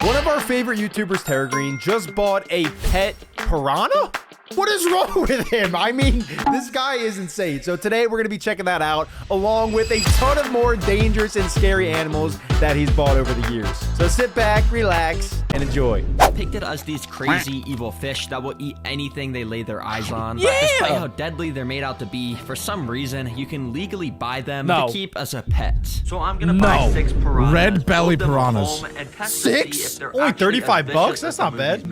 One of our favorite YouTubers, Terra Green, just bought a pet piranha? What is wrong with him? I mean, this guy is insane. So today we're going to be checking that out, along with a ton of more dangerous and scary animals that he's bought over the years. So sit back, relax, and enjoy. Depicted as these crazy evil fish that will eat anything they lay their eyes on. But despite how deadly they're made out to be, for some reason, you can legally buy them to keep as a pet. So I'm going to buy 6 piranhas. Red belly piranhas. 6? Only 35 bucks? That's not bad.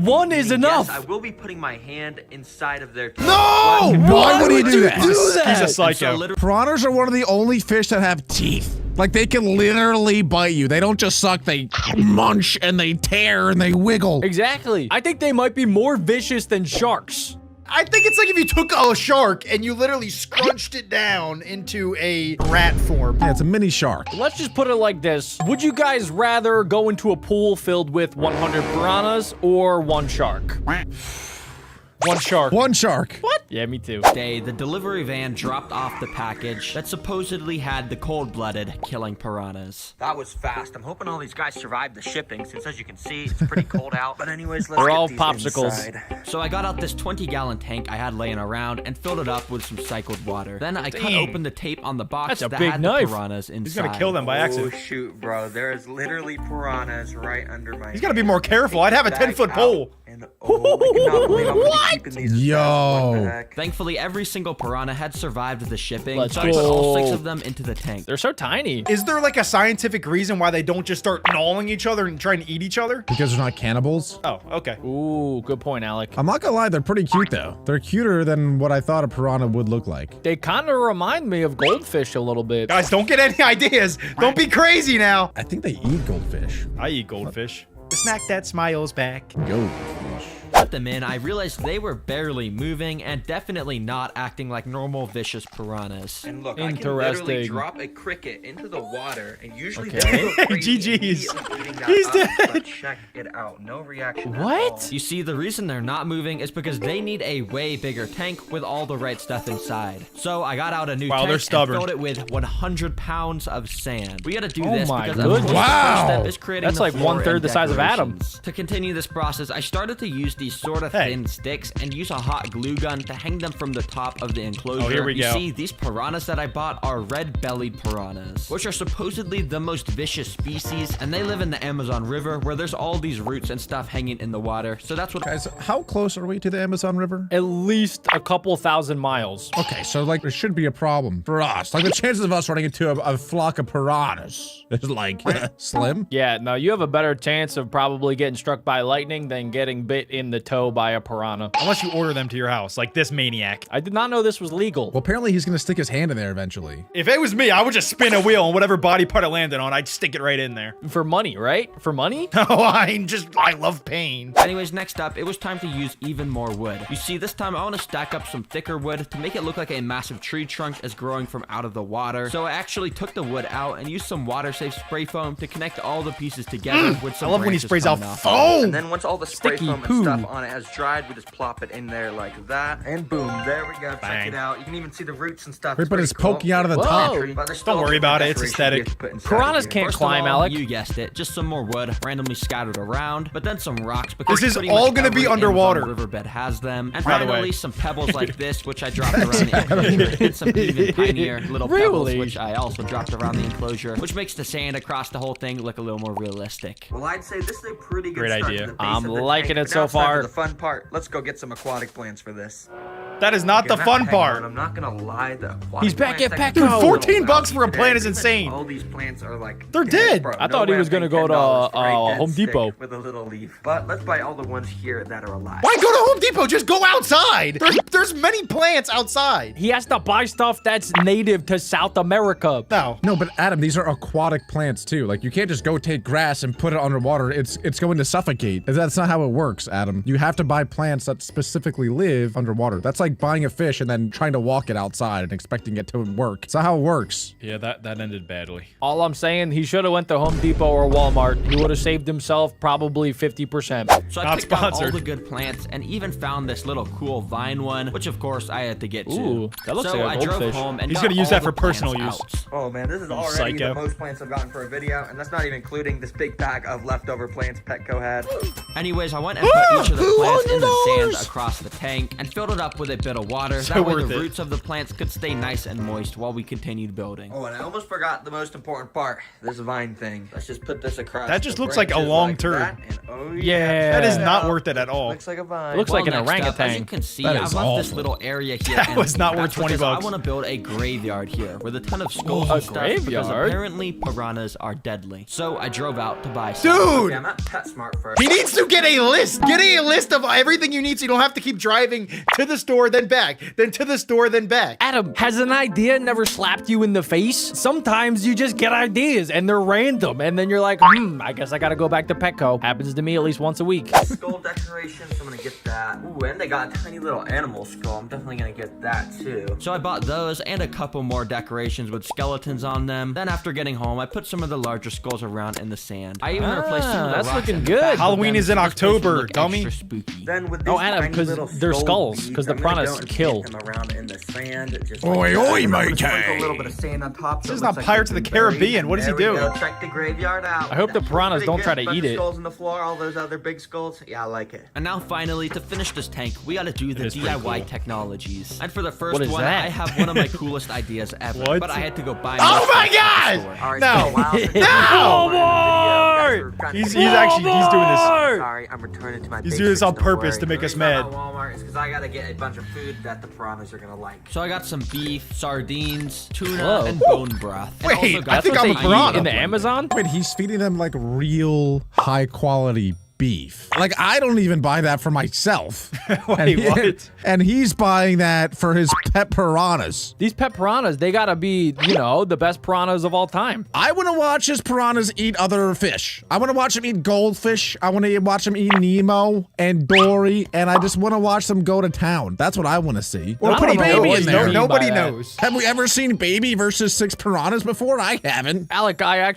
One is enough. Yes, I will be putting my hand inside of their No! Why would he do that? He's a psycho. Piranhas are one of the only fish that have teeth. Like, they can literally bite you. They don't just suck, they munch and they tear and they wiggle. Exactly. I think they might be more vicious than sharks. I think it's like if you took a shark and you literally scrunched it down into a rat form. Yeah, it's a mini shark. Let's just put it like this. Would you guys rather go into a pool filled with 100 piranhas or 1 shark? One shark. One shark. What? Yeah, me too. Day, the delivery van dropped off the package that supposedly had the cold-blooded killing piranhas. That was fast. I'm hoping all these guys survived the shipping, since as you can see, it's pretty cold out. But anyways, let's They're get all these popsicles. inside. So I got out this 20-gallon tank I had laying around and filled it up with some cycled water. Then I cut open the tape on the box That's a that big had knife. the piranhas inside. He's gonna kill them by accident. Oh shoot, bro! There is literally piranhas right under my. He's gotta be more careful. I'd have a 10-foot pole. And, oh, I cannot believe I'm gonna be keeping these. Yo. What the heck? Thankfully, every single piranha had survived the shipping, Let's so I put all go. 6 of them into the tank. They're so tiny. Is there like a scientific reason why they don't just start gnawing each other and trying to eat each other? Because they're not cannibals. Oh, okay. Ooh, good point, Alec. I'm not gonna lie, they're pretty cute though. They're cuter than what I thought a piranha would look like. They kind of remind me of goldfish a little bit. Guys, don't get any ideas. Don't be crazy now. I think they eat goldfish. I eat goldfish. The snack that smiles back. Goldfish. Put them in, I realized they were barely moving and definitely not acting like normal vicious piranhas. And look, I can literally Interesting. drop a cricket into the water, and usually Okay. they go crazy GG's. immediately eating that He's up, dead. But check it out, no reaction. at What? all. You see, the reason they're not moving is because they need a way bigger tank with all the right stuff inside. So I got out a new Wow, tank they're and stubborn. filled it with 100 pounds of sand. We gotta do Oh this my because of course goodness. the Wow. first step is creating That's the like floor 1/3 and the size of Adam. decorations. To continue this process, I started to use these sort of thin sticks and use a hot glue gun to hang them from the top of the enclosure. Oh, here we you go. see, these piranhas that I bought are red-bellied piranhas, which are supposedly the most vicious species, and they live in the Amazon River where there's all these roots and stuff hanging in the water. So that's what Guys, how close are we to the Amazon River? At least a couple thousand miles. Okay, so like there should be a problem for us. Like the chances of us running into a flock of piranhas is like slim. Yeah, no, you have a better chance of probably getting struck by lightning than getting bit in the toe by a piranha. Unless you order them to your house, like this maniac. I did not know this was legal. Well, apparently he's gonna stick his hand in there eventually. If it was me, I would just spin a wheel and whatever body part it landed on, I'd stick it right in there. For money, right? For money? Oh, I love pain. Anyways, next up, it was time to use even more wood. You see, this time I want to stack up some thicker wood to make it look like a massive tree trunk is growing from out of the water. So I actually took the wood out and used some water-safe spray foam to connect all the pieces together with some I love when he branches sprays out coming off. foam. And then once all the spray Sticky foam poo. and stuff on it has dried, we just plop it in there like that, and boom, there we go. Check Bang. it out. You can even see the roots and stuff. Right, but it's poking out of the top. Don't worry about it, it's aesthetic. Piranhas can't First climb, of all, Alec. you guessed it, just some more wood randomly scattered around, but then some rocks because This is pretty all much gonna be every underwater. Amazon riverbed has them. And By the way. finally, some pebbles like this, which I dropped around the enclosure, and some even tinier little pebbles, Really? which I also dropped around the enclosure, which makes the sand across the whole thing look a little more realistic. Well, I'd say this is a pretty good Great start idea. to the base I'm of the liking tank, it but so now it's time far. for the fun part. Let's go get some aquatic plants for this. That is not the Now, fun hang on, part. I'm not gonna lie, the aquatic He's back plants at that Petco. can Dude, grow 14 bucks for a today, plant is pretty much insane. All these plants are like They're dead. Bro, I thought he way was I'm gonna paying go to, $10 for a dead Home stick Depot. with a little leaf. But let's buy all the ones here that are alive. Why go to Home Depot? Just go outside. There's many plants outside. He has to buy stuff that's native to South America. No. No, but Adam, these are aquatic plants too. Like you can't just go take grass and put it underwater. It's going to suffocate. That's not how it works, Adam. You have to buy plants that specifically live underwater. That's like like buying a fish and then trying to walk it outside and expecting it to work. It's not how it works. Yeah, that ended badly. All I'm saying, he should have went to Home Depot or Walmart. He would have saved himself probably 50%. So I picked out all the good plants and even found this little cool vine one, which of course I had to get to. Ooh, that looks so like a I drove goldfish. home and He's got gonna use all that for the plants personal use. out. Oh man, this is already Psycho. the most plants I've gotten for a video, and that's not even including this big bag of leftover plants Petco had. Anyways, I went and put each of the plants in the sand across the tank and filled it up with a bit of water. So That way worth the it. roots of the plants could stay nice and moist while we continued building. Oh, and I almost forgot the most important part. This vine thing. Let's just put this across. That just the looks like a branches long turd. that, and oh Yeah. That is not Yeah. worth it at all. Looks like a vine. Looks like an next up, orangutan. As you can see, That I is left this awful. little area here. That empty. was not worth That's 20 because bucks. I want to build a graveyard here with a ton of skulls A and stuff because graveyard? apparently piranhas are deadly. So I drove out to buy some. Dude, Okay, I'm at PetSmart first. he needs to get a list. Get a list of everything you need so you don't have to keep driving to the store, then back, then to the store, then back. Adam, has an idea never slapped you in the face? Sometimes you just get ideas and they're random, and then you're like, I guess I gotta go back to Petco. Happens to me at least once a week. Skull decoration, so I'm gonna get that. Ooh, and they got a tiny little animal skull. I'm definitely gonna get that too. So I bought those and a couple more decorations with skeletons on them. Then after getting home, I put some of the larger skulls around in the sand. I even replaced some of the that's rocks looking in the good. back of Halloween them is in so this place would October, look dummy. extra spooky. Then with Oh, these Adam, tiny 'cause little they're skull skulls, beads, 'cause the I'm gonna piranhas go and kill. paint them around in the sand, just Oi, like that. oi, And I'm gonna matey. sprinkle a little bit of sand on top. This is it not looks Pirates like of the it's been buried. Caribbean. What is he There we doing? go. Check the graveyard out. I hope the That's piranhas pretty don't good. try to But eat the it. Skulls on the floor, all those other big skulls. Yeah, I like it. And now finally, to finish this tank, we gotta do the is pretty DIY cool. technologies. And for the first What is one, that? I have one of my coolest ideas ever. What? But I had to go buy Oh more my stuff at the God! store. All right, No. so wow, this is No! the video. You guys are kinda- He's doing this. Sorry, I'm returning to my He's doing this basics, on don't purpose worry. to make The us reason I'm mad. at Walmart is because I gotta get a bunch of food that the piranhas are gonna like. So I got some beef, sardines, tuna, Whoa. and bone broth. And Wait, also got I think some I'm a tiny piranha. In the blender. Amazon? Wait, he's feeding them like real high quality beef. Like, I don't even buy that for myself. Wait, what? And he's buying that for his pet piranhas. These pet piranhas, they gotta be, the best piranhas of all time. I want to watch his piranhas eat other fish. I want to watch them eat goldfish. I want to watch them eat Nemo and Dory, and I just want to watch them go to town. That's what I want to see. Or I put a don't know baby what in you there. mean Nobody by that. knows. Have we ever seen baby versus 6 piranhas before? I haven't. Alec, I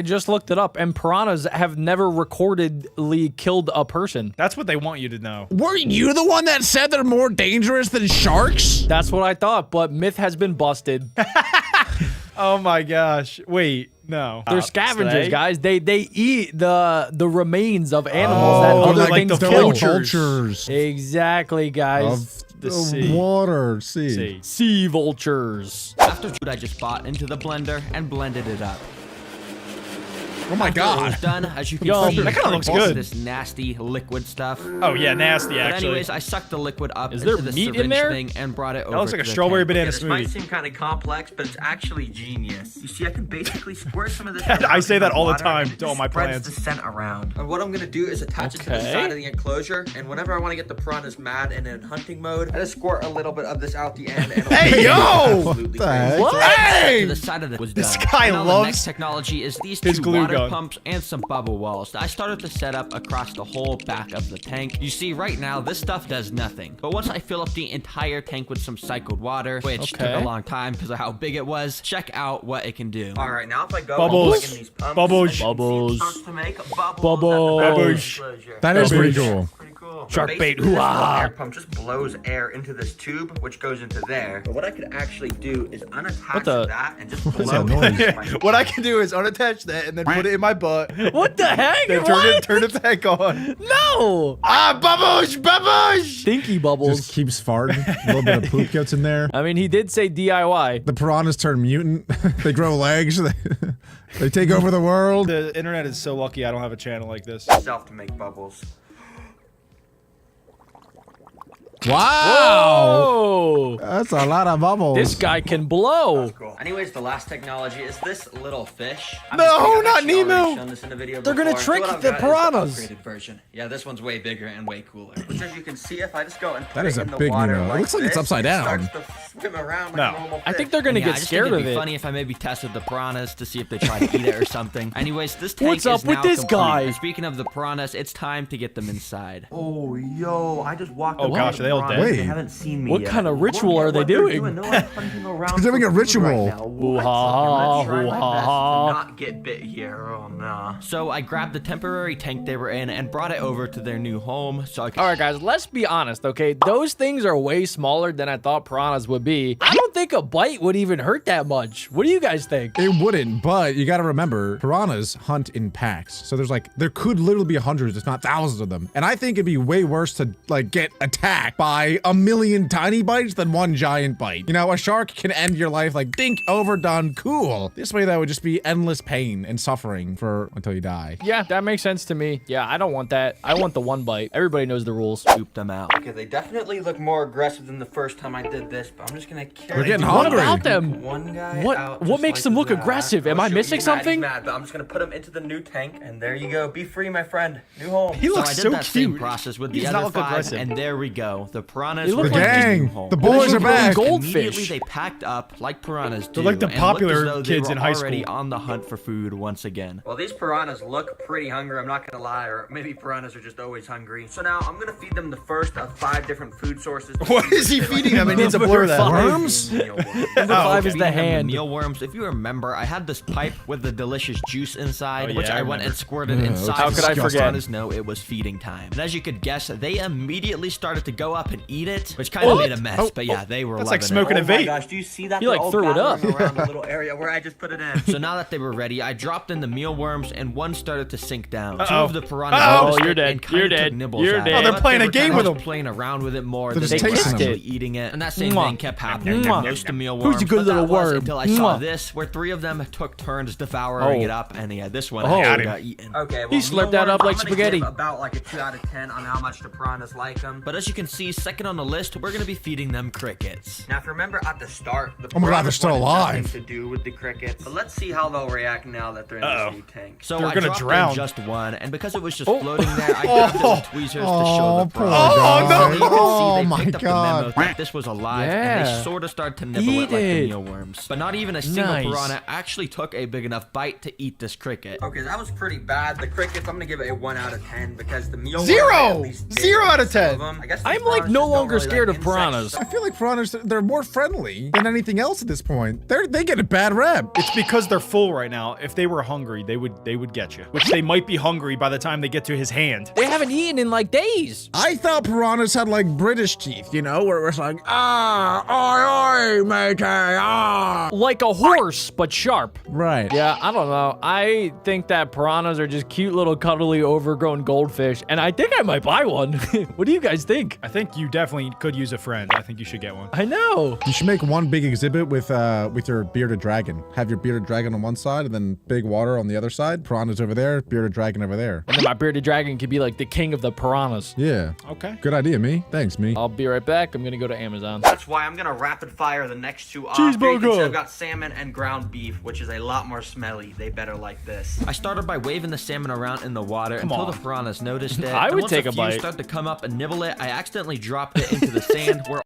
just looked it up, and piranhas have never recordedly killed a person. That's what they want you to know. Weren't you the one that said they're more dangerous than sharks? That's what I thought, but myth has been busted. Oh my gosh. Wait, no. They're scavengers, Stay. guys. They eat the remains of animals that Oh, other they're like things the kill. vultures. Exactly, guys. Of The sea. water, sea. See. Sea vultures. After food, I just bought into the blender and blended it up. Oh my After it was god. done, as you can Yo, see, that kinda looks all of good. this nasty liquid stuff. Oh yeah, nasty But actually. anyways, I sucked the liquid up Is into there the meat in syringe there? thing and brought it over. That looks like to a the strawberry tank. banana This might smoothie. seem kind of complex, but it's actually genius. You see, I can basically squirt some of this. I say around that in all the water, time and it to all my spreads plants. the scent around. And what I'm gonna do is attach it to the Okay. side of the enclosure, and whenever I want to get the piranhas mad and in hunting mode, I just squirt a little bit of this out the end. And Hey, yo! Absolutely What the heck? crazy. Hey! To the side of it was This done. guy And now the loves next technology is these his two glue water gun. pumps and some bubble walls. I started to set up across the whole back of the tank. You see, right now this stuff does nothing. But once I fill up the entire tank with some cycled water, which took Okay. a long time because of how big it was, check out what it can do. All right, now if I go Bubbles. and plug in these pumps, Bubbles. as you can see, it Bubbles. starts to make bubbles. Bubbles. at the back of the Bubbles. enclosure. That is pretty Bubbles. cool. Pretty cool. Shark Basically, bait, this little hoo-ah. air pump just blows air into this tube, which goes into there. But what I could actually do is unattach What the- that and just is blow that noise? it into my What I can do is unattach that and then put it in my butt. What the heck? Then What? turn it back on. No! Ah, bubbles, bubbles! Stinky bubbles. Just keeps farting. A little bit of poop gets in there. I mean, he did say DIY. The piranhas turn mutant. They grow legs. They take over the world. The internet is so lucky I don't have a channel like this. myself to make bubbles. Wow. Oh! That's a lot of bubbles. This guy can blow. Cool. Anyways, the last technology is this little fish. No, not Nemo. Shown this in a video They're gonna before. trick What I've the got is piranhas. upgraded version. Yeah, this one's way bigger and way cooler. Which, as you can see, if I just go and put That is it a in the big water Nemo. It like looks like it's this, upside it down. starts to swim around No. like a normal I fish. think they're gonna Yeah, I get just scared think of it'd be it. funny if I maybe tested the piranhas to see if they try to eat it or something. Anyways, this tank What's up is with now this complete. guy? And speaking of the piranhas, it's time to get them inside. Oh, yo, I just walked. Oh, up gosh, on are they all piranhas. dead. Wait. They haven't seen me What yet. kind of Look ritual at are they what they're doing? They're like hunting around They're doing for a food ritual. right now. Ooh, What? ha, I'm gonna try ooh, my ha, best ha. to not get bit here. Oh no. So I grabbed the temporary tank they were in and brought it over to their new home so I could All right, guys, let's be honest, okay? Those things are way smaller than I thought piranhas would be. I don't think a bite would even hurt that much. What do you guys think? It wouldn't, but you gotta remember, piranhas hunt in packs. So there could literally be hundreds, if not thousands of them. And I think it'd be way worse to like get attacked by a million tiny bites than one giant bite. You know, a shark can end your life like, dink, overdone, cool. This way, that would just be endless pain and suffering until you die. Yeah, that makes sense to me. Yeah, I don't want that. I want the one bite. Everybody knows the rules. scoop them out. Okay, they definitely look more aggressive than the first time I did this, but I'm just gonna carry. They're getting What hungry. about them? One guy What- out what just makes like them look that. aggressive? Am Oh, I shoot, missing he's mad, something? He's mad, but I'm just gonna put him into the new tank, and there you go. Be free, my friend. New home. He So looks I did so that same cute. process with He the does not other look 5, aggressive. and there we go. The piranhas They look were The like in gang, new home. the They boys look are like back. goldfish. Immediately they packed up like piranhas do. like the and looked popular as though they kids were in high already school. on the hunt for food once again. Well, these piranhas look pretty hungry, I'm not gonna lie, or maybe piranhas are just always hungry. So now I'm gonna feed them the first of 5 different food sources. What is he feeding them? It needs to blur that. Number Worms? Number Oh, 5 is Feeding the them hand. mealworms. If you remember, I had this pipe with the delicious juice inside, Oh, which yeah, I I went and remember. squirted Yeah, inside. how could I to let the forget? piranhas know it was feeding time. And as you could guess, they immediately started to go up and eat it, which kind of made a mess. But yeah, they were That's loving like smoking it. a Oh my vape. gosh, do you see that? He, They're like, all threw it up. gathering around the little area where I just put it in. So now that they were ready, I dropped in the mealworms, and one started to sink down. 2 Uh-oh. of the piranhas Oh, noticed you're it dead. and kinda You're took dead. nibbles You're at dead. it. Oh, they're But playing they a were game kinda with just them. playing around with it more They're than just they were tasting actually them. eating it. And that same Mwah. thing kept happening Mwah. to most of mealworms. Who's a good but that little was worm? until I saw Mwah. this, where 3 of them took turns devouring Oh. it up, and yeah, this one Oh. actually got eaten. Okay, well, He slurped that up mealworms, like I'm gonna spaghetti. give about like a 2 out of 10 on how much the piranhas like them. But as you can see, second on the list, we're gonna be feeding them crickets. Now, if you remember at the start, the Oh my God, piranhas they're still wanted alive. nothing to do with the crickets. But let's see how they'll react now that they're in Uh-oh. this new tank. So They're I gonna dropped drown. in just one, and because it was just floating there, I grabbed it with tweezers to show Oh, the poor piranhas. guy. So you can see Oh they my picked up the God. memo that this was alive, and Yeah. they sort of started to nibble Eat it like the it. mealworms. But not even a single Nice. piranha actually took a big enough bite to eat this cricket. Okay, that was pretty bad. The crickets, I'm gonna give it a 1 out of 10 because the mealworms. Zero! I at least did 0 out of some 10. them. I guess I'm these like piranhas no just don't longer really scared like of piranhas. insects. I feel like piranhas, they're more friendly than anything else at this point. They get a bad rep. It's because they're full right now. If they were hungry, they would get you. Which they might be hungry by the time they get to his hand. They haven't eaten in like days. I thought piranhas had like British teeth, you know, where it's like, oi, oi, matey, ah. Like a horse, but sharp. Right. Yeah, I don't know. I think that piranhas are just cute little cuddly overgrown goldfish, and I think I might buy one. What do you guys think? I think you definitely could use a friend. I think you should get one. I know. You should make one big exhibit with your bearded dragon. Have your bearded dragon on one side and then big water on the other side. Piranhas over there, bearded dragon over there. And then my bearded dragon could be like the king of the piranhas. Yeah. Okay. Good idea, me. Thanks, me. I'll be right back. I'm gonna go to Amazon. That's why I'm gonna rapid fire the next 2 Cheeseburger. options. I've got salmon and ground beef, which is a lot more smelly. They better like this. I started by waving the salmon around in the water until on. the piranhas noticed it. I And would once take a a few bite. started to come up and nibble it, I accidentally dropped it into the sand where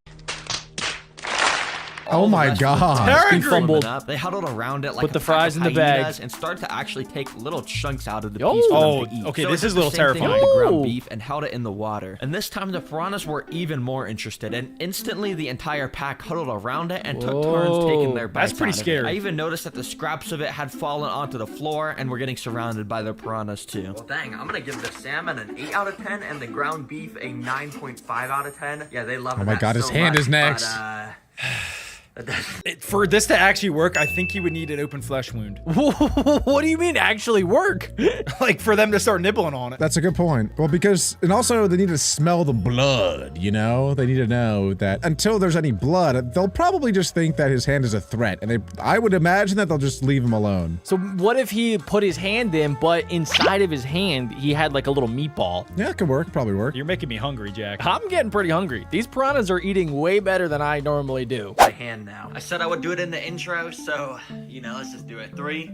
Oh my God. He fumbled. up. They huddled around it like Put a the pack fries of in the bag. hyenas and started to actually take little chunks out of the Yo. piece for Oh, them to eat. okay, So this I is did a the little same thing with terrifying. the ground Ooh. beef and held it in the water. And this time the piranhas were even more interested, and instantly the entire pack huddled around it and took turns taking their bites. That's pretty out of it. scary. I even noticed that the scraps of it had fallen onto the floor and were getting surrounded by the piranhas too. Well, dang, I'm gonna give the salmon an 8 out of 10 and the ground beef a 9.5 out of 10. Yeah, they love it. Oh my God, his hand much, is next. For this to actually work, I think you would need an open flesh wound. What do you mean actually work? Like for them to start nibbling on it. That's a good point. Well, because, and also they need to smell the blood, you know? They need to know that until there's any blood, they'll probably just think that his hand is a threat. And I would imagine that they'll just leave him alone. So what if he put his hand in, but inside of his hand, he had like a little meatball? Yeah, it could work, probably work. You're making me hungry, Jack. I'm getting pretty hungry. These piranhas are eating way better than I normally do. My hand now. I said I would do it in the intro, so, you know, let's just do it. 3,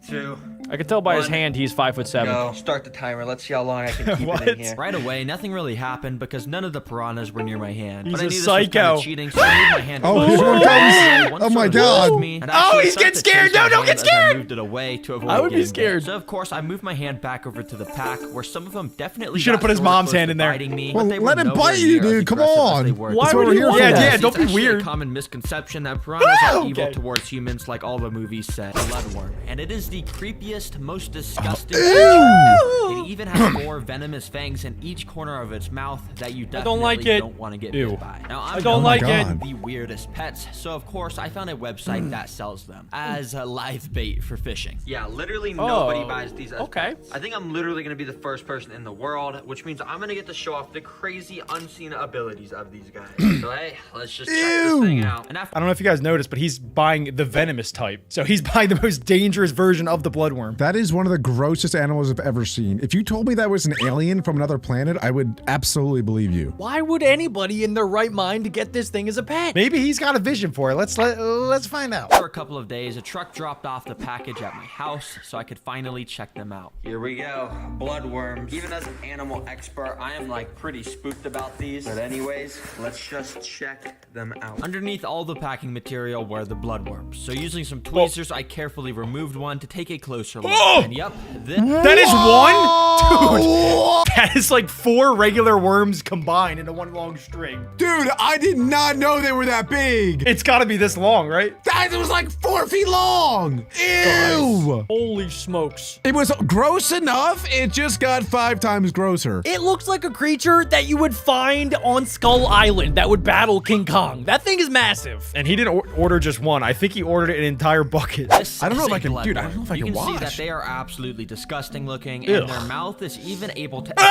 2, I can tell by his hand he's 5'7". Go. Start the timer. Let's see how long I can keep it in here. Right away, nothing really happened because none of the piranhas were near my hand. He's but I a knew this was psycho. kinda cheating, so I moved my hand. Oh, closer. here one comes. Once Oh my it God. approached me, it actually he's started getting to scared. chase my No, don't hand get as scared. I moved it away to avoid I would be getting bit. scared. So of course, I moved my hand back over to the pack, where some of them definitely. You should've got put his sorta mom's close hand to in there. biting me, Well, but they let were him nowhere bite you, near as dude. Come aggressive as on. they were. Why That's would what we're he here want for. Yeah, that? yeah, It's don't be actually weird. a common misconception that piranhas are evil Okay. towards humans, like all the movies said. Bloodworm, and it is the creepiest, most disgusting Ew. creature. It even has 4 venomous fangs in each corner of its mouth that you definitely don't like it. don't want to get Ew. bit by. Now, I'm I don't known like for it. the weirdest pets, so of course I found a website that sells them as a live bait for fishing. Yeah, literally nobody Oh, buys these as okay. pets. I think I'm literally going to be the first person in the world, which means I'm going to get to show off the crazy unseen abilities of these guys. So hey, let's just check this thing out. And after I don't know if you guys noticed, but he's buying the venomous type. So he's buying the most dangerous version of the bloodworm. That is one of the grossest animals I've ever seen. If you told me that was an alien from another planet, I would absolutely believe you. Why would anybody in their right mind get this thing as a pet? Maybe he's got a vision for it. Let's find out. a couple of days, a truck dropped off the package at my house, so I could finally check them out. Here we go, bloodworms. Even as an animal expert, I am like pretty spooked about these. But anyways, let's just check them out. Underneath all the packing material were the bloodworms. So using some tweezers, I carefully removed one to take a closer look. Oh! And yep, this That is one? Dude, that is like 4 regular worms combined into one long string. Dude, I did not know they were that big. It's gotta be this long, right? That was like 4 feet long. Ew. Holy smokes. It was gross enough. It just got 5 times grosser. It looks like a creature that you would find on Skull Island that would battle King Kong. That thing is massive. And he didn't order just one. I think he ordered an entire bucket. This I don't know is if a I can- dude, I bloodworm. don't know if I you can can see that wash. they are absolutely disgusting looking, Ugh. and their mouth is even able to extend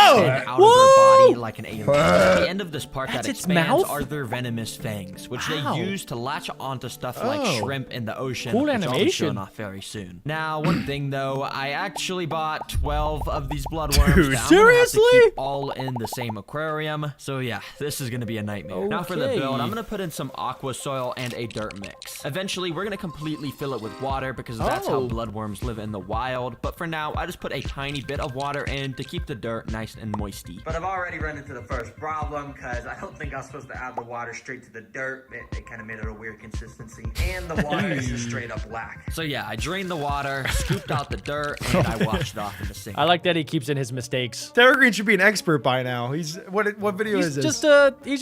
out of their body like an alien. At the end of this part That's that its expands mouth? are their venomous fangs, which Wow. they use to latch onto stuff like shrimp in the ocean, Cool which I'll be animation. showing off very soon. Now, one thing though, I actually bought 12 of these bloodworms. Dude, that I'm gonna have to seriously? keep all in the same aquarium. So yeah, this is gonna be a nightmare. Now for the Okay. build, I'm gonna put in some aqua soil and a dirt mix. Eventually, we're gonna completely fill it with water because that's how Oh. bloodworms live in the wild. But for now, I just put a tiny bit of water in to keep the dirt nice and moisty. But I've already run into the first problem because I don't think I was supposed to add the water straight to the dirt. It kind of made it a weird consistency. And the water is just straight up black. So yeah, I drained the water, scooped out the dirt, and I washed it off in the sink. I like that he keeps in his mistakes. Green should be an expert by now. He's what video is He's this?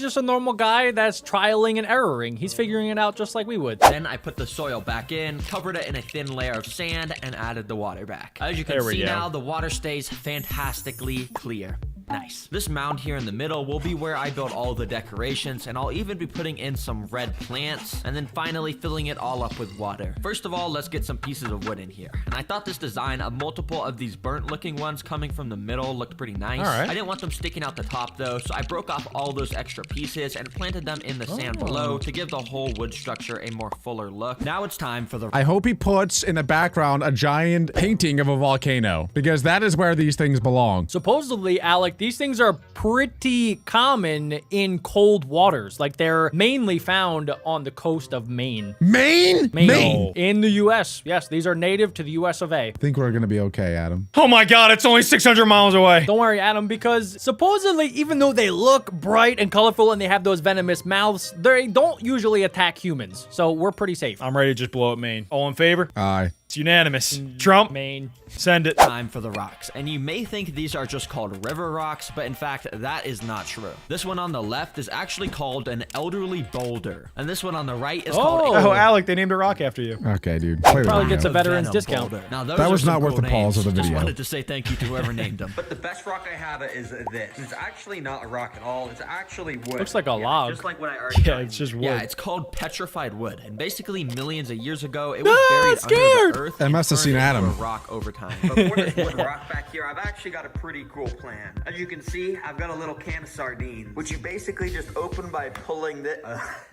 just a normal guy that's trialing and erroring. He's figuring it out just like we would. Then I put the soil back in, covered it in a thin layer of sand, and added the water back. As you can There we see go. now, the water stays fantastically clear. Nice. This mound here in the middle will be where I build all the decorations, and I'll even be putting in some red plants, and then finally filling it all up with water. First of all, let's get some pieces of wood in here. And I thought this design of multiple of these burnt looking ones coming from the middle looked pretty nice. All right. I didn't want them sticking out the top though, so I broke off all those extra pieces and planted them in the sand below to give the whole wood structure a more fuller look. Now it's time for the I hope he puts in the background a giant painting of a volcano because that is where these things belong. Supposedly, Alec, these things are pretty common in cold waters. Like they're mainly found on the coast of Maine. Maine? Maine. In the U.S. Yes, these are native to the U.S. of A. I think we're gonna be okay, Adam. Oh my god, it's only 600 miles away. Don't worry, Adam, because supposedly, even though they look bright and colorful and they have those venomous mouths, they don't usually attack humans. So we're pretty safe. I'm ready to just blow up Maine. All in favor? Aye. It's unanimous. Trump, Maine. send it. time for the rocks. And you may think these are just called river rocks, but in fact, that is not true. This one on the left is actually called an elderly boulder. And this one on the right is called Oh, a Alec, they named a rock after you. Okay, dude. Play with Probably me, gets man. a veteran's venom discount. boulder. Now, those That are was some not worth cool the pause names. of the Just video. wanted to say thank you to whoever named them. But the best rock I have is this. It's actually not a rock at all. It's actually wood. Looks like a log. Just like what I already Yeah, told it's you. just wood. Yeah, it's called petrified wood. And basically millions of years ago, it was buried scared. under the earth. I and must have turned seen into Adam. a rock over time. But for this wood rock back here, I've actually got a pretty cool plan. As you can see, I've got a little can of sardines, which you basically just open by pulling the.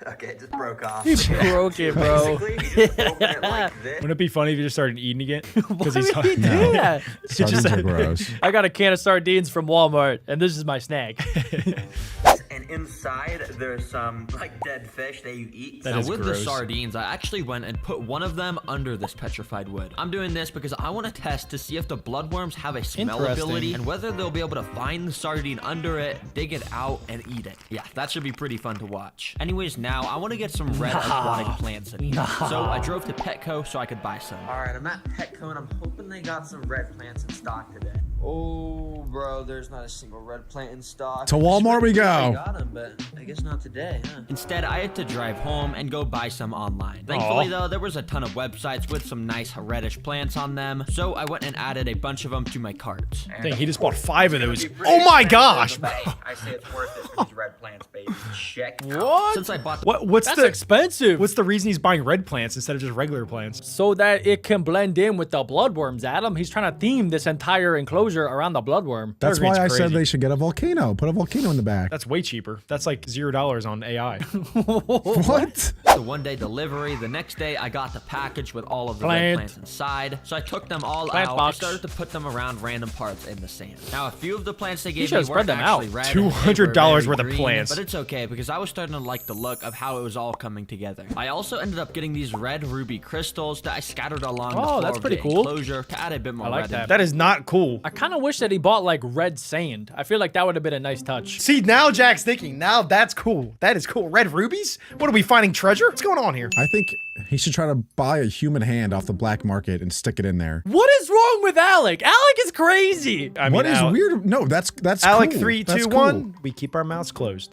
Okay, it just broke off. Broke it, bro. Basically, you just open it like this. Wouldn't it be funny if you just started eating again? Why he's would he do No. that? Sardines are gross. I got a can of sardines from Walmart, and this is my snack. This and inside there's some like dead fish that you eat. That Now is with gross. the sardines, I actually went and put one of them under this petrified wood. I'm doing this because I want to test to see if the bloodworms have a smell Interesting. ability and whether they'll be able to find the sardine under it, dig it out, and eat it. Yeah, that should be pretty fun to watch. Anyways, now I want to get some red aquatic plants in here. So I drove to Petco so I could buy some. All right, I'm at Petco and I'm hoping they got some red plants in stock today. Oh, bro, there's not a single red plant in stock. To Walmart we I go. got them, but I guess not today, huh? Instead, I had to drive home and go buy some online. Thankfully, though, there was a ton of websites with some nice reddish plants on them, so I went and added a bunch of them to my cart. Dang, he just bought 5 of those. Pretty Oh my expensive, gosh! but hey, I say it's worth it for these red plants, baby. Check out. What? Since I bought the What's That's the expensive. What's the reason he's buying red plants instead of just regular plants? So that it can blend in with the bloodworms, Adam. He's trying to theme this entire enclosure around the bloodworm. That's why Evergreen's I said crazy. they should get a volcano. Put a volcano in the back. That's way cheaper. That's like $0 on AI. What? The one-day delivery. The next day, I got the package with all of the red Plant. plants inside. So I took them all Plant out box. and started to put them around random parts in the sand. Now, a few of the plants they gave should me have weren't spread them actually out. red. $200 They were very worth of green, plants. But it's okay because I was starting to like the look of how it was all coming together. I also ended up getting these red ruby crystals that I scattered along the Oh, floor that's of pretty the cool. enclosure to add a bit more I like red that. in. That is not cool. I kind of wish that he bought like red sand. I feel like that would have been a nice touch. See, now Jack's thinking, now that's cool. That is cool. Red rubies? What are we finding treasure? What's going on here? I think he should try to buy a human hand off the black market and stick it in there. What is wrong with Alec? Alec is crazy. I mean, What is Alec, weird? No, that's Alec, cool. 3, That's 2, cool. 1. We keep our mouths closed.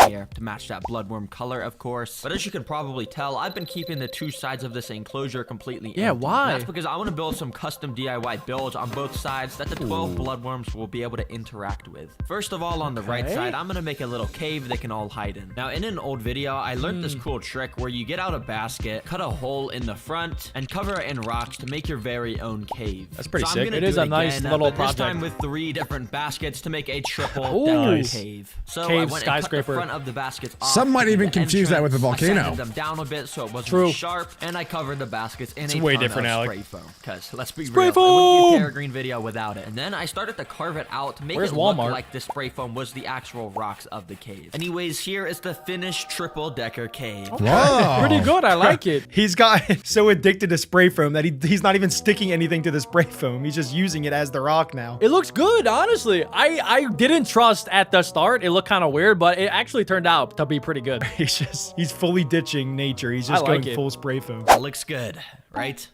Here to match that bloodworm color, of course. But as you can probably tell, I've been keeping the two sides of this enclosure completely Yeah, empty. why? That's because I want to build some custom DIY builds on both sides that the 12 bloodworms will be able to interact with. First of all, on the right Okay. side, I'm going to make a little cave they can all hide in. Now, in an old video, I learned this cool trick where you get out a basket, cut a hole in the front, and cover it in rocks to make your very own cave. That's pretty so sick. I'm gonna It do is a nice again, little but this time project. with 3 different baskets to make a triple Ooh. decker Nice. cave. So I Cave, went and cut the skyscraper. front of the baskets off. Some might to even the confuse that with a entrance. I volcano. sanded them down a bit so it wasn't True. as sharp, and I covered the baskets in It's a way ton different, of Alec. spray foam. Because let's be Spray real, it wouldn't be a foam! Terra Green video without it. And then I started to carve it out to make Where's it look Walmart? like the spray foam was the actual rocks of the cave. Anyways, here is the finished triple decker cave. Wow. Pretty good. I like it. He's got so addicted to spray foam that he's not even sticking anything to the spray foam. He's just using it as the rock now. It looks good, honestly. I didn't trust at the start. It looked kind of weird, but it actually turned out to be pretty good. He's fully ditching nature. He's just I like going it. full spray foam. It looks good, right?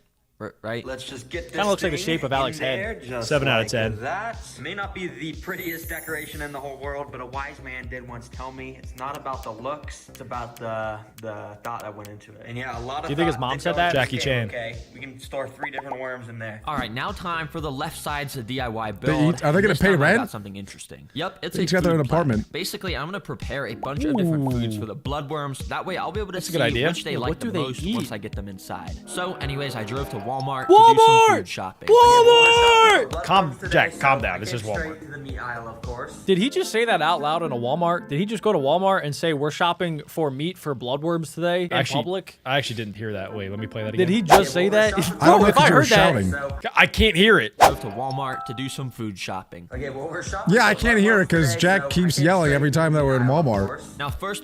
Right? Let's just get this. Kinda looks like the thing shape of Alex's in head. there, just 7 out of like 10. That may not be the prettiest decoration in the whole world, but a wise man did once tell me it's not about the looks, it's about the thought that went into it. And yeah, a lot of. Do you think his thought mom that said goes that? into Jackie this Chan. game, Okay, we can store 3 different worms in there. All right, now time for the left side's DIY They build. eat- are they gonna This pay time I rent? got something interesting. Yep, it's They a each got their food own plot. apartment. Basically, I'm gonna prepare a bunch of different foods for the bloodworms. That way, I'll be able to a see good idea. which they Yeah, like what the do they most eat? once I get them inside. So, anyways, I drove to Walmart to do some Walmart! food shopping. Walmart! Jack, calm down. This is Walmart. Straight to the meat aisle, of course. Did he just say that out loud in a Walmart? Did he just go to Walmart and say we're shopping for meat for bloodworms today in public? I actually didn't hear that. Wait, let me play that again. Did he just say that? I don't know if I if you were heard that, shouting. So, I can't hear it. Drove to Walmart to do some food shopping. okay, well, we're shopping. Yeah, I for can't hear it bloodworms because today, Jack so keeps I came yelling straight every to time the that we're in meat aisle, of Walmart. course. Now, first,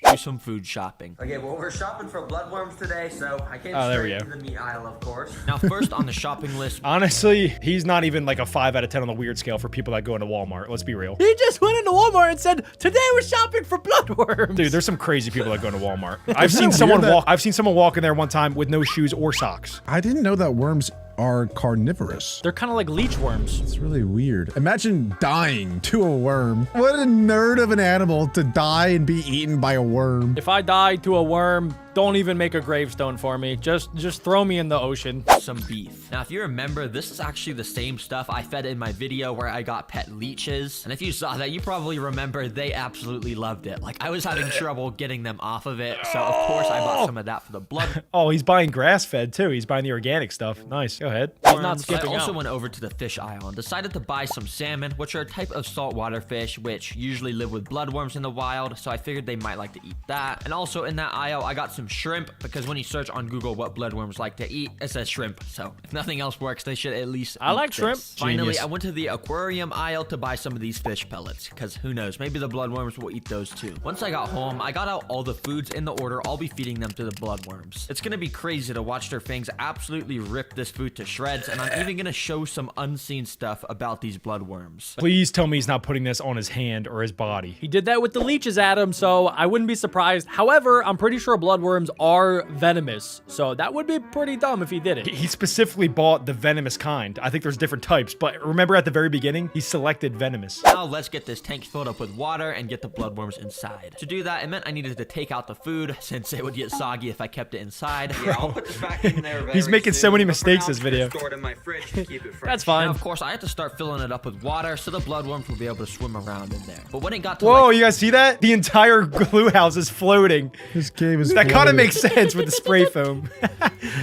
do some food shopping. Okay, well, we're shopping for bloodworms today, so I came Oh, there we straight go. to the meat aisle, of course. Now, first on the shopping list, Honestly, he's not even like a 5 out of 10 on the weird scale for people that go into Walmart. Let's be real. he just went into Walmart and said, "Today we're shopping for bloodworms." Dude, there's some crazy people that go into Walmart. I've Isn't seen it someone weird that- walk. I've seen someone walk in there one time with no shoes or socks. I didn't know that worms are carnivorous. They're kind of like leech worms. It's really weird. Imagine dying to a worm. What a nerd of an animal to die and be eaten by a worm. If I die to a worm, don't even make a gravestone for me. Just throw me in the ocean. some beef. Now, if you remember, this is actually the same stuff I fed in my video where I got pet leeches. And if you saw that, you probably remember they absolutely loved it. Like, I was having trouble getting them off of it. So, of course, I bought some of that for the blood. Oh, he's buying grass-fed too. He's buying the organic stuff. Nice. Go ahead. He's not worms. skipping I also out. went over to the fish aisle and decided to buy some salmon, which are a type of saltwater fish, which usually live with bloodworms in the wild. So I figured they might like to eat that. And also in that aisle, I got some some shrimp, because when you search on Google what bloodworms like to eat, it says shrimp. So if nothing else works, they should at least I like eat shrimp. this. Finally, Genius. I went to the aquarium aisle to buy some of these fish pellets, because who knows, maybe the bloodworms will eat those too. Once I got home, I got out all the foods in the order I'll be feeding them to the bloodworms. It's gonna be crazy to watch their fangs absolutely rip this food to shreds, and I'm even gonna show some unseen stuff about these bloodworms. Please tell me he's not putting this on his hand or his body. He did that with the leeches, Adam, so I wouldn't be surprised. However, I'm pretty sure bloodworms are venomous, so that would be pretty dumb if he did it. He specifically bought the venomous kind. I think there's different types, but remember at the very beginning, he selected venomous. Now let's get this tank filled up with water and get the bloodworms inside. To do that, it meant I needed to take out the food, since it would get soggy if I kept it inside. Yeah, I'll put this back in there very He's making so soon, many but for mistakes now, this I'm video. gonna store it in my fridge to keep it fresh. That's fine. Now, of course, I had to start filling it up with water so the bloodworms will be able to swim around in there. But when it got to Whoa, like, you guys see that? The entire glue house is floating. This cave is That kind flooded. of makes sense with the spray foam.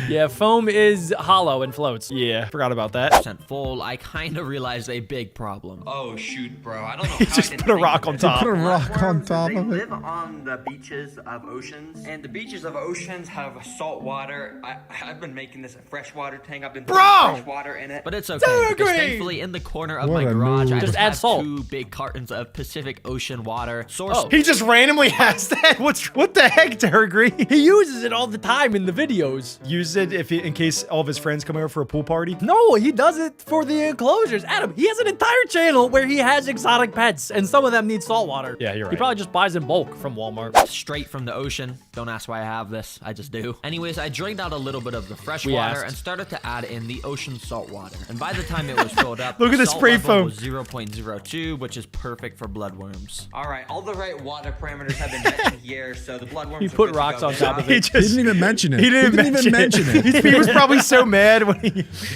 Yeah, foam is hollow and floats. Yeah, forgot about that. percent full, I kind of realized a big problem. Oh shoot, bro! I don't know. He how just I put a rock on this. top. Put a rock on Bloodworms, top they of it. live on the beaches of oceans, and the beaches of oceans have salt water. I've been making this a freshwater tank. I've been putting fresh water in it. But it's okay, because thankfully in the corner of What my a garage, I noob. just Just add have salt. 2 big cartons of Pacific Ocean water. Source Oh. He just randomly has that. What the heck, Derek Green? He uses it all the time in the videos. Use it in case all of his friends come over for a pool party. No, he does it for the enclosures. Adam, he has an entire channel where he has exotic pets, and some of them need salt water. Yeah, you're He right. probably just buys in bulk from Walmart. straight from the ocean. Don't ask why I have this, I just do. Anyways, I drained out a little bit of the fresh We water asked. and started to add in the ocean salt water. And by the time it was filled up, Look at the salt spray level foam. was 0.02, which is perfect for bloodworms. All right, all the right water parameters have been met in here, so the bloodworms. He are put good to rocks go on now. top of He it. He just didn't even mention it. He didn't even mention it. He was probably so mad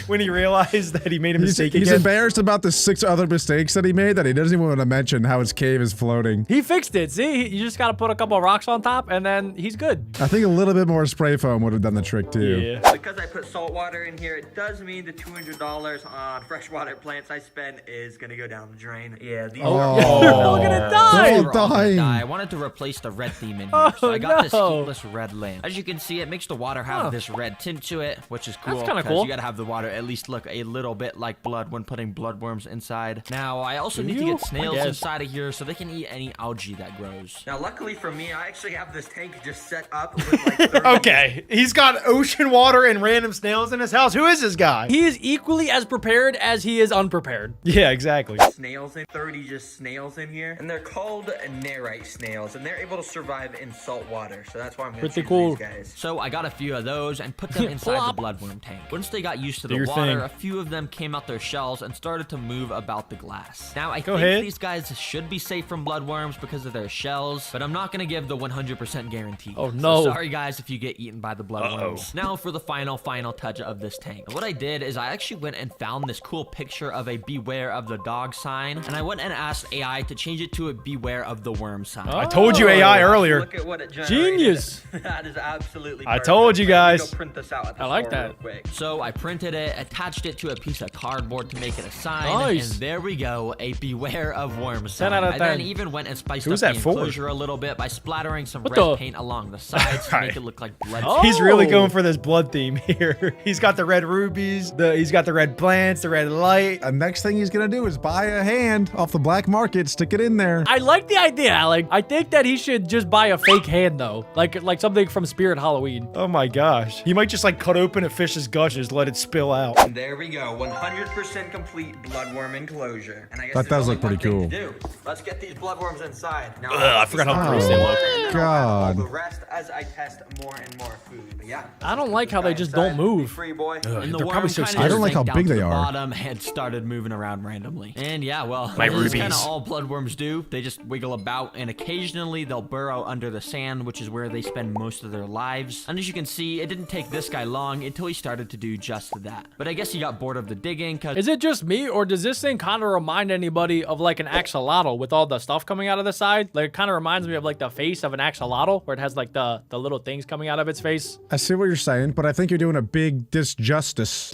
when he realized that he made a mistake He's again. embarrassed about the 6 other mistakes that he made that he doesn't even want to mention how his cave is floating. He fixed it. See, you just got to put a couple of rocks on top, and then he's good. I think a little bit more spray foam would have done the trick too. Yeah. Because I put salt water in here, it does mean the $200 on freshwater plants I spent is gonna go down the drain. Yeah, these are. Look at it die. Oh, They were all gonna dying. die. I wanted to replace the red theme in here, Oh, so I got this no. heatless red lamp. As you can see, it makes the water have this red tint to it, which is cool. That's kinda 'cause cool. You gotta have the water at least look a little bit like blood when putting bloodworms inside. Now, I also need to you? get snails I guess. inside of here so they can eat any algae that grows. Now, luckily for me, I actually have this tank just set up with like 30 Okay, he's got ocean water and random snails in his house. Who is this guy? He is equally as prepared as he is unprepared. Yeah, exactly. snails in 30 just snails in here, and they're called nerite snails, and they're able to survive in salt water. So that's why I'm gonna Pretty choose cool. these guys. So I got a few of those and put them inside Plop. the bloodworm tank. Once they got used to Do the your water, thing. a few of them came out their shells and started to move about the glass. Now I Go think ahead. these guys should be safe from bloodworms because of their shells, but I'm not gonna give the 100% guarantee. Oh, So no. sorry guys if you get eaten by the bloodworms. Now for the final touch of this tank. What I did is I actually went and found this cool picture of a beware of the dog sign, and I went and asked AI to change it to a beware of the worm sign. I told you AI earlier. Look at what it generated. Genius. That is absolutely. I perfect. told you Let me guys. Go print this out at the I like store that. real quick. So I printed it, attached it to a piece of cardboard to make it a sign, Nice. and there we go, a beware of worms 10 sign. out of I then 10. even went and spiced Who's up the that for? enclosure a little bit by splattering some What red the- paint along the sides to make it look like blood. Oh. He's really going for this blood theme here. He's got the red rubies, he's got the red plants, the red light. The next thing he's gonna do is buy a hand off the black market, stick it in there. I like the idea, Alec. I think that he should just buy a fake hand, though. Like something from Spirit Halloween. Oh my gosh. He might just like cut open a fish's guts and just let it spill out. And there we go, 100% complete bloodworm enclosure. And I guess That there's does only look pretty one thing to do. Let's get these bloodworms inside. Now, I forgot how gross they look. God. The rest as I test more and more food. But yeah. I don't like how they just Inside. don't move. Be free, boy. And the They're worm probably so kinda scared. I don't just like how sank down big to they the are. Bottom and started moving around randomly. And yeah, well, My this is kind rubies. of all bloodworms do. They just wiggle about, and occasionally they'll burrow under the sand, which is where they spend most of their lives. And as you can see, it didn't take this guy long until he started to do just that. But I guess he got bored of the digging, because Is it just me, or does this thing kind of remind anybody of like an axolotl with all the stuff coming out of the side? Like, it kind of reminds me of like the face of an axolotl, where it has like the little things coming out of its face. I see what you're saying, but I think you're doing a big disservice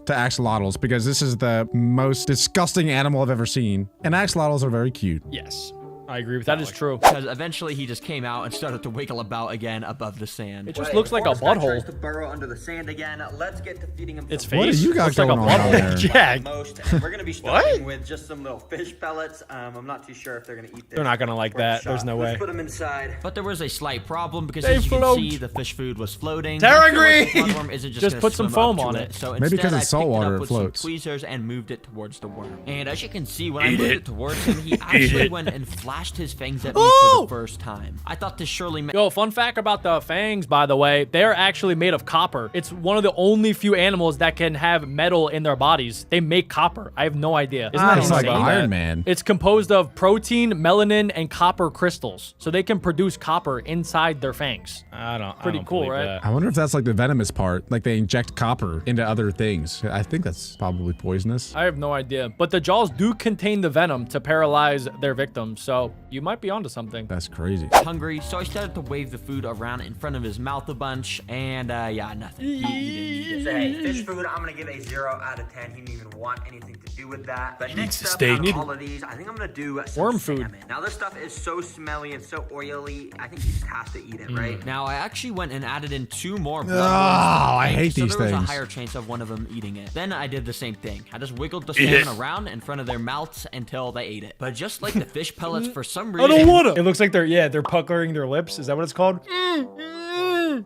to axolotls because this is the most disgusting animal I've ever seen. And axolotls are very cute. Yes. I agree with that. Is true. Because eventually he just came out and started to wiggle about again above the sand. It just looks like a butthole. To burrow under the sand again. Let's get to feeding him. Its some face. What do you got looks like going a on down there? butthole. Yeah. most, and we're gonna be starting with just some little fish pellets. I'm not too sure if they're gonna eat this. They're not gonna like that. There's no way. Let's put them inside. But there was a slight problem because They as you float. can see, the fish food was floating. Terragreen! The bloodworm isn't just Just gonna put some swim foam up to on it. it. So Maybe instead, because I it's salt picked it water, up it with some floats. tweezers and moved it towards the worm. And as you can see, when I moved it towards him, he actually went and flashed his fangs at me for the first time. I thought this surely meant. Yo, fun fact about the fangs, by the way, they're actually made of copper. It's one of the only few animals that can have metal in their bodies. They make copper. I have no idea. Isn't that It's like insane? Iron Man. It's composed of protein, melanin, and copper crystals. So they can produce copper inside their fangs. I don't. Pretty cool, believe right? that. I wonder if that's like the venomous part. Like they inject copper into other things. I think that's probably poisonous. I have no idea. But the jaws do contain the venom to paralyze their victims. So you might be onto something. That's crazy. Hungry, so I started to wave the food around in front of his mouth a bunch, and yeah, nothing. He didn't eat it. So, hey, fish food, I'm gonna give a 0 out of 10. He didn't even want anything to do with that. But next to up, stay. out of all of these, I think I'm gonna do some Worm food. salmon. Now this stuff is so smelly and so oily. I think he just has to eat it, right? Now, I actually went and added in 2 more bloodworms. Oh, I hate so these there was things. a higher chance of one of them eating it. Then I did the same thing. I just wiggled the salmon around in front of their mouths until they ate it. But just like the fish pellets, for some reason, It looks like they're puckering their lips. Is that what it's called?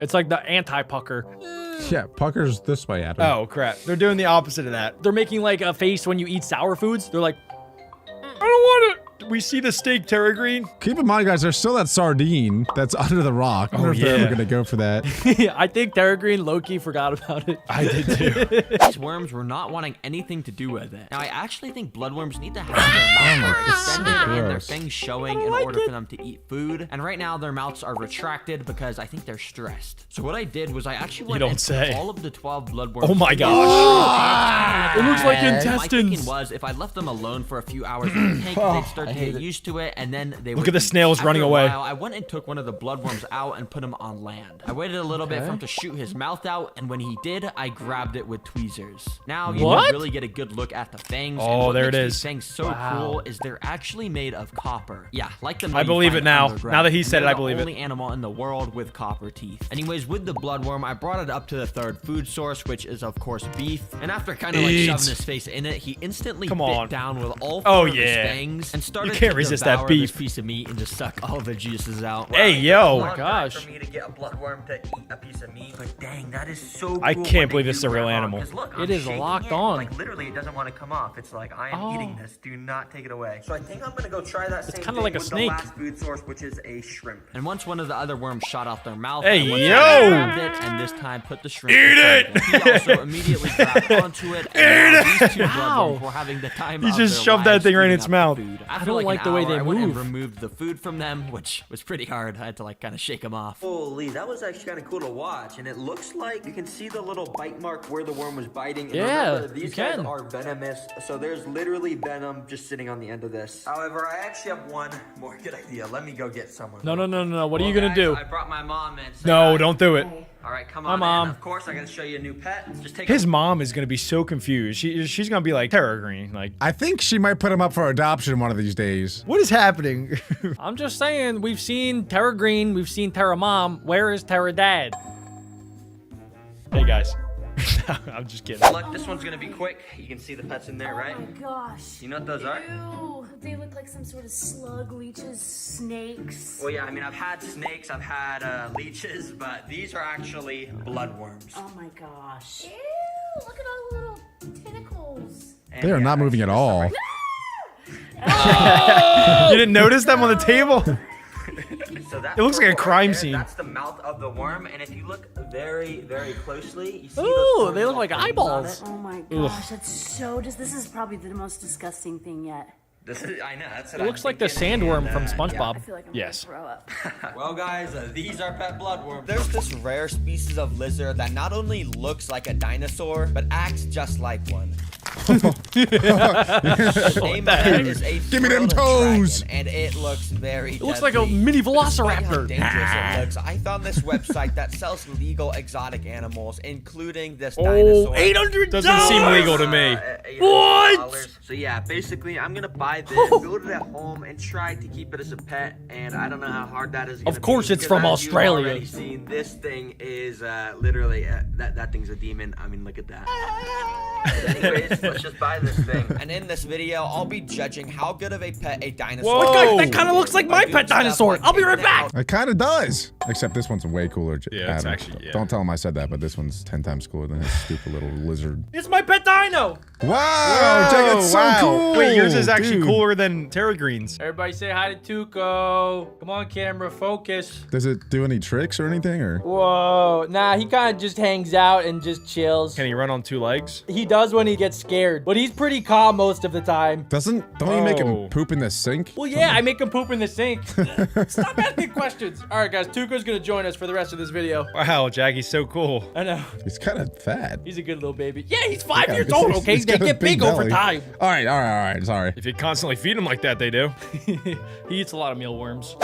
It's like the anti-pucker. Yeah, puckers this way at me. Oh crap! They're doing the opposite of that. They're making like a face when you eat sour foods. They're like, I don't want it. We see the steak, Terragreen. Keep in mind, guys, there's still that sardine that's under the rock. I wonder if they're yeah. ever gonna go for that. I think Terragreen low-key forgot about it. I did too. these worms were not wanting anything to do with it. Now, I actually think bloodworms need to have their mouths extended and their gross. fangs showing in order for them to eat food. And right now, their mouths are retracted because I think they're stressed. So what I did was I actually went don't and say. put all of the 12 bloodworms. Oh my gosh! It looks like My intestines. thinking was if I left them alone for a few hours in the tank, they'd start to get used to it, and then they would at the eat. snails After running a away. while, I went and took one of the bloodworms out and put him on land. I waited a little bit for him to shoot his mouth out, and when he did, I grabbed it with tweezers. Now you What? can really get a good look at the fangs. Oh, and what there makes it these is. fangs so cool is they're actually made of copper. Yeah, like the. I believe it now. Now that he said it, I believe it. Only animal in the world with copper teeth. Anyways, with the bloodworm, I brought it up to the 3rd food source, which is of course beef. And after kind of like Eat. shoving his face in it, he instantly Come bit on. down with all 4 Oh, of his yeah. fangs and started can't to resist that devour beef. this piece of meat and just suck all the juices out. Hey, yo. It's not gosh. For me to get a bloodworm to eat a piece of meat, but dang, that is so cool. I can't when believe they this is do a real grab on, animal. 'cause Look, It I'm is shaking locked it. on. Like literally, it doesn't want to come off. It's like I am eating this. Do not take it away. So I think I'm gonna go try that. It's kinda like a with snake. The last food source, which is a shrimp. And once one of the other worms shot out their mouth, Hey, I went yo! and grabbed it, and this time put the shrimp. Eat inside it! He also immediately grabbed onto it. And now these 2 bloodworms were having the time He of just their shoved that lives thing right in eating its up mouth. the food. After don't like like an the way hour, they I went and move. removed the food from them, which was pretty hard. I had to like kind of shake them off. Holy, that was actually kind of cool to watch, and it looks like you can see the little bite mark where the worm was biting. And Yeah, remember, these you guys can. are venomous, so there's literally venom just sitting on the end of this. However, I actually have one more good idea. Let me go get someone. No. What are you Well, gonna guys, do? I brought my mom in. Say No, hi. don't do it. All right, come Hi, on, Mom. in. Of course, I gotta show you a new pet. Just take His a mom is gonna be so confused. She's gonna be like Terragreen. Like, I think she might put him up for adoption one of these days. what is happening? I'm just saying, we've seen Terra Green, we've seen Terra Mom. Where is Terra Dad? Hey guys, I'm just kidding. Look, this one's gonna be quick. You can see the pets in there, right? Oh my gosh. You know what those are? Ew. They look like some sort of slug, leeches, snakes. Well, yeah, I mean, I've had snakes, I've had leeches, but these are actually bloodworms. Oh my gosh. Ew, look at all the little tentacles. And They are yeah, not moving at all. You didn't notice them on the table? So that It looks like a purple crime right there, scene. That's the mouth of the worm, and if you look very, very closely, you see Ooh, those they look little like things on eyeballs. it. Oh my gosh, that's so this is probably the most disgusting thing yet. This is, I know, that's what It I'm looks like the thinking, sandworm and, from yeah. SpongeBob. I feel like I'm Yes. gonna throw up. Well, guys, these are pet bloodworms. There's this rare species of lizard that not only looks like a dinosaur, but acts just like one. The name of it is a Give me them frilled toes. dragon, and it looks very It looks like a deadly. mini Despite how velociraptor. dangerous it looks, I found this website that sells legal exotic animals, including this Oh, dinosaur. $800. Doesn't seem legal to me. What? So yeah, basically, I'm gonna buy this, build it at home, and try to keep it as a pet. And I don't know how hard that is. Of course it's from Australia. Already seen, this thing is literally that thing's a demon. I mean, look at that. But anyways, let's just buy this thing. And in this video, I'll be judging how good of a pet a dinosaur Whoa. Guys, that kind of looks like my pet dinosaur. I'll be right back. It kind of does. Except this one's way cooler. Yeah, it's Adam. actually, yeah. Don't tell him I said that, but this one's 10 times cooler than his stupid little lizard. It's my pet dino. Wow, Jack, it's so cool. Wait, yours is actually dude. cooler than Terra Green's. Everybody say hi to Tuco. Come on, camera, focus. Does it do any tricks or anything, or? Whoa, nah, he kind of just hangs out and just chills. Can he run on 2 legs? He does when he gets scared, but he's pretty calm most of the time. Don't you make Oh. him poop in the sink? Well, yeah, I make him poop in the sink. Stop asking questions. All right, guys, Tuco's gonna join us for the rest of this video. Wow, Jackie's so cool. I know. He's kind of fat. He's a good little baby. Yeah, he's 5 Yeah, years old, okay? he's They got a get big belly. over time. All right, sorry. If you constantly feed him like that, they do. He eats a lot of mealworms.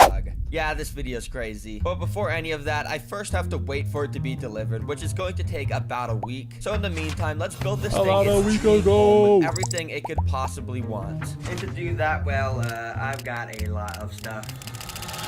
Yeah, this video's crazy. But before any of that, I first have to wait for it to be delivered, which is going to take about a week. So in the meantime, let's build this thing About a its week dream ago. home with everything it could possibly want. And to do that, well, I've got a lot of stuff.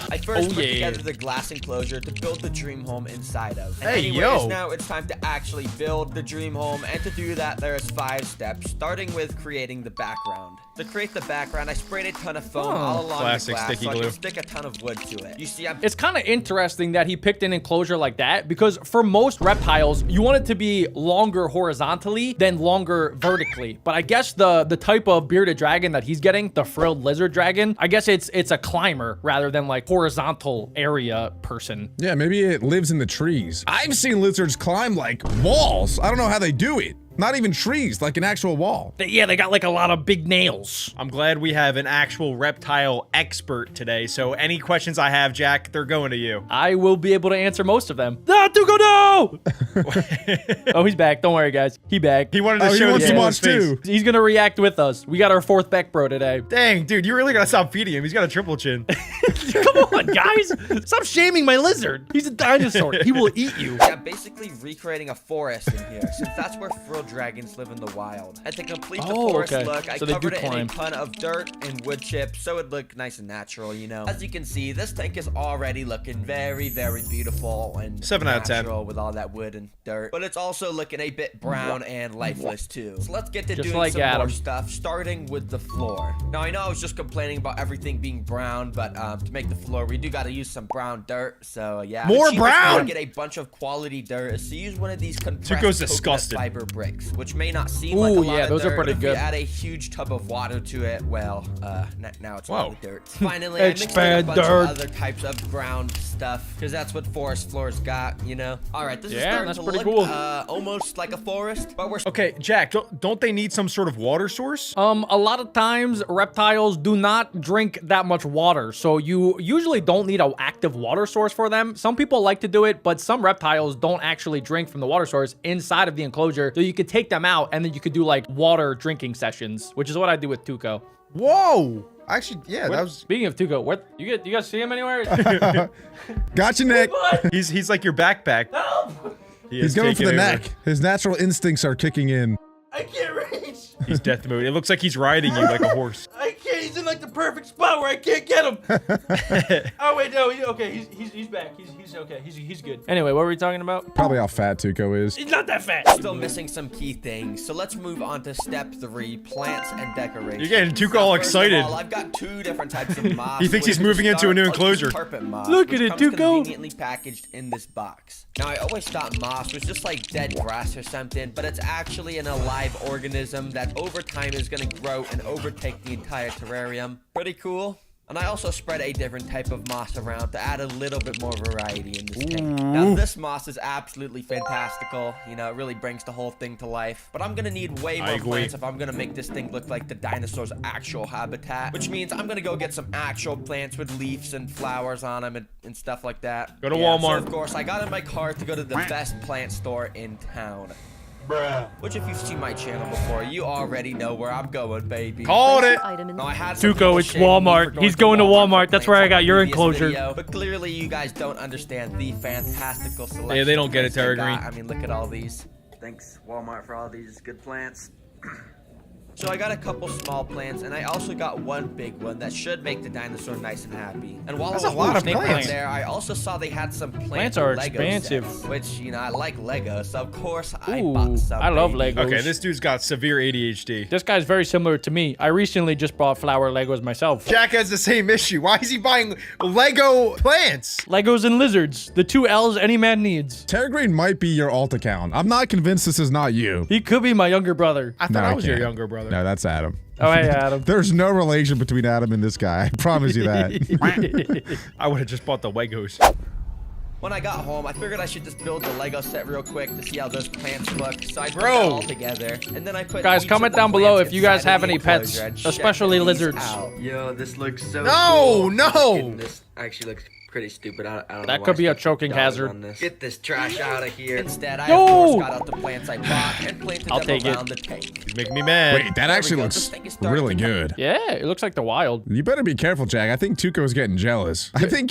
I first Oh, put yeah. together the glass enclosure to build the dream home inside of. And Hey, anyways, yo. now it's time to actually build the dream home, and to do that, there's 5 steps, starting with creating the background. To create the background, I sprayed a ton of foam all along Classic the glass sticky so I glue. can stick a ton of wood to it. You see, I'm It's kind of interesting that he picked an enclosure like that because for most reptiles, you want it to be longer horizontally than longer vertically. But I guess the type of bearded dragon that he's getting, the frilled lizard dragon, I guess it's a climber rather than like horizontal area person. Yeah, maybe it lives in the trees. I've seen lizards climb like walls. I don't know how they do it. Not even trees, like an actual wall. Yeah, they got like a lot of big nails. I'm glad we have an actual reptile expert today. So any questions I have, Jack, they're going to you. I will be able to answer most of them. Ah, Tuco, no! Oh, he's back. Don't worry, guys. He back. He wanted to He show wants the to small watch face. too. He's gonna react with us. We got our 4th Beck bro today. Dang, dude, you really gotta stop feeding him. He's got a triple chin. Come on, guys. Stop shaming my lizard. He's a dinosaur. He will eat you. Yeah, basically recreating a forest in here, since that's where frilled dragons live in the wild. And to complete the Oh, forest okay. look, I So they do covered it in a climb. ton of dirt and wood chips, so it looked nice and natural, you know. As you can see, this tank is already looking very, very beautiful and 7 out of 10. natural with all that wood and dirt. But it's also looking a bit brown and lifeless too. So let's get to Just doing like some Adam. more stuff, starting with the floor. Now, I know I was just complaining about everything being brown, but to make the floor, we do gotta use some brown dirt, so yeah. More The cheapest way to brown? get a bunch of quality dirt is to use one of these compressed Tuco's coconut disgusted. fiber bricks, which may not seem like a Ooh, lot yeah, of those are dirt, pretty but if good. you add a huge tub of water to it, well, now it's a lot Whoa. of dirt. Finally, I mixed in a Expand bunch dirt. of other types of ground stuff, because that's what forest floors got, you know? All right, this is Yeah, starting that's to pretty look cool. almost like a forest, but we're Okay, Jack, don't they need some sort of water source? A lot of times reptiles do not drink that much water, so you usually don't need an active water source for them. Some people like to do it, but some reptiles don't actually drink from the water source inside of the enclosure, so you could take them out and then you could do like water drinking sessions, which is what I do with Tuco. Whoa! Actually, yeah, What- that was. Speaking of Tuco, what you guys see him anywhere? Gotcha, Nick. He's like your backpack. He's going for the neck. His natural instincts are kicking in. I can't reach. He's death mode. It looks like he's riding you like a horse. I can't. He's in like the perfect spot where I can't get him. Oh wait, no. Okay, he's back. He's okay. He's good. Anyway, what were we talking about? Probably how fat Tuco is. He's not that fat. still missing some key things, so let's move on to step 3, plants and decoration. You're getting Tuco all First of excited. all, I've got 2 different types of moss. He thinks he's which moving into a new start- enclosure. Carpet moss, Look which at it, comes Tuco. conveniently packaged in this box. Now, I always thought moss was just like dead grass or something, but it's actually an alive organism that over time is going to grow and overtake the entire terrarium. Pretty cool. And I also spread a different type of moss around to add a little bit more variety in this tank. Now, this moss is absolutely fantastical. You know, it really brings the whole thing to life. But I'm gonna need way I more agree. plants if I'm gonna make this thing look like the dinosaur's actual habitat. Which means I'm gonna go get some actual plants with leaves and flowers on them and stuff like that. Go to So Walmart. of course, I got in my car to go to the best plant store in town. Which if you've seen my channel before, you already know where I'm going, baby. Called it. No, I had some Tuco, people it's shaming me Walmart. for He's going to Walmart. That's where I got your previous enclosure. video, but clearly you guys don't understand the fantastical selection. Yeah, they don't get it, of plants they Terra got. I mean, look at all these. Thanks, Walmart, for all these good plants. So I got a couple small plants, and I also got one big one that should make the dinosaur nice and happy. And while That's I was a lot of walking around plants. there, I also saw they had some Plants are Lego expensive. sets, which, you know, I like Lego, so of course I Ooh, bought some. I love baby. Legos. Okay, this dude's got severe ADHD. This guy's very similar to me. I recently just bought flower Legos myself. Jack has the same issue. Why is he buying Lego plants? Legos and lizards. The 2 L's any man needs. Terragreen might be your alt account. I'm not convinced this is not you. He could be my younger brother. I thought No, I I was your can't. younger brother. No, that's Adam. Oh, hey, Adam. There's no relation between Adam and this guy. I promise you that. I would have just bought the Legos. When I got home, I figured I should just build the Lego set real quick to see how those plants look. So I put Bro. it all together, and then I put Guys, each comment of the down below plants if you guys inside have of the any pets, enclosure and check especially these lizards. out. Yo, this looks so No, cool. no. This actually looks pretty stupid. I don't know That why could be I a spent choking $2 hazard. on this. Get this trash out of here. Instead, I Yo! of course got out the plants I bought and planted I'll them take it. around the tank. He's making me mad. Wait, that actually go. looks This thing is starting really to- good. Yeah, it looks like the wild. You better be careful, Jack. I think Tuco's getting jealous. I think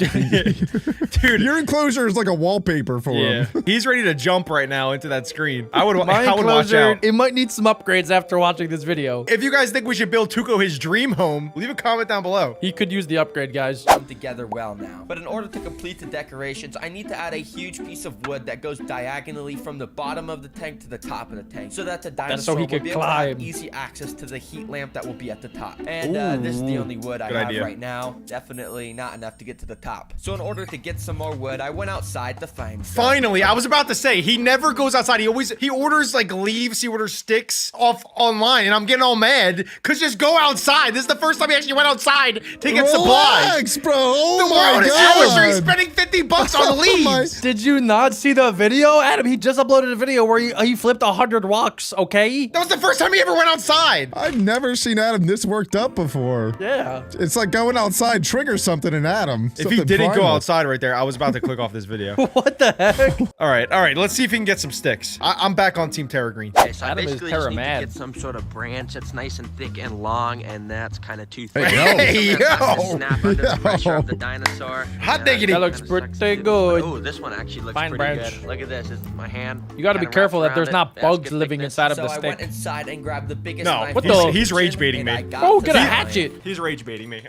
Dude. your enclosure is like a wallpaper for Yeah, him. he's ready to jump right now into that screen. I would My watch enclosure, out. it might need some upgrades after watching this video. If you guys think we should build Tuco his dream home, leave a comment down below. He could use the upgrade, guys. Come together well now. But in order to complete the decorations, I need to add a huge piece of wood that goes diagonally from the bottom of the tank to the top of the tank, so that the dinosaur he will could be able to climb. have easy access to the heat lamp that will be at the top. And this is the only wood I Good have idea. right now. Definitely not enough to get to the top. So in order to get some more wood, I went outside to find some. Finally, I was about to say, he never goes outside. He orders like leaves, he orders sticks off online, and I'm getting all mad, cause just go outside. This is the first time he actually went outside to get supplies. Relax, bro. Oh The my world is god. ours, he's spending $50 on leaves. Did you not see the video? Adam, he just uploaded a video where he flipped 100 rocks, okay? That was the first time he ever went outside. I've never seen Adam this worked up before. Yeah. It's like going outside triggers something in Adam. If he Something didn't go primal. outside right there, I was about to click off this video. What the heck? All right, let's see if he can get some sticks. I'm back on Team Terra Green. Okay, so I Adam is basically just need terra-mad. to get some sort of branch that's nice and thick and long, and that's kind of too thick. Hey, yo. Hey, I'm gonna have to yo. snap under the pressure Yo. of the dinosaur. Hot diggity. That looks pretty good. Oh, this one actually looks Fine pretty branch. good. Look at this. It's my hand. You gotta be kinda careful wraps that there's around not it. That's bugs good living thickness. inside of So the I stick. went inside and grabbed the biggest No, knife. What in the- the he's rage kitchen, baiting and me. I got Bro, the get a knife. hatchet. He's rage baiting me.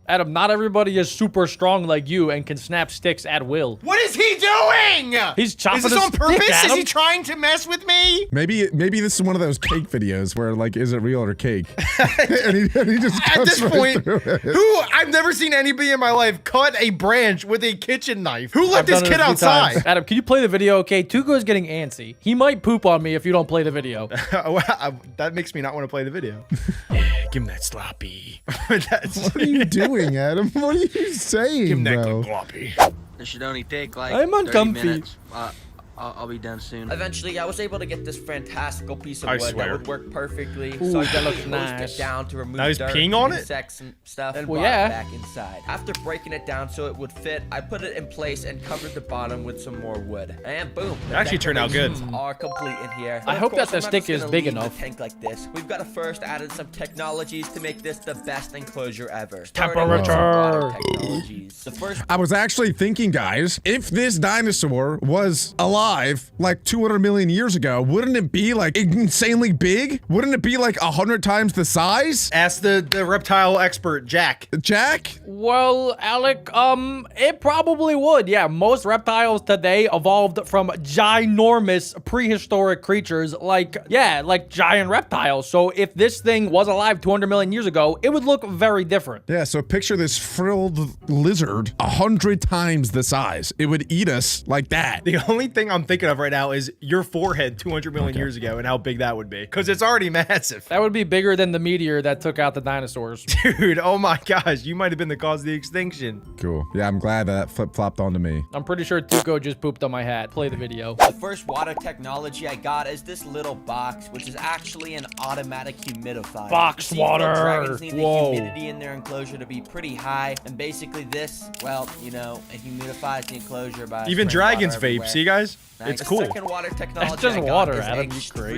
Adam, not everybody is super strong like you and can snap sticks at will. What is he doing? He's chopping Is this a on stick, purpose? Is Adam. he trying to mess with me? Maybe this is one of those cake videos where like, is it real or cake? and he just At cuts this right point, through it. who I've never seen anybody in my life cut a branch with a kitchen knife. Who let I've this done it kid a few outside? times. Adam, can you play the video? Okay, Tuco is getting antsy. He might poop on me if you don't play the video. That makes me not want to play the video. Give him that sloppy. That's, What are you doing, Adam? What are you saying, give him that bro? sloppy. This should only take like I'm 30 uncomfy. minutes. I'll be done soon. Eventually, I was able to get this fantastical piece of I wood swear. that would work perfectly. Ooh, so I that looks quickly hosed nice. it down to remove Now he's dirt, peeing on it? insects and stuff, and Well, brought yeah. it back inside. After breaking it down so it would fit, I put it in place and covered the bottom with some more wood. And boom, the It actually turned out good. decorations are complete in here. I But of hope course, that the I'm not stick just is gonna big leave the enough. tank like this. We've got to first added some technologies to make this the best enclosure ever. Temperature. Starting with some water technologies. The first I was actually thinking, guys, if this dinosaur was alive like 200 million years ago, wouldn't it be like insanely big? Wouldn't it be like 100 times the size? Ask the reptile expert, Jack. Jack? Well, Alec, it probably would. Yeah, most reptiles today evolved from ginormous prehistoric creatures like giant reptiles. So if this thing was alive 200 million years ago, it would look very different. Yeah, so picture this frilled lizard 100 times the size. It would eat us like that. The only thing I'm thinking of right now is your forehead 200 million years ago and how big that would be. Because it's already massive. That would be bigger than the meteor that took out the dinosaurs. Dude, oh my gosh, you might have been the cause of the extinction. Cool. Yeah, I'm glad that flip-flopped onto me. I'm pretty sure Tuco just pooped on my hat. Play the video. The first water technology I got is this little box, which is actually an automatic humidifier. Box You see, water. dragons need Whoa. the humidity in their enclosure to be pretty high, and basically this, well, you know, it humidifies the enclosure by Even spraying dragons water vape, everywhere. see guys? Thanks. It's cool. The second water technology just I got water, is Adam, you crazy.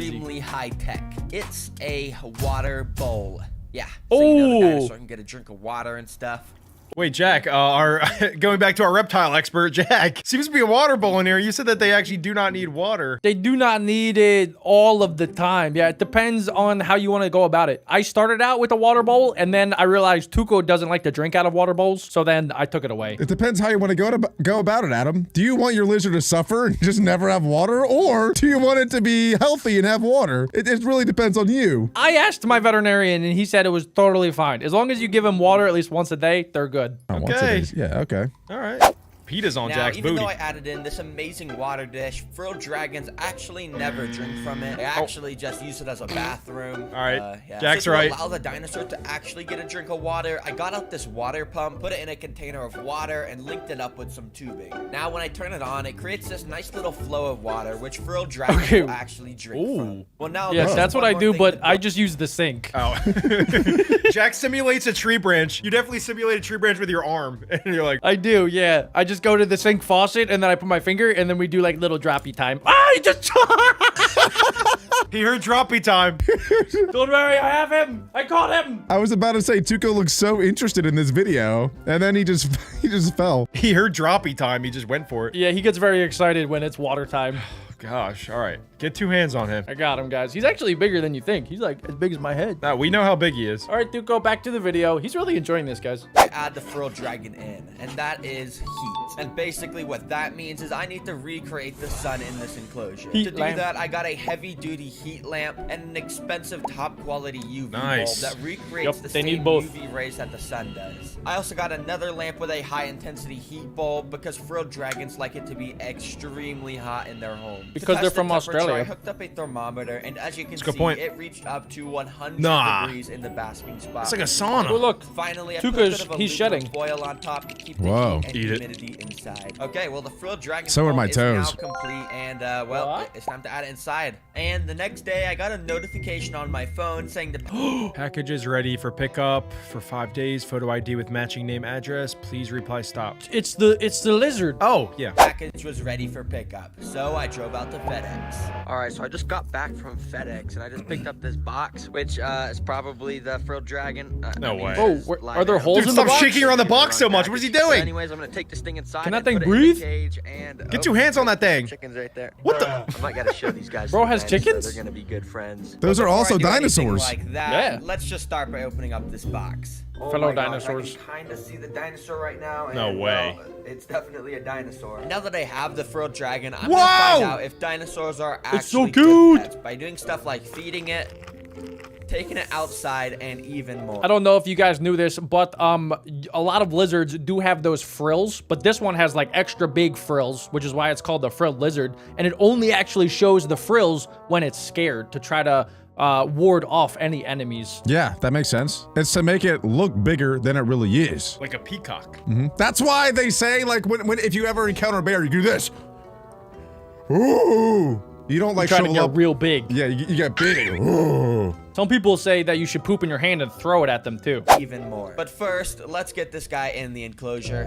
extremely high tech. It's a water bowl. Yeah. So you know the Ooh. dinosaur can get a drink of water and stuff. Wait, Jack, going back to our reptile expert, Jack, seems to be a water bowl in here. You said that they actually do not need water. They do not need it all of the time. Yeah, it depends on how you want to go about it. I started out with a water bowl, and then I realized Tuco doesn't like to drink out of water bowls, so then I took it away. It depends how you want to go about it, Adam. Do you want your lizard to suffer and just never have water, or do you want it to be healthy and have water? It really depends on you. I asked my veterinarian, and he said it was totally fine. As long as you give him water at least once a day, they're good. Oh, once Okay. it is. Yeah, okay. All right. PETA's on Now, Jack's even booty. though I added in this amazing water dish, frilled dragons actually never drink from it. They actually just use it as a bathroom. All right. Yeah. Jack's so to right. allow the dinosaur to actually get a drink of water, I got out this water pump, put it in a container of water, and linked it up with some tubing. Now, when I turn it on, it creates this nice little flow of water, which frilled dragons will actually drink from. Well, now Yes, there's that's what one I more do, thing but to I do. just use the sink. Oh. Jack simulates a tree branch. You definitely simulate a tree branch with your arm. And you're like, I do, yeah. I just go to the sink faucet, and then I put my finger, and then we do like little droppy time. I just... he heard droppy time. Don't worry, I have him. I caught him. I was about to say Tuco looks so interested in this video, and then he just fell. He heard droppy time. He just went for it. Yeah, he gets very excited when it's water time. Gosh. All right. Get two hands on him. I got him, guys. He's actually bigger than you think. He's like as big as my head. Now, we know how big he is. All right, Tuco, back to the video. He's really enjoying this, guys. I add the frilled dragon in, and that is heat. And basically what that means is I need to recreate the sun in this enclosure. Heat to do lamp. that, I got a heavy-duty heat lamp and an expensive top-quality UV Nice. bulb that recreates Yep, the they same need both. UV rays that the sun does. I also got another lamp with a high-intensity heat bulb because frilled dragons like it to be extremely hot in their homes. To Because test they're the from temperature, Australia. I hooked up a thermometer, and as you can a good see, point. it reached up to 100 Nah. degrees in the basking spot. It's like a sauna. Oh, look. Finally, I Tuca's- put a bit of he's aluminum shedding. foil on top to keep the Whoa. heat and Eat it. humidity inside. Okay, well, the frilled dragon So are bowl my is toes. now complete, and well, What? it's time to add it inside. And the next day, I got a notification on my phone saying the Package is ready for pickup for 5 days. Photo ID with matching name address. Please reply stop. It's the lizard. Oh, yeah. package was ready for pickup. So I drove out to FedEx. All right, so I just got back from FedEx, and I just picked up this box, which is probably the frilled dragon. No way. Oh, it's live are there animal. holes Dude, in the stop box? shaking around the box so much. What is he So doing? anyways, I'm gonna take this thing inside. Can that and thing put it in the breathe? cage and, Get two hands on that thing. Chickens right there. What the? I might gotta show these guys. Bro some has dinosaurs. chickens? They're gonna be good friends. Those are Before also I do anything dinosaurs. Like that, Yeah. Let's just start by opening up this box. Fellow my gosh, dinosaurs. I can kind of see the dinosaur right now. No and, way. well, it's definitely a dinosaur. Now that I have the frilled dragon, I'm Whoa! gonna find out if dinosaurs are actually so cute. good pets by doing stuff like feeding it, taking it outside, and even more. I don't know if you guys knew this, but a lot of lizards do have those frills, but this one has like extra big frills, which is why it's called the frilled lizard, and it only actually shows the frills when it's scared to try to ward off any enemies. Yeah, that makes sense. It's to make it look bigger than it really is. Like a peacock. That's why they say, like, when if you ever encounter a bear, you do this. Ooh. You don't like Try to shrivel get up. real big. Yeah, you get big. Ooh. Some people say that you should poop in your hand and throw it at them too. Even more. But first, let's get this guy in the enclosure.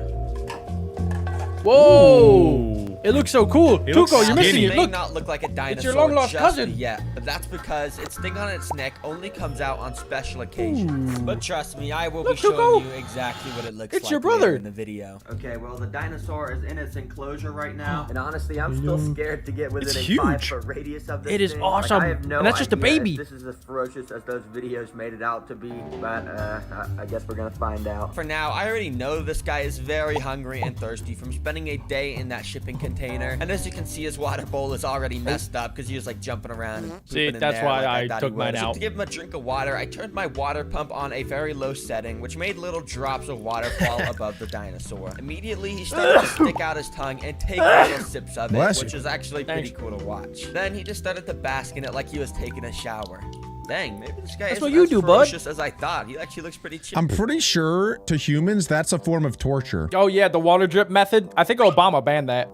Whoa! It looks so cool. It looks Tuco, you're missing skinny. it. May Look. not look like a dinosaur your long-lost just cousin. yet, but that's because its thing on its neck only comes out on special occasions. But trust me, I will Look, be showing Tuco. you exactly what it looks It's like your later brother. in the video. Okay, well, the dinosaur is in its enclosure right now, and honestly, I'm still scared to get within It's a huge. 5-foot radius of this It is thing. awesome. Like, I have no And that's just a idea baby. if this is as ferocious as those videos made it out to be, but I guess we're gonna find out. For now, I already know this guy is very hungry and thirsty from spending a day in that shipping container, and as you can see, his water bowl is already messed up because he was like jumping around and See, pooping in that's there why like I thought took he mine would. So out. to give him a drink of water, I turned my water pump on a very low setting, which made little drops of water fall above the dinosaur. Immediately, he started to stick out his tongue and take little sips of it, Bless which you. is actually pretty Thanks. cool to watch. Then he just started to bask in it like he was taking a shower. Dang, maybe this guy That's isn't what you as do, bud. ferocious as I thought. He actually looks pretty chill. I'm pretty sure to humans, that's a form of torture. Oh yeah, the water drip method. I think Obama banned that.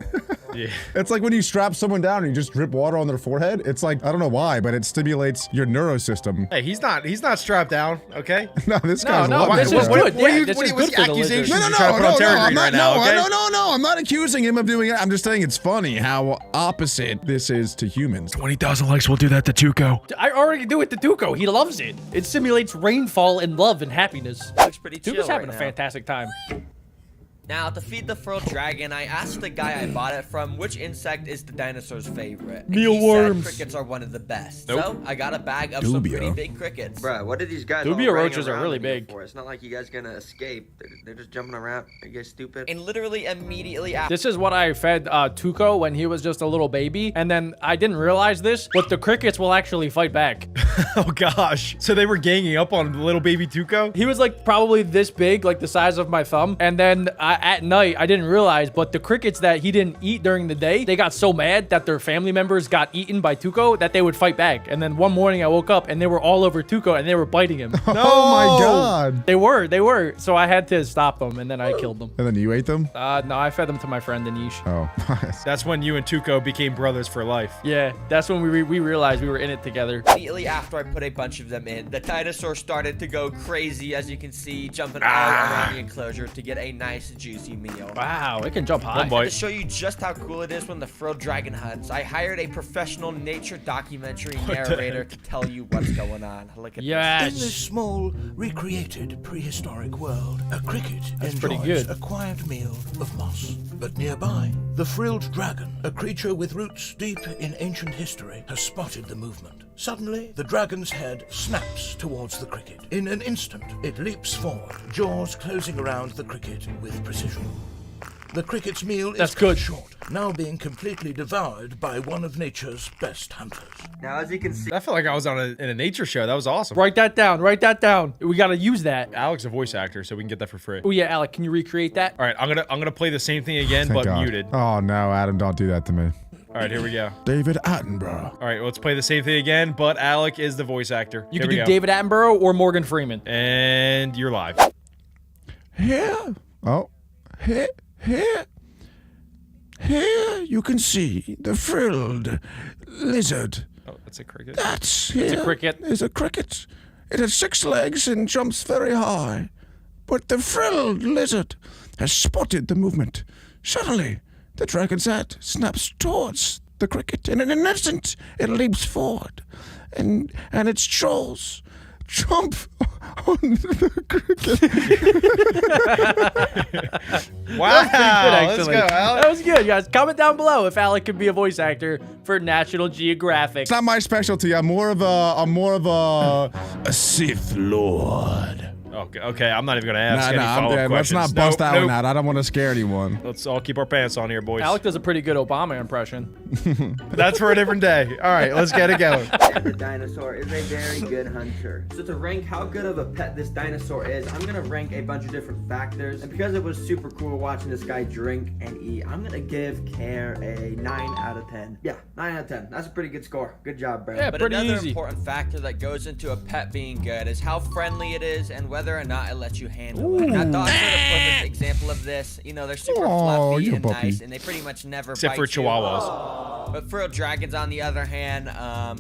It's like when you strap someone down and you just drip water on their forehead. It's like, I don't know why, but it stimulates your neurosystem. Hey, he's not strapped down, okay? No, this guy's no, loving this it, is bro. good. Yeah, this is good for the accusations lizard. No, you trying to put on Terry I'm right not, now, okay? no, I'm not accusing him of doing it. I'm just saying it's funny how opposite this is to humans. 20,000 likes will do that to Tuco. I already do it to Tuco. He loves it. It simulates rainfall and love and happiness. Looks pretty chill Tuco's having right a now. fantastic time. Now, to feed the frilled dragon, I asked the guy I bought it from which insect is the dinosaur's favorite. And he Mealworms. said crickets are one of the best. Nope. So, I got a bag of some Dubia. pretty big crickets. Bruh, what are these guys Dubia all running roaches are around really in here big. for? It's not like you guys gonna escape. They're just jumping around. Are you guys stupid? And literally immediately after This is what I fed Tuco when he was just a little baby. And then I didn't realize this, but the crickets will actually fight back. Oh gosh. So they were ganging up on little baby Tuco? He was like probably this big, like the size of my thumb. And then at night, I didn't realize, but the crickets that he didn't eat during the day, they got so mad that their family members got eaten by Tuco that they would fight back. And then one morning I woke up and they were all over Tuco and they were biting him. Oh my god. They were. So I had to stop them and then I killed them. And then you ate them? No, I fed them to my friend Anish. Oh. That's when you and Tuco became brothers for life. Yeah, that's when we realized we were in it together. immediately after I put a bunch of them in, the dinosaur started to go crazy, as you can see, jumping all around the enclosure to get a nice juicy meal. Wow, it can jump high. One bite. To show you just how cool it is when the frilled dragon hunts, I hired a professional nature documentary narrator to tell you what's going on. Look at Yes. In this small, recreated prehistoric world, a cricket pretty enjoys good. a quiet meal of moss. But nearby, the frilled dragon, a creature with roots deep in ancient history, has spotted the movement. Suddenly, the dragon's head snaps towards the cricket. In an instant, it leaps forward, jaws closing around the cricket with precision. The cricket's meal is That's cut good. short, now being completely devoured by one of nature's best hunters. Now, as you can see, I felt like I was in a nature show. That was awesome. Write that down. Write that down. We gotta use that. Alex is a voice actor, so we can get that for free. Oh yeah, Alec, can you recreate that? All right, I'm gonna play the same thing again, Thank but God. muted. Oh no, Adam, don't do that to me. All right, here we go. David Attenborough. All right, let's play the same thing again, but Alec is the voice actor. You Here can we do go. David Attenborough or Morgan Freeman. And you're live. Here. Oh. Here. Here you can see the frilled lizard. Oh, that's a cricket. That's a cricket. Is a cricket. It has 6 legs and jumps very high. But the frilled lizard has spotted the movement. Suddenly, the dragon's head snaps towards the cricket, and in an instant, it leaps forward, and its jaws jump on the cricket. Wow, Good, actually. let's go, Alex. That was good, guys. Comment down below if Alec could be a voice actor for National Geographic. It's not my specialty. I'm more of a Sith Lord. Okay, I'm not even gonna ask any Nah, follow-up let's questions. not bust Nope, that one nope. out. I don't want to scare anyone. Let's all keep our pants on here, boys. Alec does a pretty good Obama impression. That's for a different day. All right, let's get it going. the dinosaur is a very good hunter. So to rank how good of a pet this dinosaur is, I'm gonna rank a bunch of different factors. And because it was super cool watching this guy drink and eat, I'm gonna give Care a 9 out of 10. Yeah, 9 out of 10. That's a pretty good score. Good job, bro. Yeah, But pretty another easy. important factor that goes into a pet being good is how friendly it is and whether or not it lets you handle it. Now, dogs are the perfect example of this. You know, they're super Aw, fluffy you and puppy. nice, and they pretty much never Except bite for you. chihuahuas. But frilled dragons, on the other hand,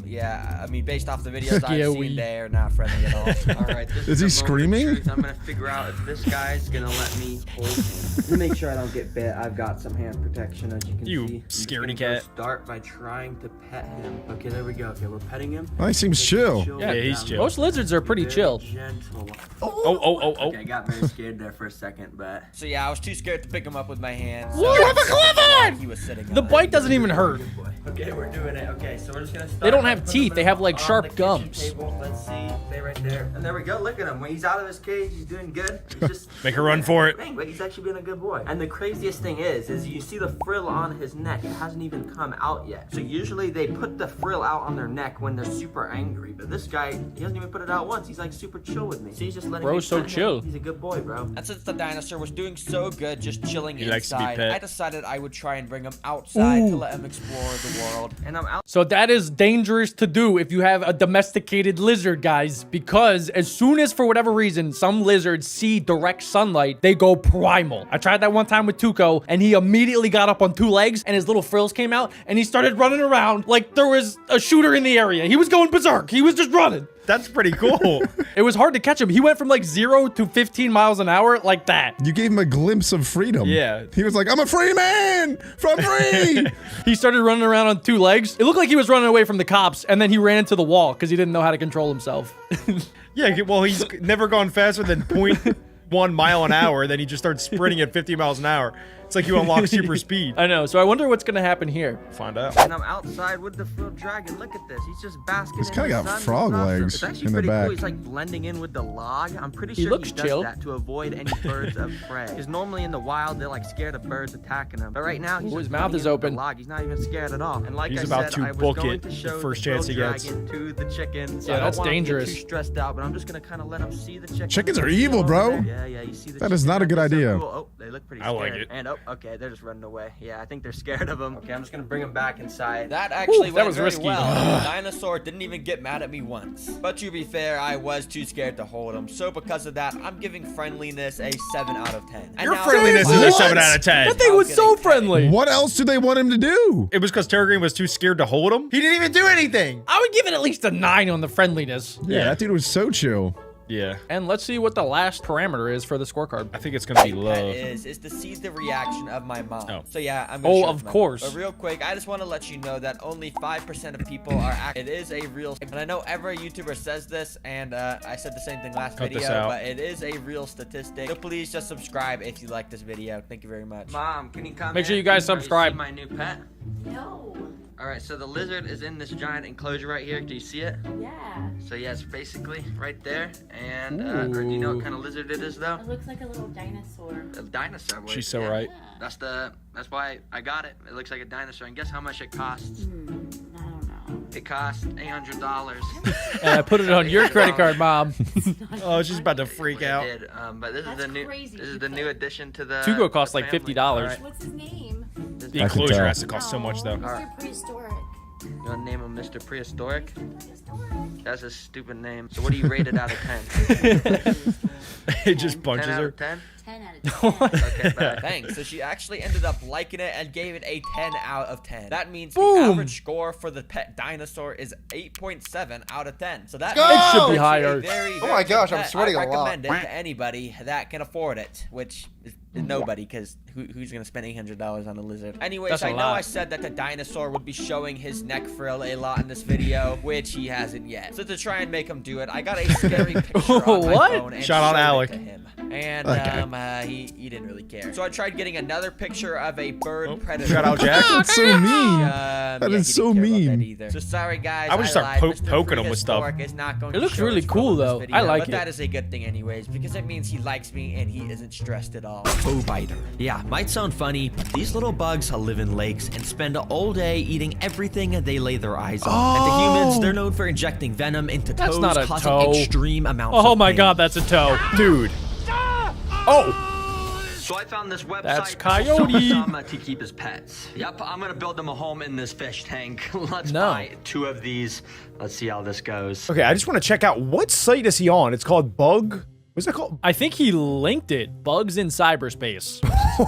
yeah, I mean, based off the videos Yeah, I've we- seen, they are not friendly at all. All right, this Is the moment he of screaming? truth. I'm gonna figure out if this guy's gonna let me hold him. To make sure I don't get bit, I've got some hand protection, as you can You see. I'm just scaredy gonna go cat. Start by trying to pet him. Okay, there we go. Okay, we're petting him. Oh, he seems chill. Yeah, he's chill. Most lizards are pretty Very chill. Gentle. Oh. Okay, I got very scared there for a second, but So yeah, I was too scared to pick him up with my hands. What? You have a glove on! He was sitting The on it. bite doesn't even hurt. okay, we're doing it. Okay, so we're just gonna start. They don't by have putting teeth, him they have, like, on sharp the kitchen gums. table. Let's see, stay right there. And there we go. Look at him. When he's out of his cage, he's doing good. He's just Make a run for it. Dang, but he's actually being a good boy. And the craziest thing is you see the frill on his neck. It hasn't even come out yet. So usually they put the frill out on their neck when they're super angry. But this guy, he hasn't even put it out once. He's like super chill with me. So he's just letting Bro's me so pet him. chill. He's a good boy, bro. And since the dinosaur was doing so good just chilling He likes to be inside, pet. I decided I would try and bring him outside to let him explore the world. And I'm out. So that is dangerous to do if you have a domesticated lizard, guys, because as soon as, for whatever reason, some lizards see direct sunlight, they go primal. I tried that one time with Tuco, and he immediately got up on 2 legs, and his little frills came out, and he started running around like there was a shooter in the area. He was going berserk. He was just running. That's pretty cool. It was hard to catch him. He went from like 0 to 15 miles an hour like that. You gave him a glimpse of freedom. Yeah. He was like, I'm a free man from free. He started running around on 2 legs. It looked like he was running away from the cops, and then he ran into the wall because he didn't know how to control himself. Yeah, well, he's never gone faster than 0.1 mile an hour. Then he just starts sprinting at 50 miles an hour. It's like you unlock super speed. I know. So I wonder what's going to happen here. Find out. And I'm outside with the frilled dragon. Look at this. He's just basking He's in kinda the got sun. frog It's awesome. legs It's actually in the pretty back. cool. He's like blending in with the log. I'm pretty He sure looks he does chill. that to avoid any birds of prey. Because normally in the wild, they're like scared of birds attacking him. But right now, he's Ooh, his just mouth blending is in with the open. log. He's not even scared at all. And like He's I about said, to I was book going it to the show first the chance he frilled gets. dragon to the chickens. Yeah, I don't that's want him to get dangerous. too stressed out, but I'm just gonna kind of let him see the chickens. Chickens are See evil, over bro. there. Yeah, you see the That is chickens. not a good They're so idea. cool. Oh, they look pretty I scared. like it. And oh, okay, they're just running away. Yeah, I think they're scared of him. Okay, I'm just gonna bring him back inside. That actually that went was very risky. well. The dinosaur didn't even get mad at me once. But to be fair, I was too scared to hold him. So because of that, I'm giving friendliness a 7 out of 10. And Your now- friendliness is a What? 7 out of 10. That thing was so friendly. What else do they want him to do? It was because Terragreen was too scared to hold him. He didn't even do anything. I would give it at least a 9 on the friendliness. Yeah, that dude was so chill. Yeah. And let's see what the last parameter is for the scorecard. I think it's gonna be Pet love. is to see the reaction of my mom. Oh. So yeah, I'm gonna Oh, show of them. course. But real quick, I just want to let you know that only 5% of people are it is a real, and I know every YouTuber says this, and I said the same thing last Cut this video, out. but it is a real statistic. So please just subscribe if you like this video. Thank you very much. Mom, can you come Make sure in? you guys Can subscribe. see my new pet. No. All right, so the lizard is in this giant enclosure right here. Do you see it? Yeah. So yeah, it's basically right there. And or do you know what kind of lizard it is though? It looks like a little dinosaur. A dinosaur. would, She's so yeah. right. That's why I got it. It looks like a dinosaur. And guess how much it costs? I don't know. It costs $800. And I put it on your credit card, Mom. Oh, she's about to freak It out. did. But this is That's the new. crazy. This is the new addition to the. Tuco costs the like family. $50. All right. What's his name? The I can enclosure tell. has to cost so much though. Mr. Prehistoric. You want to name him Mr. Prehistoric? Prehistoric. That's a stupid name. So what do you rate it out of 10? It just 10 punches out her. of 10? 10 out of 10. Okay, bye. Thanks. So she actually ended up liking it and gave it a 10 out of 10. That means Boom. the average score for the pet dinosaur is 8.7 out of 10. So that Let's means go! It should be it's a higher. very, Oh very my good gosh, I'm pet. sweating I a lot. recommend it to anybody that can afford it, which is nobody, because who's gonna spend $800 on a lizard? Anyways, That's a I know lot. I said that the dinosaur would be showing his neck frill a lot in this video, which he hasn't yet. So to try and make him do it, I got a scary picture on my What? phone and Shout out showed it Alec. to him. And Okay. he didn't really care. So I tried getting another picture of a bird predator. Shout out Jack. That's so mean. That That is is so mean. Either. So sorry, guys. I would start lied. Mr. poking him with stuff. Prehistoric is not going It to looks show really his cool, frill in this though. video, I like but it. that is a good thing anyways, because it means he likes me and he isn't stressed at all. Toe biter. Yeah, might sound funny, but these little bugs live in lakes and spend all day eating everything they lay their eyes on. And the humans, they're known for injecting venom into That's toes, not a causing toe. extreme amounts Oh of my pain. God, that's a toe. Dude. Oh. So I found this website. That's called Coyote. to keep his pets. Yep, I'm gonna build them a home in this fish tank. Let's No. buy 2 of these. Let's see how this goes. Okay, I just want to check out what site is he on. It's called Bug. What's it called? I think he linked it. Bugs in cyberspace.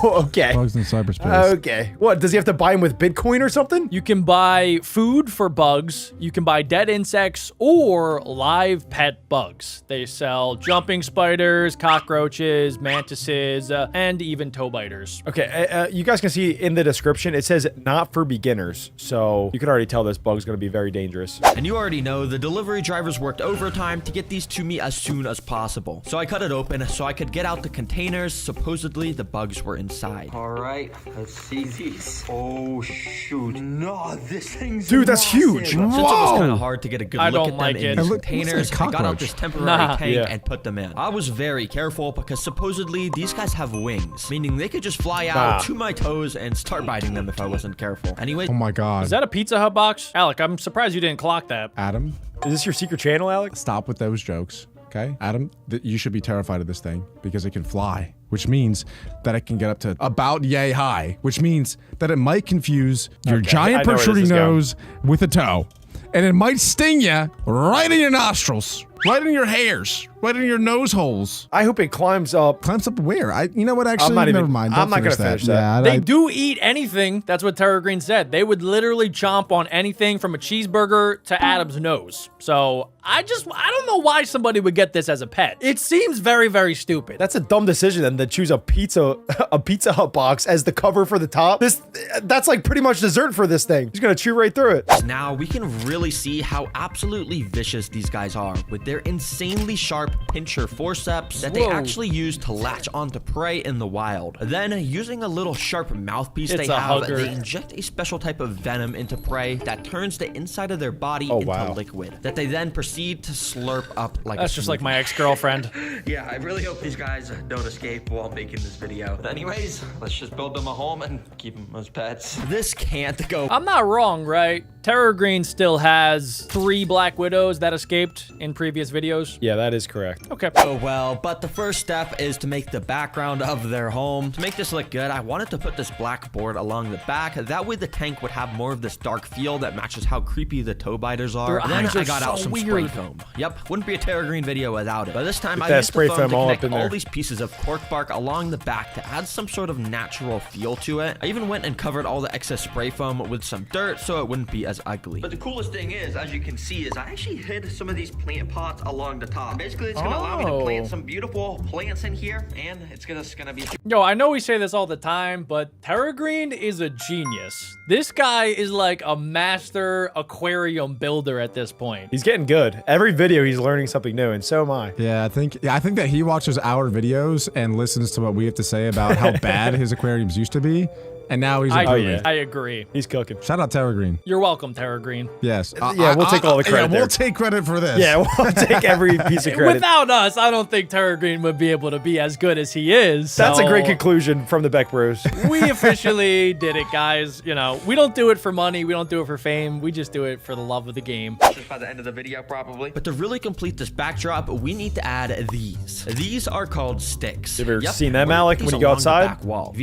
Okay. Bugs in cyberspace. Okay. What, does he have to buy them with Bitcoin or something? You can buy food for bugs, you can buy dead insects, or live pet bugs. They sell jumping spiders, cockroaches, mantises, and even toe biters. Okay, you guys can see in the description, it says not for beginners. So you can already tell this bug's going to be very dangerous. And you already know the delivery drivers worked overtime to get these to me as soon as possible. So I cut it open so I could get out the containers. Supposedly the bugs were inside. All right, let's see these. Oh shoot! No, this thing's Dude, that's huge. Since it was kind of hard to get a good I look don't at like them it. in It these looks like a containers, I got out cockroach. this temporary Nah. tank Yeah. and put them in. I was very careful because supposedly these guys have wings, meaning they could just fly out Ah. to my toes and start biting them if I wasn't careful. Anyway, Oh my God. Is that a Pizza Hut box? Alec, I'm surprised you didn't clock that. Adam, Is this your secret channel, Alex? stop with those jokes. Okay, Adam, you should be terrified of this thing because it can fly, which means that it can get up to about yay high, which means that it might confuse your giant protruding nose with a toe. And it might sting you right in your nostrils, right in your hairs, right in your nose holes. I hope it climbs up. Climbs up where? You know what? Actually, never mind. I'm not gonna finish that. Yeah, They do eat anything. That's what Terra Green said. They would literally chomp on anything from a cheeseburger to Adam's nose. So I don't know why somebody would get this as a pet. It seems very, very stupid. That's a dumb decision then to choose a Pizza Hut box as the cover for the top. That's like pretty much dessert for this thing. He's gonna chew right through it. Now we can really see how absolutely vicious these guys are with their insanely sharp pincher forceps that they actually use to latch onto prey in the wild. Then, using a little sharp mouthpiece they inject a special type of venom into prey that turns the inside of their body into liquid that they then proceed to slurp up like That's just like my ex-girlfriend. Yeah, I really hope these guys don't escape while making this video. But anyways, let's just build them a home and keep them as pets. This can't go. I'm not wrong, right? Terra Green still has 3 Black Widows that escaped in previous videos. Yeah, that is correct. Okay. Oh well, but the first step is to make the background of their home. To make this look good, I wanted to put this black board along the back. That way the tank would have more of this dark feel that matches how creepy the toe biters are. Their Then eyes I are got out so some weird. spray foam. Yep, wouldn't be a Terra Green video without it. But this time Get I that used spray the foam foam to all up connect in all there. these pieces of cork bark along the back to add some sort of natural feel to it. I even went and covered all the excess spray foam with some dirt so it wouldn't be as ugly. But the coolest thing is, as you can see, is I actually hid some of these plant pots along the top. Basically, it's gonna allow me to plant some beautiful plants in here, and it's gonna be. Yo, I know we say this all the time, but Terra Green is a genius. This guy is like a master aquarium builder at this point. He's getting good. Every video he's learning something new, and so am I. Yeah, I think that he watches our videos and listens to what we have to say about how bad his aquariums used to be. And now he's improving. I agree. He's cooking. Shout out Terra Green. You're welcome, Terra Green. Yes. Yeah, we'll take all the credit Yeah, there. we'll take credit for this. Yeah, we'll take every piece of credit. Without us, I don't think Terra Green would be able to be as good as he is. That's a so great conclusion from the Beck Bros. We officially did it, guys. You know, we don't do it for money. We don't do it for fame. We just do it for the love of the game. Just by the end of the video, probably. But to really complete this backdrop, we need to add these. These are called sticks. You ever seen them, Alec, when you go outside?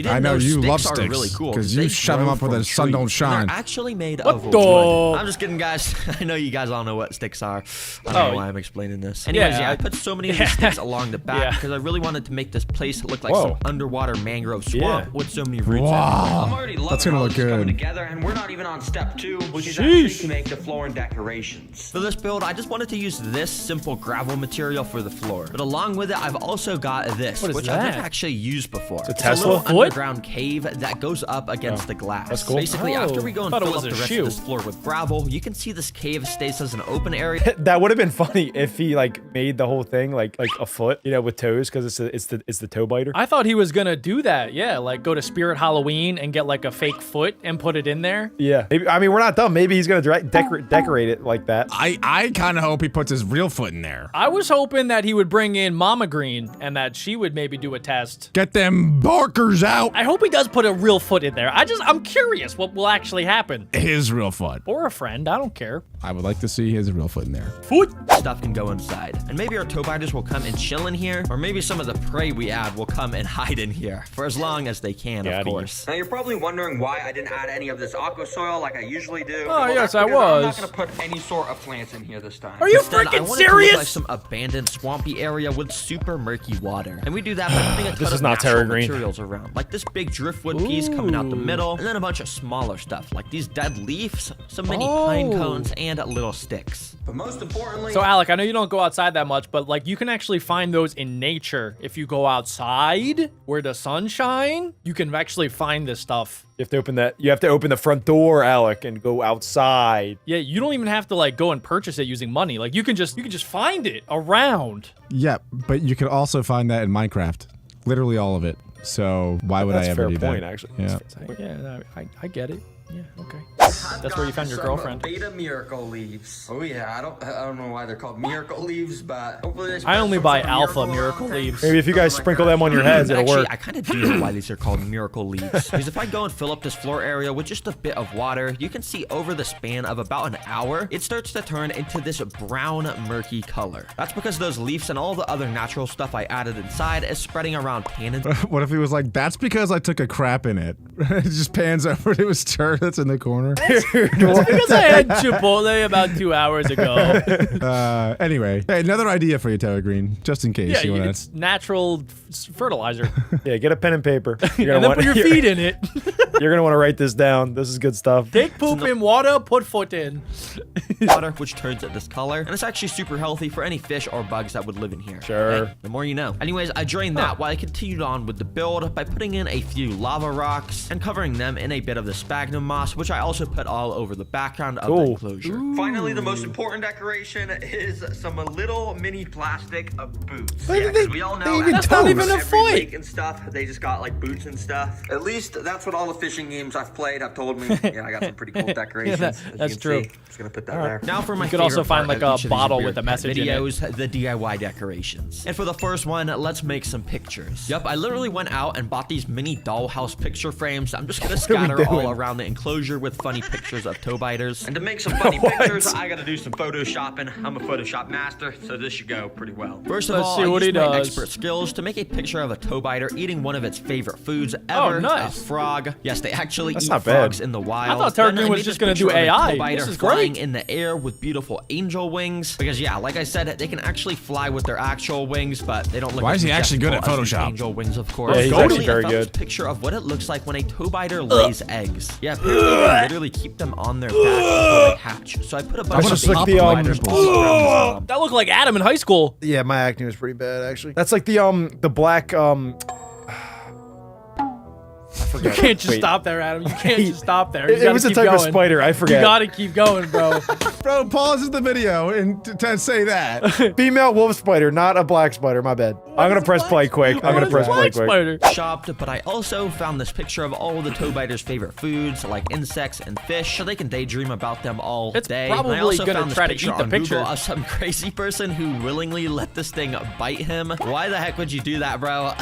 I know you love sticks sticks are really cool because you shut them up where the sun don't shine. They're actually made of the- wood. I'm just kidding, guys. I know you guys all know what sticks are. I don't know why I'm explaining this. Anyways, yeah, I put so many of these sticks along the back because I really wanted to make this place look like some underwater mangrove swamp with so many roots in it. I'm already loving That's gonna how look this is coming good. together, and we're not even on step 2, which is actually to make the floor and decorations. For this build, I just wanted to use this simple gravel material for the floor. But along with it, I've also got this, What is which that? I've never actually used before. It's a It's Tesla? a little underground cave that goes up against the glass. That's cool. Basically, after we go and Thought it fill was up a the rest shoe. of this floor with gravel, you can see this cave stays as an open area. That would have been funny if he like made the whole thing like a foot, you know, with toes, because it's the toe biter. I thought he was gonna do that. Yeah, like go to Spirit Halloween and get like a fake foot and put it in there. Yeah, maybe, I mean, we're not done. Maybe he's gonna decorate it like that. I kind of hope he puts his real foot in there. I was hoping that he would bring in Mama Green and that she would maybe do a test. Get them barkers out. I hope he does put a real foot in there. I'm curious what will actually happen. His real foot. Or a friend, I don't care. I would like to see his real foot in there. Foot. Stuff can go inside. And maybe our toe biters will come and chill in here, or maybe some of the prey we add will come and hide in here, for as long as they can, of course. Now, you're probably wondering why I didn't add any of this aqua soil like I usually do. Oh, yes, that's I because I'm not was. going to put any sort of plants in here this time. Are you Instead, I freaking wanted to look serious? like some abandoned swampy area with super murky water. And we do that by putting a ton This is of not natural Terra Green. materials around, like this big driftwood piece coming out the middle, and then a bunch of smaller stuff, like these dead leaves, some mini pine cones, and little sticks. But most importantly... So Alec, I know you don't go outside that much, but like you can actually find those in nature. If you go outside where the sun shine, you can actually find this stuff. You have to open that. You have to open the front door, Alec, and go outside. Yeah, you don't even have to like go and purchase it using money. Like you can just find it around. Yeah, but you can also find that in Minecraft. Literally all of it. So why would I ever do that? That's a fair point, actually. Yeah. Yeah, I get it. Yeah, okay. That's where you found your girlfriend. Beta miracle leaves. Oh yeah, I don't know why they're called miracle leaves, but hopefully I only buy alpha miracle leaves. Maybe if you guys sprinkle them on your heads, it'll Actually, work. I kind of do know why these are called miracle leaves. Because if I go and fill up this floor area with just a bit of water, you can see over the span of about an hour, it starts to turn into this brown, murky color. That's because those leaves and all the other natural stuff I added inside is spreading around pan. What if he was like, that's because I took a crap in it? It just pans over to his turd that's in the corner. Because I had Chipotle about 2 hours ago. Anyway, hey, another idea for you, Taylor Green, just in case Yeah, you want it's natural fertilizer. Yeah, get a pen and paper. And then put your feet in it. You're gonna want to write this down. This is good stuff. Take poop in water, put foot in. Water, which turns it this color, and it's actually super healthy for any fish or bugs that would live in here. Sure. Hey, the more you know. Anyways, I drained that while I continued on with the build by putting in a few lava rocks and covering them in a bit of the sphagnum moss, which I also put all over the background of the enclosure. Finally, the most important decoration is some little mini plastic boots. Look Yeah, at they- 'cause we all they know even at That's not even a every foot. lake and stuff, they just got like boots and stuff. At least that's what all the fishing games I've played have told me. Yeah, I got some pretty cool decorations. as you that's can true. see. Just gonna put that there. Now for my You could also favorite find, part like, of a each of these bottle weird with a pet message in it. videos, the DIY decorations. And for the first one, let's make some pictures. Yep, I literally went out and bought these mini dollhouse picture frames. I'm just gonna scatter all around the enclosure with funny pictures of toe biters. And to make some funny pictures, I gotta do some photoshopping. I'm a Photoshop master, so this should go pretty well. First of Let's all, see I what used he my does. expert skills to make a picture of a toe biter eating one of its favorite foods Oh, ever, nice. a frog. Yes, they actually That's eat not bad. frogs in the wild. thought Tarantula was just gonna do AI. This is flying great. in the air with beautiful angel wings. Because yeah, like I said, they can actually fly with their actual wings, but they don't look. Why as is he actually good at majestic as these Photoshop? Angel wings, of course. Yeah, he's Finally, actually very I found this good. picture of what it looks like when a toe biter lays eggs. Yeah, apparently they literally keep them on their back until they hatch. So I put a bunch That's of just like baby the, toe biters all around this That looked like Adam in high school. Yeah, my acting was pretty bad actually. That's like the black I You forgot. can't just Wait. stop there, Adam. You can't just stop there. You It gotta was a keep type of going. spider. I You forget. gotta keep going, bro. Bro, pauses the video and to say that. Female wolf spider, not a black spider. My bad. I'm gonna press play quick. I'm gonna press play Black quick. spider. shopped, but I also found this picture of all the toe biters' favorite foods, like insects and fish, so they can daydream about them all It's day. probably And I also gonna found this try to picture eat the on picture. Google of some crazy person who willingly let this thing bite him. Why the heck would you do that, bro?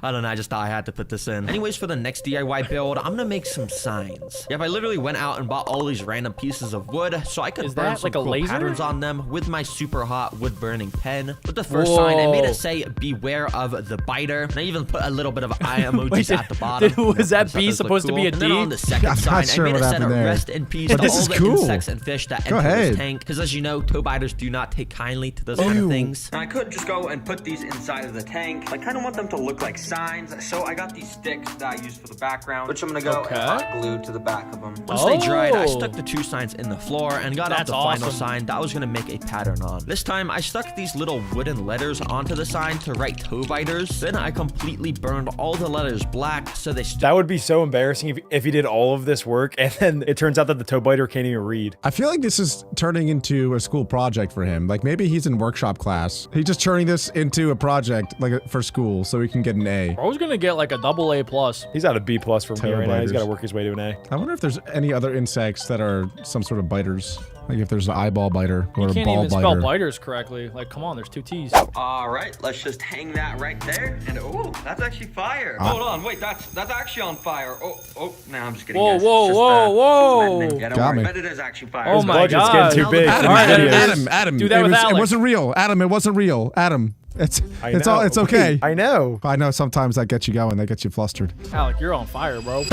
I don't know, I just thought I had to put this in. Anyways, for the next DIY build, I'm gonna make some signs. Yep, I literally went out and bought all these random pieces of wood so I could Is burn that some like a cool laser? patterns on them with my super hot wood burning pen. With the first sign, I made Whoa. it say beware of the biter, and I even put a little bit of eye emojis Wait, at the bottom. was that So B those look supposed to be a And then D? on the second I'm sign, not sure I made what it said happened there. rest in peace But to this all is the cool. insects and fish that Go enter this ahead. tank, because as you know, toe biters do not take kindly to those kind of things. And I could just go and put these inside of the tank. I kind of want them to look like signs, so I got these sticks that I use for the background, which I'm gonna go and hot glue to the back of them. Once they dried, I Oh. stuck the two signs in the floor and got out That's the final awesome. sign that I was gonna make a pattern on. This time, I stuck these little wooden letters onto the sign to write toe biters. Then I completely burned all the letters black so they stood. That would be so embarrassing if he did all of this work and then it turns out that the toe biter can't even read. I feel like this is turning into a school project for him. Like maybe he's in workshop class. He's just turning this into a project like for school so he can get an A. I was gonna get like a AA+. He's at a B+ for me Toe right now. He's biters. got to work his way to an A. I wonder if there's any other insects that are some sort of biters. Like if there's an eyeball biter or You a can't ball even spell biter. biters correctly. Like, come on, there's 2 T's. All right, let's just hang that right there. And oh, that's actually fire. Hold on, wait, that's actually on fire. Oh, now I'm just kidding. Whoa, guys. whoa, It's just, whoa, whoa. letting them get Got away. me. But it is actually fire. Oh His my budget's God. getting too big. Adam, All right, Adam, do that with it Alex. wasn't real. Adam, it wasn't real. Adam, it's all. It's okay. I know. I know sometimes that gets you going. That gets you flustered. Alec, you're on fire, bro. Make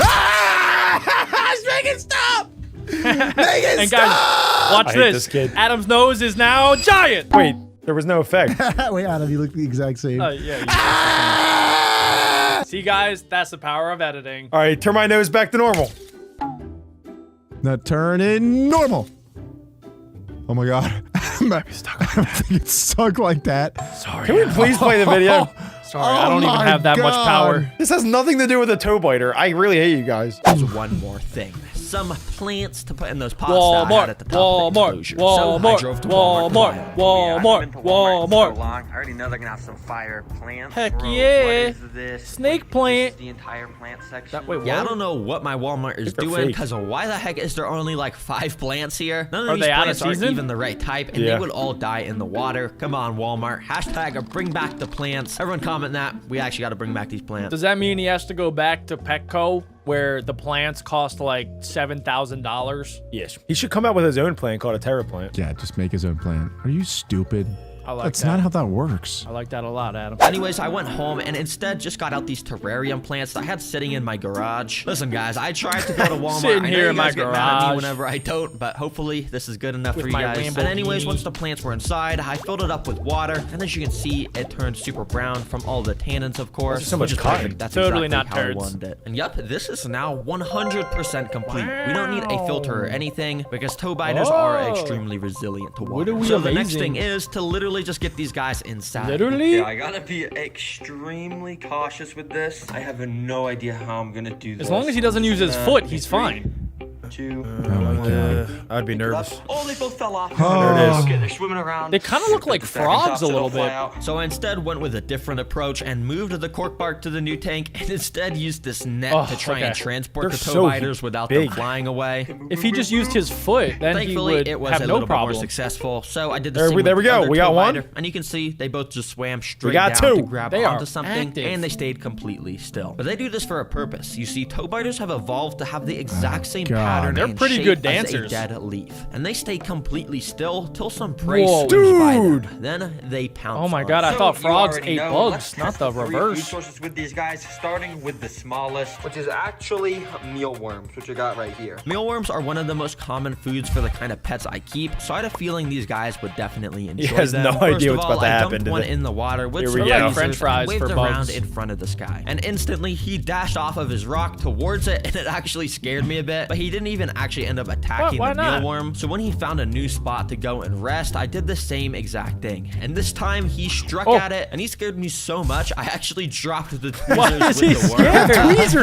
it stop! Make it And guys, watch I hate this. this kid. Adam's nose is now giant. Wait, there was no effect. Wait, Adam, you look the exact same. Yeah. See, guys, that's the power of editing. All right, turn my nose back to normal. Now turn in normal. Oh my god. I don't think it's stuck like that. Sorry. Can we please play the video? Sorry, I don't even have that much power. This has nothing to do with a toe biter. I really hate you guys. There's one more thing. Some plants to put in those pots that I had at the top of the enclosure. So I drove to Walmart. Walmart. I already know they're gonna have some fire plants. Heck Bro, yeah. What is this? Snake Wait, plant. This is the entire plant section. Wait, Yeah, I what? don't know what my Walmart is they're doing fake. because why the heck is there only like 5 plants here? None of Are these they out of plants aren't season? even the right type, and Yeah. they would all die in the water. Come on, Walmart. Hashtag bring back the plants. Everyone comment that. We actually got to bring back these plants. Does that mean he has to go back to Petco where the plants cost like $7,000? Yes. He should come out with his own plant called a terra plant. Yeah, just make his own plant. Are you stupid? I like That's that. not how that works. I like that a lot, Adam. Anyways, I went home and instead just got out these terrarium plants that I had sitting in my garage. Listen, guys, I tried to go to Walmart. Sitting I know here you in my guys get mad at me garage. whenever I don't, but hopefully this is good enough With for you my guys. And anyways, Lamborghini. once the plants were inside, I filled it up with water, and as you can see, it turned super brown from all the tannins, of course. There's so much which is cotton. perfect. That's Totally exactly not how I turds. wanted it. And yep, this is now 100% complete. We don't need a filter or anything because toe biters are Oh. extremely resilient to water. What are we so the next amazing? thing is to literally just get these guys inside. Literally? Yeah, I gotta be extremely cautious with this. I have no idea how I'm gonna do this. As long as he doesn't use his foot, he's fine. 2. Oh my god. I'd be nervous. Oh, they both fell off. Oh. There it is. Okay, they're swimming around. They kinda look like The second frogs top, a so little they'll fly bit. out. So I instead went with a different approach and moved the cork bark to the new tank and instead used this net Oh, to try okay. and transport They're the toe so biters without big. them flying away. If he just used his foot, then Thankfully, he would it was have a no little bit more problem. successful. So I did the There same we- there with we the go. other We got toe one. biter, and you can see they both just swam straight got down two. to grab They onto are something, active. and they stayed completely still. But they do this for a purpose. You see, toe biters have evolved to have the exact same God. pattern. They're and pretty shape good as dancers. A dead leaf, and they stay completely still till some prey Whoa. swims by Dude. them. Then they pounce. Oh my on god, them. I thought You frogs already ate know. bugs, Let's not test the three reverse. food sources with these guys, starting with the smallest, which is actually mealworms, which I got right here. Mealworms are one of the most common foods for the kind of pets I keep, so I had a feeling these guys would definitely enjoy has them. no First idea of what's all, about to I happen dumped to one them. in the water with Here some we go. tweezers French fries and for waved bugs. around in front of this guy. And instantly, he dashed off of his rock towards it, and it actually scared me a bit, but he didn't even actually end up attacking Why the not? mealworm. So when he found a new spot to go and rest, I did the same exact thing. And this time, he struck Oh. at it, and he scared me so much, I actually dropped the Why tweezers is he with the worm. scared?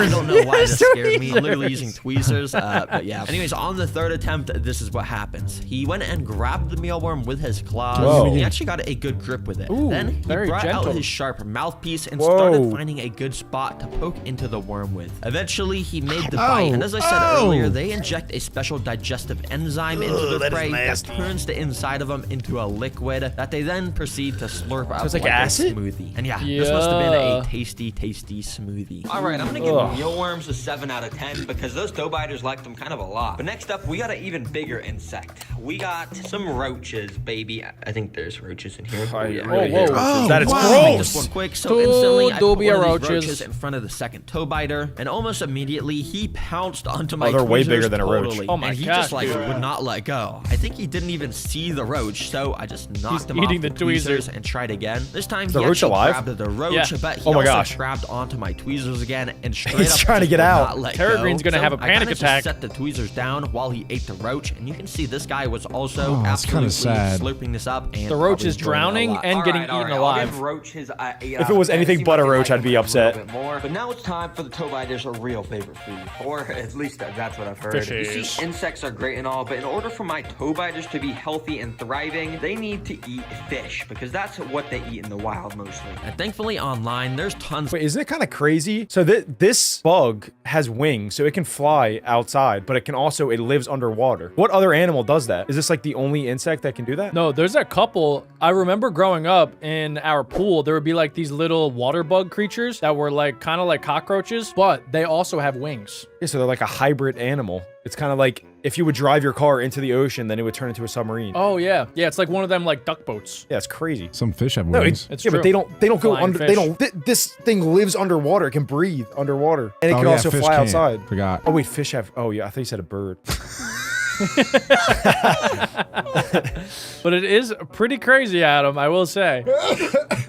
I don't know why this Yes, scared me. I'm literally tweezers. using tweezers, but yeah. Anyways, on the third attempt, this is what happens. He went and grabbed the mealworm with his claws. Whoa. He actually got a good grip with it. Ooh, Then he very brought gentle. out his sharp mouthpiece and Whoa. started finding a good spot to poke into the worm with. Eventually, he made the bite, Oh, and as I said oh. earlier, they inject a special digestive enzyme into the that is prey that nasty. turns the inside of them into a liquid that they then proceed to slurp up it's like like acid? a smoothie. And yeah, this must have been Yeah. a tasty, tasty smoothie. All right, I'm gonna give Ugh. mealworms a 7 out of 10 because those toe biters like them kind of a lot. But next up, we got an even bigger insect. We got some roaches, baby. I think there's roaches in here. Oh, yeah. really? whoa. Oh, That is wow. I'll make gross. this one quick. So Two instantly, I put one dubia of these roaches. roaches in front of the second toe biter, and almost immediately he pounced onto my they're way tweezers bigger than a roach. totally, Oh my and he gosh, just like dude. would not let go. I think he didn't even see the roach, so I just knocked him eating off the tweezers tweezers. and tried again. This time the he roach actually alive? grabbed the roach, Yeah. but he Oh my also gosh. grabbed onto my tweezers again and straight He's up trying to just get would out. not let Terragreen's go. gonna have a I panic kinda attack. Just set the tweezers down while he ate the roach, and you can see this guy was also Oh, that's kinda absolutely sad. slurping this up. And The roach probably is enjoying it a drowning lot. and getting All eaten right, I'll alive. give roach his 8 If out it was of 10. anything Seems but a like they roach, like I'd be them a upset. little bit more. But now it's time for the toe biters' real favorite food, or at least that's what I've heard. You Fishes. see, insects are great and all, but in order for my toe biters to be healthy and thriving, they need to eat fish because that's what they eat in the wild mostly. And thankfully online, there's tons. Wait, isn't it kind of crazy? So this bug has wings, so it can fly outside, but it lives underwater. What other animal does that? Is this like the only insect that can do that? No, there's a couple. I remember growing up in our pool, there would be like these little water bug creatures that were like kind of like cockroaches, but they also have wings. Yeah, so they're like a hybrid animal. It's kind of like if you would drive your car into the ocean, then it would turn into a submarine. Oh yeah, yeah. It's like one of them like duck boats. Yeah, it's crazy. Some fish have No, wings. It's yeah, true. but they don't go Flying under. They fish. don't. This thing lives underwater. It can breathe underwater, and it Oh, can yeah, also fish fly can't. outside. Forgot. Oh wait, fish have. Oh yeah, I thought you said a bird. But it is pretty crazy, Adam, I will say.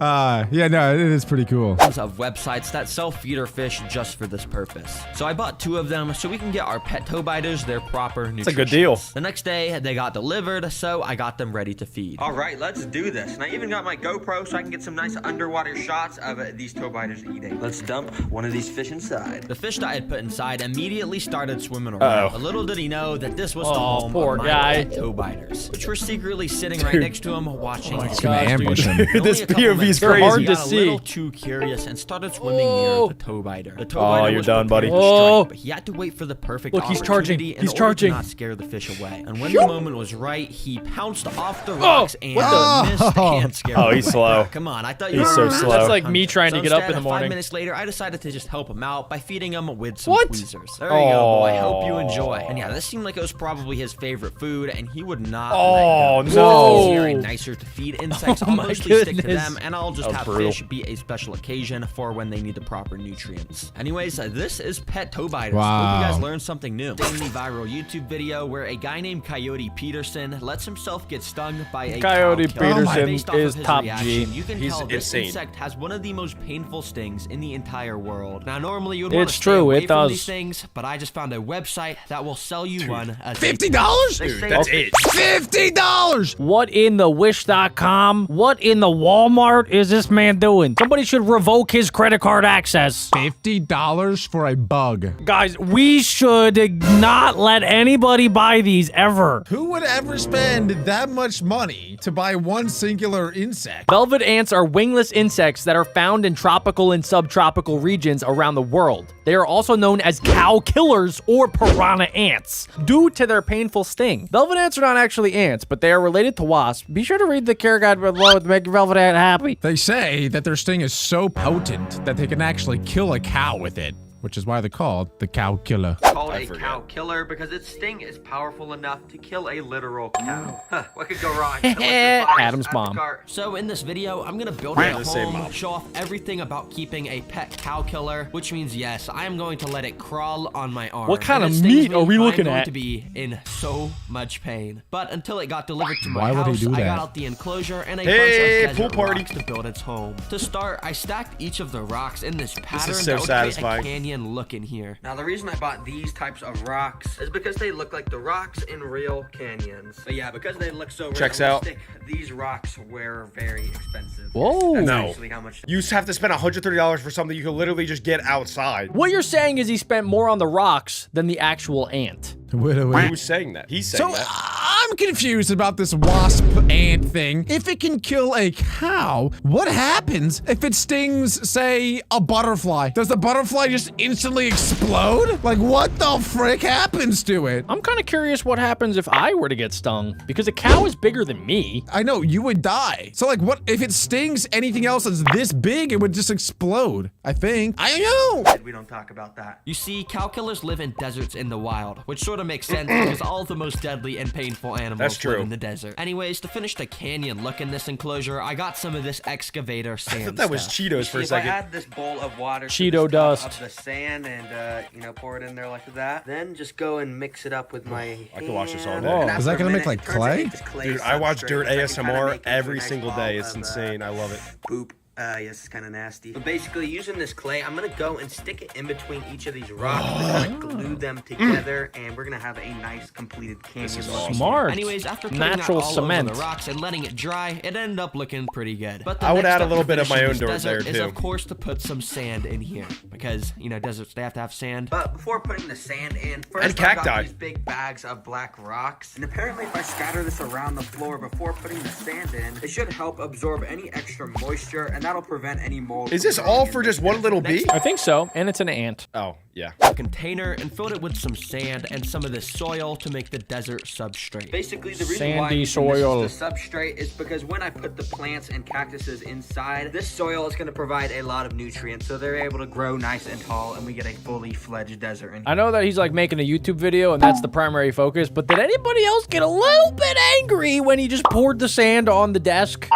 Yeah, no, it is pretty cool. Of websites that sell feeder fish just for this purpose. So I bought 2 of them so we can get our pet toe biters their proper nutrition. It's a good deal. The next day they got delivered, so I got them ready to feed. All right, let's do this. And I even got my GoPro so I can get some nice underwater shots of these toe biters eating. Let's dump one of these fish inside. The fish that I had put inside immediately started swimming around. But little did he know that this was the home poor of my guy. pet toe biters, which were secretly sitting right next to him watching. It's gonna ambush him. This POV is They're hard crazy. to got a see. little too curious and started swimming near the toe biter. The toe Oh, biter you're was done, buddy. prepared to strike, Oh. but he had to wait for the perfect Look, he's charging. opportunity in He's order charging. to not scare the fish away. And when the moment was right, he pounced off the rocks and missed and scared Oh, him he's away. slow. Come on, I thought you He's were so a slow. That's like me hunter. trying to get up instead, in the morning. 5 minutes later, I decided to just help him out by feeding him with some What? tweezers. There you go, boy. I hope you enjoy. And yeah, this seemed like it was probably his favorite food, and he would not Oh, let go. no. It's easier and nicer to feed insects. I'll my mostly stick to goodness. them, and I'll just That was have brutal. fish be a special occasion for when they need the proper nutrients. Anyways, this is pet toe biters. Wow. Hope you guys learned something new. Daily viral YouTube video where a guy named Coyote Peterson lets himself get stung by a Coyote cow killer. Peterson Based off of is his top reaction, G. You can He's tell this insane. insect has one of the most painful stings in the entire world. Now, normally you would want It's to stay true, away it from does. these things, but I just found a website that will sell you one as a $50? They say That's it. $50! What in the wish.com? What in the Walmart is this man doing? Somebody should revoke his credit card access. $50 for a bug. Guys, we should not let anybody buy these ever. Who would ever spend that much money to buy one singular insect? Velvet ants are wingless insects that are found in tropical and subtropical regions around the world. They are also known as cow killers or piranha ants due to their painful sting. Velvet ants are not actually ants, but they are related to wasps. Be sure to read the care guide below to make your velvet ant happy. They say that their sting is so potent that they can actually kill a cow with it, which is why they're called the cow killer. Called a cow killer because its sting is powerful enough to kill a literal cow. Huh, what could go wrong? Adam's mom. So in this video, I'm gonna build a the same home, mom. show off everything about keeping a pet cow killer, which means yes, I am going to let it crawl on my arm. What kind If of it stings meat me, are we looking I'm going at? to be in so much pain. But until it got delivered to my Why would he house, do I that? got out the enclosure and a Hey, bunch of pool desert party. rocks to build its home. To start, I stacked each of the rocks in this pattern so that would satisfying. create a canyon look in here. Now, the reason I bought these types of rocks is because they look like the rocks in real canyons. But yeah, because they look so Checks out. realistic, these rocks were very expensive. Whoa. That's No. actually how much. You have to spend $130 for something you can literally just get outside. What you're saying is he spent more on the rocks than the actual ant. Who's saying that? He's saying So that. I'm confused about this wasp ant thing. If it can kill a cow, what happens if it stings, say, a butterfly? Does the butterfly just instantly explode? Like, what the frick happens to it? I'm kind of curious what happens if I were to get stung, because a cow is bigger than me. I know, you would die. So, like, what if it stings anything else that's this big, it would just explode, I think. I don't know. We don't talk about that. You see, cow killers live in deserts in the wild, which sort of makes sense because all of the most deadly and painful animals That's live true. in the desert. Anyways, to finish the canyon look in this enclosure, I got some of this excavator sand. I thought that was stuff. Cheetos for a If I second. add this bowl of water to Cheeto this cup dust. of the sand and pour it in there like that, then just go and mix it up with my I could watch this all hand. day. And Is after that a gonna make, minute, like, it turns clay? into this clay Dude, I watch substrate, Dirt which I can kinda ASMR make into a every nice single ball day. It's of, insane. I love it. Boop. Yes, it's kind of nasty. But basically, using this clay, I'm gonna go and stick it in between each of these rocks to kind of glue them together, and we're gonna have a nice completed canyon. look. Smart. Anyways, after putting Natural that all cement. over the rocks and letting it dry, it ended up looking pretty good. But the I would next add a step little to bit of my finishing own this dirt desert there, is, too. of course, to put some sand in here because deserts they have to have sand. But before putting the sand in, first And I got cacti. these big bags of black rocks. And apparently if I scatter this around the floor before putting the sand in, it should help absorb any extra moisture, and that'll prevent any mold. Is from this growing all in for the just one desert. little bee? I think so, and it's an ant. Oh, yeah. A container and filled it with some sand and some of this soil to make the desert substrate. Basically, the reason why I'm Sandy using this soil. as the substrate is because when I put the plants and cactuses inside, this soil is going to provide a lot of nutrients, so they're able to grow nice and tall, and we get a fully fledged desert. In I know that he's like making a YouTube video and that's the primary focus, but did anybody else get a little bit angry when he just poured the sand on the desk?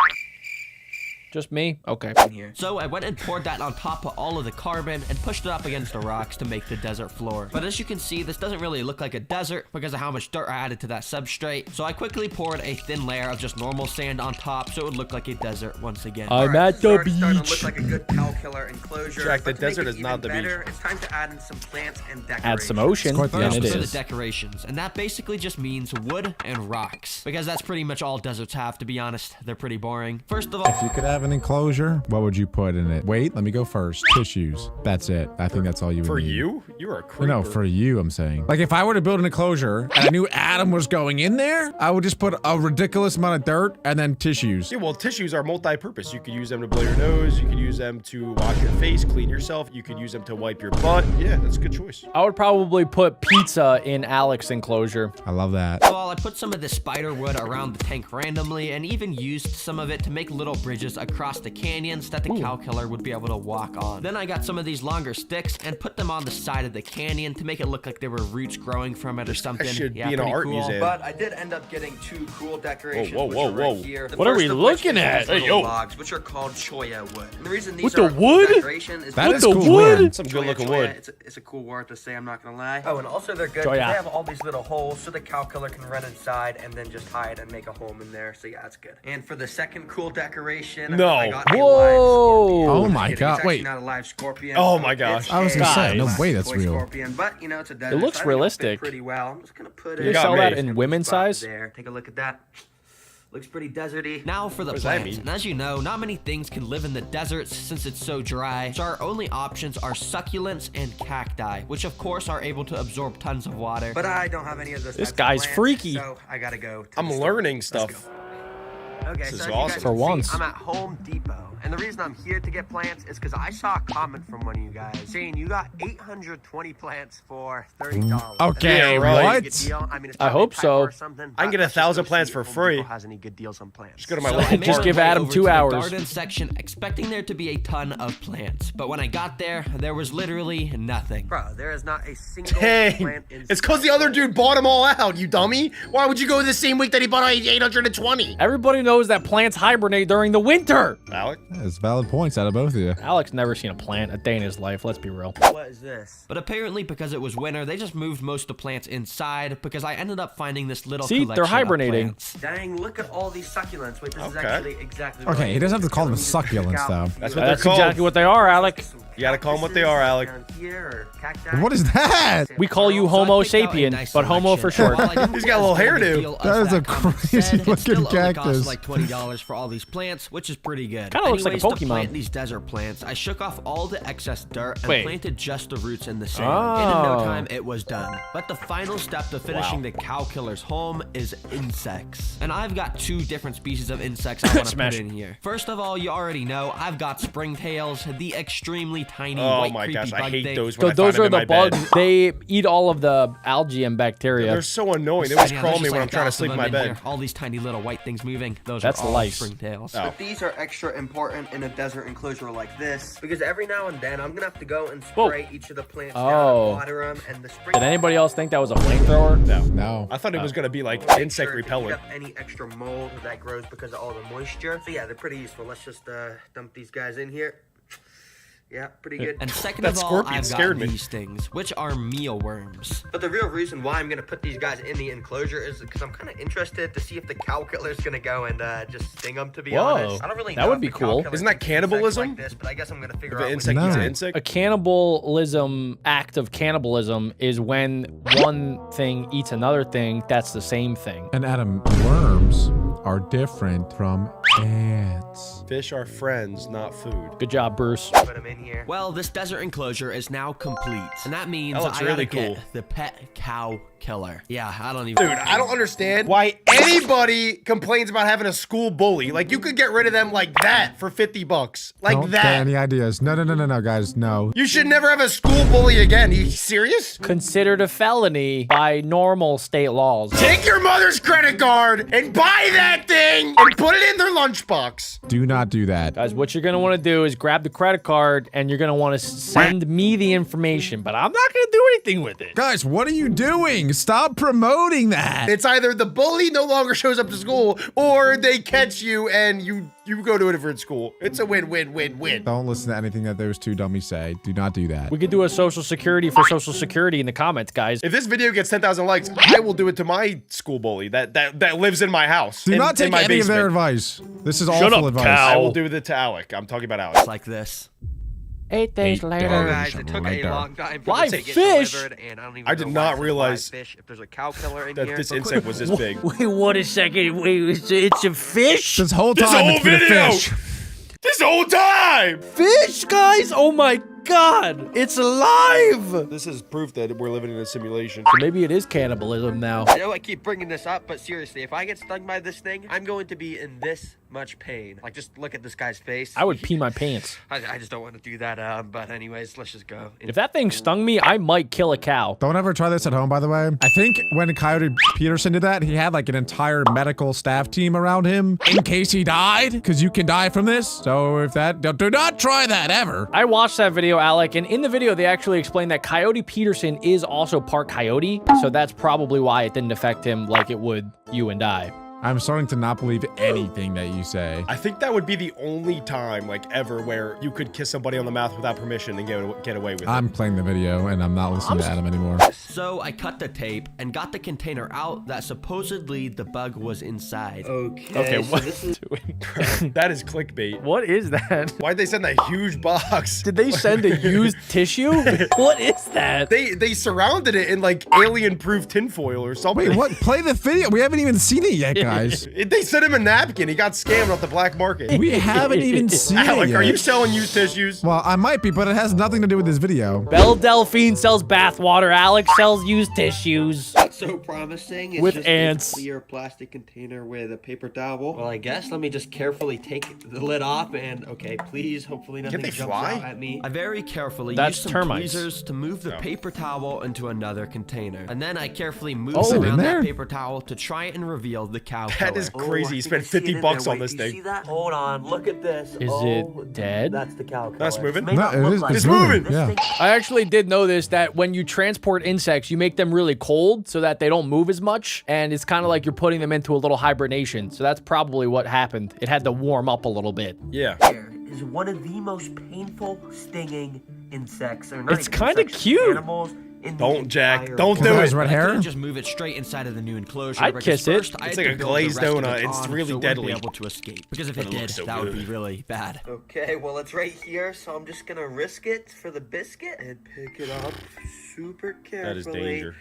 Just me? Okay. in here. So I went and poured that on top of all of the carbon and pushed it up against the rocks to make the desert floor. But as you can see, this doesn't really look like a desert because of how much dirt I added to that substrate. So I quickly poured a thin layer of just normal sand on top so it would look like a desert once again. I'm at the Starting to look beach. like a good cow killer enclosure. Jack, the But to make desert it is not even the beach. better, It's time to add in some plants and decorations. Add some ocean. quite the Yeah, opposite. it For the is. decorations, and that basically just means wood and rocks, because that's pretty much all deserts have, to be honest. They're pretty boring. First of all, If you could have an enclosure, what would you put in it? Wait, let me go first. Tissues. That's it. I think that's all you would For need. you? You're a creeper. No, for you, I'm saying. Like, if I were to build an enclosure and I knew Adam was going in there, I would just put a ridiculous amount of dirt and then tissues. Yeah, well, tissues are multi-purpose. You could use them to blow your nose. You could use them to wash your face, clean yourself. You could use them to wipe your butt. Yeah, that's a good choice. I would probably put pizza in Alex's enclosure. I love that. well, I put some of the spider wood around the tank randomly and even used some of it to make little bridges across the canyons that the cow killer would be able to walk on. Then I got some of these longer sticks and put them on the side of the canyon to make it look like there were roots growing from it or something. should Yeah, be in an pretty art cool. museum. But I did end up getting two cool decorations. Whoa, whoa, which are whoa. right here. The What are first we of which looking is at? these Hey, little yo. logs, which are called choya wood. And the reason these With are the a cool wood? decoration is That because is the cool wood? wind. Some good-looking choya, wood. It's a cool word to say, I'm not gonna lie. Oh, and also they're good. Choya. They have all these little holes so the cow killer can run inside and then just hide and make a home in there. So yeah, that's good. And for the second cool decoration, No. I got a Whoa. live scorpion. Oh I'm my kidding. God, It's actually wait. not a live scorpion. Oh my gosh. It's I was gonna a say, no live way that's toy real. Scorpion, but you know it's a desert. looks so I think it'll fit realistic. Pretty well. I'm just gonna put Do it. they got sell me. that in women's Spot size? There. Take a look at that. Looks pretty deserty. Now for the What does that plants, mean? and as you know, not many things can live in the deserts since it's so dry, so our only options are succulents and cacti, which of course are able to absorb tons of water. But I don't have any of those. This types of guy's plants, freaky. So I gotta go. To I'm the store. learning Let's stuff. go. Okay, This is so as you awesome. guys For can see, once. I'm at Home Depot, and the reason I'm here to get plants is because I saw a comment from one of you guys saying you got 820 plants for $30. Okay, Yeah, right. what? Good deal. I mean, it's I probably hope a typo so. or something, I can but get let's just 1,000 go plants see for if Home free. Depot has any good deals on plants. Just go to my So local I made Just my give way Adam over 2 to the hours. garden section, expecting there to be a ton of plants. But when I got there was literally nothing. Bro, there is not a single Dang. plant in It's because the other dude bought them all out, you dummy. Why would you go the same week that he bought 820? Everybody knows that plants hibernate during the winter. Alec? That's valid points out of both of you. Alex never seen a plant a day in his life. Let's be real. What is this? But apparently, because it was winter, they just moved most of the plants inside because I ended up finding this little See, collection they're of hibernating. plants. Dang, look at all these succulents. Wait, this is Okay. actually exactly what Okay, I he doesn't have to call them Let me just pick succulents, out though. a few. That's what That's they're called. exactly what they are, Alec. You gotta call them what they are, Alec. Down here, or cacti. What is that? We call you So I Homo picked out a sapien, nice but Homo for selection. short. While I didn't He's get got a little as big hairdo. deal That as is a comment crazy said, it looking still only cactus. costs like $20 for all these plants, which is pretty good. Kinda looks like a Anyways, to Pokemon. plant these desert plants, I shook off all the excess dirt and Wait. planted just the roots in the sand. And in no Oh. time, it was done. But the final step to finishing the cow killer's home is insects. And I've got two different species of insects I want to Smash. put in here. First of all, you already know, I've got springtails, the extremely tiny Oh white my creepy gosh, I bug hate thing. those So when I those find are them in the my bugs. bed. They eat all of the algae and bacteria. They're so annoying. They always Yeah, crawl there's me just when like I'm trying to 1,000 sleep in of my them bed. here. All these tiny little white things moving. Those That's are all life. springtails. Oh. But these are extra important in a desert enclosure like this because every now and then I'm gonna have to go and Whoa. spray each of the plants Oh. down, water them, and the spray. Did anybody else think that was a flamethrower? No. I thought it was gonna be like Make insect sure to repellent. eat up any extra mold that grows because of all the moisture. So yeah, they're pretty useful. Let's just dump these guys in here. Yeah, pretty good. And second That of all, scorpion I've scared got me. these things, which are mealworms. But the real reason why I'm gonna put these guys in the enclosure is because I'm kind of interested to see if the cow killer's gonna go and just sting them. To be Whoa, honest, I don't really that know would if be the cow cool. killer Isn't that eats insects cannibalism? Like this, but I guess I'm gonna figure If out. an which insect eats an No. insect? A cannibalism act of cannibalism is when one thing eats another thing that's the same thing. And Adam, worms are different from ants. Fish are friends, not food. Good job, Bruce. Put them in here. Well, this desert enclosure is now complete. And that means That looks I really gotta cool. get the pet cow killer. Yeah, I don't even... Dude, I don't understand why anybody complains about having a school bully. Like, you could get rid of them like that for 50 bucks. Like Don't that. get any ideas. No, guys, no. You should never have a school bully again. You serious? Considered a felony by normal state laws. Take your mother's credit card and buy that thing and put it in their lunchbox. Do not do that. Guys, what you're gonna want to do is grab the credit card and you're gonna want to send me the information, but I'm not gonna do anything with it. Guys, what are you doing? Stop promoting that. It's either the bully no longer shows up to school or they catch you and you You go to a different school. It's a win-win-win-win. Don't listen to anything that those two dummies say. Do not do that. We could do a social security for social security in the comments, guys. If this video gets 10,000 likes, I will do it to my school bully that lives in my house. Do not take my any of their basement. advice. This is awful advice. I will do it to Alec. I'm talking about Alex. Like this. 8 days later. Guys, it took a long time for Live this to get fish? delivered, and I don't even I did know not why it realize says live fish if there's a cow killer in that here. this insect was this big. Wait, what a second. Wait, it's a fish? This whole This time whole it's been a video! fish. This whole time! Fish, guys? Oh my god. It's alive. This is proof that we're living in a simulation. So maybe it is cannibalism now. I know I keep bringing this up, but seriously, if I get stung by this thing, I'm going to be in this much pain. Like, just look at this guy's face. I would pee my pants. I just don't want to do that. But anyways, let's just go. If that thing stung me, I might kill a cow. Don't ever try this at home, by the way. I think when Coyote Peterson did that, he had like an entire medical staff team around him in case he died, because you can die from this. So if that, do not try that ever. I watched that video, Alec, and in the video, they actually explained that Coyote Peterson is also part coyote, so that's probably why it didn't affect him like it would you and I. I'm starting to not believe anything that you say. I think that would be the only time, like, ever where you could kiss somebody on the mouth without permission and get away with it. I'm playing the video and I'm not listening to Adam anymore. So I cut the tape and got the container out that supposedly the bug was inside. Okay, what? That is clickbait. What is that? Why'd they send that huge box? Did they send a used tissue? What is that? They surrounded it in, like, alien-proof tinfoil or something. Wait, what? Play the video. We haven't even seen it yet, guys. They sent him a napkin. He got scammed off the black market. We haven't even seen it Alec, yet. are you selling used tissues? Well, I might be, but it has nothing to do with this video. Belle Delphine sells bathwater. Alex sells used tissues. That's so promising. It's With just ants. a clear plastic container with a paper towel. Well, I guess let me just carefully take the lid off and, okay, please, hopefully nothing they jumps fly? out at me. I very carefully That's used some termites. tweezers to move the paper towel into another container. And then I carefully moved Oh, in around there? that paper towel to try and reveal the cow That is killer. crazy. You spent 50 bucks on this Do you see thing. that? Hold on, look at this. Is it dead? That's the cow killer. That's moving? May No, not it look is. like It's It's moving. This Yeah. thing- I actually did know this, that when you transport insects, you make them really cold so that they don't move as much. And it's kind of like you're putting them into a little hibernation. So that's probably what happened. It had to warm up a little bit. Yeah. Here is one of the most painful stinging insects. Or not It's even kinda insects, cute. Animals in the Don't, Jack. entire Don't world. do Has it. red I hair? couldn't just move it straight inside of the new enclosure. I'd because kiss it. first I It's had like to a build the glazed rest of donut. it It's on really so it wouldn't deadly. be able to escape. Because if it But it did, looks so that would good. be really bad. Okay, well, it's right here, so I'm just gonna risk it for the biscuit and pick it up super carefully. That is danger.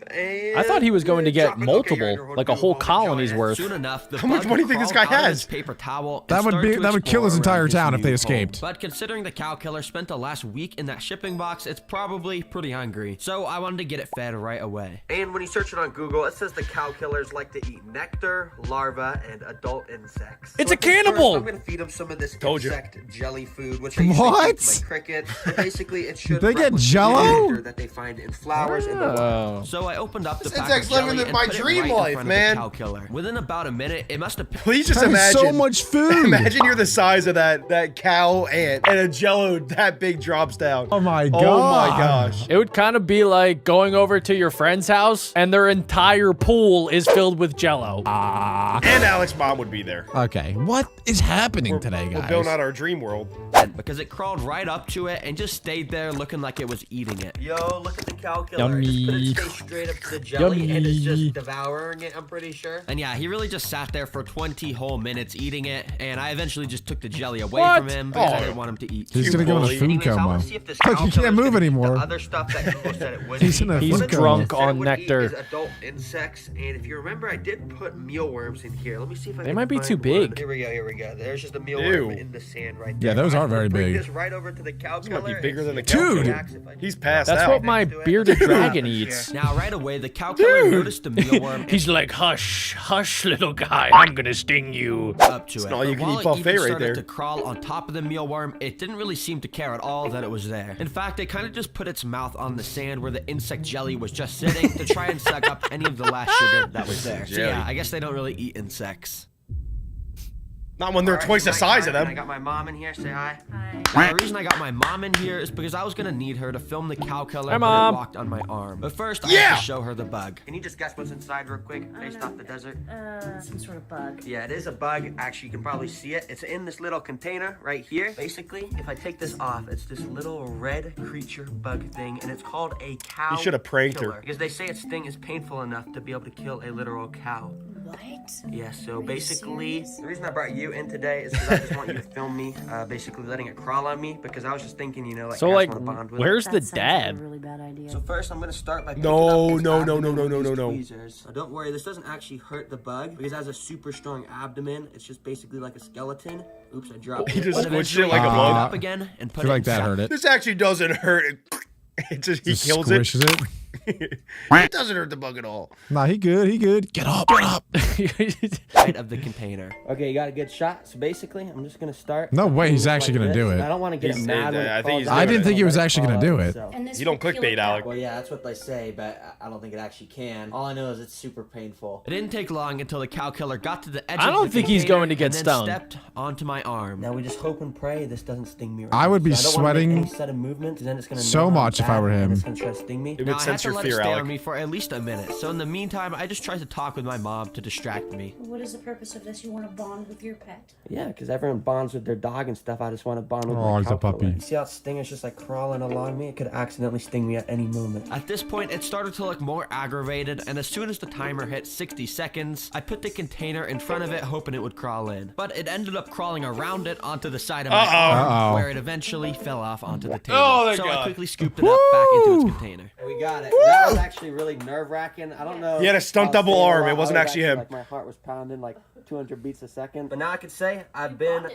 I thought he was going to get multiple, like a whole colony's worth. Soon enough, the How much bug money do you think this guy crawled out of has? his paper towel That and would started to that would kill his explore entire around town his if they new escaped. home. But considering the cow killer spent the last week in that shipping box, it's probably pretty hungry. So I wanted to get it fed right away. And when you search it on Google, it says the cow killers like to eat nectar, larvae, and adult insects. It's a at first, cannibal! I'm gonna feed them some of this Told you. insect jelly food, which I usually What? feed to my cricket. But basically, it should They get replicate the Jell-O? nectar that they find in flowers in the wild. Oh. So I opened up the This pack insect's of jelly living and my put it dream right in life, front man. of the cow killer. Within about a minute, it must have. Please just That is imagine. so much food. Imagine you're the size of that cow ant and a jello that big drops down. Oh my god. Oh my gosh. It would kind of be like going over to your friend's house and their entire pool is filled with Jell-O. And Alex's mom would be there. Okay, what is happening today, We're guys? building out our dream world. because it crawled right up to it and just stayed there looking like it was eating it. Yo, look at the cow killer. Yummy. It's gonna stay straight up to the jelly and it's Yummy. just devouring it, I'm pretty sure. And yeah, he really just sat there for 20 whole minutes eating it, and I eventually just took the jelly away What? from him because I Oh. didn't want him to eat. He's gonna go in a bully. food Anyways, I coma. wanna see if this Look, cow he can't killer's move gonna eat anymore. The other stuff that Google said it would He's eat. in a He's food drunk coma. on What it would eat nectar. is adult insects, and if you remember, I did put mealworms in here. Let me see if I They can might be find too one. big. Here we go. There's just a Ew. mealworm in the sand right there. Yeah, those I'm are very gonna bring big. This right over to the cow This might be killer bigger and than the see cow if he Dude. reacts if I He's just- passed That's out. what my bearded dragon eats. Now, right away, the cow killer noticed the mealworm He's like, hush, hush, little guy. I'm gonna sting you. up to it. an all-you-can-eat But while it buffet even right started there. to crawl on top of the mealworm, it didn't really seem to care at all that it was there. In fact, it kind of just put its mouth on the sand where the insect jelly was just sitting to try and suck up any of the last sugar that was there. So yeah, I guess they don't really eat insects. Not when they're Alright, twice the size of I them. got my mom in here. Say hi. Hi. Now, the reason I got my mom in here is because I was gonna need her to film the cow killer Hi, when Mom. it walked on my arm. But first, I Yeah! have to show her the bug. Can you just guess what's inside real quick, based off the desert? Some sort of bug. Yeah, it is a bug. Actually, you can probably see it. It's in this little container right here. Basically, if I take this off, it's this little red creature bug thing, and it's called a cow. You should have pranked her. killer, because they say its sting is painful enough to be able to kill a literal cow. What? Yeah, so you basically, serious? the reason I brought you in today is because I just want you to film me, basically letting it crawl on me, because I was just thinking, you know, like, So I like, just wanna bond with it. where's the That sounds like dad? a really bad idea. So first, I'm gonna start by picking No, up its no, no, abdomen no, no, with no, these no. tweezers. Don't worry, this doesn't actually hurt the bug because it has a super strong abdomen. It's just basically like a skeleton. Oops, I dropped He it. just But squished it eventually, like a I picked it bug. up again and I put feel it like that inside. hurt it. This actually doesn't hurt. It just he Just kills it. squishes it. It doesn't hurt the bug at all. Nah, he good. He good. Get up. Get up. Right of the container. Okay, you got a good shot. So basically, I'm just gonna start. No way he's Like actually gonna this. do it. I don't want to get He's- it mad when I it think he's falls doing I didn't it. think he was Let it actually gonna fall do out, it. so. And this You don't will kill clickbait, a cow. Alec. Well, yeah, that's what they say, but I don't think it actually can. All I know is it's super painful. It didn't take long until the cow killer got to the edge I of don't the think he's container going to get and then stung. stepped onto my arm. Now we just hope and pray this doesn't sting me. Right I would now. be So I don't wanna make sweating any sudden movement, 'cause then it's gonna so know I'm much if I bad were and him. It's gonna try to sting me. It Now, would I had sense to your let it fear, stay on Alec. me for at least a minute. So in the meantime, I just tried to talk with my mom to distract me. What is the purpose of this? You want to bond with your pet? Yeah, because everyone bonds with their dog and stuff. I just want to bond with Oh, my he's a cow puppy. killer. You see how its sting is just like crawling along me? It could accidentally sting me at any moment. At this point, it started to look more aggravated, and as soon as the timer hit 60 seconds, I put the container in front of it, hoping it would crawl in. But it ended up crawling around it onto the side of my arm, where it eventually fell off onto the table. Oh, thank so I God. quickly scooped it up back into its container. We got it. That was actually really nerve-wracking. I don't know. He had a stunt how to double say a arm. lot. It wasn't I was actually him. Like my heart was pounding like 200 beats a second. But now I could say I've been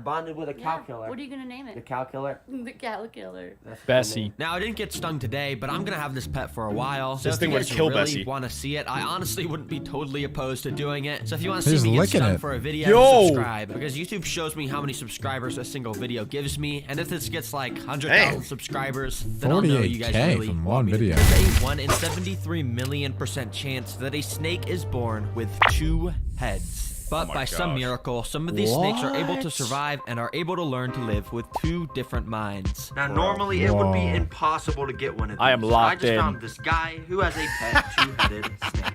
bonded with a cow killer. What are you gonna name The it? cow killer. The cow killer. That's Bessie. Now, I didn't get stung today, but I'm gonna have this pet for a while. So This if thing you would guys kill really Bessie. want to see it, I honestly wouldn't be totally opposed to doing it. So if you want to He's see me get licking stung it. for a video, Yo! subscribe. Because YouTube shows me how many subscribers a single video gives me, and if this gets like 100,000 Dang. subscribers, then I'll know you guys 48K really from want one me to video. do it. There's a 1 in 73 million% chance that a snake is born with 2 heads. But by some miracle, some of these snakes are able to survive and are able to learn to live with 2 different minds. Now, normally it would be Whoa. impossible to get one of these. I am So locked I just in. found this guy who has a pet two-headed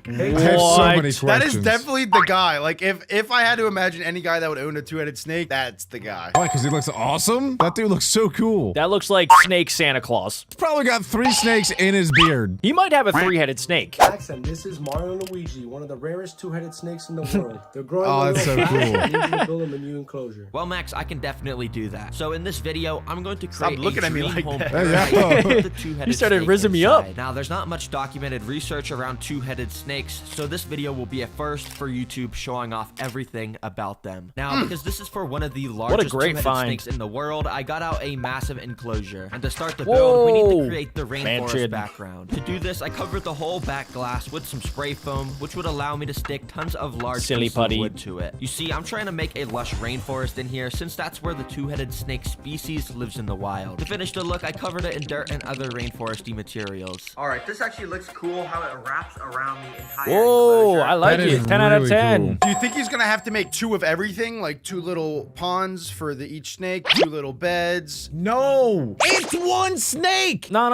snake. I have so What? many questions. That is definitely the guy. Like, if I had to imagine any guy that would own a two-headed snake, that's the guy. Why? Because he looks awesome? That dude looks so cool. That looks like Snake Santa Claus. He's probably got 3 snakes in his beard. He might have a 3-headed snake. Accent, this is Mario and Luigi, one of the rarest two-headed snakes in the world. They're growing Oh, a that's little so fast, cool. and you need to build them a new enclosure. Well, Max, I can definitely do that. So in this video, I'm going to Stop create looking a at me dream like home that. paradise Yeah. with the two-headed You started snake rizzing me up. inside. Now, there's not much documented research around two-headed snakes, so this video will be a first for YouTube showing off everything about them. Now, because this is for one of the largest great two-headed find. snakes in the world, I got out a massive enclosure. And to start the build, we need Whoa. to create the rainforest Mansion. background. To do this, I covered the whole back glass with some spray foam, which would allow me to stick tons of large Silly pieces putty. of wood to it. You see, I'm trying to make a lush rainforest in here since that's where the two-headed snake species lives in the wild. To finish the look, I covered it in dirt and other rainforesty materials. All right, this actually looks cool how it wraps around the entire Whoa, enclosure. I like That is it. 10 out of really 10. cool. Do you think he's gonna have to make 2 of everything? Like 2 little ponds for each snake, 2 little beds? No. It's 1 snake. No.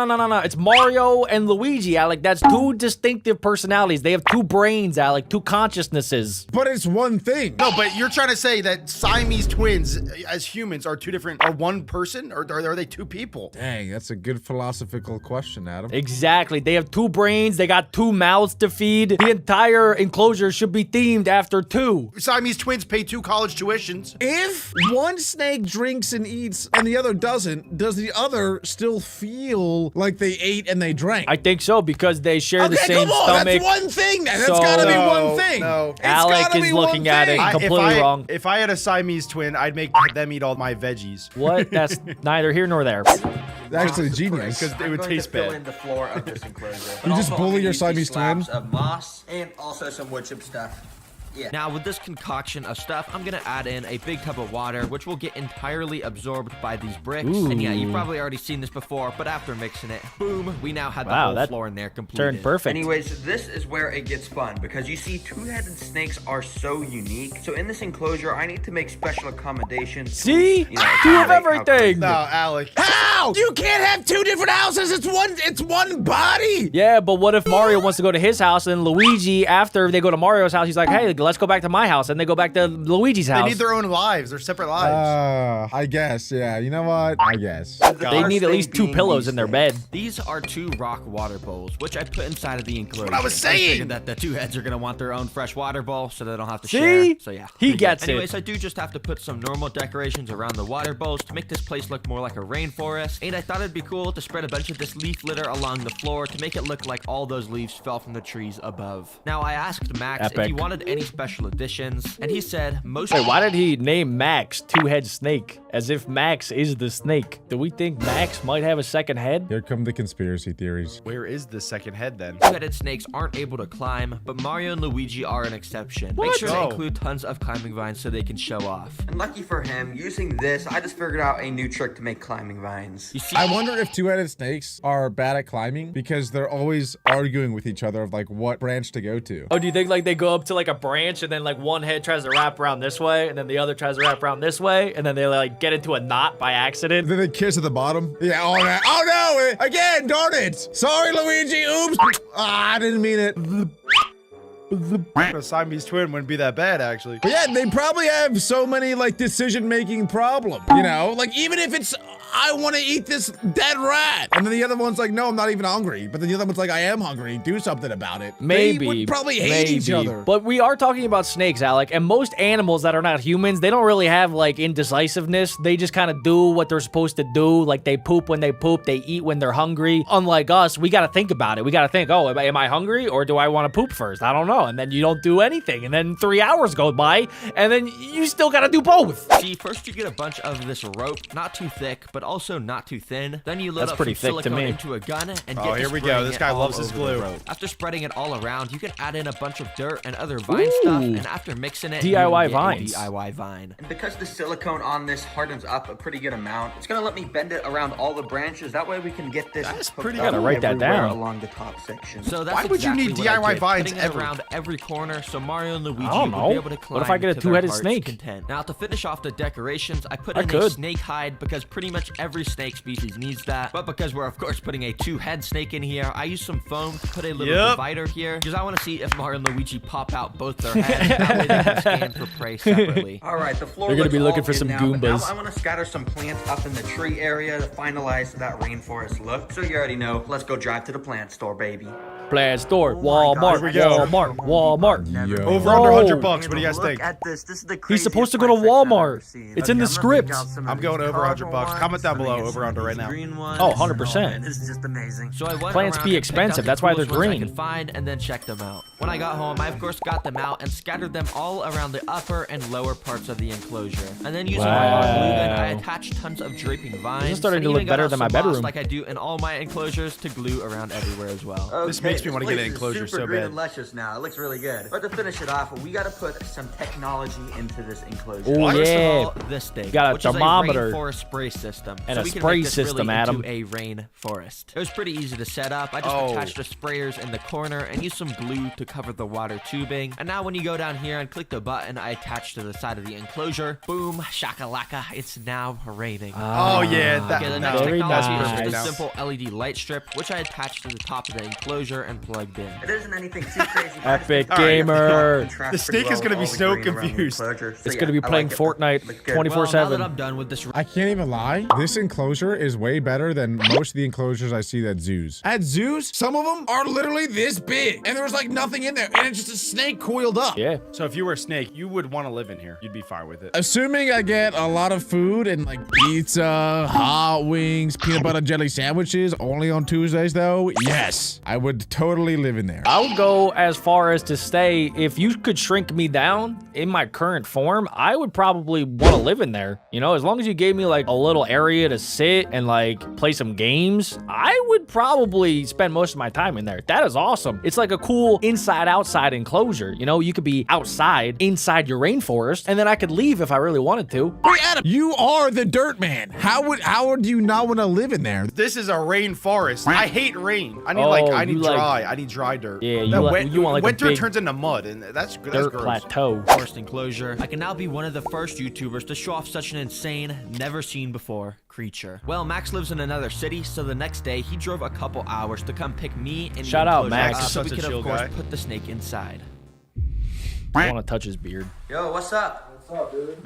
It's Mario and Luigi, Alec. That's 2 distinctive personalities. They have 2 brains, Alec. 2 consciousnesses. But it's 1 thing. No, but you're trying to say that Siamese twins, as humans, are 1 person, or are they 2 people? Dang, that's a good philosophical question, Adam. Exactly. They have 2 brains. They got 2 mouths to feed. The entire enclosure should be themed after 2. Siamese twins pay 2 college tuitions. If 1 snake drinks and eats and the other doesn't, does the other still feel like they ate and they drank? I think so because they share the Okay, same come on, stomach. that's 1 thing. That's So- gotta be No, 1 thing. no. It's Alec gotta is be looking 1 at it. thing. Completely wrong. If I had a Siamese twin, I'd make them eat all my veggies. What? That's neither here nor there. Actually, genius. Because it would I'm going taste to fill bad. in the floor of this enclosure. You just bully your Siamese Siamese twin? of moss and also some wood chip stuff. Yeah. Now with this concoction of stuff, I'm gonna add in a big tub of water, which will get entirely absorbed by these bricks. And yeah, you've probably already seen this before, but after mixing it, boom, we now have the whole floor in there completed. Turned perfect. Anyways, this is where it gets fun because you see, two-headed snakes are so unique. So in this enclosure, I need to make special accommodations. See? You know, Two of accommodate how everything. No, Alec. How? You can't have two different houses. It's one body. Yeah, but what if Mario wants to go to his house and Luigi, after they go to Mario's house, he's like, hey, let's go back to my house. And they go back to Luigi's house. They need their own lives. They're separate lives. I guess. Yeah. You know what? I guess. They need at least 2 pillows in their bed. These are 2 rock water bowls, which I put inside of the enclosure. What I was saying. figured that the 2 heads are gonna want their own fresh water bowl, so they don't have to See? share. So yeah, He pretty gets good. it. Anyways, I do just have to put some normal decorations around the water bowls to make this place look more like a rainforest. And I thought it'd be cool to spread a bunch of this leaf litter along the floor to make it look like all those leaves fell from the trees above. Now I asked Max if he wanted any special additions, and he said most. Wait, why did he name Max Two-Head Snake? As if Max is the snake. Do we think Max might have a second head? Here come the conspiracy theories. Where is the second head then? Two-headed snakes aren't able to climb, but Mario and Luigi are an exception. Make sure to include tons of climbing vines so they can show off. And lucky for him, using this, I just figured out a new trick to make climbing vines. You see, I wonder if two-headed snakes are bad at climbing because they're always arguing with each other of like what branch to go to. Oh, do you think like they go up to like a branch and then like one head tries to wrap around this way and then the other tries to wrap around this way and then they like get into a knot by accident? Then they kiss at the bottom. Yeah, oh, that. Oh no! Again, darn it! Sorry, Luigi. Oops. I didn't mean it. A Siamese twin wouldn't be that bad, actually. But yeah, they probably have so many like decision-making problems. You know, like even if it's I want to eat this dead rat, and then the other one's like, no, I'm not even hungry. But then the other one's like, I am hungry. Do something about it. Maybe. They would probably hate each other. But we are talking about snakes, Alec, and most animals that are not humans, they don't really have like indecisiveness. They just kind of do what they're supposed to do. Like they poop when they poop, they eat when they're hungry. Unlike us, we got to think about it. We got to think, oh, am I hungry or do I want to poop first? I don't know. And then you don't do anything. And then 3 hours go by and then you still got to do both. See, first you get a bunch of this rope, not too thick, but also not too thin. Then you load That's up pretty some thick to silicone me. into a gun and Oh, get here to we go. spraying This it guy all loves his over the glue. rope. After spreading it all around, you can add in a bunch of dirt and other vine stuff, and after mixing it, DIY you get vines. a DIY vine. And because the silicone on this hardens up a pretty good amount, it's gonna let me bend it around all the branches. That way we can get this. That's pretty hooked good. up Gotta write that everywhere down. along the top section. So that's Why would you need exactly what I DIY did, vines putting it ever? around every corner so Mario and Luigi I don't will be know. able to climb What if I get a to their two-headed heart's snake? content. Now to finish off the decorations, I put I in a could. snake hide because pretty much every snake species needs that. But because we're of course putting a 2-head snake in here, I used some foam to put a little divider here because I want to see if Mario and Luigi pop out both their heads. That way they can scan for prey separately. All right, the floor. They're gonna looks be looking all for good some now, but now Goombas. I want to scatter some plants up in the tree area to finalize that rainforest look. So you already know. Let's go drive to the plant store, baby. Plant store, Oh my Walmart, God, here we go. Walmart, Walmart. Over No. under $100. What do you guys Look think? at this. This is the He's supposed to go craziest to plant section I've Walmart. ever seen. It's in the Okay, I'm gonna pick script. out some of I'm these going over colorful $100. ones. Comment down Let me below, get over some under of right these now. green ones. Oh, 100%. Man, this is just amazing. So I went Plants around be and picked expensive, out the that's why they're coolest ones green. I could find and then checked them out. When I got home, I of course got them out and scattered them all around the upper and lower parts of the enclosure. And then using my hot glue gun, I attached tons of draping vines. This is starting and to look even got better out than my some moss bedroom. like I do in all my enclosures to glue around everywhere as well. This makes me wanna get an place is enclosure super so green bad. and luscious now. It looks really good. But to finish it off, we got to put some technology into this enclosure. Oh, First yeah. of all, this thing, Got a which thermometer. is a rainforest spray system. And so a we can spray make this system, really Adam. into a rainforest. It was pretty easy to set up. I just attached the sprayers in the corner and used some glue to cover the water tubing. And now when you go down here and click the button I attached to the side of the enclosure, boom, shakalaka, it's now raining. Oh yeah, Okay, the next Very technology nice. is perfect just a now. simple LED light strip, which I attached to the top of the enclosure and plugged in. It isn't anything too crazy. Epic All right. gamer. The snake is gonna be so confused. It's gonna be playing Fortnite Well, now that 24/7. I'm done with this I can't even lie. This enclosure is way better than most of the enclosures I see at zoos. At zoos, some of them are literally this big, and there's like nothing in there, and it's just a snake coiled up. Yeah. So if you were a snake, you would want to live in here. You'd be fine with it. Assuming I get a lot of food and like pizza, hot wings, peanut butter jelly sandwiches only on Tuesdays though, yes, I would totally live in there. I would go as far as to say, if you could shrink me down in my current form, I would probably want to live in there. You know, as long as you gave me like a little area to sit and like play some games, I would probably spend most of my time in there. That is awesome. It's like a cool inside-outside enclosure. You know, you could be outside, inside your rainforest, and then I could leave if I really wanted to. Wait, Adam, you are the dirt man. How would you not want to live in there? This is a rainforest. I hate rain. I need I need dry. I need dry dirt. Yeah, you want like winter a big turns into mud, and that's dirt gross. plateau. Forest enclosure. I can now be one of the first YouTubers to show off such an insane, never seen before creature. Well, Max lives in another city, so the next day he drove a couple hours to come pick me and Shout out, Max. so we Such a could chill of course guy. put the snake inside. I want to touch his beard. Yo, what's up?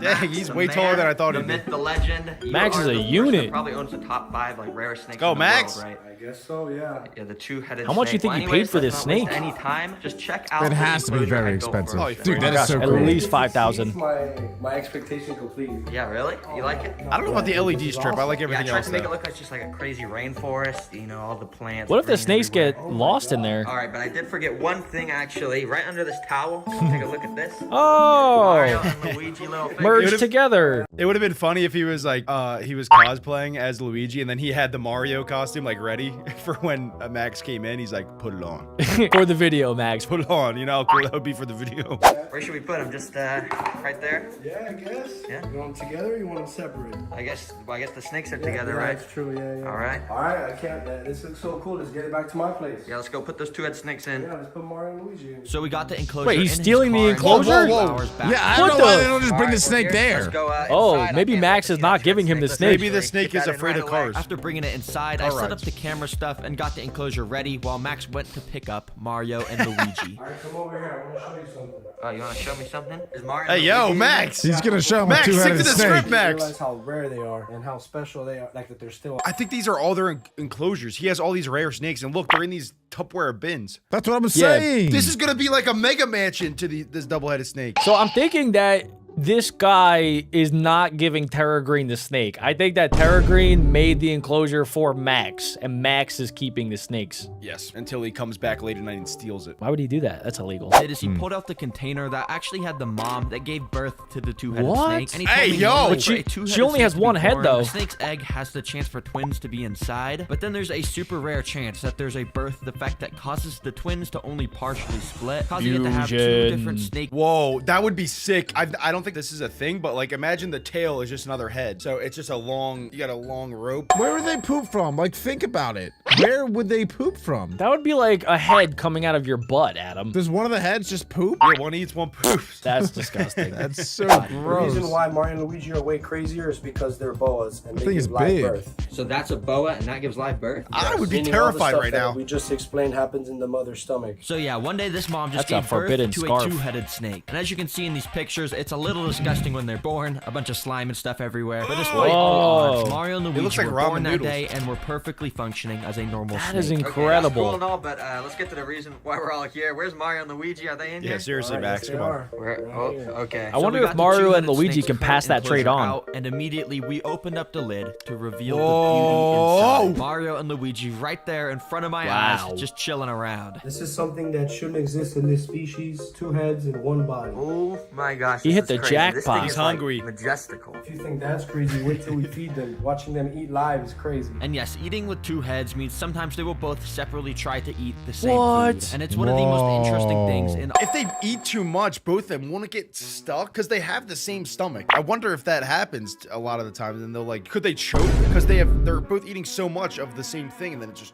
Dang, he's The way taller than I thought the he'd be. myth, the legend. You Max are is a the person unit. that probably owns the top 5 like rarest snakes Go, in the Max. world, right? I guess so, yeah. Yeah, the two-headed How much you snake. think you Anyways, paid for let's this not waste snake? Any time, just check out It the has to be enclosure very I go expensive. first. Dude, that is so At cool. least 5,000. My expectation complete. Yeah, really? You like it? I don't know about the LED strip. I like Yeah, I everything tried else. to make it though. look like just like a crazy rainforest, you know, all the plants. What if the green snakes everywhere. get lost in there? All right, but I did forget one thing actually. Right under this towel, take a look at this. Mario Oh, and Luigi little figures. merged together. It would have been funny if he was like, he was cosplaying as Luigi, and then he had the Mario costume like ready for when Max came in. He's like, put it on, For the video, Max. put it on. You know how cool that would be for the video. Where should we put them? Just right there. Yeah, I guess. Yeah. You want them together or you want them separate? I guess the snakes are Yeah, together, yeah, right? That's true, yeah. All right. All right, I can't. This looks so cool. Let's get it back to my place. Yeah, let's go put those two-head snakes in. Yeah, let's put Mario and Luigi in. So we got the enclosure. Wait, he's in his stealing the car and enclosure? drove Whoa, 2 whoa. hours back. Yeah, I What don't know why the- they don't just All bring right, the snake let's there. go, Oh, inside. maybe I can't Max put is the not two-headed giving him the Let's snake. Maybe the get snake that is in afraid right of away. cars. After bringing it inside, I All set right. up the camera stuff and got the enclosure ready while Max went to pick up Mario and Luigi. All right, come over here. I want to show you something. Oh, you want to show me something? Is Mario? Hey, and yo, Luigi in Max. He's gonna show him a Max, stick two-headed to the snake. script, You Max. realize how rare they are and how special they are. Like that they're still. I think these are all their enclosures. He has all these rare snakes, and look, they're in these Tupperware bins. That's what I'm saying. This is gonna be like a mega mansion to this double-headed snake. So I'm thinking that this guy is not giving Terra Green the snake. I think that Terra Green made the enclosure for Max, and Max is keeping the snakes. Yes, until he comes back late at night and steals it. Why would he do that? That's illegal. Did is he pulled out the container that actually had the mom that gave birth to the two-headed What? snake. And he Hey, told me yo! normally But for a she two-headed only has snake to be one head, born, though. A snake's egg has the chance for twins to be inside, but then there's a super rare chance that there's a birth defect that causes the twins to only partially split, causing it to have 2 Fusion. different snake. Whoa, that would be sick. I don't think this is a thing, but like imagine the tail is just another head. So it's just you got a long rope. Where would they poop from? Like, think about it. Where would they poop from? That would be like a head coming out of your butt, Adam. Does one of the heads just poop? Yeah, one eats, one poops. That's disgusting. That's so The gross. reason why Mario and Luigi are way crazier is because they're boas and they thing is give live big. birth. So that's a boa, and that gives live birth. I would be Meaning all the terrified stuff right that now. We just explained happens in the mother's stomach. So yeah, one day this mom just That's a gave birth forbidden to scarf. a two-headed snake. And as you can see in these pictures, it's a little disgusting when they're born, a bunch of slime and stuff everywhere. But despite all Whoa. odds, Mario and Luigi looks like were ramen born that noodles. day and were perfectly functioning as a normal That snake. is Okay, that's incredible. cool and all, but let's get to the reason why we're all here. Where's Mario and Luigi? Are they in Yeah, here? seriously, All right, Max, yes, come they on. are. Where? Oh, okay. I wonder we if got the Mario and two-headed Luigi snake's can pass current that trait enclosure on. out, and immediately we opened up the lid to reveal Whoa. the beauty inside. Mario and Luigi right there in front of my Wow. eyes, just chilling around. This is something that shouldn't exist in this species. 2 heads and 1 body. Oh my gosh. He this hit is the crazy. jackpot. This thing He's is, like, hungry. majestical. If you think that's crazy, wait till we feed them. Watching them eat live is crazy. And yes, eating with 2 heads means sometimes they will both separately try to eat the same What? food. And it's one of the most interesting things in If they eat too much, both of them won't get stuck because they have the same stomach. I wonder if that happens a lot of the times, and they'll like, could they choke because they're both eating so much of the same thing, and then it just.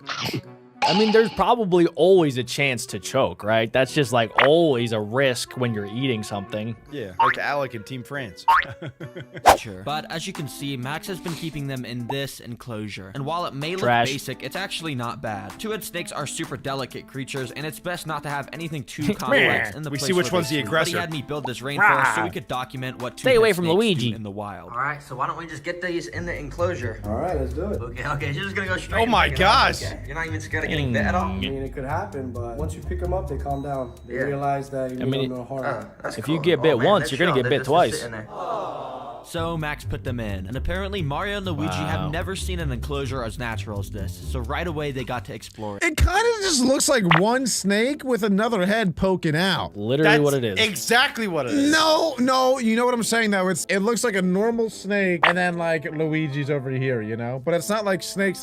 I mean, there's probably always a chance to choke, right? That's just like always a risk when you're eating something. Yeah, like Alec in Team France. Sure. But as you can see, Max has been keeping them in this enclosure. And while it may look Trash. basic, it's actually not bad. Two-head snakes are super delicate creatures, and it's best not to have anything too complex in the We place see which where one's they the sleep. But he aggressor. had me build this rainforest so we could document what Stay away two-head from snakes Luigi. do in the wild. All right, so why don't we just get these in the enclosure? All right, let's do it. Okay, you're just gonna go straight. Oh my into it. gosh. Okay. You're not even scared of getting bit at all? I mean, it could happen, but once you pick them up, they calm down. They Yeah. realize that you mean, don't know harm. That's If cool. you get bit man, once, they're you're gonna chill. get They're bit just twice. sitting there. So Max put them in, and apparently Mario and Luigi have never seen an enclosure as natural as this, so right away they got to explore it. It kind of just looks like one snake with another head poking out. Literally what it is. Exactly what it is. No, you know what I'm saying though? It looks like a normal snake and then like Luigi's over here, you know? But it's not like snake,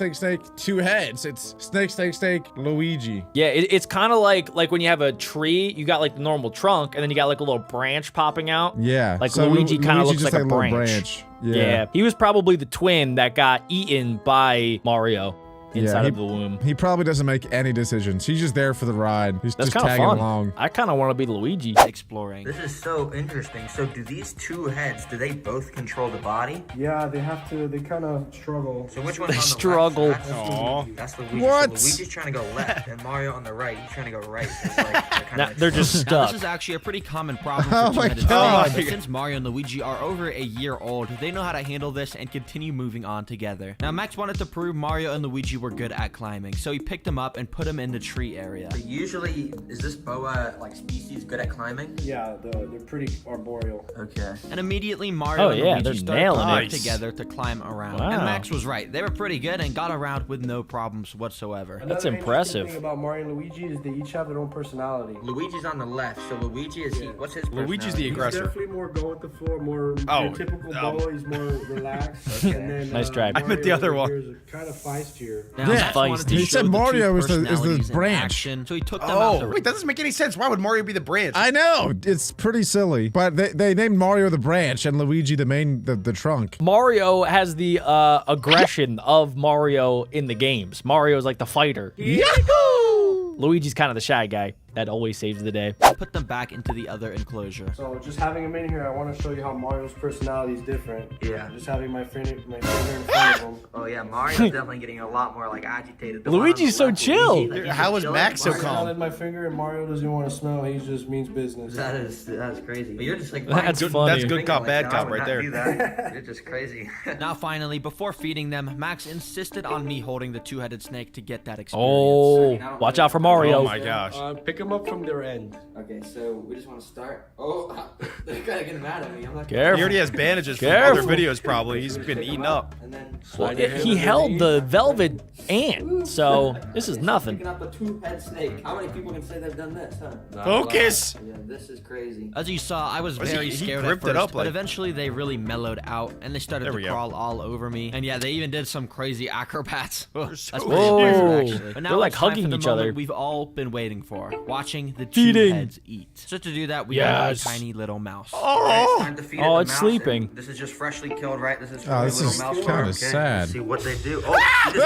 two heads. It's snake, Luigi. Yeah, it's kind of like when you have a tree, you got like the normal trunk, and then you got like a little branch popping out. Yeah. Like so Luigi kind of Luigi looks just like a little branch. Yeah. He was probably the twin that got eaten by Mario inside of the womb. He probably doesn't make any decisions. He's just there for the ride. He's That's just kind of tagging fun. along. I kind of want to be Luigi. Exploring. This is so interesting. So do these two heads, do they both control the body? Yeah, they have to. They kind of struggle. So which one's on the struggle. left? That's Luigi. What? So Luigi's trying to go left, and Mario on the right. He's trying to go right. It's like, They're just Now, stuck. this is actually a pretty common problem Oh for my two-headed God. snakes, but since Mario and Luigi are over a year old, they know how to handle this and continue moving on together. Now, Max wanted to prove Mario and Luigi were good at climbing, so he picked them up and put them in the tree area. Usually, is this boa like species good at climbing? Yeah, they're pretty arboreal. Okay. And immediately, Mario and yeah, Luigi they're started nailing to work it. together to climb around. Wow. And Max was right. They were pretty good and got around with no problems whatsoever. That's Another impressive. interesting thing about Mario and Luigi is they each have their own personality. Luigi's on the left, so Luigi is what's his personality? Luigi's the He's aggressor. definitely more go with the floor, more Oh, your typical boa. He's more relaxed. Okay. And then, Nice try. I meant the other one. Is kind of feistier. Now, Yeah, Max wanted to he show said the two Mario is the personalities in branch. action, so he took them out Oh, the wait, that doesn't make any sense. Why would Mario be the branch? I know, it's pretty silly. But they named Mario the branch and Luigi the trunk. Mario has the aggression of Mario in the games. Mario's like the fighter. Yahoo! Luigi's kind of the shy guy that always saves the day. put them back into the other enclosure. So just having him in here, I want to show you how Mario's personality is different. Yeah. Just having my finger in front of him. Oh yeah, Mario's definitely getting a lot more like agitated. The one on Luigi's the so left, chill. Luigi, like, he's How is chilling. Max so Mario- calm? I my finger and Mario doesn't want to smell. He just means business. That's crazy. But you're just like That's good, funny. That's good cop, bad cop right there. You're just crazy. Now finally, before feeding them, Max insisted on me holding the two-headed snake to get that experience. Oh, watch out for Mario. Oh my gosh. Pick him up from their end. Okay, so we just want to start. Oh, they're kind of getting mad at me. I'm like, He Careful. already has bandages from Careful. other videos probably. He's been eaten up. And then Well, he held the velvet ant, so this is nothing. picking up a two-head snake. How many people can say they've done this, huh? Focus! Yeah, this is crazy. As you saw, I was Was very he scared at gripped it first, up but like- eventually they really mellowed out and they started There to we go. crawl all over me. And yeah, they even did some crazy acrobats. Ugh, so that's cute. pretty Whoa. impressive, actually. But now They're like it's time for hugging the each moment other. we've all been waiting for, watching the two Feeding. heads eat. So to do that, we have a Yes. tiny little mouse. It's time to feed it Oh, the it's mouse, sleeping. and This is just freshly killed, right? This is Oh, this little is mouse kinda farm. sad. Let's see what they do. Oh, this is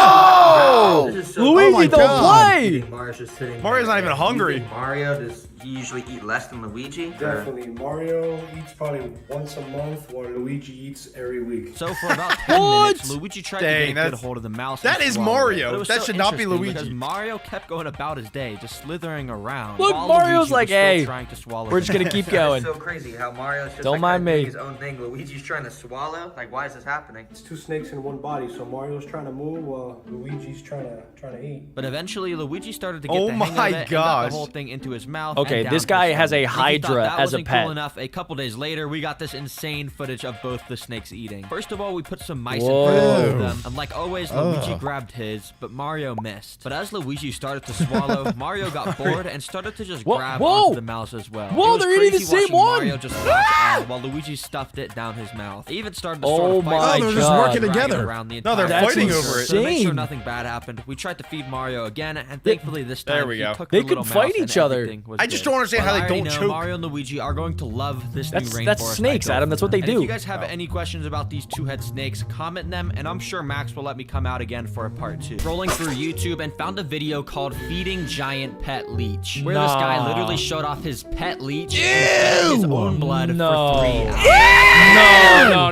Whoa! This is so Luigi, my don't God. play! Mario's just sitting. Mario's there. not even hungry. Mario does he usually eat less than Luigi? Definitely. Mario eats probably once a month, while Luigi eats every week. So for about 10 What? minutes, Luigi tried Dang, to get a good that's- hold of the mouse. that and is swallow it. Mario. But it was That so should not be interesting Luigi. Because Mario kept going about his day, just slithering around. Look, while Mario's Luigi like, was still "Hey, trying to swallow We're just him." gonna keep It's going. so crazy how Mario's just Don't like mind doing me. his own thing. Luigi's trying to swallow. Like, why is this happening? It's two snakes in one body, so Mario's trying to move while Luigi's trying to eat. But eventually, Luigi started to get Oh the hang my of it and got gosh. the whole thing into his mouth. Okay, and down this guy his has a stomach. Like, he thought hydra that as a wasn't pet. Cool enough. A couple days later, we got this insane footage of both the snakes eating. First of all, we put some mice in front of both of them, and like always, Luigi grabbed his, but Mario missed. But as Luigi started to swallow, Mario got bored and started to just Whoa, grab whoa. onto the mouse as well. Whoa, It was they're eating the crazy same watching one. Mario just latch on while Luigi stuffed it down his mouth. They even started to sort Oh of fight. my Oh, they're just God. working dragging together. around the No, they're entire fighting enclosure. over it. So to make sure Insane. nothing bad happened, we tried to feed Mario again, and thankfully this time There we he go. took They the little could fight mouse and each other. everything was I just good. don't understand Well, how they I already don't know choke. Mario and Luigi are going to love this new Rainforest. That's snakes, I built Adam. That's what they for them. do. And if you guys have any questions about these two-head snakes, comment them, and I'm sure Max will let me come out again for a part 2. Rolling through YouTube and found a video called Feeding Giant Pet Leech, where this guy Nah. literally showed off his pet leech and fed it his own blood No. for 3 hours. No.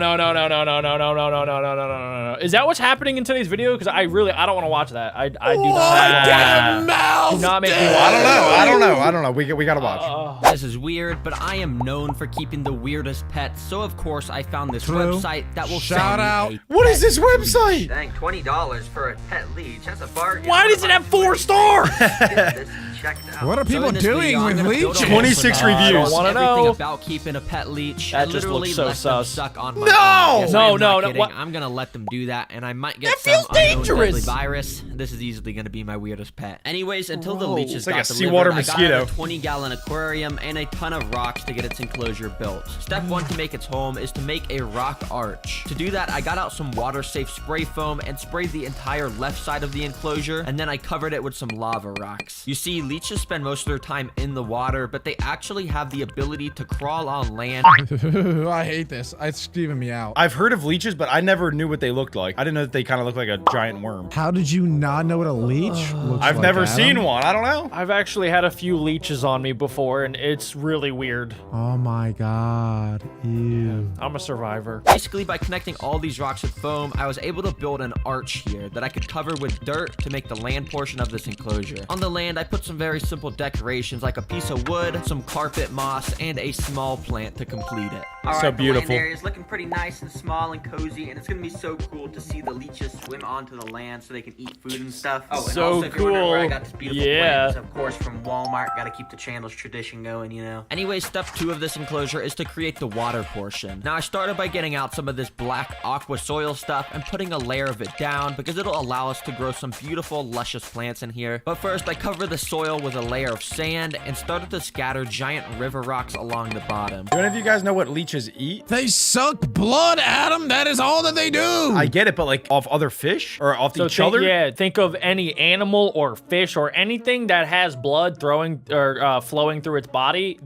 Is that what's happening in today's video? Because I don't want to watch that. I do not want to watch that. Do not make me watch I don't know. We gotta watch. This is weird, but I am known for keeping the weirdest pets, so of course I found this website that will Shout sell me out. a What is this website? Dang, $20 for a pet leech. That's a bargain. Why does it have 4 stars? Get this check it out. What are So people in this doing video, I'm with gonna build a leeches? 26 whole reviews. don't wanna everything know. about keeping a pet leech. That and just literally looks so let them sus. suck on my No! arm. Yes, No, I am no, not no, kidding. what? I'm gonna let them do that, and I might get That some feels unknown dangerous. deadly virus. This is easily gonna be my weirdest pet. Anyways, until the Whoa. leeches It's like got a delivered, seawater I got mosquito. out a 20-gallon aquarium and a ton of rocks to get its enclosure built. Step 1 to make its home is to make a rock arch. To do that, I got out some water-safe spray foam and sprayed the entire left side of the enclosure, and then I covered it with some lava rocks. You see, leeches spend most of their time in the water, but they actually have the ability to crawl on land. I hate this. It's skeeving me out. I've heard of leeches, but I never knew what they looked like. I didn't know that they kind of look like a giant worm. How did you not know what a leech looks I've like, never Adam? seen one. I don't know. I've actually had a few leeches on me before, and it's really weird. Oh my god. Ew. I'm a survivor. Basically, by connecting all these rocks with foam, I was able to build an arch here that I could cover with dirt to make the land portion of this enclosure. On the land, I put some very simple decorations like a piece of wood, some carpet moss, and a small plant to complete it. All right, So the beautiful. land area is looking pretty nice and small and cozy, and it's gonna be so cool to see the leeches swim onto the land so they can eat food and stuff. Oh, and So also, if you're wondering where I cool. got this beautiful Yeah. plants, of course, from Walmart. Gotta keep the channel's tradition going, you know. Anyway, step 2 of this enclosure is to create the water portion. Now, I started by getting out some of this black aqua soil stuff and putting a layer of it down because it'll allow us to grow some beautiful, luscious plants in here. But first, I covered the soil with a layer of sand and started to scatter giant river rocks along the bottom. Do any of you guys know what leeches eat? They suck blood, Adam. That is all that they do. I get it, but like off other fish or off each think, other? yeah, think of any animal or fish or anything that has blood flowing through its body.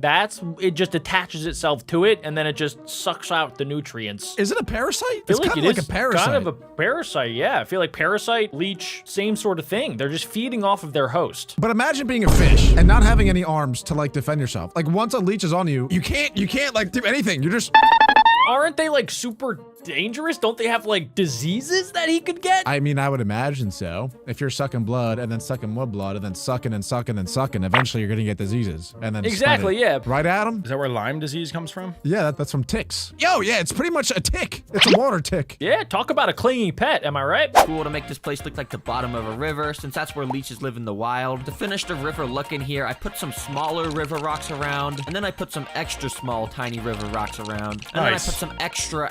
It just attaches itself to it, and then it just sucks out the nutrients. Is it a parasite? I feel It's kind of like a parasite. Kind of a parasite, yeah. I feel like parasite, leech, same sort of thing. They're just feeding off of their host. But imagine being a fish and not having any arms to like defend yourself. Like once a leech is on you, you can't like do anything. You're just. Aren't they like super dangerous? Don't they have like diseases that he could get? I mean, I would imagine so. If you're sucking blood and then sucking more blood and then sucking and sucking and sucking, eventually you're gonna get diseases and then Exactly, spread it. yeah. Right, Adam? Is that where Lyme disease comes from? Yeah, that's from ticks. Yo, yeah, it's pretty much a tick. It's a water tick. Yeah, talk about a clingy pet, am I right? Cool to make this place look like the bottom of a river, since that's where leeches live in the wild. To finish the river look in here, I put some smaller river rocks around, and then I put some extra small tiny river rocks around, and then I Nice. put some extra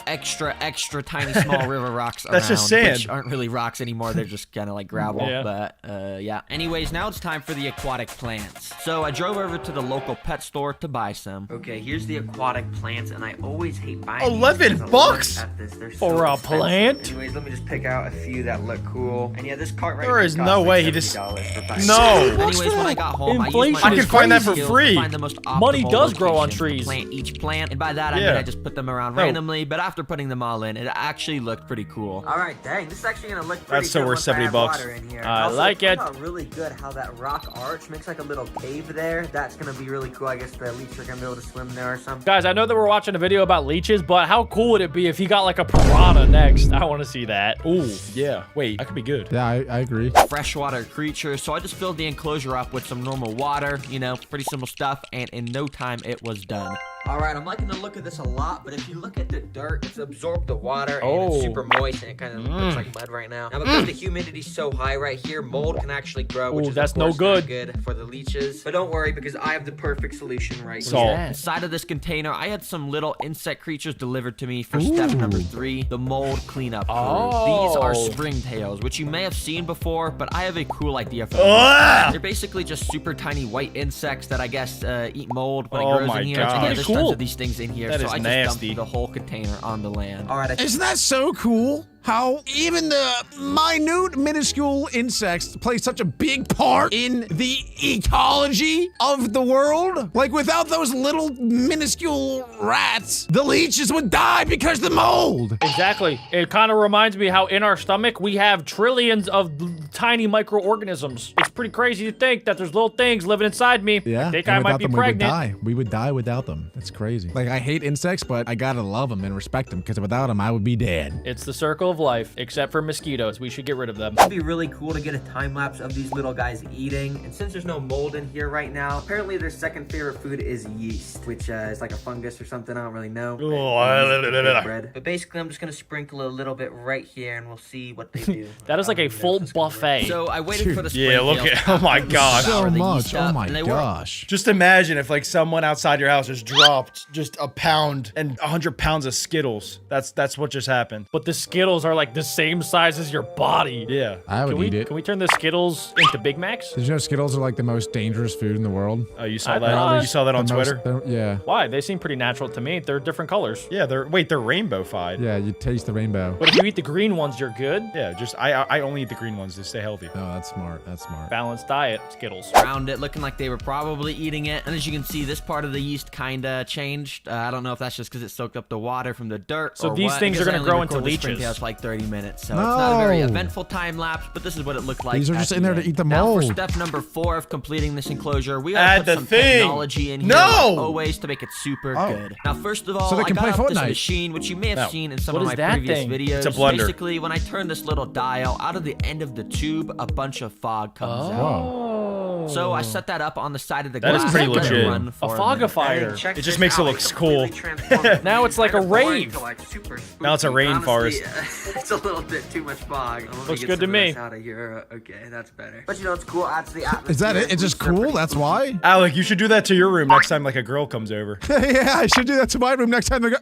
tiny small river rocks around. That's just sand. Which aren't really rocks anymore, they're just kind of like gravel, Yeah. but yeah. Anyways, now it's time for the aquatic plants. So I drove over to the local pet store to buy some. Okay, here's the aquatic plants, and I always hate buying 11 these because I bucks? look at this. They're so For a expensive. plant? Anyways, let me just pick out a few that look cool. And yeah, this cart right There here is costs no like way he just- $70 for buying No. Anyways, when I got home, I used Inflation my I can own find that for skills free. to find the most Money optimal does grow on location to trees. Plant each plant, and by that I mean Yeah. I just put them around No. randomly. But after putting them all in, it actually looked pretty cool. All right, dang, this is actually gonna look pretty That's so good worth once I 70 have bucks. water in here. I Also, like turned it. out really good how that rock arch makes like a little cave there. That's gonna be really cool. I guess the leech are gonna be able to swim there or something. Guys, I know that we're watching a video about leeches, but how cool would it be if he got like a piranha next? I want to see that. Ooh, yeah. Wait, that could be good. Yeah, I agree. Freshwater creature, so I just filled the enclosure up with some normal water, you know, pretty simple stuff, and in no time it was done. All right, I'm liking the look of this a lot, but if you look at the dirt, it's absorbed the water and it's super moist and it kind of looks like mud right now. Now, because the humidity's so high right here, mold can actually grow, which Ooh, is that's of no course good. not good for the leeches. But don't worry, because I have the perfect solution right Salt. here. Inside of this container, I had some little insect creatures delivered to me for step number 3, the mold cleanup crew. These are springtails, which you may have seen before, but I have a cool idea for them. They're basically just super tiny white insects that I guess eat mold when it Oh grows my in here. God. Yeah, Pretty there's cool. tons of these things in here, That so is I just nasty. dumped the whole container on the land. All right, Isn't that so cool? How even the minute, minuscule insects play such a big part in the ecology of the world? Like, without those little, minuscule rats, the leeches would die because the mold. Exactly. It kind of reminds me how in our stomach we have trillions of tiny microorganisms. It's pretty crazy to think that there's little things living inside me. Yeah, I think and I might without be them, pregnant. we would die. We would die without them. It's crazy. Like, I hate insects, but I gotta love them and respect them, because without them, I would be dead. It's the circle of of life, except for mosquitoes. We should get rid of them. It'd be really cool to get a time lapse of these little guys eating. And since there's no mold in here right now, apparently their second favorite food is yeast, which is like a fungus or something. I don't really know. Bread. But basically, I'm just gonna sprinkle a little bit right here, and we'll see what they do. That is like a full buffet. So I waited for the Yeah, look at, oh my gosh. So much. Oh my gosh. Just imagine if like someone outside your house just dropped just a pound and 100 pounds of Skittles. That's what just happened. But the Skittles are like the same size as your body. Yeah. I would eat it. Can we turn the Skittles into Big Macs? Did you know Skittles are like the most dangerous food in the world? Oh, you saw that? You saw that on Twitter? Yeah. Why? They seem pretty natural to me. They're different colors. Yeah, they're rainbow-fied. Yeah, you taste the rainbow. But if you eat the green ones, you're good. Yeah, just I only eat the green ones to stay healthy. No, that's smart. That's smart. Balanced diet, Skittles. Around it, looking like they were probably eating it. And as you can see, this part of the yeast kinda changed. I don't know if that's just because it soaked up the water from the dirt. So or these what, things are because I gonna only grow into recorded leeches. Springtails for like 30 minutes, so it's not a very No. eventful time lapse. But this is what it looked like. These are at just the in there to end. eat the Now for mold. step number 4 of completing this enclosure, we Add gotta put the some thing. technology in here, No! like always, to make it super good. Now, first of all, So they I can got play out this Fortnite. machine, which you may have No. seen in some What of is my that previous thing? videos. It's a blender. Basically, when I turn this little dial, out of the end of the tube, a bunch of fog comes out. Whoa. So I set that up on the side of the That is glass. pretty and let it legit. run A for minute. fogifier. Check It just this makes it out. look cool. Completely transformed Now it's like a kind of boring rave. to, like, super spooky. Now it's a rainforest. Honestly, it's a little bit too much fog. Let me Looks get good some to of me. this Out of here. Okay, that's better. But you know, it's cool. Adds to the atmosphere. Is that it? It's just Leaves are cool? pretty That's cool. why? Alec, you should do that to your room next time like a girl comes over. Yeah, I should do that to my room next time they go.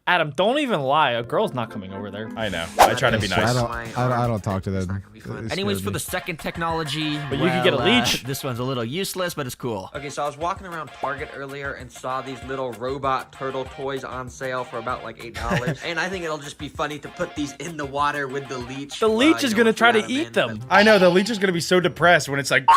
Adam, don't even lie. A girl's not coming over there. I know. I try to be I nice. don't talk to them. It Anyways, scared for me. the second technology, But you can get a leech. This one's a little useless, but it's cool. Okay, so I was walking around Target earlier and saw these little robot turtle toys on sale for about like $8. And I think it'll just be funny to put these in the water with the leech. The leech is gonna if you try to got eat in, them. I know, the leech is going to be so depressed when it's like...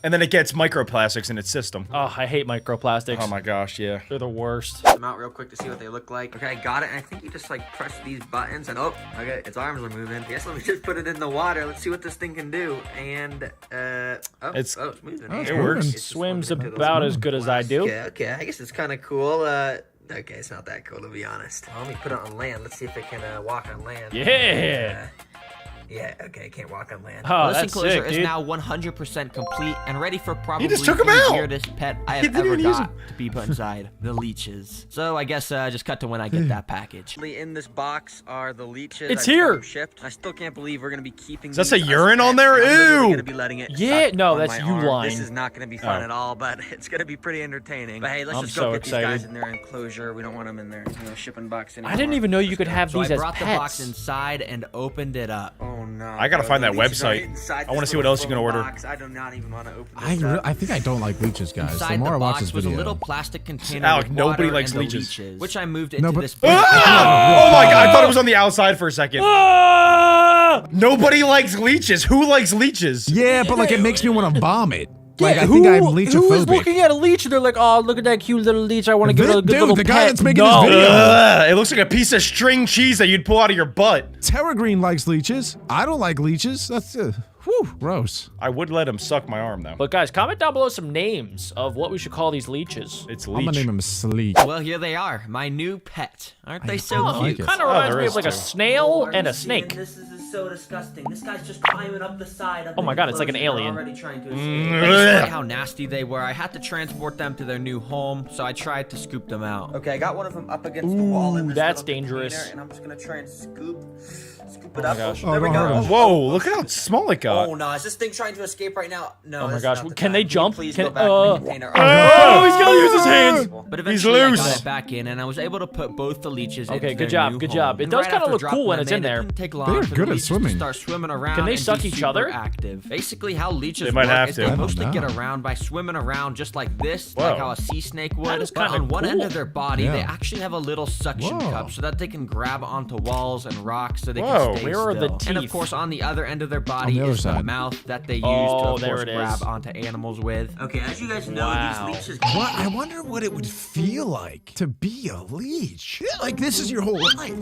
and then it gets microplastics in its system. Oh, I hate microplastics. Oh my gosh, yeah. They're the worst. Them out real quick to see what they look like. Okay, I got it, and I think you just like press these buttons and oh, okay, its arms are moving. I guess let me just put it in the water. Let's see what this thing can do. And It's moving. it's it works. moving. It's just Swims swimming into the about as good as I do. Okay, I guess it's kind of cool. Okay, it's not that cool to be honest. Well, let me put it on land. Let's see if it can walk on land. Yeah. Yeah, okay, it can't walk on land. Oh, This that's enclosure sick, is dude. now 100% complete and ready for probably just took 'em the out. weirdest pet I have didn't ever even use got to be put inside, the leeches. So I guess just cut to when I get that package. In this box are the leeches. It's I here. got them Shipped. I still can't believe we're gonna be keeping. Is that these a as urine on pets. there? I'm literally Ew. gonna be letting it Yeah, suck no, on that's my you arm. lying. This is not gonna be fun Oh. at all, but it's gonna be pretty entertaining. But hey, let's I'm just so go get these guys excited. in their enclosure. We don't want them in their shipping box anymore. I didn't even know you could have So these I as brought the box pets. inside and opened it up. Oh no! I gotta bro, find the that leeches are website. inside I wanna this see what little else you can order. box. I do not even want to open this up. I think I don't like leeches, guys. Inside The more the I watch box this was a video. little plastic container Alec, with nobody water likes and the leeches. which I moved into but- this. Ah! Oh my god, I thought it was on the outside for a second. Ah! Nobody likes leeches. Who likes leeches? Yeah, but like it makes me want to vomit. Like Yeah, I think I'm Who is leechophobic. looking at a leech and they're like, oh, look at that cute little leech. I want to give it a good Dude, little the pet. guy that's making no. this video. Ugh, it looks like a piece of string cheese that you'd pull out of your butt. Terra Green likes leeches. I don't like leeches. That's whew, gross. I would let him suck my arm though. But guys, comment down below some names of what we should call these leeches. It's I'm gonna leech. name him Sleek. Well, here they are, my new pet. Aren't they so I like cute? it. Kind of Oh, reminds there me is of like a two. snail Are and you a seeing snake. This is so disgusting. This guy's just climbing up the side of Oh my God, it's like an alien. Already trying to Despite how nasty they were, I had to transport them to their new home, so I tried to scoop them out. Okay, I got one of them up against the wall in this that's little dangerous. container, and I'm just gonna try and scoop it my up. gosh. There we don't go. hurt him. Whoa, look at how small it got. Oh no, is this thing trying to escape right now? No. Oh my this is gosh, not the can time. they Can you jump? Please Can- go back in the container. Oh, he's gonna use his hands. But eventually I loose. got it back in, and I was able to put both the leeches into Okay, good their job, new good home. job. It And does right kinda after look dropping cool when them it's in there. It didn't take long They're for good the at leeches swimming. to start swimming around. Can they and suck be each super other? Active. Basically, how leeches They might work have is to. they I don't mostly get know. around by swimming around just like this, Whoa. like how a sea snake would. is But kinda on one end cool. of their body, Yeah. they actually have a little suction Whoa. cup so that they can grab onto walls and rocks so they Whoa. can stay Where are the still. And of teeth? course, on the other end of their On body the other is the side. mouth that they use Oh, to, of there course, it is. grab onto animals with. Okay, as you guys know, Wow. these leeches. What? I wonder what it would feel like to be a leech. Like this is your whole life.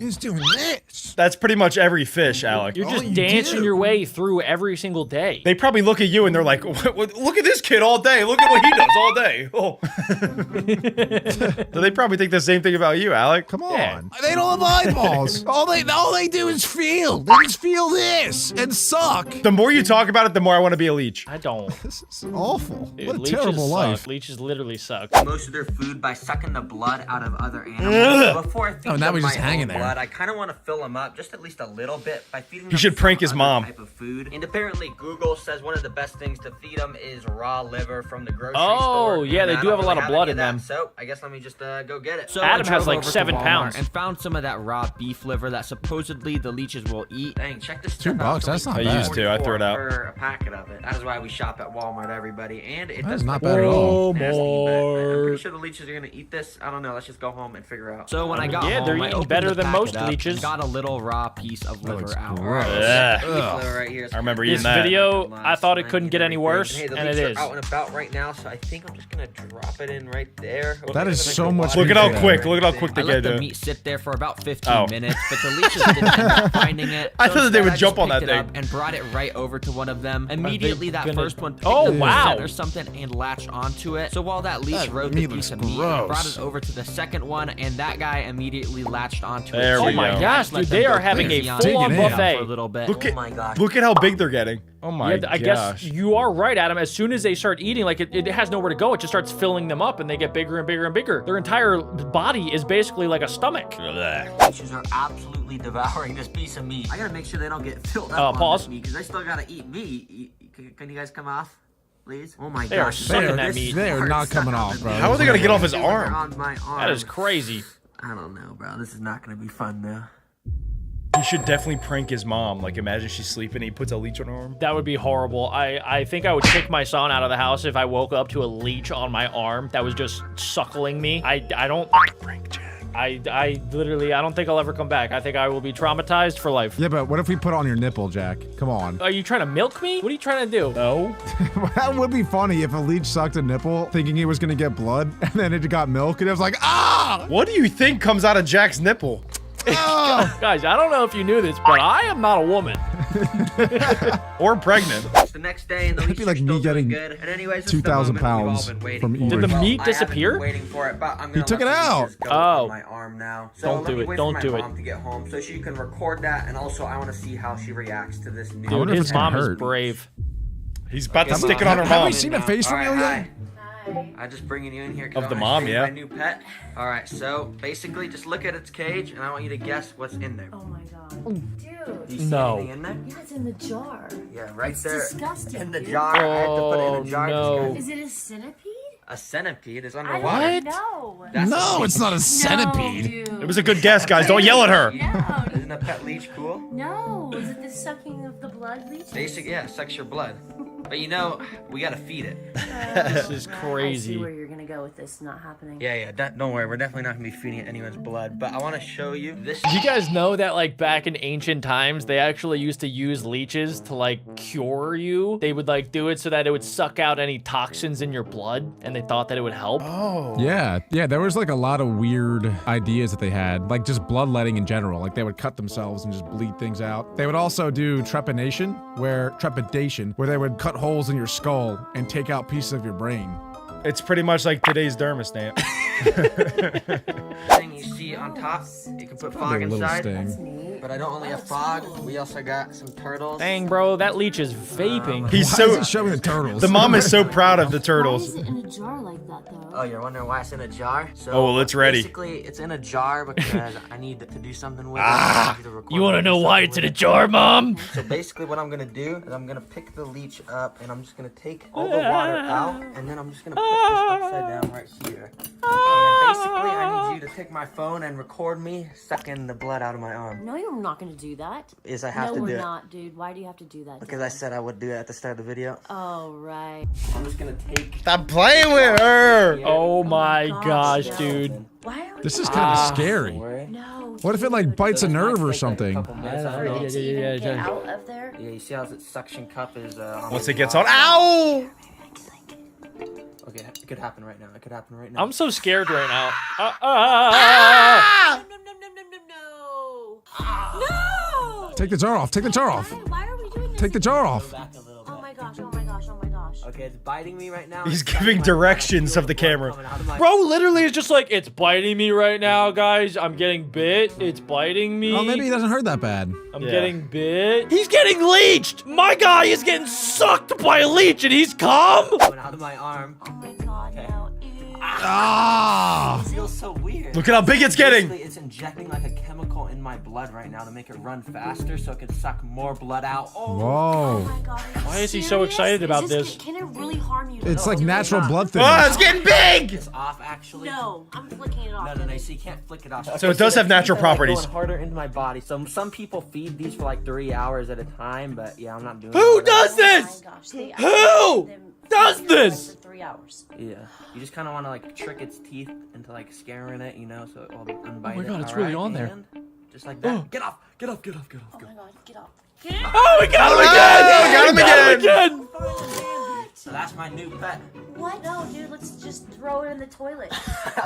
Is doing this. That's pretty much every fish, Alec. You're Oh, just you dancing do. your way through every single day. They probably look at you and they're like, look at this kid all day. Look at what he does all day. Oh. So they probably think the same thing about you, Alec. Come on. Yeah. They don't have eyeballs. all they do is feel. They just feel this and suck. The more you talk about it, the more I want to be a leech. I don't. This is awful. Dude, What a leeches terrible suck. life. Leeches literally suck. Most of their food by sucking the blood out of other animals. So before I feed Oh, now them he's my just hanging own there. blood, I kind of want to fill them up just at least a little bit by feeding them. He should prank some his other mom. Type of food. And apparently Google says one of the best things to feed them is raw liver from the grocery store. Oh, yeah, And they I do don't have a lot of really blood any in that, them. So I guess let me just go get it. So Adam I has drove like over to 7 Walmart pounds. and found some of that raw beef liver that supposedly the leeches will eat. Dang, check this $2, stuff out. It's that's only not I used to, I threw it out. for a packet of it. That is why we shop at Walmart, everybody. And it That does is not look bad at all. nasty, but I'm Walmart. pretty sure the leeches are gonna eat this. I don't know. Let's just go home and figure out. So when I got Yeah, home, they're I eating opened better the than packet most up leeches. and got a little raw piece of That looks liver out. gross. Ugh. Beef liver right here. I remember This eating that. video, I thought it Slimy couldn't get and any everything. worse, Hey, the and it leeks is. are out and about right now, so I think I'm just gonna drop it in right there. That is so much Look at how meat. quick. Look at how quick I they let get the to meat sit there for about 15 Oh. minutes, but the leeches didn't end up finding it. I So thought that they instead, would I jump just on that picked it up thing. and brought it right over to one of them. Immediately, that gonna- first one picked Oh, the wow. scent or something and latched onto it. So while that leech That rode meat the piece looks of meat, I brought gross. it over to the second one, and that guy immediately latched onto it. There too. we Oh my go. gosh, Let dude, them they go are having a crazy on Digging full-on in. for a buffet. little bit. Look Oh at my god. look at how big they're getting. Oh my Yeah, I guess gosh. you are right, Adam. As soon as they start eating, like it has nowhere to go. It just starts filling them up, and they get bigger and bigger and bigger. Their entire body is basically like a stomach. Leeches are absolutely devouring this piece of meat. I gotta make sure they don't get filled up on pause. this meat because I still gotta eat meat. Can you guys come off, please? Oh my They are gosh. sucking this that meat. They are part not coming sucking off, the bro. meat. How are they gonna get off his They're arm? on my arm. That is crazy. I don't know, bro. This is not gonna be fun though. He should definitely prank his mom. Like, imagine she's sleeping and he puts a leech on her arm. That would be horrible. I think I would kick my son out of the house if I woke up to a leech on my arm that was just suckling me. I don't Prank Jack. I literally I don't think I'll ever come back. I think I will be traumatized for life. Yeah, but what if we put it on your nipple, Jack? Come on. Are you trying to milk me? What are you trying to do? No. That would be funny if a leech sucked a nipple thinking he was gonna get blood, and then it got milk, and it was like, ah! What do you think comes out of Jack's nipple? Ah! Guys, I don't know if you knew this, but I am not a woman. Or pregnant. It's the next day and the That'd be leeches like are me still doing getting good. And anyways, this is the 2,000 moment we've all pounds been waiting from for. eating. Did the Well, meat I haven't disappear? been waiting for it, but I'm gonna took let it the out. leeches go Oh. on my arm now. So Don't let do me it. wait Don't for do my it. mom to get home so she can record that, and also I want to see how she reacts to this new. I wonder Dude, if his it's gonna mom is hurt. brave. He's about to Okay, stick it Mom. on her Have mom. we seen a face All right, reveal yet? hi. Hi. I just bringing you in here 'cause Of the I wanna mom, show you yeah. my new pet. All right, so basically, just look at its cage, and I want you to guess what's in there. Oh my god. Do Dude. you see No. anything in there? Yeah, it's in the jar. Yeah, right It's there. disgusting, In the dude. jar. I had to put it in the jar. no. Is it a centipede? A centipede is I underwater. don't know. That's No, a it's not a No, centipede. dude. It was a good guess, guys. Don't yell at her. No, dude. Isn't a pet leech cool? No. Is it the sucking of the blood leeches? Basic, yeah, sucks your blood. But you know, we gotta feed it. This is I see crazy. where you're gonna go with this not happening. Yeah, don't worry, we're definitely not gonna be feeding it anyone's blood. But I want to show you this. Did you guys know that like back in ancient times, they actually used to use leeches to like cure you? They would like do it so that it would suck out any toxins in your blood, and they thought that it would help. Oh. Yeah, there was like a lot of weird ideas that they had, like just bloodletting in general. Like they would cut themselves and just bleed things out. They would also do trepidation, where they would cut holes in your skull and take out pieces of your brain. It's pretty much like today's dermistamp. thing you see on top, you can put fog Probably a little inside. sting. But I don't only have fog. We also got some turtles. Dang, bro, that leech is vaping. He's Why is so. it showing the turtles? The mom is so proud of the Why turtles. is it in a jar like that though? Oh, you're wondering why it's in a jar? So Oh, well, it's ready. Basically, it's in a jar because I need to do something with Ah. it. You want to know why it's in a jar, Mom? So basically what I'm gonna do is I'm gonna pick the leech up and I'm just gonna take all the water out and then I'm just gonna put this upside down right here. And basically I need you to take my phone and record me sucking the blood out of my arm. No, you're not gonna do that. Is I have no, to we're do it. not, dude. Why do you have to do that? Because I said I would do it at the start of the video. Oh, right. I'm just gonna take Stop playing with her. Oh my gosh, no. dude. Why are This is you- kind of scary. No. What if it like bites a nerve or something? For it to even get out of there? Yeah, you see how its suction cup is on Once the it gets top? on. Ow! Okay, it could happen right now. It could happen right now. I'm so scared right now. No, no, no, no, no, no. No! Take the jar off. Take the jar off. Why are we doing this? Take the jar off. Back a little bit. Oh my gosh, oh my gosh, oh my gosh. Okay, it's biting me right now. He's It's giving biting my directions butt. of the camera. Coming out of my- Bro literally is just like, it's biting me right now, guys. I'm getting bit. It's biting me. Oh, maybe he doesn't hurt that bad. I'm Yeah. getting bit. He's getting leeched. My guy is getting sucked by a leech and he's calm. Coming out of my arm. Oh my god, no. Ew. Ah! It feels so weird. Look at how big it's getting. Basically, it's injecting like a chemical in my blood right now to make it run faster so it can suck more blood out. Oh, Oh Whoa. my god. Are you Why is he so serious? excited about Is this? Can it really harm you? It's like really natural not. blood Oh, thinners. it's getting big. it's off actually. No, I'm flicking it off. No, so you can't flick it off. So it does have natural properties. Going harder into my body. Some people feed these for like 3 hours at a time, but yeah, I'm not doing Who that. does Oh this? my gosh. They Who them does this? For 3 hours. Yeah, you just kind of want to like trick its teeth into like scaring it, you know, so it will unbite it. Oh God, it's really Alright, on there. and just like that. Get off! Get off! Get off! Get off! Oh Get off! my god, get up. Get up. Oh, we got him Oh, again. we got him again. What? So that's my new pet. What? No, dude, let's just throw it in the toilet.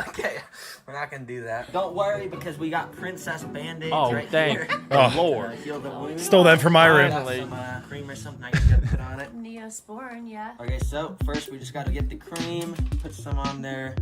Okay, we're not gonna do that. Don't worry because we got princess band-aids Oh, right thank here. Oh. Lord. Heal the wound. Stole that from my room. Got some cream or something I can put on it. Neosporin, yeah. Okay, so first we just gotta get the cream, put some on there.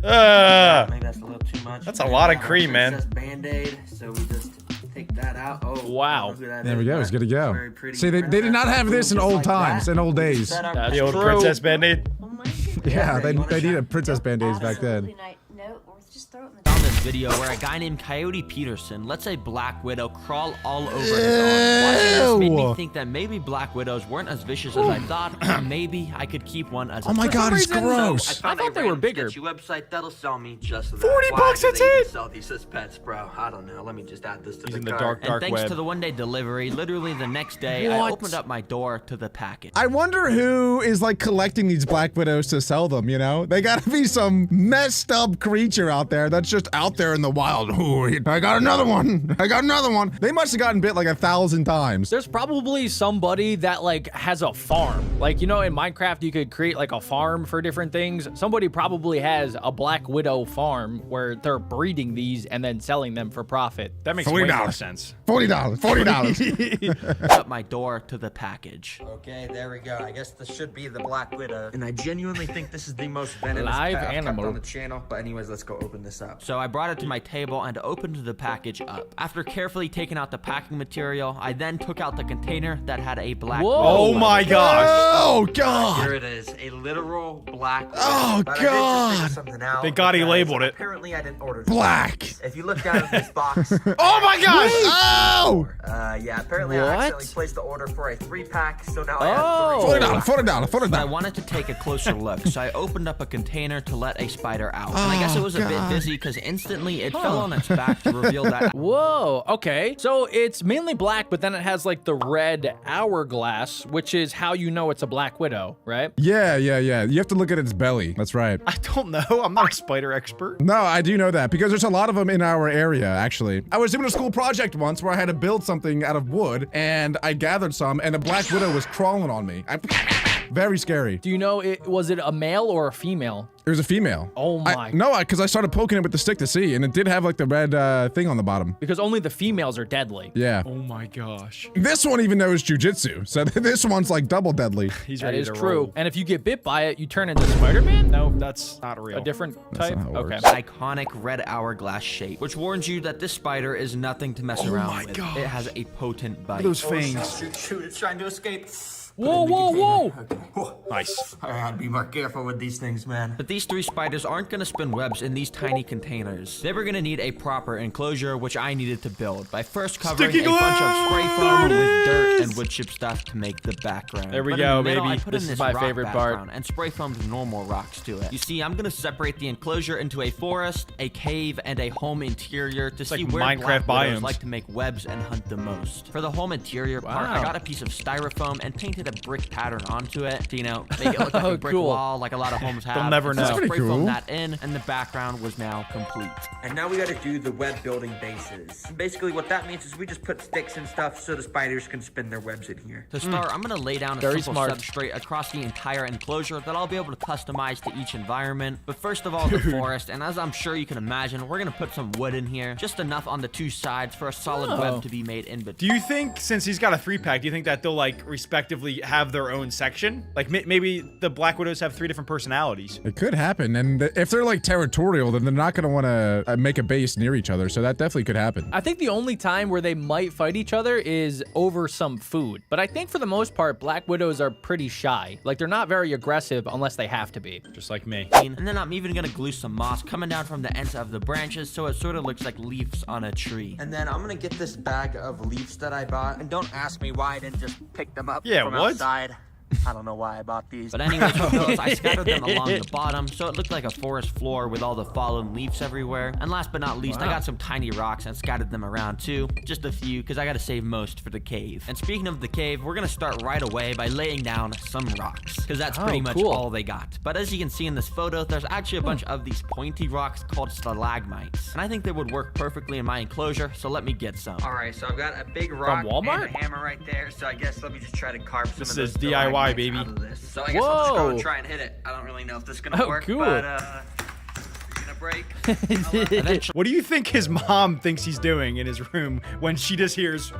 Maybe that's a little too much. That's a lot of cream, man. Princess Band-Aid, so we just take that out. Oh, Wow. I don't know who that There we is, go. but It's good to go. very pretty See, they did not have this in Just old like times, that. in old days. Set our- That's The old true. princess band-aid. Oh my Yeah, they You wanna needed shot? princess band-aids back then. Absolutely not. No, or just throw it in the Found this video where a guy named Coyote Peterson lets a black widow crawl all over his arm. Watching this made me Ew. think that maybe black widows weren't as vicious as I thought, or maybe I could keep one as a Oh my pet. god, it's So, gross. found I a thought they were random bigger. sketchy website that'll sell me just that. 40 Why bucks, do that's they even it? Sell these as pets, bro. I don't know. Let me just add this to He's in the the cart. And thanks web. to the one-day delivery, literally the next day, I What? opened up my door to the package. I wonder who is like collecting these black widows to sell them, you know? They gotta be some messed up creature out there that's just out there in the wild. Ooh, I got another one. I got another one. They must have gotten bit like 1,000 times. There's probably somebody that like has a farm. Like, you know, in Minecraft, you could create like a farm for different things. Somebody probably has a black widow farm where they're breeding these and then selling them for profit. That makes way more $40. sense. $40. $40. Up my door to the package. Okay, there we go. I guess this should be the Black Widow. And I genuinely think this is the most venomous Live pet I've kept animal. on the channel. But anyways, let's go open this up. So I brought it to my table and opened the package up. After carefully taking out the packing material, I then took out the container that had a black Whoa. Oh my gosh. Oh Here god. it is, a literal Black Widow. Oh, But I did just God. figure something out Thank God he because labeled it. Apparently, I didn't order Black. If you look down at this box, Oh my gosh. Oh! yeah, apparently I What? accidentally placed the order for a 3-pack, so now I Oh. have 3. $40. $40. But I wanted to take a closer look, so I opened up a container to let a spider out. And I guess it was a bit God. busy because instantly it fell on its back to reveal that Whoa, okay. So it's mainly black, but then it has like the red hourglass, which is how you know it's a black widow, right? Yeah. You have to look at its belly. That's right. I don't know. I'm not a spider expert. No, I do know that because there's a lot of them in our area, actually. I was doing a school project once where I had to build something out of wood, and I gathered some, and a black widow was crawling on me. Very scary. Do you know, was it a male or a female? It was a female. Oh my. No, because I started poking it with the stick to see, and it did have like the red thing on the bottom. Because only the females are deadly. Yeah. Oh my gosh. This one even knows jujitsu, so this one's like double deadly. He's That ready is to true. roll. And if you get bit by it, you turn into Spider-Man? No, that's not real. A different That's type? not how it Okay. works. iconic red hourglass shape, which warns you that this spider is nothing to mess around my with. gosh. It has a potent bite. Those fangs. Shoot, it's trying to escape. Whoa, whoa, whoa! Okay. Nice. I gotta be more careful with these things, man. But these 3 spiders aren't gonna spin webs in these tiny containers. They were gonna need a proper enclosure, which I needed to build by first covering Sticky a bunch of spray foam glue! with dirt and wood chip stuff to make the background. There we But in go, the middle, baby. I put This in is this my rock favorite part. background and spray foamed normal rocks to it. You see, I'm gonna separate the enclosure into a forest, a cave, and a home interior to see like where Minecraft black widows biomes. like to make webs and hunt the most. For the home interior part, I Wow. got a piece of styrofoam and painted a brick pattern onto it to, you know, make it look like a brick wall like a lot of homes have. They'll never know. So I That's pretty spray foamed cool. that in, and the background was now complete. And now we gotta do the web building bases. Basically what that means is we just put sticks and stuff so the spiders can spin their webs in here. To start, I'm gonna lay down a Very simple smart. substrate across the entire enclosure that I'll be able to customize to each environment. But first of all, the forest, and as I'm sure you can imagine, we're gonna put some wood in here, just enough on the two sides for a solid web to be made in between. Do you think, since he's got a 3-pack, do you think that they'll like respectively have their own section? Like maybe the Black Widows have 3 different personalities. It could happen, and if they're like territorial, then they're not gonna want to make a base near each other. So that definitely could happen. I think the only time where they might fight each other is over some food. But I think for the most part, Black Widows are pretty shy. Like, they're not very aggressive unless they have to be. Just like me. And then I'm even gonna glue some moss coming down from the ends of the branches so it sort of looks like leaves on a tree. And then I'm gonna get this bag of leaves that I bought. And don't ask me why I didn't just pick them up Yeah, from what? outside. I don't know why I bought these. But anyways, with those, I scattered them along the bottom, so it looked like a forest floor with all the fallen leaves everywhere. And last but not least, I got some tiny rocks and scattered them around too. Just a few, because I gotta save most for the cave. And speaking of the cave, we're gonna start right away by laying down some rocks, because that's pretty much cool. all they got. But as you can see in this photo, there's actually a bunch of these pointy rocks called stalagmites. And I think they would work perfectly in my enclosure, so let me get some. All right, so I've got a big rock Walmart? and a hammer right there. So I guess let me just try to carve some This of those is DIY, stalagmites baby. out of this. So I guess I'll just Whoa. go try and hit it. I don't really know if this is gonna Oh, work, cool. but it's gonna break. Eventually, What do you think his mom thinks he's doing in his room when she just hears?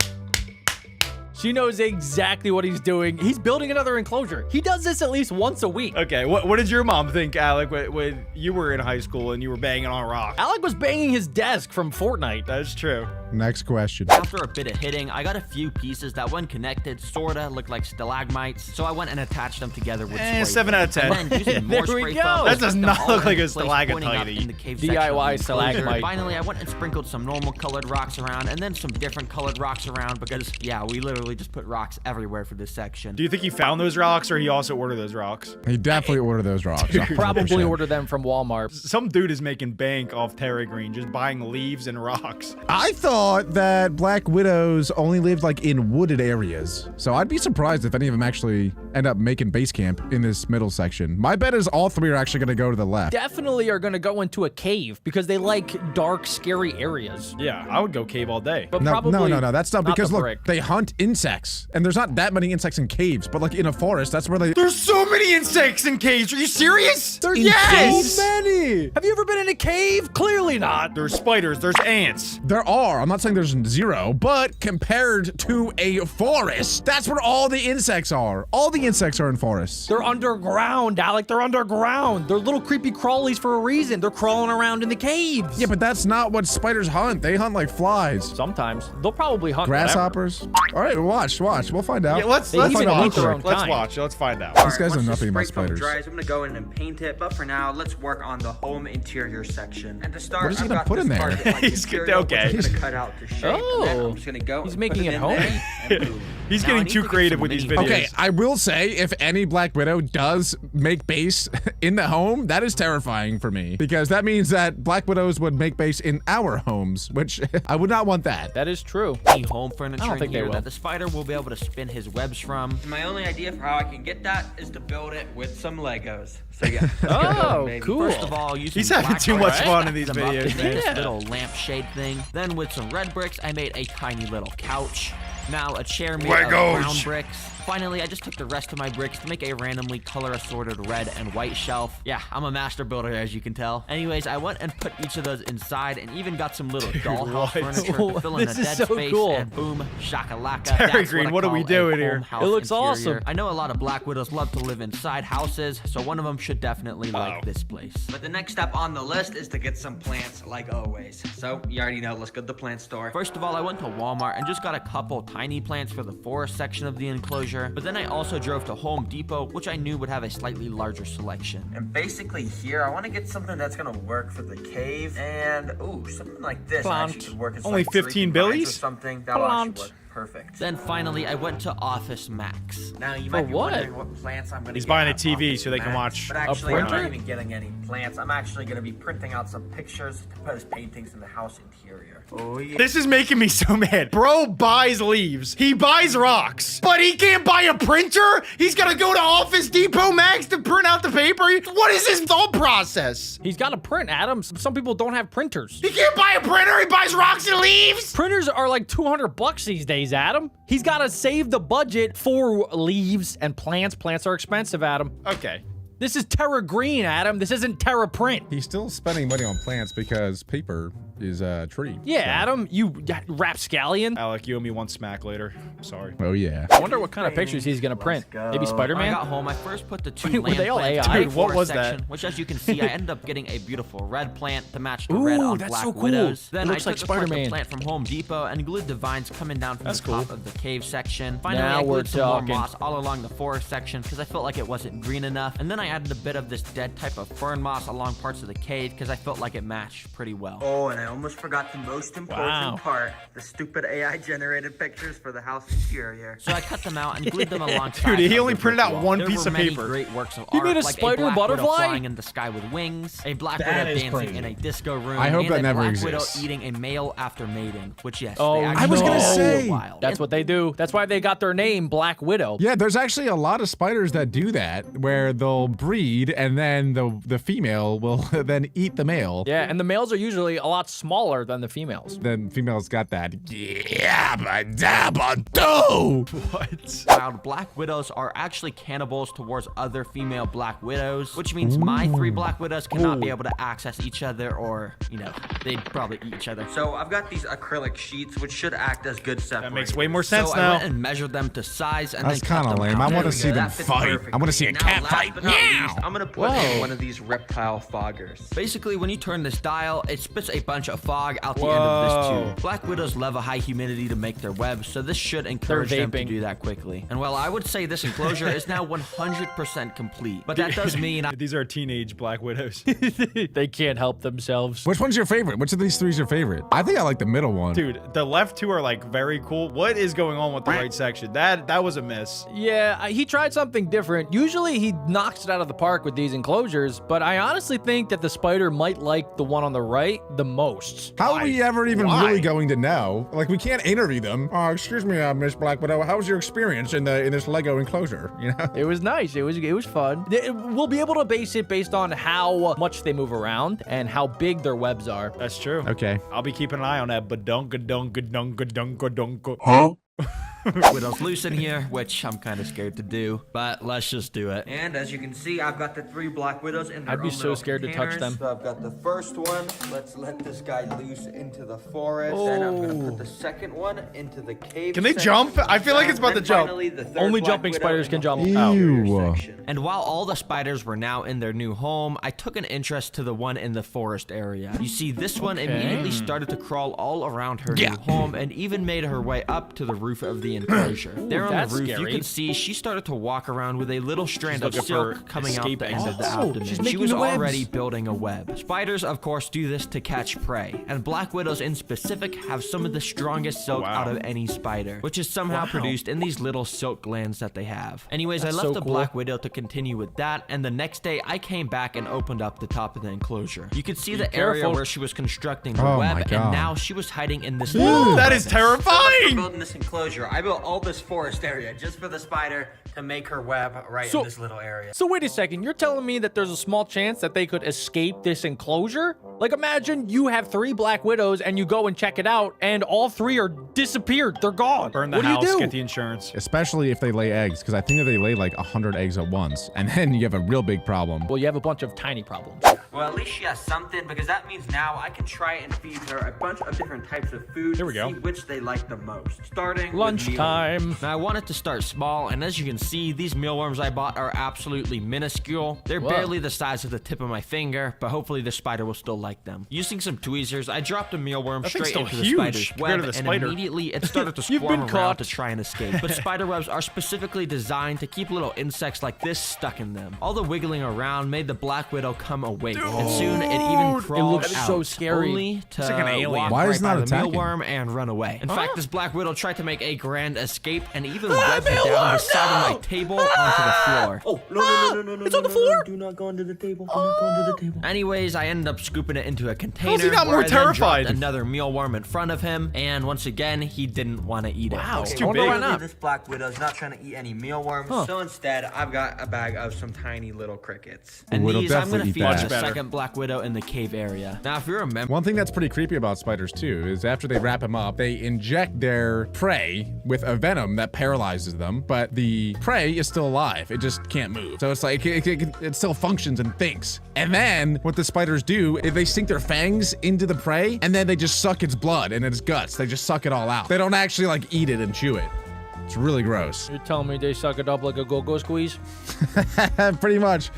She knows exactly what he's doing. He's building another enclosure. He does this at least once a week. Okay, what did your mom think, Alec, when you were in high school and you were banging on a rock? Alec was banging his desk from Fortnite. That's true. Next question. after a bit of hitting, I got a few pieces that, when connected, sorta looked like stalagmites, so I went and attached them together with spray 7 out of 10. foam. And then using more There we spray go. foam, That I does stuck not them look all like in a place, pointing up stalactite. in the cave DIY section of the enclosure. stalagmite. Finally, I went and sprinkled some normal colored rocks around, and then some different colored rocks around, because, yeah, we literally just put rocks everywhere for this section. Do you think he found those rocks, or he also ordered those rocks? He definitely ordered those rocks. Probably 100%. order them from Walmart. Some dude is making bank off Terra Green, just buying leaves and rocks. I thought that Black Widows only lived like in wooded areas, so I'd be surprised if any of them actually end up making base camp in this middle section. My bet is all 3 are actually gonna go to the left. Definitely are going to go into a cave because they like dark, scary areas. Yeah, I would go cave all day. But No, probably no, that's not because the look, brick. they hunt insects, and there's not that many insects in caves, but like in a forest, that's where they. There's so many insects in caves. Are you serious? There's yes. so many. Have you ever been in a cave? Clearly not. There's spiders. There's ants. There are. I'm not saying there's 0, but compared to a forest, that's where all the insects are. All the insects are in forests. They're underground, Alec. They're underground. They're little creepy crawlies for a reason. They're crawling around in the caves. Yeah, but that's not what spiders hunt. They hunt like flies, Sometimes. They'll probably hunt grasshoppers. All right, watch. We'll find out. Yeah, let's even watch. eat their own Let's kind. watch. Let's find out. These guys know Once the nothing about spray foam spiders. dries, I'm gonna go in and paint it. But for now, let's work on the home interior section. And to start, What is he I've gonna got put this in there? part that, like, He's good- material, which okay. I'm gonna cut out to shape. And then Oh. I'm just gonna go. He's and making put it in homey. there, and boom. He's Now I getting need too to get creative some with these mini- videos. Okay, I will say if any Black Widow does make base in the home, that is terrifying for me because that means that Black Widows would make base in our homes, which I would not want that. That is true. Any home furniture I don't in think they here will. that the spider will be able to spin his webs from. My only idea for how I can get that is to build it with some Legos. So yeah. let's get Oh, going, baby. cool. First of all, using He's having black too much bricks, fun in these them up videos, into man. this Yeah. little lampshade thing. Then with some red bricks, I made a tiny little couch. Now a chair made of Legos. brown bricks. Finally, I just took the rest of my bricks to make a randomly color assorted red and white shelf. Yeah, I'm a master builder, as you can tell. Anyways, I went and put each of those inside and even got some little dollhouse what? furniture to fill in This the is dead so space. cool. And boom, shakalaka. Terry That's Green, I what are we call a doing here? home house It looks interior. awesome. I know a lot of Black Widows love to live inside houses, so one of them should definitely like this place. But the next step on the list is to get some plants, like always. So you already know. Let's go to the plant store. First of all, I went to Walmart and just got a couple tiny plants for the forest section of the enclosure, but then I also drove to Home Depot, which I knew would have a slightly larger selection. And basically here, I want to get something that's gonna work for the cave, and ooh, something like this actually Plant. could work as Only like 15 sleeping vines billies? or something. That'll actually Plant. work. perfect. Then finally, I went to Office Max. Now you might be what? wondering what plants I'm gonna He's get buying a out of TV Office so they can Max, watch But actually, I'm printer? not even getting any plants. I'm actually gonna be printing out some pictures to put as paintings in the house interior. Oh yeah. This is making me so mad. Bro buys leaves. He buys rocks. But he can't buy a printer? He's gonna go to Office Depot Max to print out the paper? What is his thought process? He's got a print, Adam. Some people don't have printers. He can't buy a printer? He buys rocks and leaves? Printers are like $200 these days, Adam. He's got to save the budget for leaves and plants. Plants are expensive, Adam. Okay. This is Terra Green, Adam. This isn't Terra Print. He's still spending money on plants because paper is a tree. Yeah, So- Adam, you rapscallion. Alec, you owe me one smack later. Sorry. Oh yeah. I wonder what kind of pictures he's gonna print. Maybe When I Spider-Man? got home, I first put the two Wait, were land they all plants AI? in Dude, the what forest was section, that? which, as you can see, I ended up getting a beautiful red plant to match the Ooh, red on that's Black so cool. Widows. It Then looks I like took a bunch of Spider-Man. plant from Home Depot and glued the vines coming down from That's the top cool. of the cave section. Finally, Now I we're glued some more talking. moss all along the forest section because I felt like it wasn't green enough. And then I added a bit of this dead type of fern moss along parts of the cave because I felt like it matched pretty well. Oh, and I almost forgot the most important part, the stupid AI-generated pictures for the house interior. So I cut them out and glued them alongside. Dude, he of only the printed brick out wall. one There piece were of many paper. great works of You art, made a like spider Black butterfly? Widow flying in the sky with wings, a Black That Widow is dancing pretty. in a disco room, I hope and that a never Black exists. Widow eating a male after mating. Which yes, Oh, they actually I was gonna do say. wild. That's what they do. That's why they got their name, Black Widow. Yeah, there's actually a lot of spiders that do that, where they'll breed and then the female will then eat the male. Yeah, and the males are usually a lot smaller than the females. Then females got that. Yeah, but dabba do. What? Wild Black Widows are actually cannibals towards other female Black Widows, which means my 3 Black Widows cannot be able to access each other, or, you know, they'd probably eat each other. So I've got these acrylic sheets, which should act as good separators. That makes way more sense So now. I went and measured them to size and That's then cut kind of them lame. out. I want to There we see go, them that fits fight. I perfectly. want to see a Now, cat last fight. but not Meow. least, I'm gonna put in one of these reptile foggers. Basically, when you turn this dial, it spits a bunch of fog out the end of this Whoa. tube. Black Widows love a high humidity to make their webs, so this should encourage them to vaping. do that quickly. And while I would say this enclosure is now 100% complete, but that does mean These are teenage Black Widows. They can't help themselves. Which one's your favorite? Which of these 3 is your favorite? I think I like the middle one. Dude, the left 2 are like very cool. What is going on with the right section? That was a miss. Yeah, he tried something different. Usually he knocks it out of the park with these enclosures, but I honestly think that the spider might like the one on the right the most. How are we ever even Why? really going to know? Like, we can't interview them. Excuse me, Miss Black Widow. How was your experience in this Lego enclosure? You know? It was nice. It was fun. We'll be able to base it based on how much they move around and how big their webs are. That's true. Okay. I'll be keeping an eye on that. Badunka. Huh? Widow's loose in here, which I'm kind of scared to do, but let's just do it. And as you can see, I've got the 3 Black Widows in their I'd be own so little scared to touch containers. them. So I've got the first one. Let's let this guy loose into the forest. Then I'm gonna put the second one into the cave. Can they section. jump? I feel like it's about Then to jump. finally, the third Only Black jumping Widow spiders in can the jump. whole Ew. interior section. And while all the spiders were now in their new home, I took an interest to the one in the forest area. You see, this one immediately started to crawl all around her new home and even made her way up to the roof of the enclosure. There on that's the roof, you scary. can see she started to walk around with a little strand of looking silk for coming out escape the end of the exits. abdomen. she's She making was webs. already building a web. Spiders, of course, do this to catch prey, and Black Widows in specific have some of the strongest silk Wow. out of any spider, which is somehow produced in these little silk glands that they have. Anyways, That's I left so the cool. Black Widow to continue with that, and the next day I came back and opened up the top of the enclosure. You could see the area careful. where she was constructing the Oh web, my and God. now she was hiding in this That is For terrifying. building this enclosure, I built all this forest area just for the spider to make her web right in this little area. So wait a second, you're telling me that there's a small chance that they could escape this enclosure? Like imagine you have 3 Black Widows and you go and check it out and all 3 are disappeared. They're gone. Burn the what house, do you do? get the insurance. Especially if they lay eggs, because I think that they lay like 100 eggs at once, and then you have a real big problem. Well, you have a bunch of tiny problems. Well, at least she has something, because that means now I can try and feed her a bunch of different types of food There we to go. see which they like the most. Starting with Lunchtime. Now I wanted to start small, and as you can see, these mealworms I bought are absolutely minuscule. They're Whoa. barely the size of the tip of my finger, but hopefully the spider will still like them. Using some tweezers, I dropped a mealworm That thing's straight still into the huge spider's compared web, to the and spider. immediately it started to You've squirm been around caught. to try and escape. But spider webs are specifically designed to keep little insects like this stuck in them. All the wiggling around made the Black Widow come awake, And soon it even crawled looks out, so scary. only to like an alien. walk Why right is it by not the attacking? mealworm and run away. In fact, this black widow tried to make a grand escape and even webbed it down the side of my table onto the floor. Oh, no. It's on the floor. Do not go under the table. Do not go under the table. Anyways, I ended up scooping it into a container. he not where more I then dropped terrified? another mealworm in front of him, and once again, he didn't want to eat it. Wow. It's I too wonder big. why not. This black widow's not trying to eat any mealworms, so instead, I've got a bag of some tiny little crickets. And Widow'll these, I'm going to definitely feed eat that. the Much better. second black widow in the cave area. Now, if you remember, One thing that's pretty creepy about spiders too is after they wrap them up, they inject their prey with a venom that paralyzes them, but the prey is still alive. It just can't move. So it's like it still functions and thinks. And then what the spiders do is they sink their fangs into the prey and then they just suck its blood and its guts. They just suck it all out. They don't actually like eat it and chew it. It's really gross. You're telling me they suck it up like a go-go squeeze? Pretty much.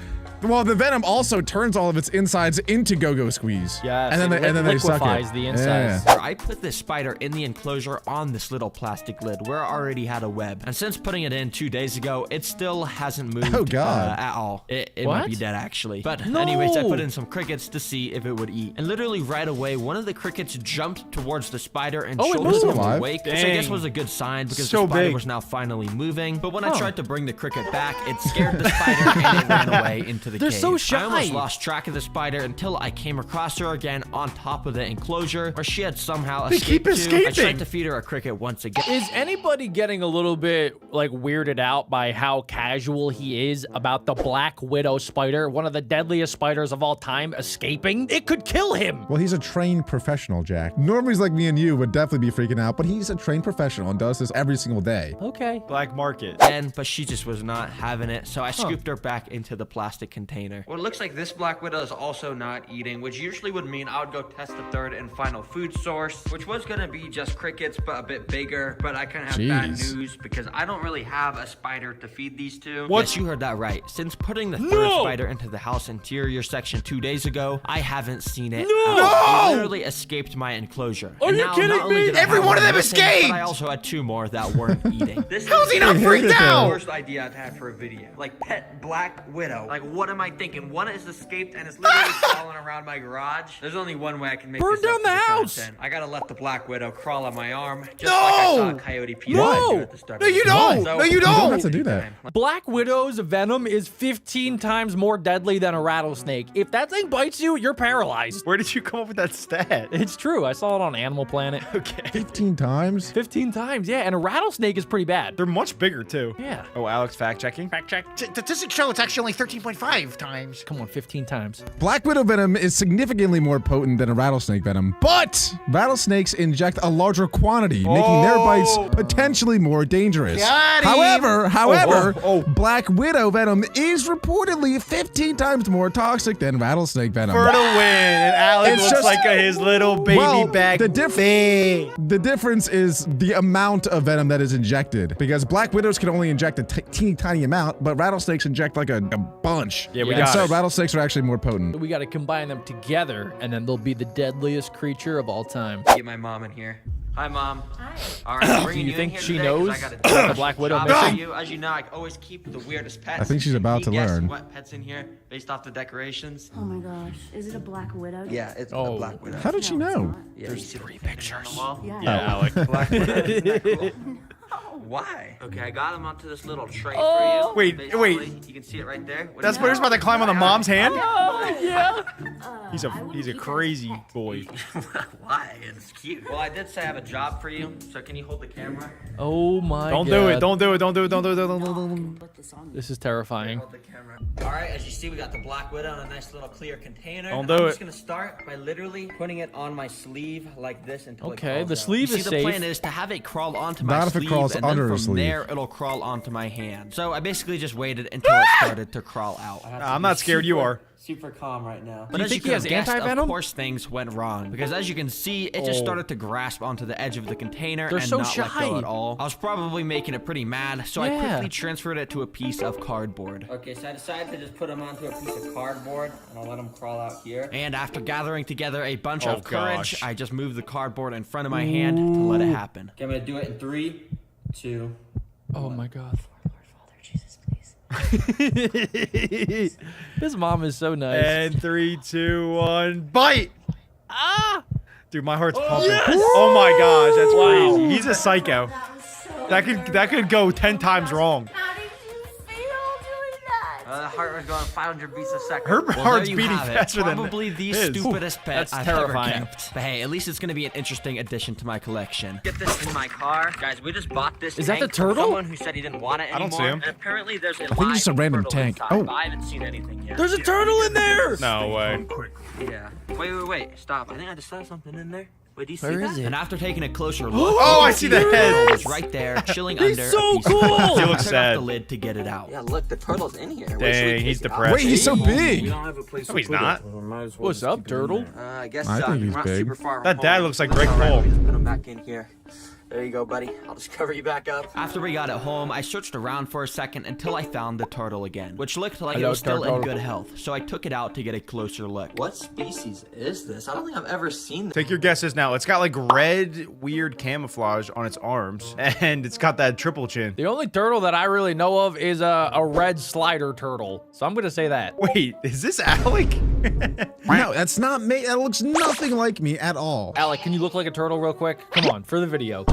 Well, the venom also turns all of its insides into go-go squeeze. Yes, and then it they suck it. liquefies the insides. Yeah. I put this spider in the enclosure on this little plastic lid where I already had a web. And since putting it in 2 days ago, it still hasn't moved Oh, God. at all. It might What? be dead, actually. But No. anyways, I put in some crickets to see if it would eat. And literally right away, one of the crickets jumped towards the spider and Oh, it showed moved. him Alive? awake, which I guess was a good sign because So the spider big. was now finally moving. But when I tried to bring the cricket back, it scared the spider and it ran away into the They're cave. so shy. I almost lost track of the spider until I came across her again on top of the enclosure where she had somehow They keep escaped to. I escaping. tried to feed her a cricket once again. Is anybody getting a little bit like weirded out by how casual he is about the Black Widow spider, one of the deadliest spiders of all time, escaping? It could kill him. Well, he's a trained professional, Jack. Normies like me and you would definitely be freaking out, but he's a trained professional and does this every single day. Okay. Black market. But she just was not having it, so I scooped her back into the plastic container. Well, it looks like this black widow is also not eating, which usually would mean I would go test the third and final food source, which was gonna be just crickets, but a bit bigger. But I kind of have bad Jeez. news because I don't really have a spider to feed these to. Yes, you heard that right. Since putting the third spider into the house interior section 2 days ago, I haven't seen it. It literally escaped my enclosure. Are And you now, kidding not only me? did I Every have one of them missing, escaped! But I also had 2 more that weren't eating. This How's he is not freaked the out? worst idea I've had for a video. Like pet black widow. Like what am I thinking? One is escaped and it's literally crawling around my garage. There's only one way I can make Burn this down up the for house! content. I gotta let the black widow crawl on my arm, just No! like I saw Coyote Peter No! do at the start. No, of you the don't! video. No, you You don't don't! have to do that. Black Widow's venom is 15 times more deadly than a rattlesnake. If that thing bites you, you're paralyzed. Where did you come up with that stat? It's true. I saw it on Animal Planet. Okay. 15 times? 15 times, yeah. And a rattlesnake is pretty bad. They're much bigger too. Yeah. Oh, Alex fact checking. Fact check. Statistics show it's actually only 13.5 times. Come on, 15 times. Black Widow venom is significantly more potent than a rattlesnake venom, but rattlesnakes inject a larger quantity, making their bites potentially more dangerous. Got him. However, Oh. Black Widow venom is reportedly 15 times more toxic than rattlesnake venom. For the win. And Alex It's looks just- like his little baby Well, back. the difference is the amount of venom that is injected, because Black Widows can only inject a teeny tiny amount, but rattlesnakes inject like a bunch. Yeah, we and got so it. rattlesnakes are actually more potent. We got to combine them together, and then they'll be the deadliest creature of all time. Get my mom in here. Hi, Mom. Hi. All right, I'm bringing Do you in think here she today 'cause knows I gotta that do the a Black Widow job missing? for you. As you know, I always keep the weirdest pets. I think she's about to Guess learn. what pets in here based off the decorations? Oh my gosh. Is it a black widow? Yeah, it's Oh. a black widow. How did she No, it's know? not. Yeah, There's you see the 3 pictures on the wall? Yeah. Yeah, Alex. Black widow. Isn't that cool? No. Why? Okay, I got him onto this little tray Oh. for you. Wait, Basically, you can see it right there. What That's do what you he's about to climb on the mom's hand. Oh, yeah. He's I a wouldn't he's a keep it as crazy pet. boy. Why? It's cute. Well, I did say I have a job for you, so can you hold the camera? Oh, my Don't God. do it. Don't do it. Don't do it. Don't do it. Don't do it. Put this on you. This is terrifying. Hold the camera. All right, as you see, we got the black widow in a nice little clear container. Don't And do I'm it. just gonna start by literally putting it on my sleeve like this until it Okay, crawls the out. sleeve See, is the safe. plan is to have it crawl onto my Not if it sleeve, crawls and then under from a sleeve. there, it'll crawl onto my hand. So I basically just waited until it started to crawl out. I'm not scared. You are. Super calm right now. But you as think you he could have has guessed, anti-venom? of course things went wrong. Because as you can see, it just Oh. started to grasp onto the edge of the container They're and so not let shy. go at all. I was probably making it pretty mad, so I Yeah. quickly transferred it to a piece of cardboard. Okay, so I decided to just put them onto a piece of cardboard, and I'll let them crawl out here. And after gathering together a bunch Oh, of courage, gosh. I just moved the cardboard in front of my hand to let it happen. Okay, I'm gonna do it in 3, 2. Oh, my God. Lord, Father, Jesus, please. His mom is so nice. And 3, 2, 1, bite! Ah! Dude, my heart's pumping. Oh my gosh, that's crazy. He's a psycho. That was so That could go 10 times wrong. How did you feel doing that? The heart was going 500 beats a second. Her Well, heart's there you beating have it. faster than Probably the his. stupidest pet That's I've terrifying. ever kept. But hey, at least it's gonna be an interesting addition to my collection. Get this in my car. Guys, we just bought this Is that tank the from turtle? someone who said he didn't want it anymore. I don't see him. And apparently there's a think it's just a random tank. Oh. I haven't seen anything yet. There's a turtle in there! No way. Yeah. Wait. Stop. I think I just saw something in there. Wait, do you see Where that? is it? And after taking a closer look, Oh, I see the head. it was right there, chilling under. so a piece of cool! glass. He I looks took sad. off the lid to get it out. Yeah, look, the turtle's in here. Wait, should we Dang, take he's it out? depressed. Wait, he's so big. No, he's not. What's up, turtle? I guess I think we're he's not big. super far That from dad home. looks like That's Greg all right, Paul. we just put him back in here. There you go, buddy. I'll just cover you back up. After we got it home, I searched around for a second until I found the turtle again, which looked like it Hello, was still in turtle. good health. So I took it out to get a closer look. What species is this? I don't think I've ever seen this. Take your guesses now. It's got like red, weird camouflage on its arms, and it's got that triple chin. The only turtle that I really know of is a red slider turtle. So I'm gonna say that. Wait, is this Alec? No, that's not me. That looks nothing like me at all. Alec, can you look like a turtle real quick? Come on, for the video.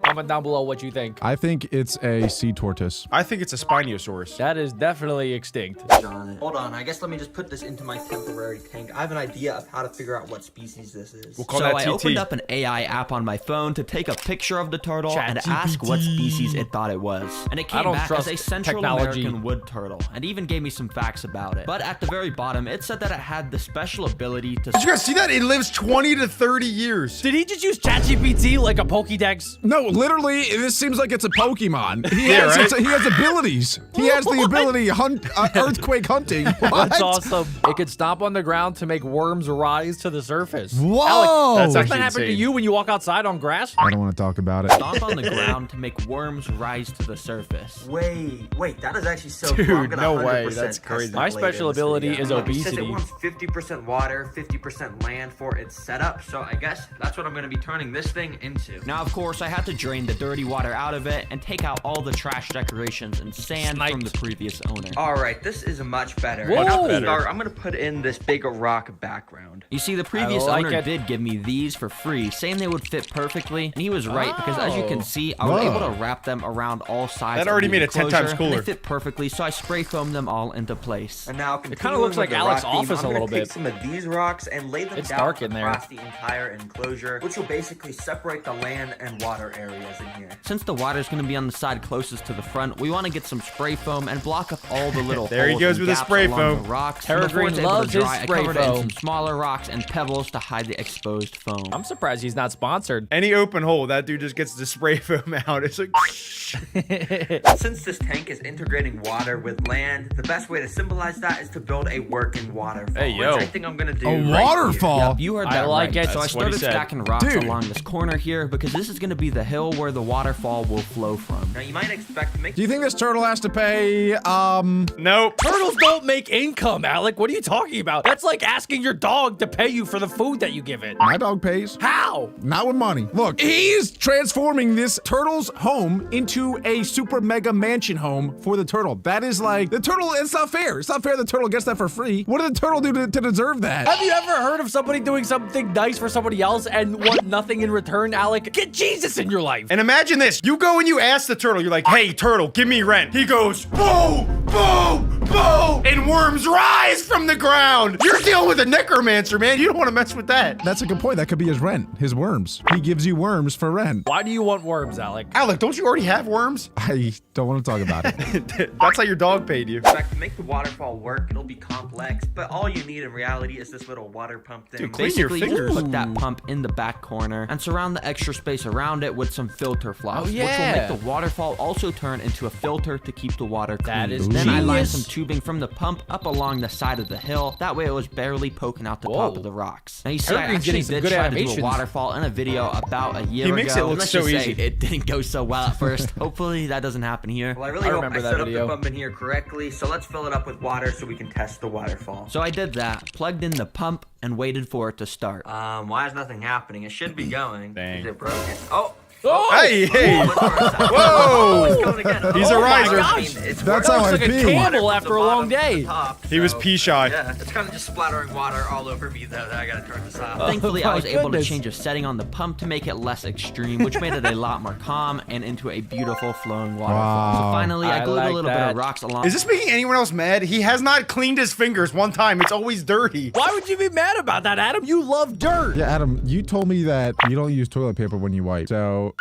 Comment down below what you think. I think it's a sea tortoise. I think it's a Spinosaurus. That is definitely extinct. Hold on, I guess let me just put this into my temporary tank. I have an idea of how to figure out what species this is. We'll call So that I TT. opened up an AI app on my phone to take a picture of the turtle and ChatGPT. ask what species it thought it was. And it came don't back as trust a Central technology. American wood turtle, and even gave me some facts about it. But at the very bottom, it said that it had the special ability to... Did you guys see that? It lives 20 to 30 years. Did he just use ChatGPT like a Pokédex? No, literally, this seems like it's a Pokemon. He Yeah, has, right? he has abilities. He has the ability hunt earthquake hunting. What? That's awesome. It could stomp on the ground to make worms rise to the surface. Whoa! Alex, That's does that actually happen to insane. you when you walk outside on grass? I don't want to talk about it. stomp on the ground to make worms rise to the surface. Wait, that is actually so Dude, cool. I'm gonna no way, 100% that's test crazy. that My later special in this ability video. is Look, it says obesity. it wants 50% water, 50% land for its setup, so I guess that's what I'm gonna be turning this thing into. Now, of course, I had to drain the dirty water out of it and take out all the trash decorations and sand from the previous owner. Alright, this is much better. Whoa. Now to Better. start, I'm gonna put in this big rock background. You see, the previous like owner it. did give me these for free, saying they would fit perfectly, and he was right because as you can Oh. see, I was Whoa. able to wrap them around all sides. That of already the made it 10 times enclosure, and cooler. They fit perfectly, so I spray foamed them all into place. And now, kinda looks like Alex's office a little I'm gonna bit. take some of these rocks and lay them It's down dark in there. across the entire enclosure, which will basically separate the land and water areas in here. Since the water's going to be on the side closest to the front, we want to get some spray foam and block up all the little There he holes goes and with the gaps spray along foam. the rocks. Terra Before Green it's able to loves his dry, I spray covered it in foam. some smaller rocks and pebbles to hide the exposed foam. I'm surprised he's not sponsored. Any open hole, that dude just gets the spray foam out. It's like... Since this tank is integrating water with land, the best way to symbolize that is to build a working waterfall. Hey, yo. Which I think I'm gonna do A right here. waterfall? Yep, you heard I that like right. it. So I That's what he started said. stacking rocks Dude. along this corner here because this is going to be the hill where the waterfall will flow from. Now you might expect to make Do you think this turtle has to pay, Nope. Turtles don't make income, Alec. What are you talking about? That's like asking your dog to pay you for the food that you give it. my dog pays? How? Not with money. Look, he's transforming this turtle's home into a super mega mansion home for the turtle. That is like, the turtle, it's not fair. It's not fair the turtle gets that for free. What did the turtle do to deserve that? Have you ever heard of somebody doing something nice for somebody else and want nothing in return, Alec? Get Jesus in your life. And imagine this. You go and you ask the turtle, you're like, hey, turtle, give me rent. He goes, boom, boom, boom, and worms rise from the ground. You're dealing with a necromancer, man. You don't want to mess with that. That's a good point. That could be his rent, his worms. He gives you worms for rent. Why do you want worms, Alec? Alec, don't you already have worms? I don't want to talk about it. That's how your dog paid you. In fact, to make the waterfall work, it'll be complex, but all you need in reality is this little water pump thing. Dude, clean your Basically, you fingers. put that pump in the back corner and surround the extra space around it with some filter floss, which will yeah. make the waterfall also turn into a filter to keep the water clean. That is Then I lined genius. some tubing from the pump up along the side of the hill. That way it was barely poking out the top Whoa. of the rocks. Now you see, I Everybody's actually getting some did good try to do animations. a waterfall in a video about a year ago. He makes it look and let's so just say easy. it didn't go so well at first. Hopefully that doesn't happen here. Well, I really I hope remember I that set video. up the pump in here correctly, so let's fill it up with water so we can test the waterfall. So I did that, plugged in the pump, and waited for it to start. Why is nothing happening? It should be going. Dang. Is it broken? Oh, Hey, hey. Whoa. He's a riser. That's how I Looks like a pee. camel after a long day. He was pee shy. Yeah, it's kind of just splattering water all over me, though. I gotta turn this off. Thankfully, I my was able to goodness. change a setting on the pump to make it less extreme, which made it a lot more calm and into a beautiful flowing waterfall. So Wow. finally, I I glued like a little bit that. of rocks along. Is this making anyone else mad? He has not cleaned his fingers one time. It's always dirty. Why would you be mad about that, Adam? You love dirt. Yeah, Adam, you told me that you don't use toilet paper when you wipe. So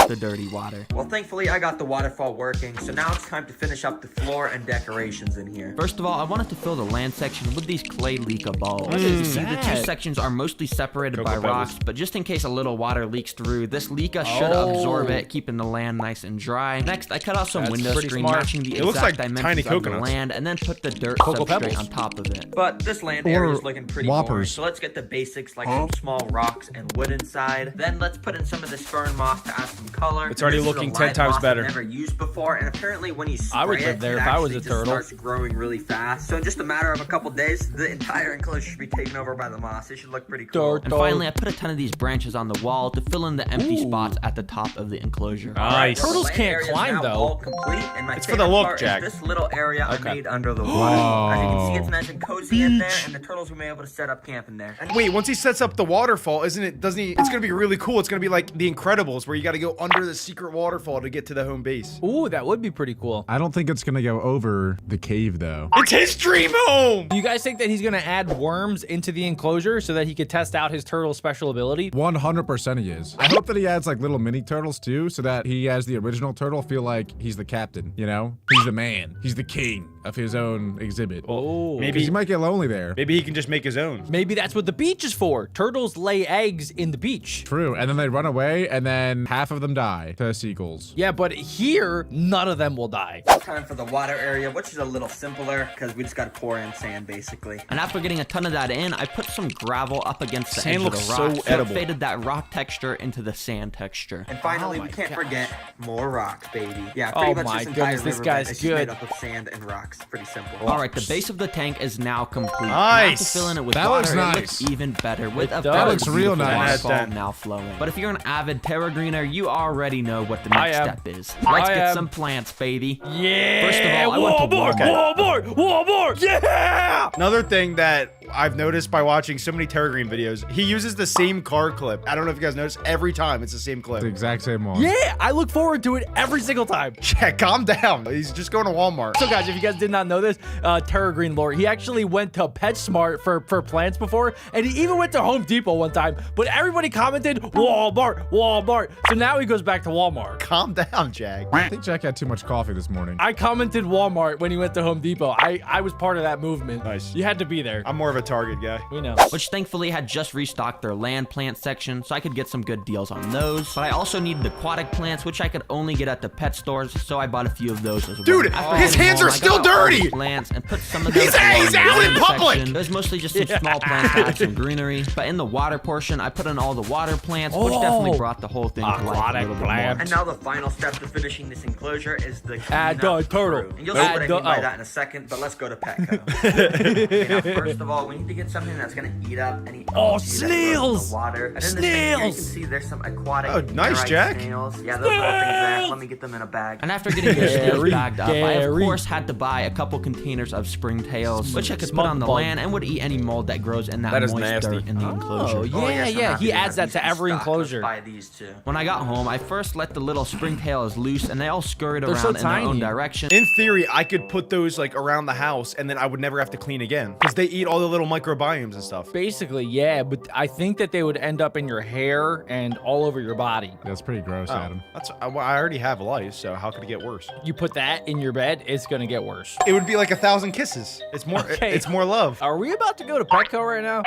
the dirty water. Well, thankfully, I got the waterfall working, so now it's time to finish up the floor and decorations in here. First of all, I wanted to fill the land section with these clay leeka balls. You see, the two sections are mostly separated by rocks, but just in case a little water leaks through, this leeka should absorb it, keeping the land nice and dry. Next, I cut out some window pretty screen smart. matching the It looks exact like dimensions tiny of the coconuts. land, and then put the dirt Cocoa substrate pebbles. on top of it. But this land Or area is looking pretty boring, whoppers. so let's get the basics like some small rocks and wood inside. Then let's put in some of this fern moss to add some color. It's already This is a looking live 10 times moss better. I've never used before, and apparently when you spray I would live there it if I was actually a just turtle. starts growing really fast. So in just a matter of a couple days, the entire enclosure should be taken over by the moss. It should look pretty cool. And finally, I put a ton of these branches on the wall to fill in the empty spots at the top of the enclosure. Nice. Turtles The land can't area is climb, now though. all complete, and my It's for the favorite look, part Jack. is this little area I made under the water. Whoa. As you can see, it's nice and cozy in there, and the turtles will be able to set up camp in there. And Wait, once he sets up the waterfall, doesn't he? It's gonna be really cool. It's gonna be like The Incredibles, where you gotta go under the secret waterfall to get to the home base. Ooh, that would be pretty cool. I don't think it's gonna go over the cave though. It's his dream home! Do you guys think that he's gonna add worms into the enclosure so that he could test out his turtle special ability? 100% he is. I hope that he adds like little mini turtles too, so that he, as the original turtle, feel like he's the captain, you know? He's the man. He's the king of his own exhibit. Oh, Maybe Because he might get lonely there. maybe he can just make his own. maybe that's what the beach is for. Turtles lay eggs in the beach. True. And then they run away, and then half of them die to seagulls. Yeah, but here, none of them will die. it's time for the water area, which is a little simpler because we just got to pour in sand basically. And after getting a ton of that in, I put some gravel up against the Sand edge looks of the rock, so it edible. faded that rock texture into the sand texture. And finally, Oh we my can't gosh. forget more rocks, baby. Yeah, Oh pretty much my this entire goodness, this riverbed guy's is just good. made up of sand and rocks. Pretty simple. All right, the base of the tank is now complete. Nice. Now to fill in it with That water, looks it nice. looks even better with a does. very That looks real beautiful nice. waterfall Done. now flowing. But if you're an avid terra greener, you already know what the I next am. step is. Let's I get am. some plants, baby. Yeah. First of all, I went to Walmart. Walmart. Yeah. Another thing that I've noticed by watching so many Terra Green videos, he uses the same car clip. I don't know if you guys noticed, every time it's the same clip. The exact same one. Yeah, I look forward to it every single time. Yeah, calm down. He's just going to Walmart. So guys, if you guys did not know this, Terra Green lore, he actually went to PetSmart for plants before, and he even went to Home Depot one time, but everybody commented Walmart, Walmart. So now he goes back to Walmart. Calm down, Jack. I think Jack had too much coffee this morning. I commented Walmart when he went to Home Depot. I was part of that movement. Nice. You had to be there. I'm more of a Target guy. We know. Which thankfully had just restocked their land plant section, so I could get some good deals on those. But I also needed aquatic plants, which I could only get at the pet stores, so I bought a few of those as well. Dude, After his getting hands home, are I still got all the dirty! plants and put some of He's those along out the in land public! section. It was mostly just some small plants to add some greenery. But in the water portion, I put in all the water plants, which definitely brought the whole thing to life a Aquatic little bit more. plants. And now the final step to finishing this enclosure is the Add cleanup the turtle. crew. And you'll see Add what I the- mean by oh. that in a second, but let's go to Petco. Okay, now, first of all, we need to get something that's gonna eat up any Oh, algae that grows in snails! the water. And in this thing here, you can Snails! see there's some aquatic Oh, nice, airite Jack. snails. Yeah, those little things there. Let me get them in a bag. And after getting those snails Gary, bagged up, I of Gary. course had to buy a couple containers of springtails, which I could put Smug on the bug. land and would eat any mold that grows in that That is moist nasty. dirt in the enclosure. Oh, yeah, so I'm yeah. happy He to adds have that these to in every stock. enclosure. Let's buy these too. When I got home, I first let the little springtails loose, and they all scurried They're so around in their own tiny. direction. In theory, I could put those like around the house and then I would never have to clean again because they eat all the little microbiomes and stuff. Basically, yeah, but I think that they would end up in your hair and all over your body. That's pretty gross, Oh, Adam. I already have lice, so how could it get worse? You put that in your bed, it's gonna get worse. It would be like 1,000 kisses. It's more. Okay. It's more love. Are we about to go to Petco right now?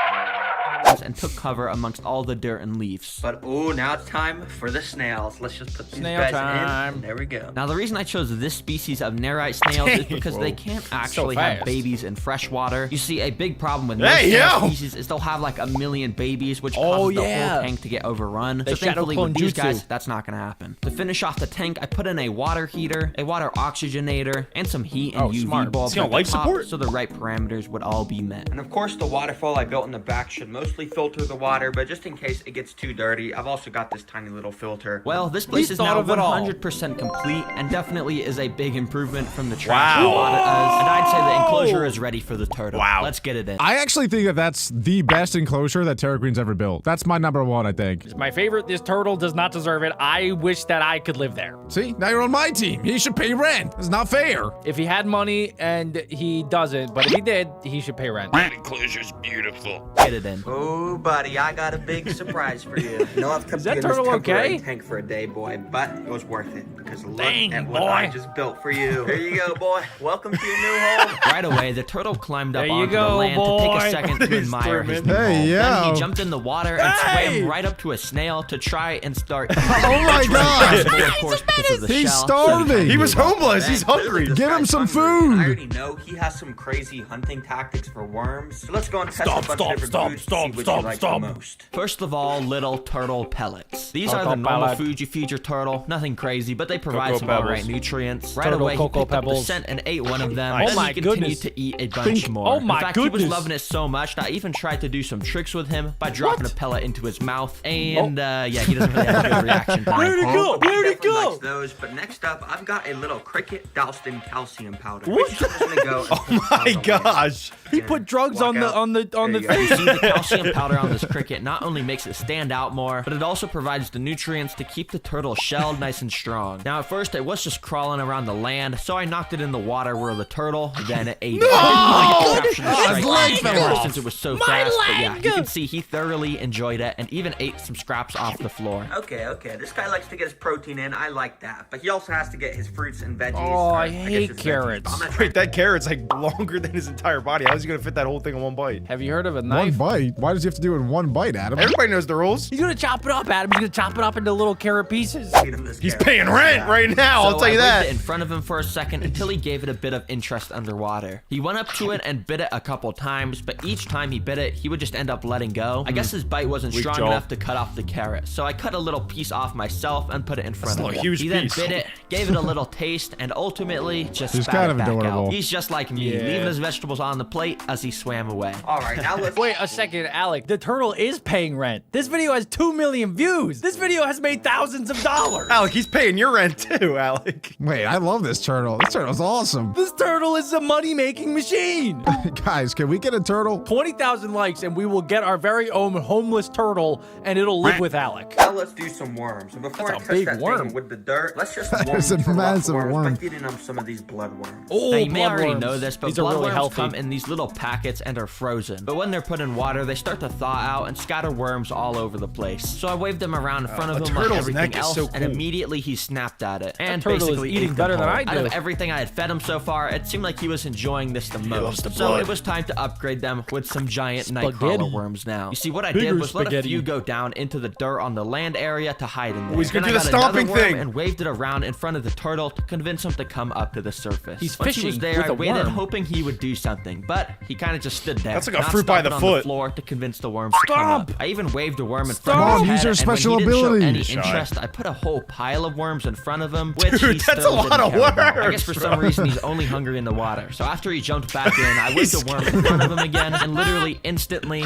And took cover amongst all the dirt and leaves. But oh, now it's time for the snails. Let's just put these Snail guys time. in. There we go. Now, the reason I chose this species of nerite snails is because they can't actually have fast. babies in fresh water. You see, a big problem with Hey, most snail yo! species is they'll have like a million babies, which Oh, causes the yeah. whole tank to get overrun. They So shadow thankfully clone with these jutsu. guys, that's not going to happen. To finish off the tank, I put in a water heater, a water oxygenator, and some heat and Oh, UV smart. bulbs Is he on at the life top support? so the right parameters would all be met. And of course, the waterfall I built in the back should most mostly filter the water, but just in case it gets too dirty, I've also got this tiny little filter. Well, this place is thought now of it all. 100% complete and definitely is a big improvement from the trash we bought it as. And I'd say the enclosure is ready for the turtle. Wow. Let's get it in. I actually think that that's the best enclosure that Terra Green's ever built. That's my number one, I think. It's my favorite. This turtle does not deserve it. I wish that I could live there. See, now you're on my team. He should pay rent. It's not fair. If he had money, and he doesn't, but if he did, he should pay rent. That enclosure's beautiful. Get it in. Oh, buddy, I got a big surprise for you. You know, I've kept Is that you in this turtle temporary okay? tank for a day, boy, but it was worth it because look Dang, at what boy. I just built for you. Here you go, boy. Welcome to your new home. Right away, the turtle climbed up There you onto the go, land to take boy. a second to admire his new Hey, home. yeah. Then he jumped in the water and swam right up to a snail to try and start. Oh my god. Of course, because of the He's shell. starving. He was homeless. He's hungry. This Give him guy's some hungry, and food. I already know he has some crazy hunting tactics for worms. So let's go and test a bunch of different foods to see which he likes the most. First of all, little turtle pellets. These are Cocoa the normal pellet. food you feed your turtle. Nothing crazy, but they provide Cocoa some pebbles. alright nutrients. Right Turtle away, he cocoa picked up the pebbles. scent and ate one of them. Oh Then my he continued goodness. to eat a bunch more. Oh my In fact, he was goodness. loving it so much that I even tried to do some tricks with him by dropping a pellet into his mouth. And yeah, he doesn't really have a good reaction time. Where'd it go? He Where'd it definitely go? likes those, but next up, I've got a little cricket doused in calcium powder. Which I'm just gonna go. Oh my gosh. He put drugs on the There you go. You see, the calcium powder on this cricket not only makes it stand out more, but it also provides the nutrients to keep the turtle shelled nice and strong. Now, at first, it was just crawling around the land, so I knocked it in the water where the turtle then ate it. I didn't really capture the strike His leg on fell camera off. since it was so fast, but yeah, you can see he thoroughly enjoyed it and even ate some scraps off the floor. Okay. This guy likes to get his protein in. I like that, but he also has to get his fruits and veggies. Oh, or I guess hate it's veggies, carrots. but I'm gonna try Wait, that carrot's like longer than his entire body. How is he gonna fit that whole thing in one bite? Have you heard of a One knife? bite? Why does he have to do it in one bite, Adam? Everybody knows the rules. He's gonna chop it up, Adam. He's gonna chop it up into little carrot pieces. feed him this He's carrot. paying rent right now. I'll So tell you I that. waved it in front of him for a second until he gave it a bit of interest underwater. He went up to it and bit it a couple times, but each time he bit it, he would just end up letting go. I guess his bite wasn't strong jaw. enough to cut off the carrot, so I cut a little piece off myself and put it in front That's of a him. huge He then piece. bit it, gave it a little taste, and ultimately just He's spat kind it of back adorable. out. He's just like me, leaving his vegetables on the plate as he swam away. All right, now let's. Wait a second, Alec. The turtle is paying rent. This video has 2 million views. This video has made thousands of dollars. Alec, he's paying your rent too, Alec. Wait, I love this turtle. This turtle's awesome. This turtle is a money-making machine. Guys, can we get a turtle? 20,000 likes and we will get our very own homeless turtle and it'll live with Alec. Now let's do some worms. And before That's I a touch big that worm. thing with the dirt, let's just That warm is a some rough massive worms worm. by feeding them some of these bloodworms. Oh, Now, you may already bloodworms. know this, but These are really bloodworms healthy. come in these little packets and are frozen. But when they're put in water, they start to thaw out and scatter worms all over the place. So I waved them around in front of a him like turtle's everything neck is else, so and cool. immediately he snapped at it. And turtle is basically eating ate them better than whole. I Out of do. everything I had fed him so far, it seemed like he was enjoying this the most. So blood. it was time to upgrade them with some giant Spaghetti. nightcrawler worms now. You see, what I Bigger did was let a spaghetti. few go down into the dirt on the land area to hide in there. he's gonna Then do I the got another stomping worm thing. and waved it around in front of the turtle to convince him to come up to the surface. He's Once he was fishing there, with I a waited, worm. hoping he would do something, but he kind of just stood there. That's like a not fruit by the stomping on foot. the floor to convince the worms to come up. I even waved a worm in front Come of on, his use head, your and special when he didn't ability. show any Shy. interest, I put a whole pile of worms in front of him, which Dude, he that's still a lot didn't of care about. I worms, guess for bro. some reason he's only hungry in the water. So after he jumped back in, I waved the worm in front of him again, and literally instantly,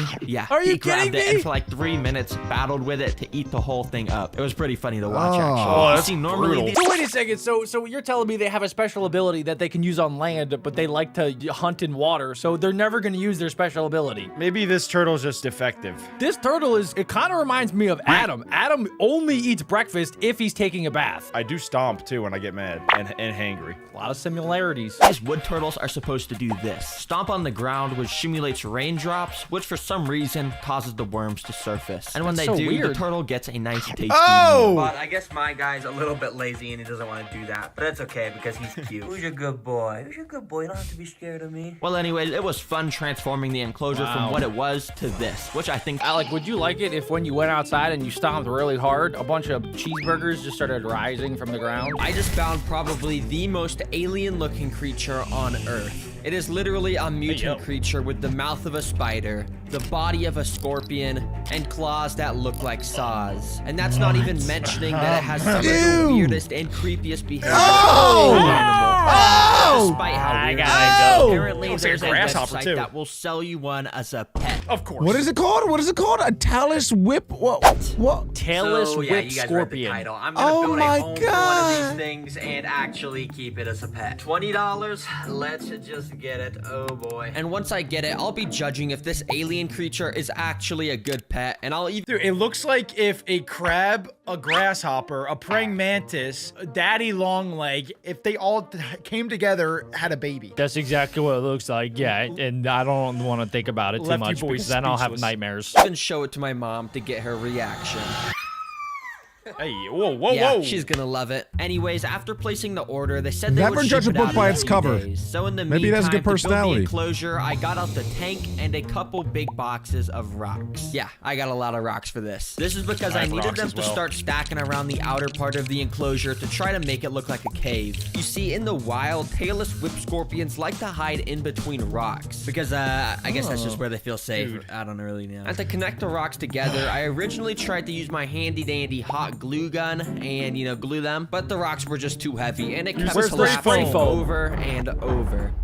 Are you he grabbed kidding it me? and for like 3 minutes battled with it to eat the whole thing up. It was pretty funny to watch, Oh. actually. Oh, You that's see, normally brutal. these So wait a second. So you're telling me they have a special ability that they can use on land, but they like to hunt in water, so they're never going to use their special ability. Maybe this turtle's just defective. This turtle it kind of reminds me of Adam. Adam only eats breakfast if he's taking a bath. I do stomp too when I get mad and hangry. A lot of similarities. These wood turtles are supposed to do this. Stomp on the ground, which simulates raindrops, which for some reason causes the worms to surface. And when That's they so do, weird. the turtle gets a nice tasty Oh! But I guess my guy's a little bit lazy and he doesn't want to do that. But that's okay because he's cute. Who's your good boy? Who's your good boy? You don't have to be scared of me. Well, anyways, it was fun transforming the enclosure from what it was to this, which I think Alec, would you like it if when you went outside and you stomped really hard, a bunch of cheeseburgers just started rising from the ground? I just found probably the most alien-looking creature on Earth. It is literally a mutant creature with the mouth of a spider, the body of a scorpion, and claws that look like saws. And that's not even mentioning that it has some of the weirdest and creepiest behavior of any animal. Despite how weird it is. Apparently, Looks like a there's a grasshopper, website too. that will sell you one as a pet. Of course. What is it called? What is it called? A Tailless whip? What? Tailless So, yeah, whip you guys read the scorpion. title. I'm gonna Oh build my a home for one of God. these things and actually keep it as a pet. $20. Let's just get it. Oh boy. And once I get it, I'll be judging if this alien creature is actually a good pet, and I'll even... Dude, it looks like if a crab, a grasshopper, a praying mantis, a daddy long leg, if they all came together, had a baby. That's exactly what it looks like, yeah. And I don't want to think about it too Left you much boys because then I'll have speechless. nightmares. even show it to my mom to get her reaction. Hey, whoa, whoa, Yeah, whoa. she's gonna love it. Anyways, after placing the order, they said they Never would judge ship a it book out by in its a few cover. days. So in the Maybe it has a meantime, good personality. to build the enclosure, I got out the tank and a couple big boxes of rocks. Yeah, I got a lot of rocks for this. This is because I have needed rocks them as to well. start stacking around the outer part of the enclosure to try to make it look like a cave. You see, in the wild, tailless whip scorpions like to hide in between rocks because I guess that's just where they feel safe. Dude. I don't really know. And to connect the rocks together, I originally tried to use my handy dandy hot glue gun and, you know, glue them, but the rocks were just too heavy and it kept Where's the collapsing spray foam? over and over.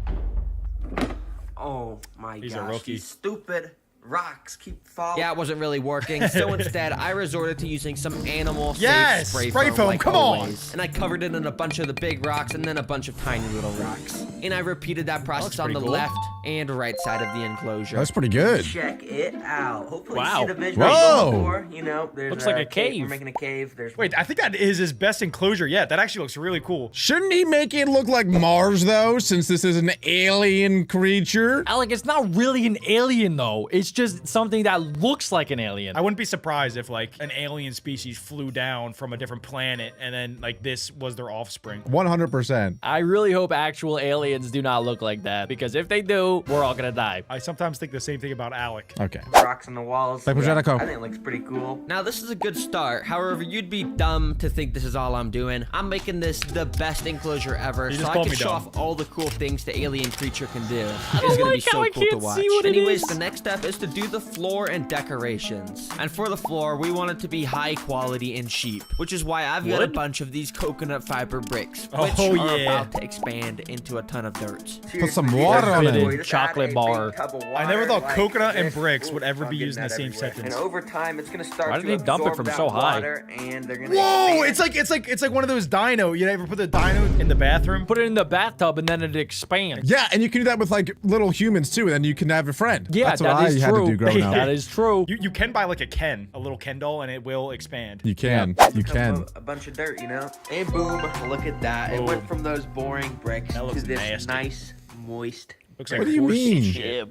Oh my He's a gosh, rookie. these stupid rocks keep falling. Yeah, it wasn't really working, so instead I resorted to using some animal Yes, safe spray foam, like come on. always. And I covered it in a bunch of the big rocks and then a bunch of tiny little rocks. And I repeated that process on the pretty cool. left and right side of the enclosure. That's pretty good. Check it out. Hopefully Wow. you see the visual Whoa. before. You know, there's Looks like a cave. We're making a cave. There's Wait, I think that is his best enclosure yet. That actually looks really cool. Shouldn't he make it look like Mars, though, since this is an alien creature? Alec, it's not really an alien, though. It's just something that looks like an alien. I wouldn't be surprised if like an alien species flew down from a different planet and then like this was their offspring. 100%. I really hope actual aliens do not look like that, because if they do, we're all gonna die. I sometimes think the same thing about Alec. Okay. rocks on the walls. Like Projetico. I think it looks pretty cool. Now, this is a good start. However, you'd be dumb to think this is all I'm doing. I'm making this the best enclosure ever, You so just I called can me show dumb. off all the cool things the alien creature can do. It's don't gonna be like how so I cool to can't watch. see what it Anyways, is. the next step is to do the floor and decorations. And for the floor, we want it to be high quality and cheap, which is why I've got a Wood? bunch of these coconut fiber bricks, Oh, which are yeah. about to expand into a ton of dirt. Put some water on Fitted it. chocolate bar. I never thought coconut and bricks would ever be used in the same sentence. And over time, it's gonna start Why to did they dump it absorb from that so high? water, and they're gonna Whoa! expand. It's like one of those dino. You ever put the dino in the bathroom? Put it in the bathtub and then it expands. Yeah, and you can do that with like little humans too, and then you can have a friend. Yeah, That's what that I is had true. to do growing up. That is true. You can buy like a little Ken doll, and it will expand. You can. You can. A bunch of dirt, you know? And boom, look at that. It went Boom. from those boring bricks That to looks this nasty. nice, moist. Looks like What do you horse mean? shit.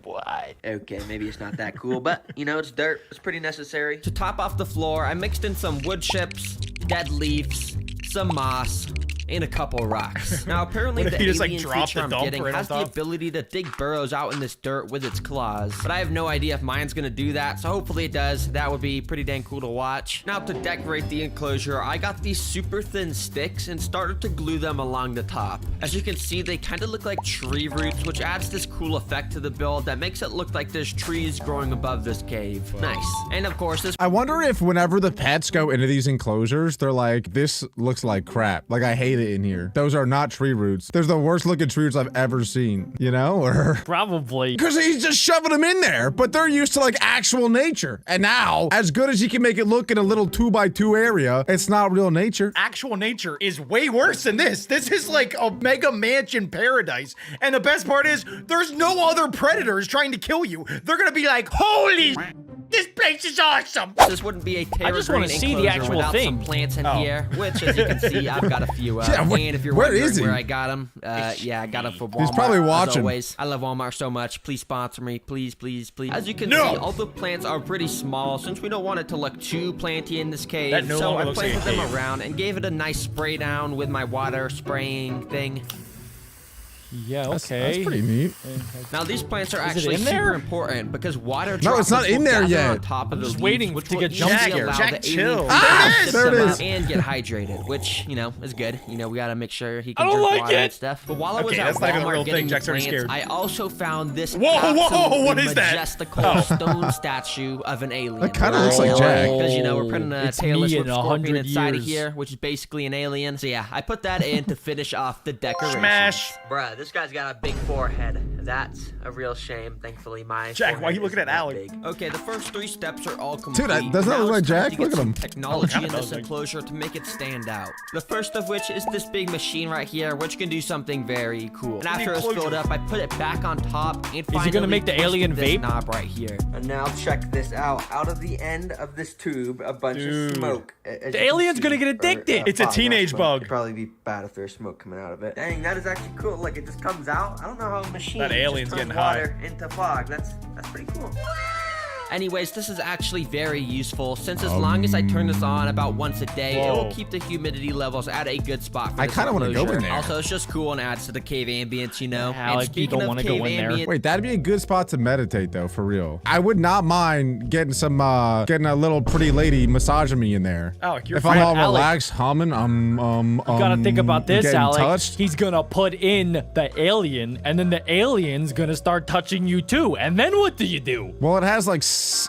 Okay, maybe it's not that cool, but you know, it's dirt. It's pretty necessary. To top off the floor, I mixed in some wood chips, dead leaves, some moss, and a couple rocks. Now, apparently What if the you just, like, alien drop creature the I'm dump getting right on has the top? ability to dig burrows out in this dirt with its claws. But I have no idea if mine's gonna do that, so hopefully it does. That would be pretty dang cool to watch. Now, to decorate the enclosure, I got these super thin sticks and started to glue them along the top. As you can see, they kind of look like tree roots, which adds this cool effect to the build that makes it look like there's trees growing above this cave. Nice. And of course, this I wonder if whenever the pets go into these enclosures, they're like, this looks like crap. Like, I hate it in here. Those are not tree roots. There's the worst looking tree roots I've ever seen, you know? Or Probably. because he's just shoving them in there, but they're used to like actual nature. And now, as good as he can make it look in a little 2x2 area, it's not real nature. Actual nature is way worse than this. This is like a mega mansion paradise. And the best part is there's no other predators trying to kill you. They're gonna be like, holy, this place is awesome. This wouldn't be a terra I just wanna green see the enclosure actual without thing. some plants in Oh. here, which, as you can see, I've got a few of. Yeah, And if you're where wondering is he? where I got them, yeah, I got them from Walmart. He's probably As watching. always, I love Walmart so much. Please sponsor me, please, please, please. As you can No. see, all the plants are pretty small since we don't want it to look too planty in this cave. That no so longer I looks like planted a them cave. around and gave it a nice spray down with my water spraying thing. Yeah, That's okay. pretty neat. Now these plants are Is it actually in there? super important because water No, it's not droplets will in there gather yet. on top of the just leaves, waiting which to will get jump easily scared. allow Jack, the chill. alien There it is. sip There it them is. up and get hydrated, which, you know, is good. You know, we gotta make sure he can I don't drink like water and it. stuff. But while I was Okay, at that's not even a Walmart real getting thing. Jack's already plants, scared. I also found this Whoa, absolutely what is that? majestical stone statue of an alien. That kinda looks like Jack. Because, you know, we're putting a It's tailless me whip in scorpion 100 inside of years. here, which is basically an alien. So yeah, I put that in to finish off the decoration. Smash. Bruh, this guy's got a big forehead. That's a real shame. Thankfully, my Jack, why are you forehead looking at isn't that Alec? big. Okay, the first 3 steps are all complete. Dude, doesn't that Now look like it's time Jack? to get Look at some him. technology kinda in this does, like- enclosure to make it stand out. The first of which is this big machine right here, which can do something very cool. And after it's filled up, I put it back on top and Is he gonna make the alien this vape? knob right here. And now check this out. Out of the end of this tube, a bunch of smoke. The alien's gonna get addicted. It's a teenage bug. It'd probably be bad if there's smoke coming out of it. Dang, that is actually cool. Like, it just comes out. I don't know how a machine That alien's just turns getting high. water into fog. That's pretty cool. Anyways, this is actually very useful since as long as I turn this on about once a day, it will Whoa. keep the humidity levels at a good spot for I this kinda wanna go enclosure. in there. Also, it's just cool and adds to the cave ambience, you know? Alec, and you speaking don't of wanna cave go in there. ambience, Wait, that'd be a good spot to meditate though, for real. I would not mind getting some, getting a little pretty lady massaging me in there. Alec, you're if I'm fine. all Alec. relaxed, humming, You gotta think about this, getting Alec. touched. He's gonna put in the alien, and then the alien's gonna start touching you too. And then what do you do? Well, it has like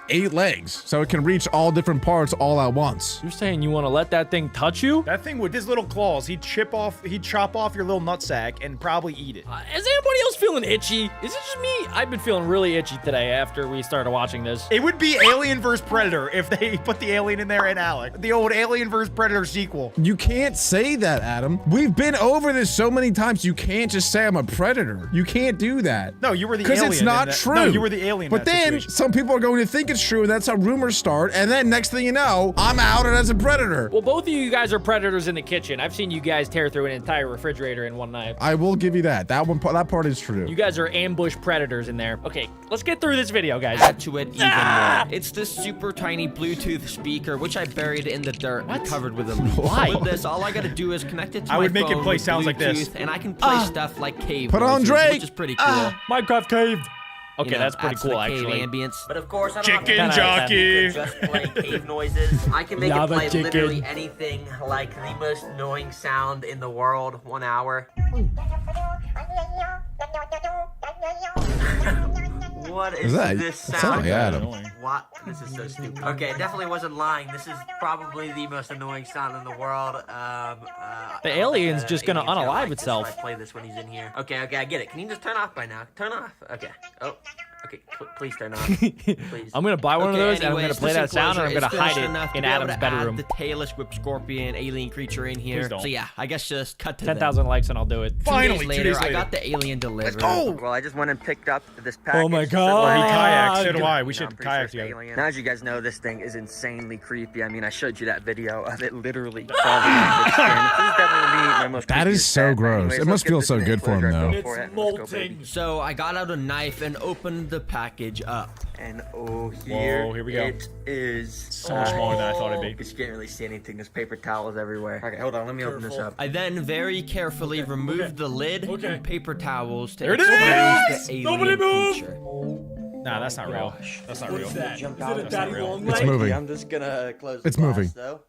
8 legs, so it can reach all different parts all at once. You're saying you want to let that thing touch you? That thing with his little claws, he'd chop off your little nutsack and probably eat it. Is anybody else feeling itchy? Is it just me? I've been feeling really itchy today after we started watching this. It would be Alien vs. Predator if they put the alien in there and Alec. The old Alien vs. Predator sequel. You can't say that, Adam. We've been over this so many times. You can't just say I'm a predator. You can't do that. No, you were the Because alien. it's in not that- true. No, you were the alien. But in that then situation. some people are going to think it's true, and that's how rumors start. And then next thing you know, I'm outed as a predator. Well, both of you guys are predators in the kitchen. I've seen you guys tear through an entire refrigerator in one night. I will give you that. That part is true. You guys are ambush predators in there. Okay, let's get through this video, guys. add to it even more. It's this super tiny Bluetooth speaker, which I buried in the dirt and covered with a leech. Why? With this, all I gotta do is connect it to I my would make it phone play with sounds like this. Bluetooth, and I can play stuff like cave Put on noises, Drake. which is pretty cool. Minecraft cave. Okay, You know, that's pretty adds to cool, the cave actually. ambience. But of course, I don't Chicken have to jockey. just play cave noises. I can make Lava it play chicken. literally anything, like the most annoying sound in the world. 1 hour. What is that? this That sound? sounds like Adam. What? This is so stupid. Okay, definitely wasn't lying. This is probably the most annoying sound in the world. The alien's just gonna alien's unalive like this itself. If I play this when he's in here. Okay, I get it. Can you just turn off by now? Turn off. Okay. Oh. Okay, please turn off. Please. I'm gonna buy one of those, and I'm gonna anyways, play this that sound, and I'm enclosure gonna is hide finished enough it to in be able Adam's to bedroom. add the Tailless whip scorpion alien creature in here. don't. So yeah, I guess just cut to 10,000 likes, and I'll do it. 2 days Finally, 2 later, days I later. got the alien delivered. Well, I just went and picked up this package. Oh my So- God. He kayaks. So do I. You We know, should I'm pretty kayak sure it's together. alien. Now, as you guys know, this thing is insanely creepy. I mean, I showed you that video of it literally crawling into its skin. This is definitely my most That is creepiest so pet. gross. Anyways, It let's must get feel this so thing good for him, closure. though. Go for it. Let's go, baby. So I got out a knife and opened the package up. And oh, here, here we go. it is. So much smaller than I thought it'd be. Because you can't really see anything. There's paper towels everywhere. Okay, hold on. Let me open this up. I then very carefully removed the lid and paper towels to There it expose is! the Nobody alien move! creature. Nah, that's not real. That's not real. Jump Is out it a of daddy it. long It's leg? moving. I'm just gonna close the It's glass, moving. though.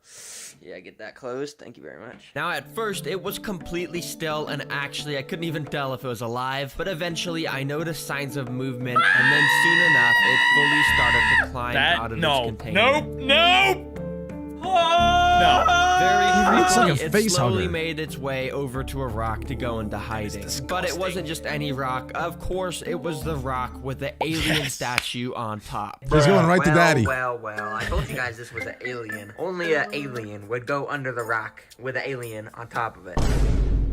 Yeah, get that closed. Thank you very much. Now at first it was completely still and actually I couldn't even tell if it was alive, but eventually I noticed signs of movement and then soon enough it fully started to climb out of its container. Nope. Very looks like a quickly, it face slowly hugger. made its way over to a rock to go into hiding. But it wasn't just any rock. Of course, it was the rock with the alien statue on top. He's going right to daddy. Well, I told you guys this was an alien. Only an alien would go under the rock with an alien on top of it.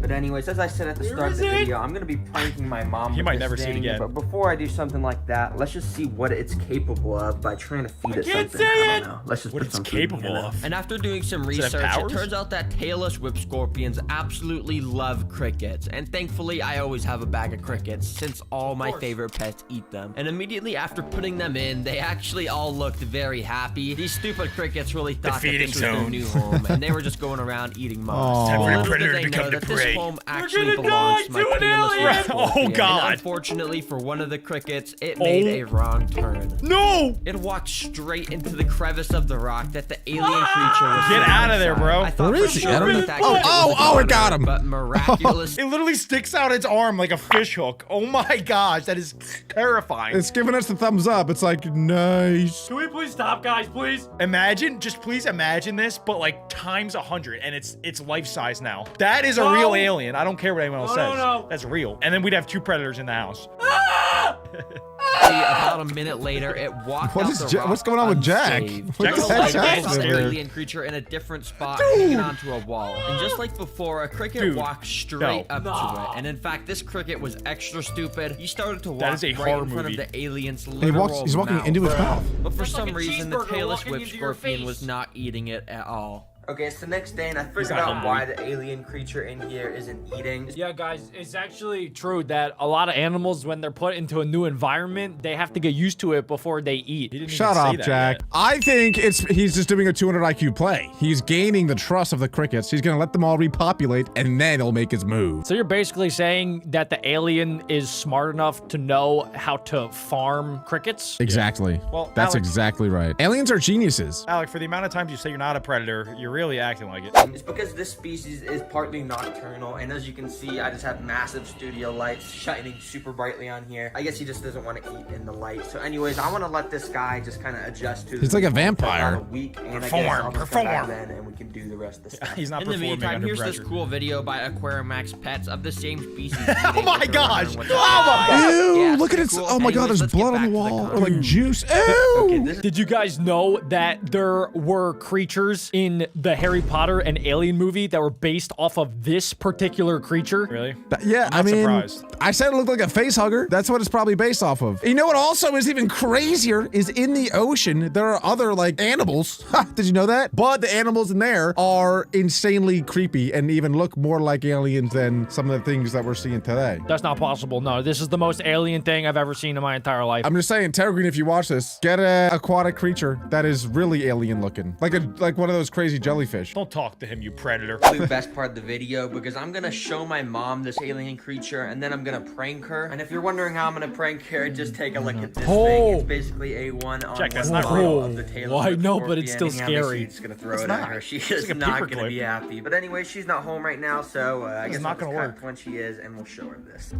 But anyways, as I said at the start of the video, I'm gonna be pranking my mom. He with might this never see it thing, again. But before I do something like that, let's just see what it's capable of by trying to feed it can't something. say I it! don't know. Let's just What put it's some food in capable here, though. of. And after doing some Does it have research, it powers? turns out that tailless whip scorpions absolutely love crickets. And thankfully, I always have a bag of crickets since all my favorite pets eat them. And immediately after putting them in, they actually all looked very happy. These stupid crickets really thought that feeding this was their zone. new home, and they were just going around eating moss. Aw. And Time for the little did predator they to know become the that this prey. home actually gonna belongs die to my to an tailless alien! whip Oh, scorpion. God. And unfortunately for one of the crickets, it made a wrong turn. No! It walked straight into the crevice of the rock that the alien creature was Get sitting out of there, inside. bro. I thought Where for is he? sure I don't that know. that Oh, cricket oh, was oh, the it got owner, him. But miraculous. It literally sticks out its arm like a fish hook. Oh my gosh, that is terrifying. It's giving us the thumbs up. It's like, nice. Can we please stop, guys, please? Imagine, just please imagine this, but like times 100, and it's life size now. That is a No. real alien. I don't care what anyone else No, no, says. no. That's real. And then we'd have 2 predators in the house. Ah! About a minute later, it walked out the rock What's going on with Jack? unscathed. What Little the heck's like happening this here? alien creature in a different spot, hanging onto a wall. And just like before, a cricket walked straight up to it. And in fact, this cricket was extra stupid. He started to walk That is a right horror in front movie. of the alien's He's literal walking mouth. into his mouth. But for That's like some a reason, the cheeseburger tailless walking whip into your scorpion face. was not eating it at all. Okay, it's the next day, and I figured not out hungry. why the alien creature in here isn't eating. Yeah, guys, it's actually true that a lot of animals, when they're put into a new environment, they have to get used to it before they eat. Shut up, Jack. I think he's just doing a 200 IQ play. He's gaining the trust of the crickets. He's gonna let them all repopulate, and then he'll make his move. So you're basically saying that the alien is smart enough to know how to farm crickets? Exactly. Well, That's Alex- exactly right. Aliens are geniuses. Alec, for the amount of times you say you're not a predator, you're really acting like it. It's because this species is partly nocturnal, and as you can see, I just have massive studio lights shining super brightly on here. I guess he just doesn't want to eat in the light. So anyways, I want to let this guy just kind of adjust to He's like a for vampire. about a week, and I guess I'll just come back Perform. then and we can do the rest of the stuff. He's not In the performing meantime, under here's pressure. this cool video by Aquarimax Pets of the same species. Oh my gosh! Ew, Ew, look at it. Oh my god, there's blood on the wall. Or like juice. Ew. Did you guys know that there were creatures in the Harry Potter and Alien movie that were based off of this particular creature? Really? Yeah, I I'm mean, surprised. I said it looked like a face hugger. That's what it's probably based off of. You know what also is even crazier is in the ocean, there are other like animals. Ha, did you know that? But the animals in there are insanely creepy and even look more like aliens than some of the things that we're seeing today. That's not possible. No, this is the most alien thing I've ever seen in my entire life. I'm just saying, Terrogreen, if you watch this, get an aquatic creature that is really alien looking. Like one of those crazy jellyfish. Don't talk to him, you predator. The best part of the video, because I'm gonna show my mom this alien creature, and then I'm gonna prank her. And if you're wondering how I'm gonna prank her, just take a look at this thing. It's basically a one-on-one Check, that's not model real. of the Tailless Well, I whip know, but it's still scorpion. And scary. She's gonna throw It's it not. at her. She It's is like a not paper gonna clip. be happy. But anyway, she's not home right now, so I guess not I'll just gonna cut work. when she is, and we'll show her this.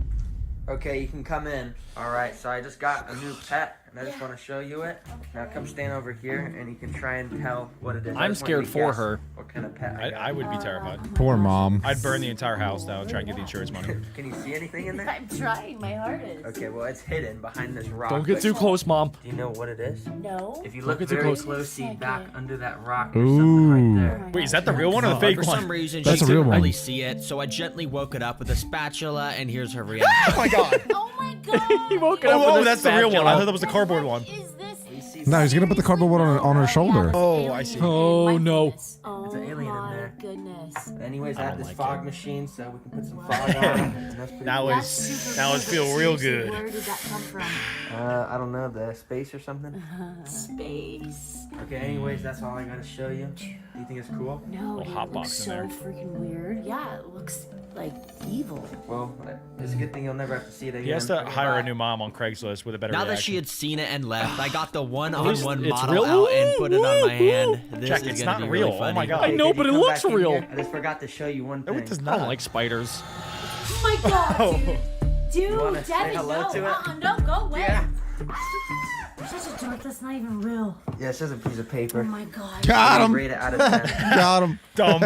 Okay, you can come in. All right, so I just got a new pet, and I just want to show you it. Now come stand over here, and you can try and tell what it is. I I'm just want you scared to for guess her. What kind of pet I got. I would be terrified. Poor mom. I'd burn the entire house down and try and get the insurance money. Can you see anything in there? I'm trying. My heart is. Okay, well, it's hidden behind this rock. Don't get but too close, Mom. Do you know what it is? No. If you look get too very close. closely Second. back under that rock, there's something right there. Wait, is that the real one or the fake For one? some reason, That's she a real couldn't one. really see it, so I gently woke it up with a spatula, and here's her reaction. Oh my god. Oh my god. He woke it up Oh, with a that's the real one. I spatula. thought that was the cardboard one. What is this? No, he's gonna put the cardboard one on her shoulder. Oh, I see. Oh, no. Oh It's an alien in my there. goodness. Anyways, I have this fog machine, so we can put some fog on it. And that's pretty That cool. was feel real good. Where did that come from? I don't know, the space or something. Space. Okay, anyways, that's all I gotta show you. Do you think it's cool? No, dude, hot it looks box so in there. freaking weird. Yeah, it looks like evil. Well, it's a good thing you'll never have to see it again. He has to Okay, hire bye. a new mom on Craigslist with a better Now that reaction. she had seen it and left, I got the one-on-one It's model real? out and put it on my hand. This Check, is it's gonna not be real. really Oh funny. my god. I know, Could but you it come looks back in real. here? I just forgot to show you one No, thing. it does I not. don't like spiders. Oh my god, dude. Dude, wanna say Devin, hello no. to it? No, go away. Yeah. You're such a dork. That's not even real. Yeah, it's just a piece of paper. Oh my god. Got him. Rate it out of 10. Got him. Dumb.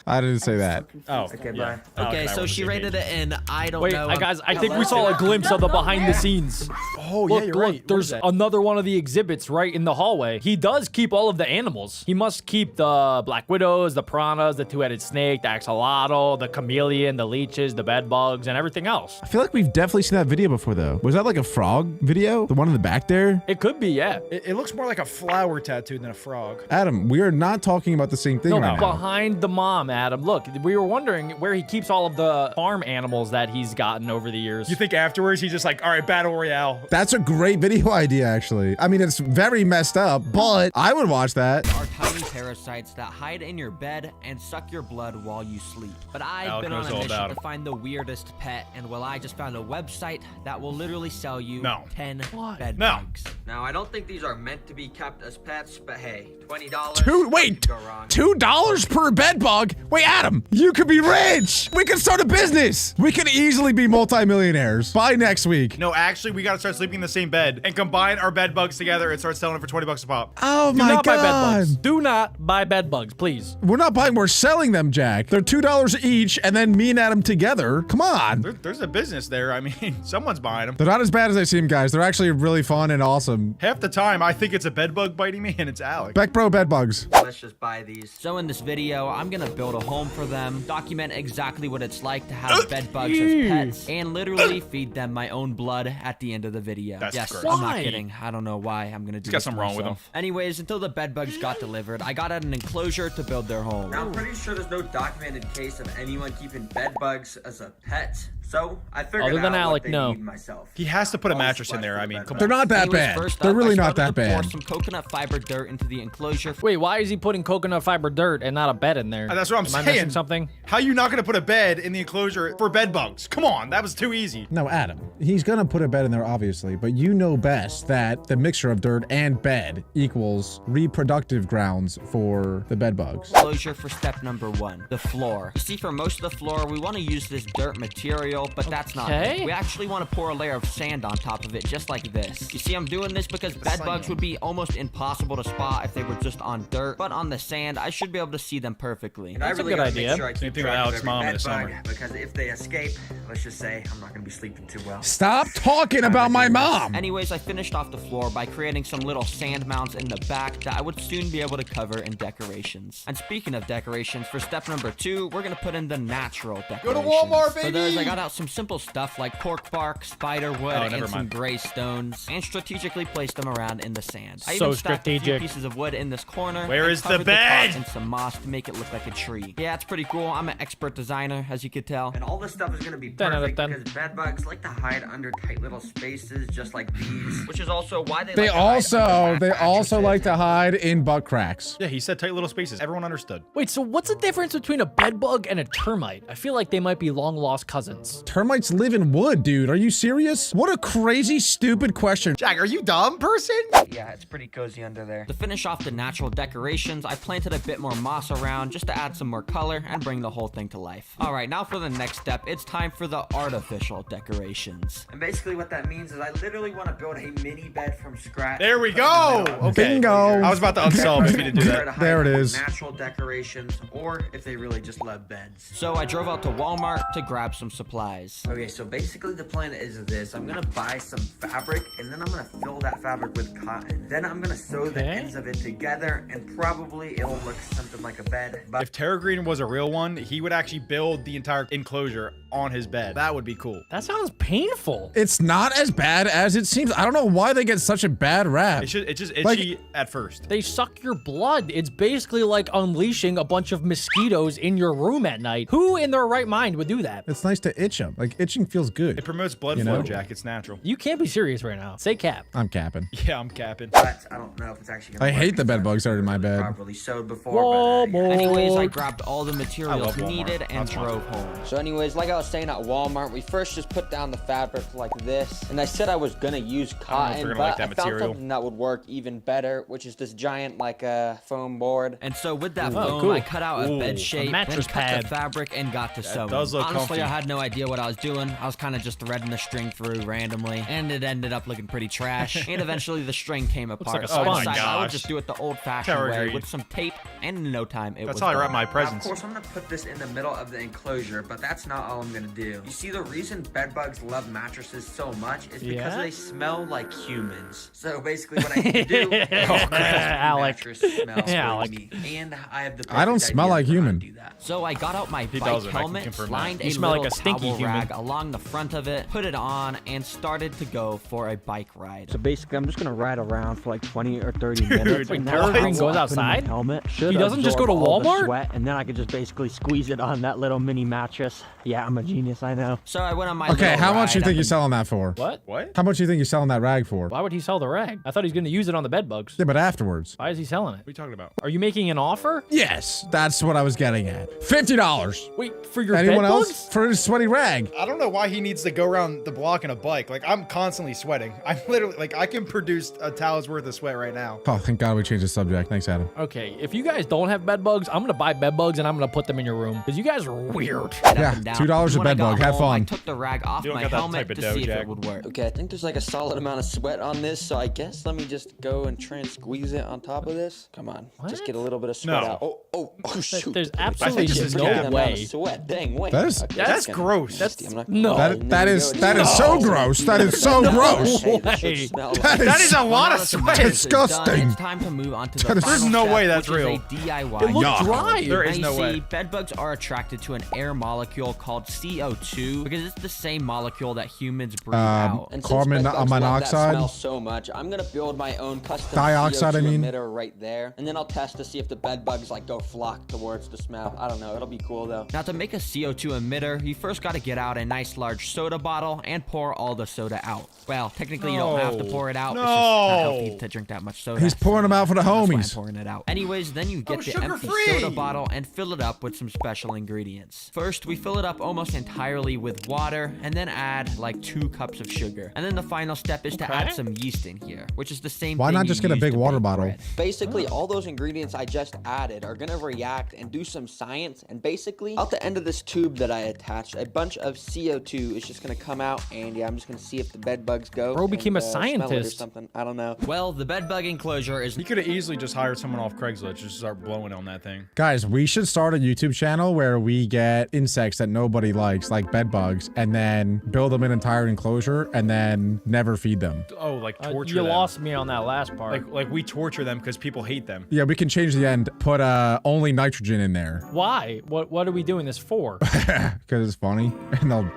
I didn't say that. Oh, Okay, yeah. bye. Okay, I so wanted she to rated it in, I don't Wait, know. guys, I think we saw a glimpse of the behind the scenes. Oh, Look, yeah, you're look, right. What is there's that? another one of the exhibits right in the hallway. He does keep all of the animals. He must keep the black widows, the piranhas, the two-headed snake, the axolotl, the chameleon, the leeches, the bed bugs, and everything else. I feel like we've definitely seen that video before, though. Was that like a frog video? The one in the back there? It could be, yeah. It looks more like a flower tattoo than a frog. Adam, we are not talking about the same thing No, right now. behind the mom, Adam. Look, we were wondering where he keeps all of the farm animals that he's gotten over the years. You think afterwards he's just like, all right, battle royale. That's a great video idea, actually. I mean, it's very messed up, but I would watch that. Are tiny parasites that hide in your bed and suck your blood while you sleep. But I've Alec been on knows a all mission about to 'em. find the weirdest pet, and well, I just found a website that will literally sell you No. 10 bed No. bugs. Now, I don't think these are meant to be kept as pets, but hey, $20. Wait, Go wrong. $2 per bed bug? Wait, Adam, you could be rich. We could start a business. We could easily be multimillionaires by next week. No, actually, we gotta start sleeping in the same bed and combine our bed bugs together and start selling it for $20 a pop. Oh Do my not buy bed God. bugs. Do not buy bed bugs, please. We're not buying, we're selling them, Jack. They're $2 each, and then me and Adam together. Come on. There's a business there. I mean, someone's buying them. They're not as bad as they seem, guys. They're actually really fun and awesome. Half the time, I think it's a bed bug biting me, and it's Alex. Beck Bro bed bugs. Let's just buy these. So in this video, I'm gonna build a home for them, document exactly what it's like to have bed bugs as pets, and literally feed them my own blood at the end of the video. That's yes, gross. I'm not Why? kidding. I don't know why I'm gonna do got this something wrong with myself. Anyways, until the bed bugs got delivered, I got out an enclosure to build their home. Now, I'm pretty sure there's no documented case of anyone keeping bed bugs as a pet. So I figured Other than out Alec, what they no. need myself. He has to put a All mattress in supplies there. for I the mean, bed come They're on. not that Anyways, bad. first They're up, really I not started that to pour bad. some coconut fiber dirt into the enclosure. Wait, why is he putting coconut fiber dirt and not a bed in there? That's what I'm Am I saying. missing something? How you not gonna put a bed in the enclosure for bed bugs? Come on, that was too easy. No, Adam, he's gonna put a bed in there, obviously, but you know best that the mixture of dirt and bed equals reproductive grounds for the bed bugs. Enclosure for step number 1, the floor. You see, for most of the floor, we want to use this dirt material, but that's not Okay. it. We actually want to pour a layer of sand on top of it, just like this. You see, I'm doing this because bed bugs would be almost impossible to spot if they were just on dirt, but on the sand, I should be able to see them perfectly. And I That's a really good gotta idea. make sure I Same keep thing with track of Alex's every mom in bed the bug, summer. because if they escape, let's just say I'm not gonna be sleeping too well. Stop talking about my mom. Anyways, I finished off the floor by creating some little sand mounds in the back that I would soon be able to cover in decorations. And speaking of decorations, for step number 2, we're gonna put in the natural decorations. Walmart, For those, baby! I got out some simple stuff like cork bark, spider wood, never and some mind. gray stones, and strategically placed them around in the sand. I So even stacked a few strategic. pieces of wood in this corner. Where and is the covered bed? top in some moss to make it look like a tree. Yeah, it's pretty cool. I'm an expert designer, as you could tell. And all this stuff is gonna be 10 out of perfect 10. because bed bugs like to hide under tight little spaces just like these. Which is also why they They like to hide under also mattresses. like to hide in butt cracks. Yeah, he said tight little spaces. Everyone understood. Wait, so what's the difference between a bed bug and a termite? I feel like they might be long lost cousins. Termites live in wood, dude. Are you serious? What a crazy, stupid question. Jack, are you dumb, person? Yeah, it's pretty cozy under there. To finish off the natural decorations, I planted a bit more moss around just to add some more color and bring the whole thing to life. All right, now for the next step, it's time for the artificial decorations. And basically what that means is I literally want to build a mini bed from scratch. There we go. Okay. Bingo. I was about to unsub if you didn't do Try to that. hide There it more is. Natural decorations, or if they really just love beds. So I drove out to Walmart to grab some supplies. Okay, so basically the plan is this. I'm gonna buy some fabric, and then I'm gonna fill that fabric with cotton. Then I'm gonna sew the Okay. ends of it together, and probably it'll look something like a bed. But If Terra Green was a real one, he would actually build the entire enclosure on his bed. That would be cool. That sounds painful. It's not as bad as it seems. I don't know why they get such a bad rap. It's just Like- itchy at first. They suck your blood. It's basically like unleashing a bunch of mosquitoes in your room at night. Who in their right mind would do that? It's nice to itch them. Like, itching feels good. It promotes blood You flow, know? Jack. It's natural. You can't be serious right now. Say cap. I'm capping. Yeah, I'm capping. but I don't know if it's actually gonna I work hate the because bed bugs that are in my bed. Properly sewed before. Walmart. Anyways, I grabbed all the I materials love Walmart. needed and Not sponsored. drove home. So anyways, like I was saying at Walmart, we first just put down the fabric like this. And I said I was gonna use they're cotton, gonna but like that I found material. something that would work even better, which is this giant like foam board. And so with that Oh, foam, cool. I cut out a Ooh, bed a shape, then mattress cut pad. the fabric and got to sewing. does look Honestly, comfy. I had no idea what I was doing. I was kind of just threading the string through randomly, and it ended up looking pretty trash. And eventually the string came apart. like a so I sponge. decided I would gosh. just do it the old-fashioned Terra way Green. with some tape, and in no time it That's was how I done. wrap my Now, of presents. course, I'm gonna put this in the middle of the enclosure, but that's not all I'm gonna do. You see, the reason bed bugs love mattresses so much is because Yeah? they smell like humans. So basically, what I need to do is make the Alec. mattress smell like Alec. me. And I have the I don't perfect smell idea like for how to human. do that. So I got out my bike doesn't, I can helmet, confirm lined You a smell like little a stinky towel human. rag along the front of it, put it on, and started to go for a bike ride. So basically, I'm just gonna ride around for like 20 or 30 minutes. Wait, Wait, Terra Green goes outside? Helmet. He doesn't just go to Walmart? Sweat, and then I could just basically squeeze it on that little mini mattress. Yeah, I'm a genius, I know. So I went on my Okay, little how much ride you think up you're in- selling that for? What? What? How much you think you're selling that rag for? Why would he sell the rag? I thought he was going to use it on the bed bugs. Yeah, but afterwards. Why is he selling it? What are you talking about? Are you making an offer? Yes, that's what I was getting at. $50. Wait, for your Anyone bed else bugs? for a sweaty rag? drag. I don't know why he needs to go around the block in a bike. Like, I'm constantly sweating. I'm literally, like, I can produce a towel's worth of sweat right now. Oh, thank God we changed the subject. Thanks, Adam. Okay, if you guys don't have bed bugs, I'm gonna buy bed bugs and I'm gonna put them in your room because you guys are weird. Yeah, $2 a bed bug. Have I fun. took the rag off my helmet to see if it would work. Okay, I think there's like a solid amount of sweat on this, so I guess let me just go and try and squeeze it on top of this. Come on, just get a little bit of sweat out. Oh, shoot. There's I think absolutely this is no cap. way. Sweat. Dang, wait. That is- Okay, That's gonna- gross. No. That is so gross. That is so gross. Hey, that should smell That That is a lot Now of that the sweat. mix is disgusting. done, It's time to move on to the That is- final There's no step, way that's which is real. a DIY. It looks Yuck. dry. There Now is you no see, way. bed bugs are attracted to an air molecule called CO2 because it's the same molecule that humans breathe out. And since Carbon bed bugs love that monoxide? smell so much, I'm gonna build my own custom Dioxide, CO2 I mean. emitter right there, and then I'll test to see if the bed bugs like go flock towards the smell. I don't know. It'll be cool though. Now to make a CO2 emitter, you first got to get out a nice large soda bottle and pour all the soda out. Well, technically you don't have to pour it out. It's just not healthy to drink that much soda. He's pouring them out for the That's why I'm homies. pouring it out. Anyways, then you get the empty sugar-free. soda bottle and fill it up with some special ingredients. First, we fill it up almost entirely with water and then add like 2 cups of sugar. And then the final step is to add some yeast in here, which is the same Why thing not you just get a use big to water bake bottle? bread. Basically, all those ingredients I just added are gonna react and do some science, and basically, out the end of this tube that I attached, a bunch of CO2 is just gonna come out, and yeah, I'm just gonna see if the bed bugs go. Bro became a smell it or scientist. something. I don't know. Well, the bed bug enclosure is You could have easily just hired someone off Craigslist, just start blowing on that thing. Guys, we should start a YouTube channel where we get insects that nobody likes, like bed bugs, and then build them an entire enclosure and then never feed them. Oh, like torture You them. lost me on that last part. Like we torture them because people hate them. Yeah, we can change the end, put only nitrogen in there Why? What are we doing this for? because it's funny. And they'll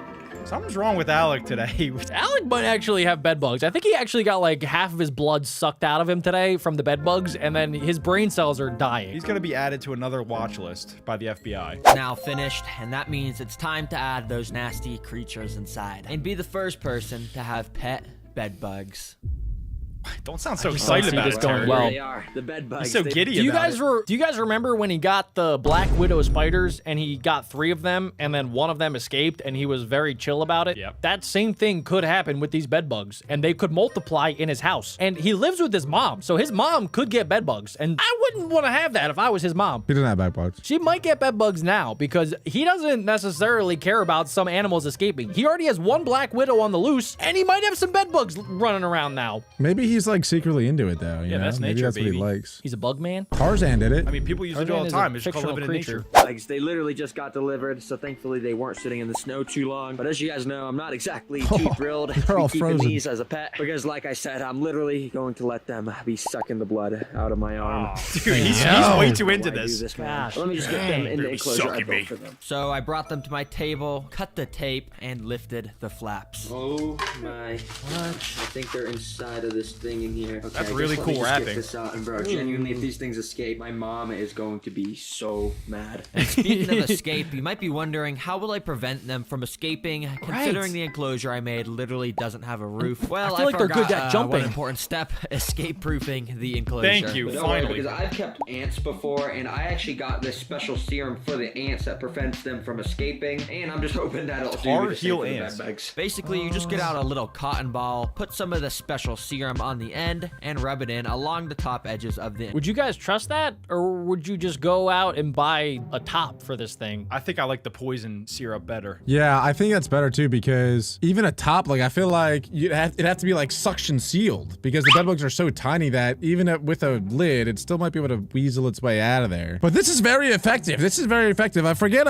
Something's wrong with Alec today. Alec might actually have bed bugs. I think he actually got like half of his blood sucked out of him today from the bed bugs, and then his brain cells are dying. He's gonna be added to another watch list by the FBI. now finished, and that means it's time to add those nasty creatures inside and be the first person to have pet bed bugs. Don't sound so don't excited see about this it. going Terry. well. They are the bed bugs. He's so They- giddy Do you about guys it. do you guys remember when he got the Black Widow spiders and he got 3 of them and then one of them escaped and he was very chill about it? Yep. That same thing could happen with these bed bugs and they could multiply in his house. And he lives with his mom, so his mom could get bed bugs. And I wouldn't want to have that if I was his mom. he doesn't have bed bugs. She might get bed bugs now because he doesn't necessarily care about some animals escaping. He already has 1 Black Widow on the loose and he might have some bed bugs running around now. Maybe he's like secretly into it though. You know? that's Maybe nature, that's what he baby. likes. He's a bug man. Tarzan did it. I mean, people use to do it all the Tarzan is a time. It's just called fictional living in creature. nature. Bugs. They literally just got delivered, so thankfully they weren't sitting in the snow too long. But as you guys know, I'm not exactly too thrilled to all be keeping frozen. these as a pet because, like I said, I'm literally going to let them be sucking the blood out of my arm. Dude, he's way too into Why do this. man? Gosh, Let me just get them in the Really enclosure I sucking me. built for them. So I brought them to my table, cut the tape, and lifted the flaps. Oh my! What? I think they're inside of this thing in here. Okay, That's I really guess let me cool just get wrapping. this out, and bro, genuinely, if these things escape, my mom is going to be so mad. Speaking of escape, you might be wondering, how will I prevent them from escaping, considering the enclosure I made literally doesn't have a roof? Well, feel like they're good forgot, at jumping. one important step, escape-proofing the enclosure. Thank you, But don't worry, finally. because I've kept ants before, and I actually got this special serum for the ants that prevents them from escaping, and I'm just hoping that it'll do Tar the same heel for the ants. bed bugs. Basically, you just get out a little cotton ball, put some of the special serum on the end, and rub it in along the top edges of the... Would you guys trust that? Or would you just go out and buy a top for this thing? I think I like the poison syrup better. Yeah, I think that's better too because even a top, like I feel like it'd have to be like suction sealed because the bed bugs are so tiny that even with a lid, it still might be able to weasel its way out of there. But this is very effective. This is very effective. I forget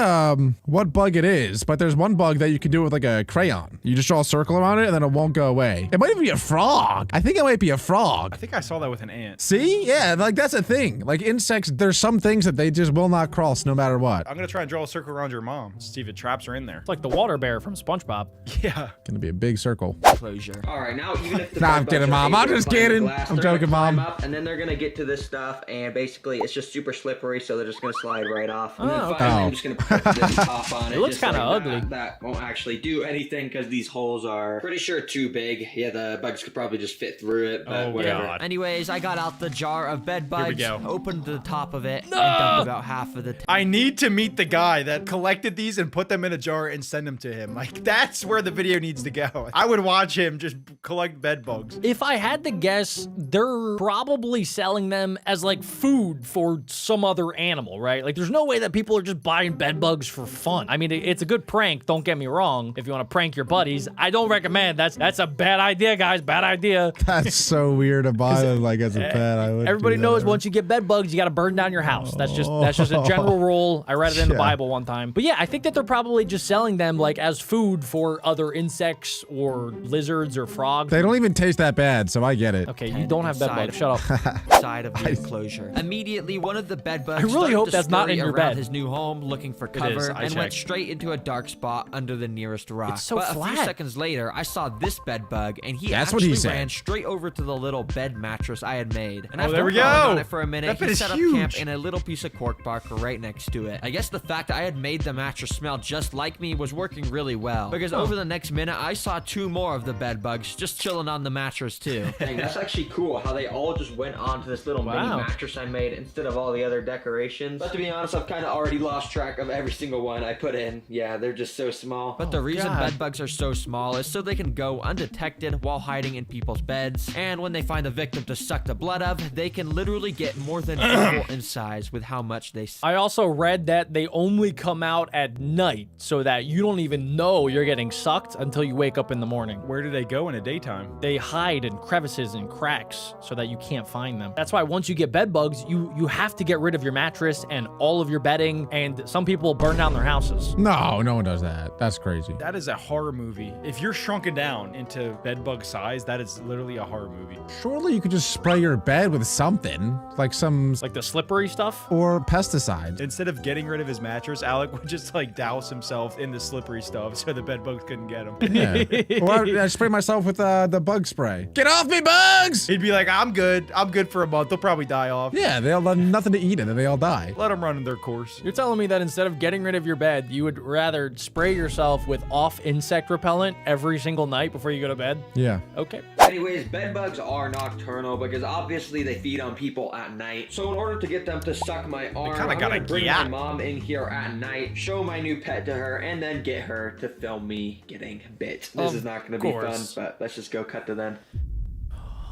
what bug it is, but there's one bug that you can do with like a crayon. You just draw a circle around it and then it won't go away. It might even be a frog. I think it might be a frog. I think I saw that with an ant. See? Yeah, like that's a thing. Like insects, there's some things that they just will not cross no matter what. I'm gonna try and draw a circle around your mom. See if it traps her in there. It's like the water bear from SpongeBob. Yeah. Gonna be a big circle. enclosure. All right, now even if the Nah, I'm bed bugs kidding, are Mom. able I'm to just climb the kidding. glass, I'm they're gonna joking, climb Mom. Up, and then they're gonna get to this stuff, and basically it's just super slippery, so they're just gonna slide right off. And then Oh, okay. finally, Oh. I'm just gonna put this top on it. It looks just like kinda ugly. that. That won't actually do anything because these holes are pretty sure too big. Yeah, the bugs could probably just fit through. through it, but whatever. God. Anyways, I got out the jar of bed bugs, go. opened the top of it, and dumped about half of the I need to meet the guy that collected these and put them in a jar and send them to him. Like, that's where the video needs to go. I would watch him just collect bed bugs. If I had to guess, they're probably selling them as like food for some other animal, right? Like there's no way that people are just buying bed bugs for fun. I mean, it's a good prank, don't get me wrong. If you want to prank your buddies, I don't recommend. That's a bad idea, guys. Bad idea. That's so weird to buy them like as a pet. I would Everybody do knows that. once you get bed bugs, you got to burn down your house. That's just a general rule. I read it in the Bible one time. But yeah, I think that they're probably just selling them like as food for other insects or lizards or frogs. They don't even taste that bad, so I get it. Okay, you don't have bed bugs. Shut up. side of the enclosure. Immediately, one of the bed bugs I really started hope to that's not scurry in your around bed. his new home looking for cover I and went checked. straight into a dark spot under the nearest rock. It's so but a flat. few seconds later, I saw this bed bug, and he That's what he actually said. ran straight over to the little bed mattress I had made. And after there we pulling on go. it for a minute, That bed he is set up huge. camp in a little piece of cork bark right next to it. I guess the fact that I had made the mattress smell just like me was working really well, because over the next minute, I saw two more of the bed bugs just chilling on the mattress too. Dang, that's actually cool how they all just went onto this little mini mattress I made instead of all the other decorations. But to be honest, I've kind of already lost track of every single one I put in. Yeah, they're just so small. But the reason bed bugs are so small is so they can go undetected while hiding in people's beds. And when they find a victim to suck the blood of, they can literally get more than double in size with how much they I also read that they only come out at night so that you don't even know you're getting sucked until you wake up in the morning. Where do they go in the daytime? They hide in crevices and cracks so that you can't find them. That's why once you get bed bugs, you have to get rid of your mattress and all of your bedding, and some people burn down their houses. No, no one does that. That's crazy. That is a horror movie. If you're shrunken down into bed bug size, that is literally a horror movie. Surely you could just spray your bed with something, like some Like the slippery stuff? or pesticide. Instead of getting rid of his mattress, Alec would just like douse himself in the slippery stuff so the bed bugs couldn't get him. Yeah. Or I spray myself with the bug spray. Get off me, bugs! He'd be like, I'm good. I'm good for a month. They'll probably die off. Yeah, they'll have nothing to eat and then they all die. Let them run in their course. You're telling me that instead of getting rid of your bed, you would rather spray yourself with off insect repellent every single night before you go to bed? Yeah. Okay. Anyways, bed bugs are nocturnal because obviously they feed on people at night. So in order to get them to suck my arm, kinda I'm gotta gonna bring get. my mom in here at night, show my new pet to her, and then get her to film me getting bit. This is not gonna be fun, but let's just go cut to then.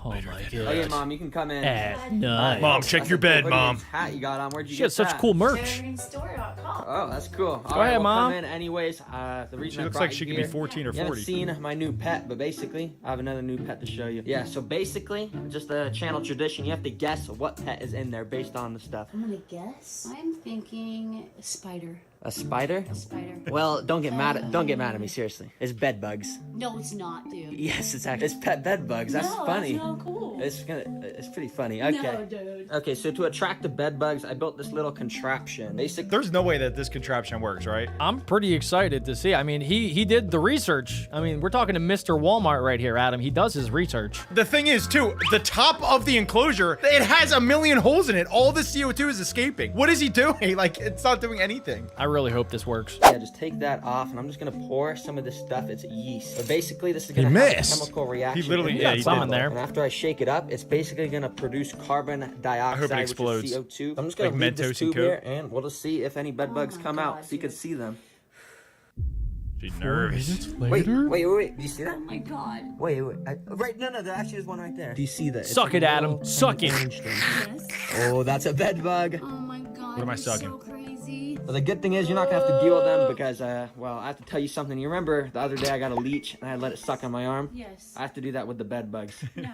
Oh my god. Oh yeah, Mom, you can come in. At night. Mom, check your bed, Mom. Hat you got on. Where'd you She get has such that? cool merch. Tarantula.com. Oh, that's cool. Go ahead, Mom. Come in anyways. The reason She I looks brought like you she could here, be 14 or you haven't 40. seen my new pet, but basically, I have another new pet to show you. Yeah, so basically, just a channel tradition. You have to guess what pet is in there based on the stuff. I'm gonna guess. I'm thinking a spider. A spider? A spider. Well, don't get mad at me, seriously. It's bed bugs. No, it's not, dude. Yes, it's pet bed bugs. That's No, funny. That's not cool. It's pretty funny. Okay. No, dude. Okay, so to attract the bed bugs, I built this little contraption. Basically, There's no way that this contraption works, right? I'm pretty excited to see. I mean, he did the research. I mean, we're talking to Mr. Walmart right here, Adam. He does his research. The thing is, too, the top of the enclosure, it has a million holes in it. All the CO2 is escaping. What is he doing? Like, it's not doing anything. I really hope this works. yeah, just take that off, and I'm just gonna pour some of this stuff. It's yeast. But basically, this is gonna have a missed. chemical reaction. He literally, in yeah, the he some did. in there. And after I shake it up, it's basically gonna produce carbon dioxide, explodes. which is CO2. I'm just gonna Like leave Mentos this and tube Coke. here, and we'll just see if any bed bugs my come out, God, so you can see them. She's nervous. Wait. Do you see that? Oh my god. Wait. Right, no, there actually is one right there. Do you see that? It's Suck a it, Adam. little Suck it. orange thing. Yes. Oh, that's a bed bug. Oh my god. What am I you're sucking? So crazy. Well, the good thing is you're not gonna have to deal with them because, well, I have to tell you something. You remember the other day I got a leech and I let it suck on my arm? Yes. I have to do that with the bed bugs. No.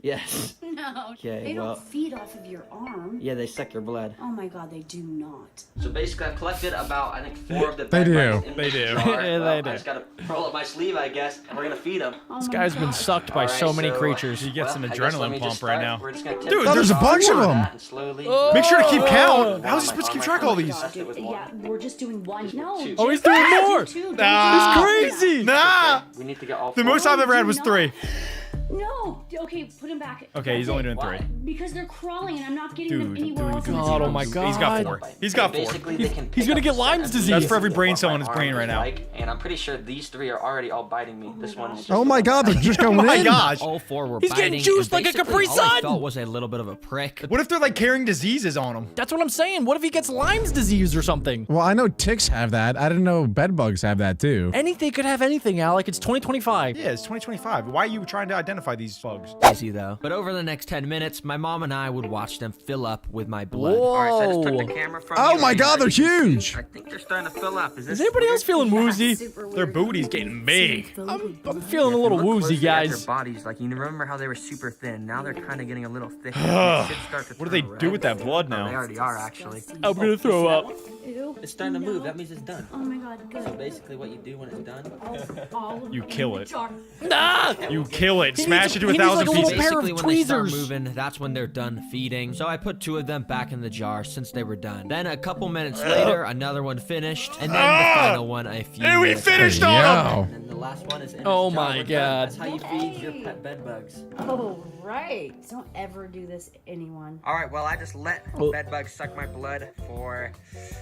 Yes. No. Okay, They well- don't feed off of your arm. Yeah, they suck your blood. Oh my god, they do not. So basically, I've collected about, I think, 4 of the They bed do. bugs in They this do. jar. Yeah, Well, they I just gotta roll up my sleeve, I guess, and we're gonna feed them. Oh This my guy's been God. sucked by Alright, so many so- creatures. He gets an I guess let adrenaline me just pump right start. now. We're just gonna tip Dude, the there's a jar bunch of like them. that and slowly. Make sure to keep count. Wow, How is he my supposed to keep arm, track of my all these? God, it was one. Yeah, we're just doing one. No. Two. Oh, he's just- doing more. Two, don't Nah. do He's that. crazy. Nah. We need to get all The 4. most I've ever had was do 3. No. Okay, put him back. Okay, he's only doing 3. Because they're crawling and I'm not getting them Dude, anywhere else. God, oh my God. He's got 4. He's got 4. Basically, they can He's gonna get Lyme's disease. That's for every brain cell in his brain right now. And I'm pretty sure these 3 are already all biting me. This one is just Oh my God, they're just going Oh my in. gosh. All 4 were He's biting. getting juiced and like a basically Capri all I Sun. felt was a little bit of a prick. What if they're like carrying diseases on them? That's what I'm saying. What if he gets Lyme's disease or something? Well, I know ticks have that. I didn't know bed bugs have that too. Anything could have anything, Alec. It's 2025. Yeah, it's 2025. Why are you trying to identify these bugs? Easy though. But over the next 10 minutes, my mom and I would watch them fill up with my blood. All right, so I just took Whoa. the camera from Oh you my and God, they're as you can see, huge. I think they're starting to fill up. Is anybody else feeling woozy? Their booty's getting big. I'm feeling a little Look woozy, closely at guys. Their bodies, like you remember how they were super thin. Now they're kind of getting a little thicker. They should start to What do they turn do red. with that blood Oh, they now? already are actually. I'm gonna throw up. Ew. It's starting to move. That means it's done. Oh my God, good. So basically, what you do when it's done. All of You them kill in it. the jar. Nah! You kill it. He Smash needs- it to he needs, like, 1,000 a little pieces. pair of Basically, when they start tweezers. moving, that's when they're done feeding. So I put 2 of them back in the jar since they were done. Then a couple minutes later, another one finished, and then the final one a few And we minutes finished later. on them. Yo. And then the last one is in Oh this jar my with them. God. That's how you feed your pet bed bugs. Oh, right. Don't ever do this, anyone. All right, well, I just let Oh. bed bugs suck my blood for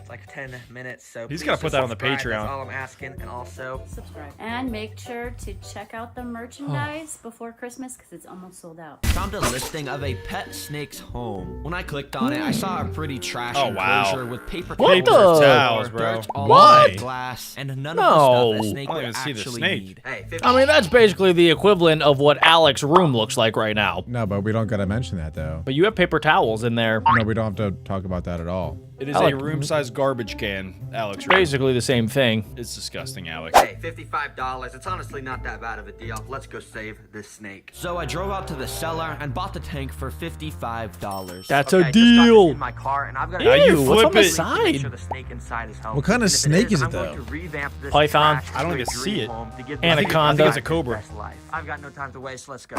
like 10 minutes. So He's please gotta put just that on the subscribe. Patreon. That's all I'm asking. And also, Subscribe. And make sure to check out the merchandise before Christmas because it's almost sold out. Found a listing of a pet snake's home. When I clicked on it, I saw a pretty trash Oh, wow. enclosure with paper What towels, the- Towels, bro. dirt all Why? over the glass, and none No. of the stuff a snake I don't would even see the actually snake. need. hey, 50 I mean, that's basically the equivalent of what Alec's room looks like right now. No, but we don't gotta mention that though. But you have paper towels in there. No, we don't have to talk about that at all. It is Alec- a room-sized garbage can, Alex. Basically the same thing. It's disgusting, Alex. Hey, $55. It's honestly not that bad of a deal. Let's go save this snake. So I drove out to the cellar and bought the tank for $55. That's Okay, a just got this deal. in my car, and I've got Now you Ew, what's on flip the it. Make side? sure the snake inside is healthy. What kind of And if snake is it, I'm going though? to revamp this Python? trash I don't into even a see dream it. home to give Anaconda. I think it's a cobra. best life. I've got no time to waste. Let's go.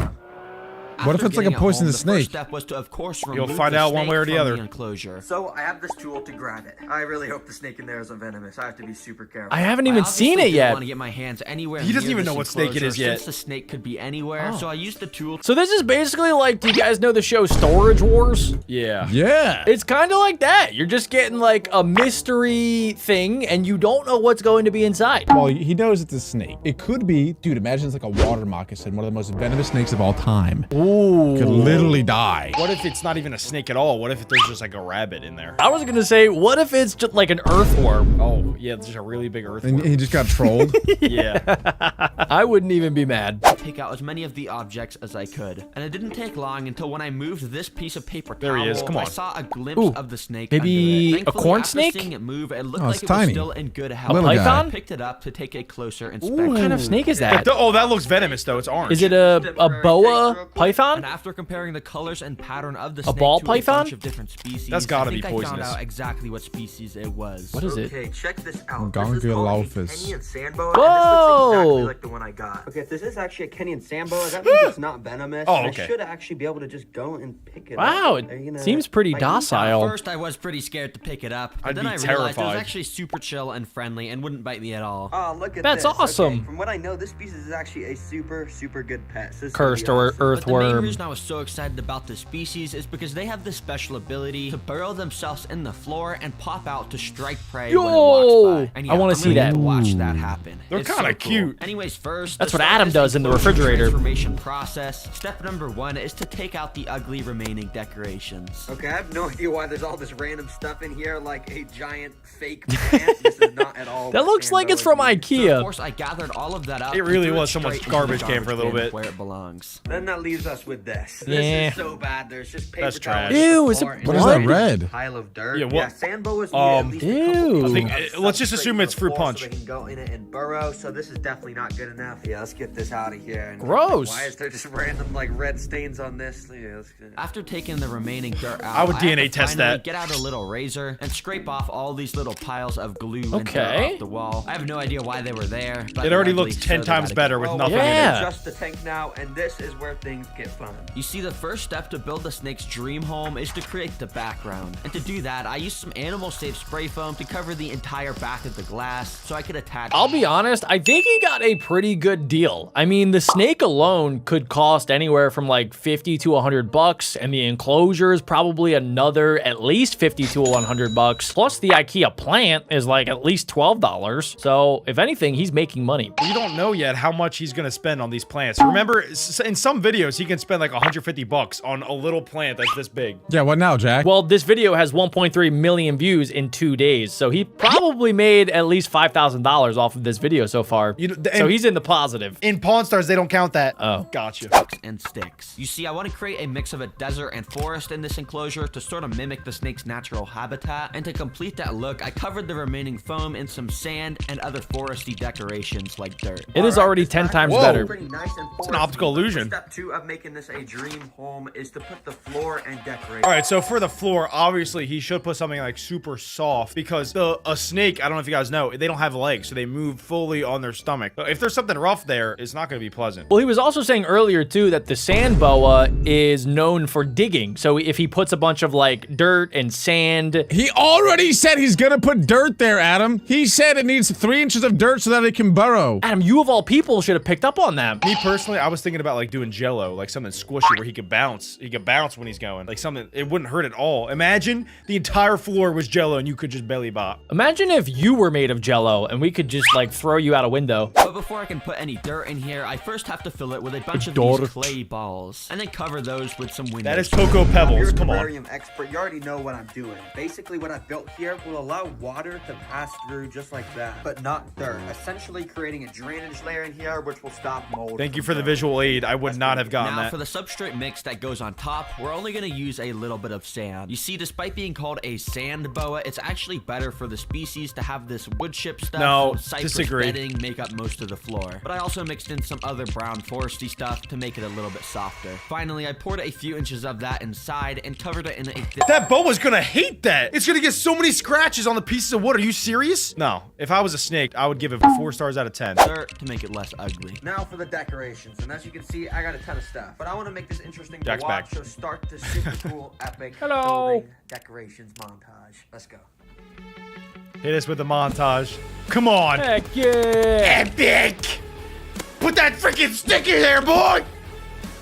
What if After it's like a getting it poisonous home, the snake? first step was to, of course, You'll remove find the out one snake way or the from other. Enclosure. So I have this tool to grab it. I really hope the snake in there isn't venomous. I have to be super careful. I haven't I even obviously seen it didn't yet. want to get my hands anywhere He doesn't near even this know what snake it enclosure is yet. Since the snake could be anywhere, so I used the tool. So this is basically like, do you guys know the show Storage Wars? Yeah. Yeah. It's kind of like that. You're just getting like a mystery thing and you don't know what's going to be inside. Well, he knows it's a snake. It could be, dude, imagine it's like a water moccasin, one of the most venomous snakes of all time. Ooh. Could literally die. What if it's not even a snake at all? What if there's just like a rabbit in there? I was going to say, what if it's just like an earthworm? Oh, yeah, there's a really big And earthworm. he just got trolled. Yeah. I wouldn't even be mad. Take out as many of the objects as I could, and it didn't take long until when I moved this piece of paper There he is, towel, come on. I saw a glimpse Ooh, of the snake. maybe under it. a Thankfully, corn after snake? Seeing it move, it looked Oh, like it's it tiny. was still in good health. Little Python? guy. I picked it up to take a closer What inspection. kind of snake is that? Oh, that looks venomous though. It's orange. Is it a boa python? And after comparing the colors and pattern of the A snake ball to python? a bunch of different species, That's gotta I be think I poisonous. found out exactly what species it was. What is it? Okay, check this out. Gonga This is called a lophus. Kenyan sandboa, Whoa! and this looks exactly like the one I got. Okay, if this is actually a Kenyan sandboa, that means it's not venomous. Oh, and okay. I should actually be able to just go and pick it Wow, up. it seems pretty like, docile. At first, I was pretty scared to pick it up, but I'd then be I realized it was terrified. actually super chill and friendly and wouldn't bite me at all. Oh, look at That's this. Okay, awesome. from what I know, this species is actually a super, super good pet. So this is Cursed gonna be or awesome. But the main earthworm. reason I was so excited about this species is because they have this special ability to burrow themselves in the floor and pop out to strike prey when it Yo! walks by. And I wanna I'm see gonna get that. to watch that happen. They're It's kinda so cool. cute. Anyways, first, That's to what start Adam this does in the enclosure refrigerator. transformation process. Step number 1 is to take out the ugly remaining decorations. Okay, I have no idea why there's all this random stuff in here, like a giant fake plant. This is not at all. That what looks like it's from sandboas use. So IKEA. of course, I gathered all of that up. It and really threw was straight someone's into the garbage can for a little bin bit. where it belongs. Then that leaves us with this. Yeah. This is so bad. There's just paper That's towels trash. on the Ew, is it floor and What is just that a red? Pile of dirt. Yeah, what- sandboas need at least a couple Ew. of I think- of let's just substrate assume in it's the fruit floor punch. So they can go in it and burrow. So this is definitely not good enough. Yeah, let's get this out of here. And Gross. Why is there just random like red stains on this? Yeah, let's get... After taking the remaining dirt out, I would had DNA to test finally that. Get out a little razor and scrape off all these little piles of glue and dirt Okay. off the wall. I have no idea why they were there, but It already luckily, looks so 10 they times gotta better go. with Oh, nothing we're in it. Yeah. gonna adjust the tank now, and this is where things get it fun. You see, the first step to build the snake's dream home is to create the background. And to do that, I used some animal-safe spray foam to cover the entire back of the glass so I could attach. I'll be honest, I think he got a pretty good deal. I mean, the snake alone could cost anywhere from like 50 to 100 bucks, and the enclosure is probably another at least 50 to 100 bucks. Plus the IKEA plant is like at least $12. So if anything, he's making money. We don't know yet how much he's gonna spend on these plants. Remember, in some videos, he can spend like 150 bucks on a little plant that's this big. Yeah, what now, Jack? Well, this video has 1.3 million views in 2 days, so he probably made at least $5,000 off of this video so far. So he's in the positive. In Pawn Stars, they don't count that. Oh. Gotcha. And sticks. You see, I want to create a mix of a desert and forest in this enclosure to sort of mimic the snake's natural habitat. And to complete that look, I covered the remaining foam in some sand and other foresty decorations like dirt. It is already 10 times better. Pretty nice and It's an optical illusion. Step 2 of making this a dream home is to put the floor and decorate. All right, so for the floor, obviously he should put something like super soft because a snake, I don't know if you guys know, they don't have legs, so they move fully on their stomach. But if there's something rough there, it's not going to be pleasant. Well, he was also saying earlier too that the sand boa is known for digging. So if he puts a bunch of like dirt and sand, He already said he's gonna put dirt there, Adam. He said it needs 3 inches of dirt so that it can burrow. Adam, you of all people should have picked up on that. Me personally, I was thinking about like doing Jello, like something squishy where he could bounce. He could bounce when he's going, like something. It wouldn't hurt at all. Imagine the entire floor was Jello and you could just belly bop. Imagine if you were made of Jello and we could just like throw you out a window. But before I can put any dirt in here, I first have to fill it with a bunch of these clay balls, and then cover those with some windows. That is Cocoa Pebbles. You're a Come on. terrarium expert. You already know what I'm doing. Basically, what I've built here will allow water to pass through just like that, but not dirt. Essentially creating a drainage layer in here, which will stop mold. Thank you for the visual aid. I would not have gotten Now, that. for the substrate mix that goes on top, we're only going to use a little bit of sand. You see, despite being called a sand boa, it's actually better for the species to have this wood chip stuff. No, and cypress disagree. bedding make up most of the floor. But I also mixed in some other brown foresty stuff to make it a little bit softer. Finally, I poured a few inches of that inside and covered it in a thick... That boa's gonna hate that. It's gonna get so many scratches on the pieces of wood. Are you serious? No. If I was a snake, I would give it 4 stars out of 10. dirt to make it less ugly. Now for the decorations, and as you can see, I got a ton of stuff, but I want to make this interesting to Jack's watch. back. So start the super cool, epic Hello. building decorations montage. Let's go. Hit us with the montage. Come on. Heck yeah! Epic! Put that freaking stick in there, boy!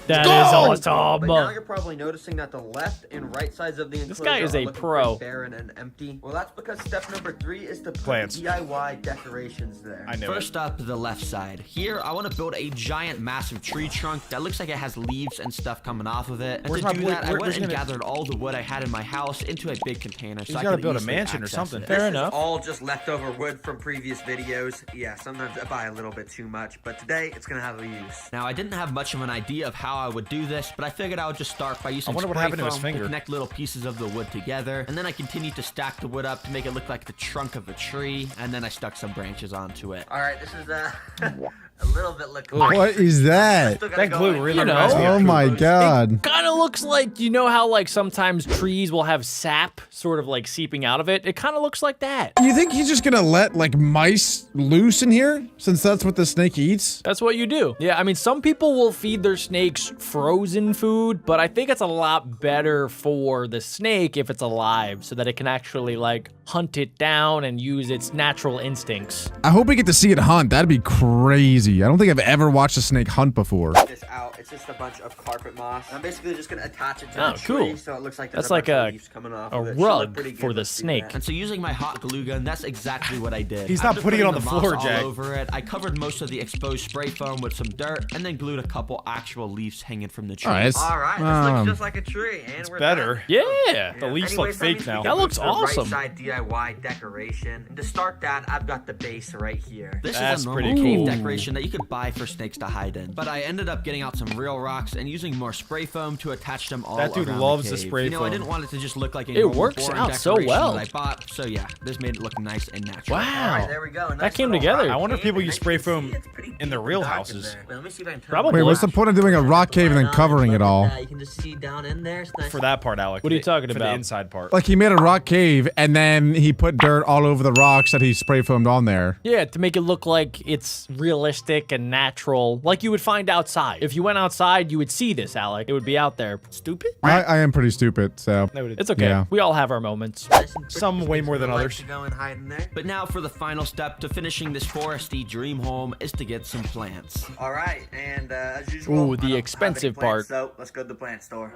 That Go! is But now awesome. you're probably noticing that the left and right sides of the enclosure guy is are a looking pro. pretty barren and empty. Well, that's because step number 3 is to put Plants. DIY decorations there. I knew First up, the left side. Here, I want to build a giant, massive tree trunk that looks like it has leaves and stuff coming off of it. And Where's to my do boy- that, I where- went and where's gonna- gathered all the wood I had in my house into a big container. He's So I gotta could build a easily mansion or access something. it. Fair This enough. is all just leftover wood from previous videos. Yeah, sometimes I buy a little bit too much, but today it's gonna have a use. Now, I didn't have much of an idea of how I would do this, but I figured I would just start by using I wonder what spray happened to his foam finger. connect little pieces of the wood together, and then I continued to stack the wood up to make it look like the trunk of a tree, and then I stuck some branches onto it. All right, this is a little bit looking. What is that? That glue really You know. reminds me of Oh poop. my god. Kind of looks like, you know how like sometimes trees will have sap sort of like seeping out of it? It kind of looks like that. You think he's just gonna let like mice loose in here since that's what the snake eats? That's what you do. Yeah, I mean, some people will feed their snakes frozen food, but I think it's a lot better for the snake if it's alive so that it can actually like hunt it down and use its natural instincts. I hope we get to see it hunt. That'd be crazy. I don't think I've ever watched a snake hunt before. This out. It's just a bunch of carpet moss. I'm basically just gonna attach it to Oh, the tree, cool. so it looks like That's there's like bunch of a leaves coming off a of it. Should look rug pretty good for the when you see snake. that. And so using my hot glue gun, that's exactly what I did. He's not After putting it on the the moss floor, all Jack. over it, I covered most of the exposed spray foam with some dirt, and then glued a couple actual leaves hanging from the tree. All right. All right, this looks just like a tree, and we're Better. done. Yeah. The leaves Anyways, look that means fake we now. can That move looks to the awesome. Right side DIY decoration. And to start that, I've got the base right here. This That's is a normal pretty cave cool. decoration that you could buy for snakes to hide in. But I ended up getting out some real rocks and using more spray foam to attach them all That dude around loves the the cave. spray You know, I foam. didn't want it to just look like a It normal works boring out so decoration well. that I bought. So yeah, this made it look nice and natural. All Wow. right, there we go. Nice That came little together. rock I wonder if cave, people and use as you spray can foam see, it's pretty in the deep real dark in houses. there. Wait, let me see if I can turn Probably. it Wait, on. what's the point of doing a rock cave and then covering it all? You can just see down in there. It's nice. For that part, Alec. What are you talking for about? the inside part. Like he made a rock cave and then he put dirt all over the rocks that he spray foamed on there. Yeah, to make it look like it's realistic and natural, like you would find outside. If you went outside, you would see this, Alec. It would be out there. Stupid? I am pretty stupid, so. It's okay. Yeah. We all have our moments. Some way more than others. To go and hide in there. But now for the final step to finishing this foresty dream home is to get some plants. All right, and as usual, Ooh, the expensive part. So let's go to the plant store.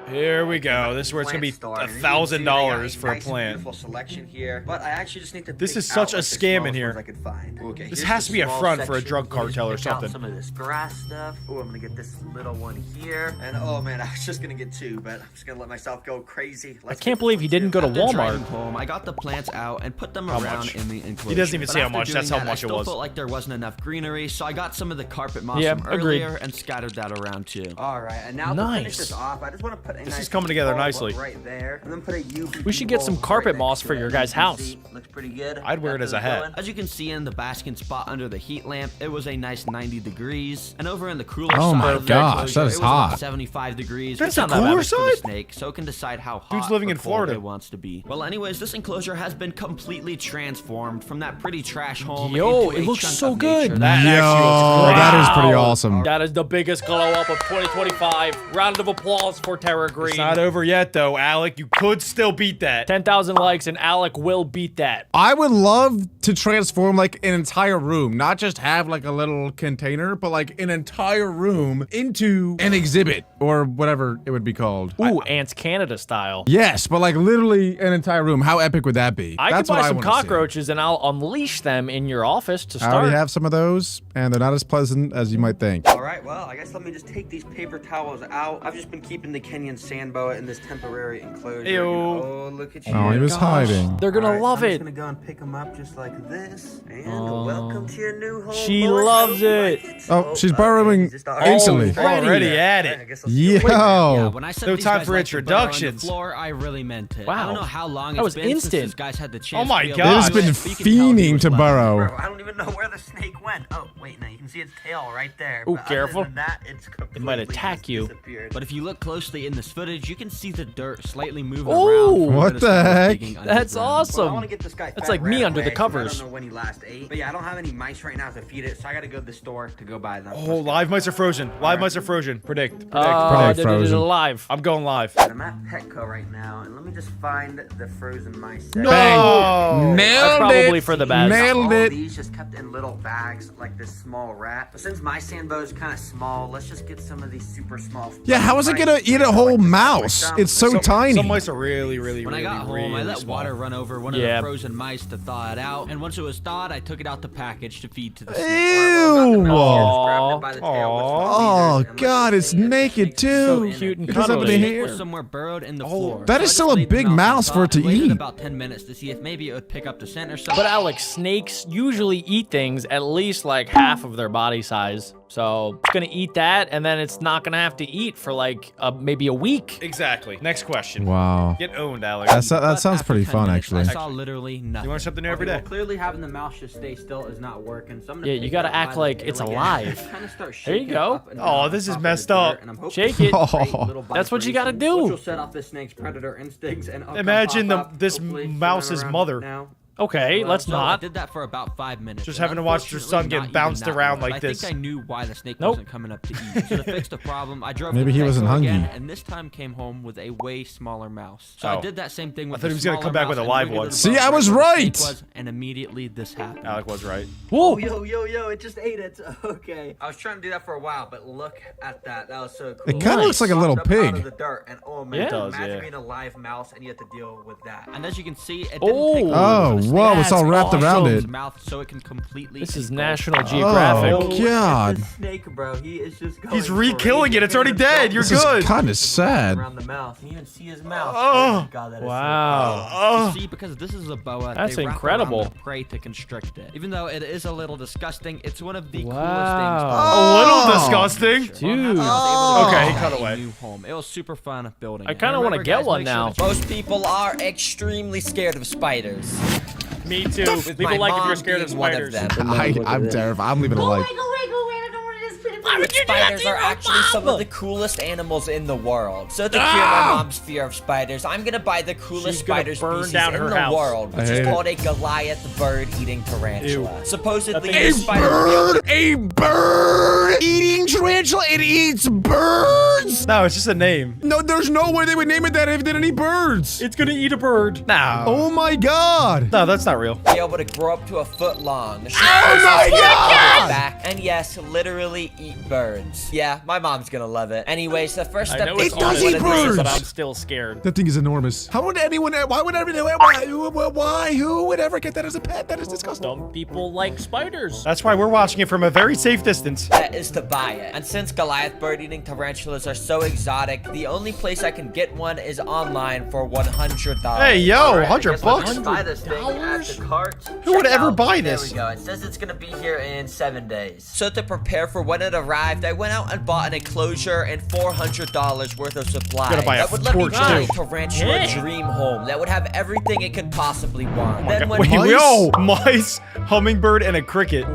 Here we go. This is where it's gonna be $1,000 for a plant. Beautiful selection here, but I actually just need to. This pick is such out, a like, the scam in smallest here. ones I could find. Okay, This here's has the to be a small front for a section. drug cartel or Pick out something. Some of this grass stuff. Oh, I'm gonna get this little one here, and oh man, I was just gonna get two, but I'm just gonna let myself go crazy. I can't believe he didn't go to After Walmart. driving home, I got the plants out and put them How around much? in the enclosure. He doesn't even But say how after much. doing That's how that, much I it still was. felt like there wasn't enough greenery, so I got some of the carpet moss Yeah, from agreed. earlier and scattered that around too. All right, and now to Nice. finish this off, I just want to put a This nice is coming together bowl nicely. right there, and then put a UV We should get some bowl carpet right moss next for to your it. guys' You can house. see, looks pretty good. I'd wear it Got as a those hat. going. As you can see in the basking spot under the heat lamp, it was a nice 90 degrees. And over in the cooler Oh side my of the gosh, enclosure, that is it was about hot. 75 degrees. That's which the is not bad cooler for the side? snake, so it can decide how hot Dude's living or in cold Florida. it wants to be. Well, anyways, this enclosure has been completely transformed from that pretty trash home Yo, into it a looks chunk so of good. nature. That actually Yo, looks great. that is pretty Wow. awesome. That is the biggest glow up of 2025. Round of applause for Terra Green. It's not over yet, though, Alec. You could still beat that. 10,000 likes and Alec will beat that. I would love to transform like an entire room, not just have like a little container, but like an entire room into an exhibit or whatever it would be called. Ooh, Ants Canada style. Yes, but like literally an entire room. How epic would that be? I could That's what buy some wanna see. cockroaches and I'll unleash them in your office to I start. already have some of those, and they're not as pleasant as you might think. All right, well, I guess let me just take these paper towels out. I've just been keeping the Kenyan sand boa in this temporary enclosure. Ew. Oh, look at you. Oh, he was hiding. They're gonna All right, love I'm it. just gonna go and pick them up just like this. And welcome to your new home. She boys. loves Hope you it. like Oh, she's okay, burrowing just already- instantly. Already at I it. guess I'll steal it. Yeah, Yo. when I said No these time guys for like to burrow on the introductions. floor, I really meant it. Wow. I don't know how long That it's was been instant. since this guy's had the chance Oh my to be God. able It has to do been it, but you can tell he fiending was to laughing. burrow. Bro, I don't even know where the snake went. Oh, wait, no, you can see its tail right there. Ooh, But careful. Other than that, it's It might completely attack just you. disappeared. But if you look closely in this footage, you can see the dirt slightly moving Ooh. around. from What where the snake was heck? digging That's underground. awesome. Well, I want to get this guy That's fed like me right under the away, 'cause covers. I don't know when he last ate. But yeah, I don't have any mice right now to feed it, so I got to go to the store to go buy them. Oh, live mice are frozen. Live mice are frozen. Predict. Predict. Predict frozen. Live. I'm going live. I'm at Petco right now, and let me just find the frozen mice. No. Oh. That's Nailed probably it. for the best. Nailed All it. these just kept in little bags like this small rat. But since my sandbow is kind of small, let's just get some of these super small. Yeah, how is it mice. gonna eat a whole mouse? It's so tiny. Some mice are really, really, When really, I got home, I really let small. water run over one of Yeah. the frozen mice to thaw it out, and once it was thawed, I took it out the package to feed to the snake. Ew. Oh, God, it's naked too. cute and It doesn't have cuddly. any The snake hair. was somewhere burrowed in the floor. that so is I still just a laid the big mouse on mouse top for it to and waited eat. about 10 minutes to see if maybe it would pick up the scent or something. But Alex, snakes usually eat things at least like half of their body size. So it's gonna eat that, and then it's not gonna have to eat for like maybe a week. Exactly. Next question. Wow. Get owned, Alex. That But sounds after pretty 10 fun, minutes, actually. I saw literally nothing. You learn something new every Okay, day. well, clearly having the mouse just stay still is not working. So I'm gonna Yeah, you pick gotta it up act by the like tail it's again. alive. Kinda start There you shaking go. up and Oh, down this is on top of messed the dirt, up. and I'm hoping Shake to it. create Oh. little That's what you gotta vibrations, do. Which will set off the snake's predator instincts and I'll come Imagine pop up, this hopefully, mouse's around mother. now. Okay, let's So I not. did that for about 5 minutes. Just and having to watch your son unfortunately get not even bounced that around much. like this. I think I knew why the snake Nope. wasn't coming up to eat. So to fix the problem, I drove Maybe to he wasn't Petco again, hungry. and this time came home with a way smaller mouse. So Oh. I did that same thing with thought he the was gonna smaller come back mouse with a and live wiggled one. it See, above I where was the snake right. was, and immediately this happened. Alec was right. Whoa! Yo, it just ate it. Okay. I was trying to do that for a while, but look at that. That was so cool. It kinda looks like a little Popped up out of pig. the dirt, and oh man, Yeah. It does, imagine yeah. being a live mouse and you have to deal with that. And as you can see, it didn't Oh. take long Oh, for the snake whoa, to it's all get wrapped off around its it. mouth so it can completely This is engulf National it. Geographic. Oh, God. This snake, bro, he is just going He's re-killing it. It's already dead. You're This is good. kind of sad. around the mouth. You can even see his mouth. Oh. my God, that is Wow. You see, because this is a boa, That's they wrap incredible. around the prey to constrict it. Even though it is a little disgusting, it's one of the coolest things. A little disgusting. Dude. Okay, he cut away. New home. It was super fun building. I it. kinda And wanna remember, get guys, one make sure now. that you- Most people are extremely scared of spiders. Me too. With Leave a my like if you're mom scared of being one of spiders. them. I'm terrified. I'm leaving a like. Go away, I don't want to just put it Spiders are actually some of the coolest animals in the world. So to cure my mom's fear of spiders, I'm gonna buy the coolest spider species in the world, which is called a Goliath bird-eating tarantula. Supposedly, this spider... A bird-eating tarantula? It eats birds? No, it's just a name. No, there's no way they would name it that if it didn't eat birds. It's gonna eat a bird. No. Oh my god. No, that's not real. Be able to grow up to a foot long. Oh my god! Back, and yes, literally eat birds. Yeah, my mom's gonna love it. Anyways, the first step is does eat birds, but I'm still scared. That thing is enormous. How would anyone? Why would everyone? Why? Who would ever get that as a pet? That is disgusting. Some people like spiders. That's why we're watching it from a very safe distance. That is to buy it. And since Goliath bird-eating tarantulas are so exotic, the only place I can get one is online for $100. Hey, yo, $100 bucks? Buy this thing at the cart. Who would ever buy this? There we go. It says it's gonna be here in 7 days. So to prepare for when it arrived, I went out and bought an enclosure and $400 worth of supplies. Gotta buy a that would let me torch, buy a too. tarantula dream home that would have everything it could possibly want. Then when Wait, yo, mice, hummingbird, and a cricket.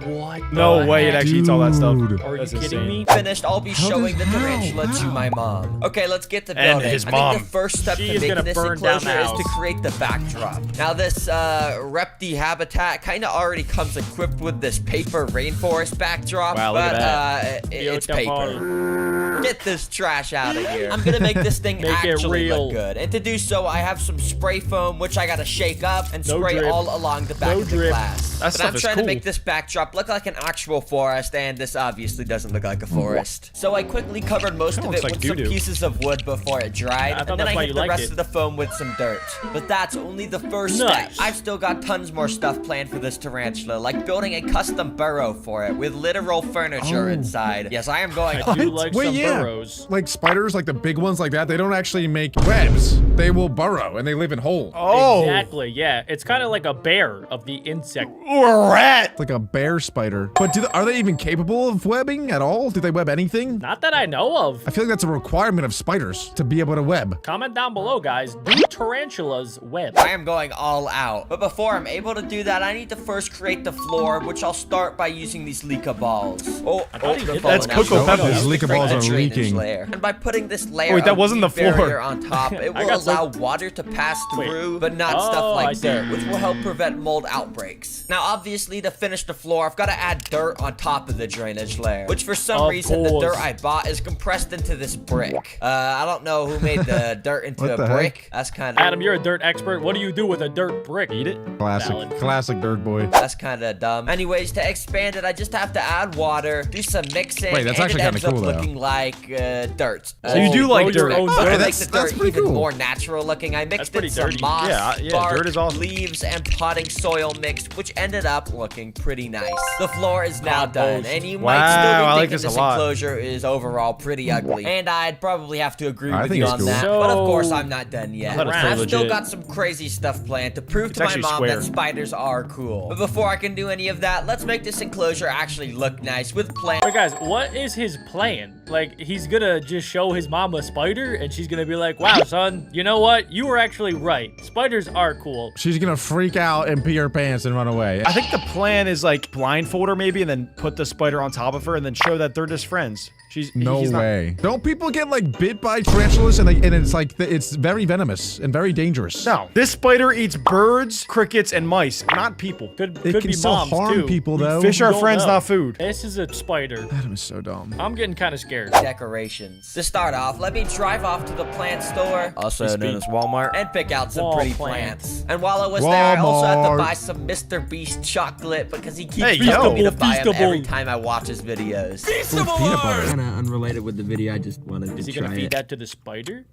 What? No way it actually eats all that stuff. Dude. Are you That's kidding insane. me? finished, I'll be showing the tarantula to my mom. Okay, let's get to And building. his I mom. think the first step She to is making gonna this burn down enclosure the is to house. create the backdrop. Now this repti habitat kind of already comes equipped with this paper rainforest backdrop, Wow, look but at it's Beautiful. paper. Get this trash out of here. I'm gonna make this thing Make it actually real. look good. And to do so, I have some spray foam, which I gotta shake up and No spray drip. all along the back No of the drip. glass. That But stuff I'm is trying cool. to make this backdrop look like an actual forest, and this obviously doesn't look like a forest. So I quickly covered most of looks it like with some doo-doo. pieces of wood before it dried, I thought and then that's I why hit you the liked rest it. of the foam with some dirt. But that's only the first Nice. step. I've still got tons more stuff planned for this tarantula, like building a custom burrow for it with literal furniture inside. Yes, I am going I do like Wait, some yeah. burrows. Like spiders, like the big ones like that, they don't actually make webs. They will burrow and they live in holes. Oh, Exactly, yeah. It's kind of like a bear of the insect. or a rat. It's like a bear spider. But are they even capable of webbing at all? Do they web anything? Not that I know of. I feel like that's a requirement of spiders to be able to web. Comment down below, guys. Do tarantulas web? I am going all out. But before I'm able to do that, I need to first create the floor, which I'll start by using these leeka balls. Oh, thought he they're did falling that. out. That's Cocoa So Pebbles. I These need to leeka balls create a are drainage leaking. layer. And by putting this layer Wait, that of wasn't the deep barrier floor. on top, it I will got allow water to pass Wait. through, but not Oh, stuff I like see. dirt, which will help prevent mold outbreaks. Now, obviously, to finish the floor, I've got to add dirt on top of the drainage layer, which for some Of reason, the course. dirt I bought is compressed into this brick. I don't know who made the dirt into What a the heck? brick. That's kind of... Adam, you're a dirt expert. What do you do with a dirt brick? Eat it. Classic, Valid. classic dirt boy. That's kind of dumb. Anyways, to expand it, I just have to add water, do some mixing, Wait, that's and actually it kinda ends up cool, though. looking like dirt. So you do like grow your dirt. own But dirt. to make that's- the that's dirt pretty even cool. more natural looking, I mixed pretty in some dirty. moss, Yeah, bark, dirt is awesome. leaves, and potting soil mixed, which ended up looking pretty nice. The floor is now done, Compost. and you Wow, might still I be like thinking this a this lot. enclosure is overall pretty ugly, and I'd probably have to agree I with think you it's on cool. that. But of So- course, I'm not done yet. thought it was pretty I've still legit. got some crazy stuff planned to prove It's to my actually mom square. that spiders are cool. But before I can do any of that, let's make this enclosure actually look nice with plants. Wait, guys, what is his plan? Like, he's gonna just show his mom a spider, and she's gonna be like, wow, son, you know what? You were actually right. Spiders are cool. She's gonna freak out and pee her pants and run away. I think the plan is like blindfold her maybe, and then put the spider on top of her, and then show that they're just friends. No he's not- way. Don't people get like bit by tarantulas and it's like it's very venomous and very dangerous? No, this spider eats birds, crickets, and mice, not people. Could It can be still moms, harm too. people though. Fish are don't friends, know. not food. This is a spider. Adam is so dumb. I'm getting kind of scared. Decorations. To start off, let me drive off to the plant store, also known as Walmart, and pick out some Wall pretty plants. plants. And while I was there, I also had to Walmart. buy some Mr. Beast chocolate because he keeps Hey, telling me yo. to buy him Feastable. every time I watch his videos. Peanut butter. Kind of unrelated with the video. I just wanted Is to he gonna try feed it. that to the spider?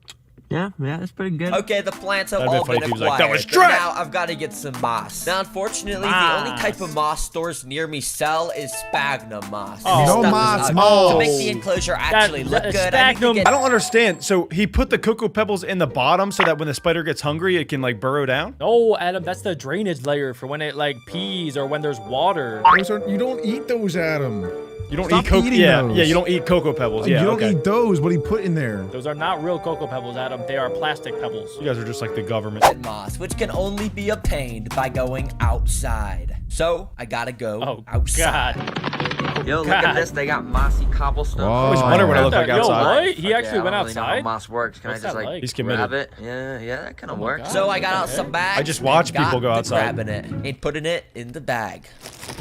Yeah, that's pretty good. Okay, the plants have That'd be all funny been if he was like, acquired, "That was but trash!" now I've got to get some moss. Now, unfortunately, the only type of moss stores near me sell is sphagnum moss. And Oh. this No stuff is moss, ugly. moss. To make the enclosure actually look good, I need to sphagnum- get I don't understand. So he put the cocoa pebbles in the bottom so that when the spider gets hungry, it can like burrow down? No, Adam, that's the drainage layer for when it like pees or when there's water. You don't eat those, Adam. You don't Stop eat cocoa. eating Yeah, those. yeah, you don't eat cocoa pebbles. Yeah, you don't okay. eat those. What do you put in there? Those are not real cocoa pebbles, Adam. They are plastic pebbles. You guys are just like the government. moss, which can only be obtained by going outside. So I gotta go Oh, outside. God. Yo, look at this. They got mossy cobblestone. Whoa. I always wonder what it looked like Yo, outside. what? He actually went I don't really know how outside? moss works. Can What's I just that like like? He's grab committed. it? Yeah, that kind of my works. God. So I got out Okay. some bags. I just watch and got people go to outside. grabbing it and putting it in the bag.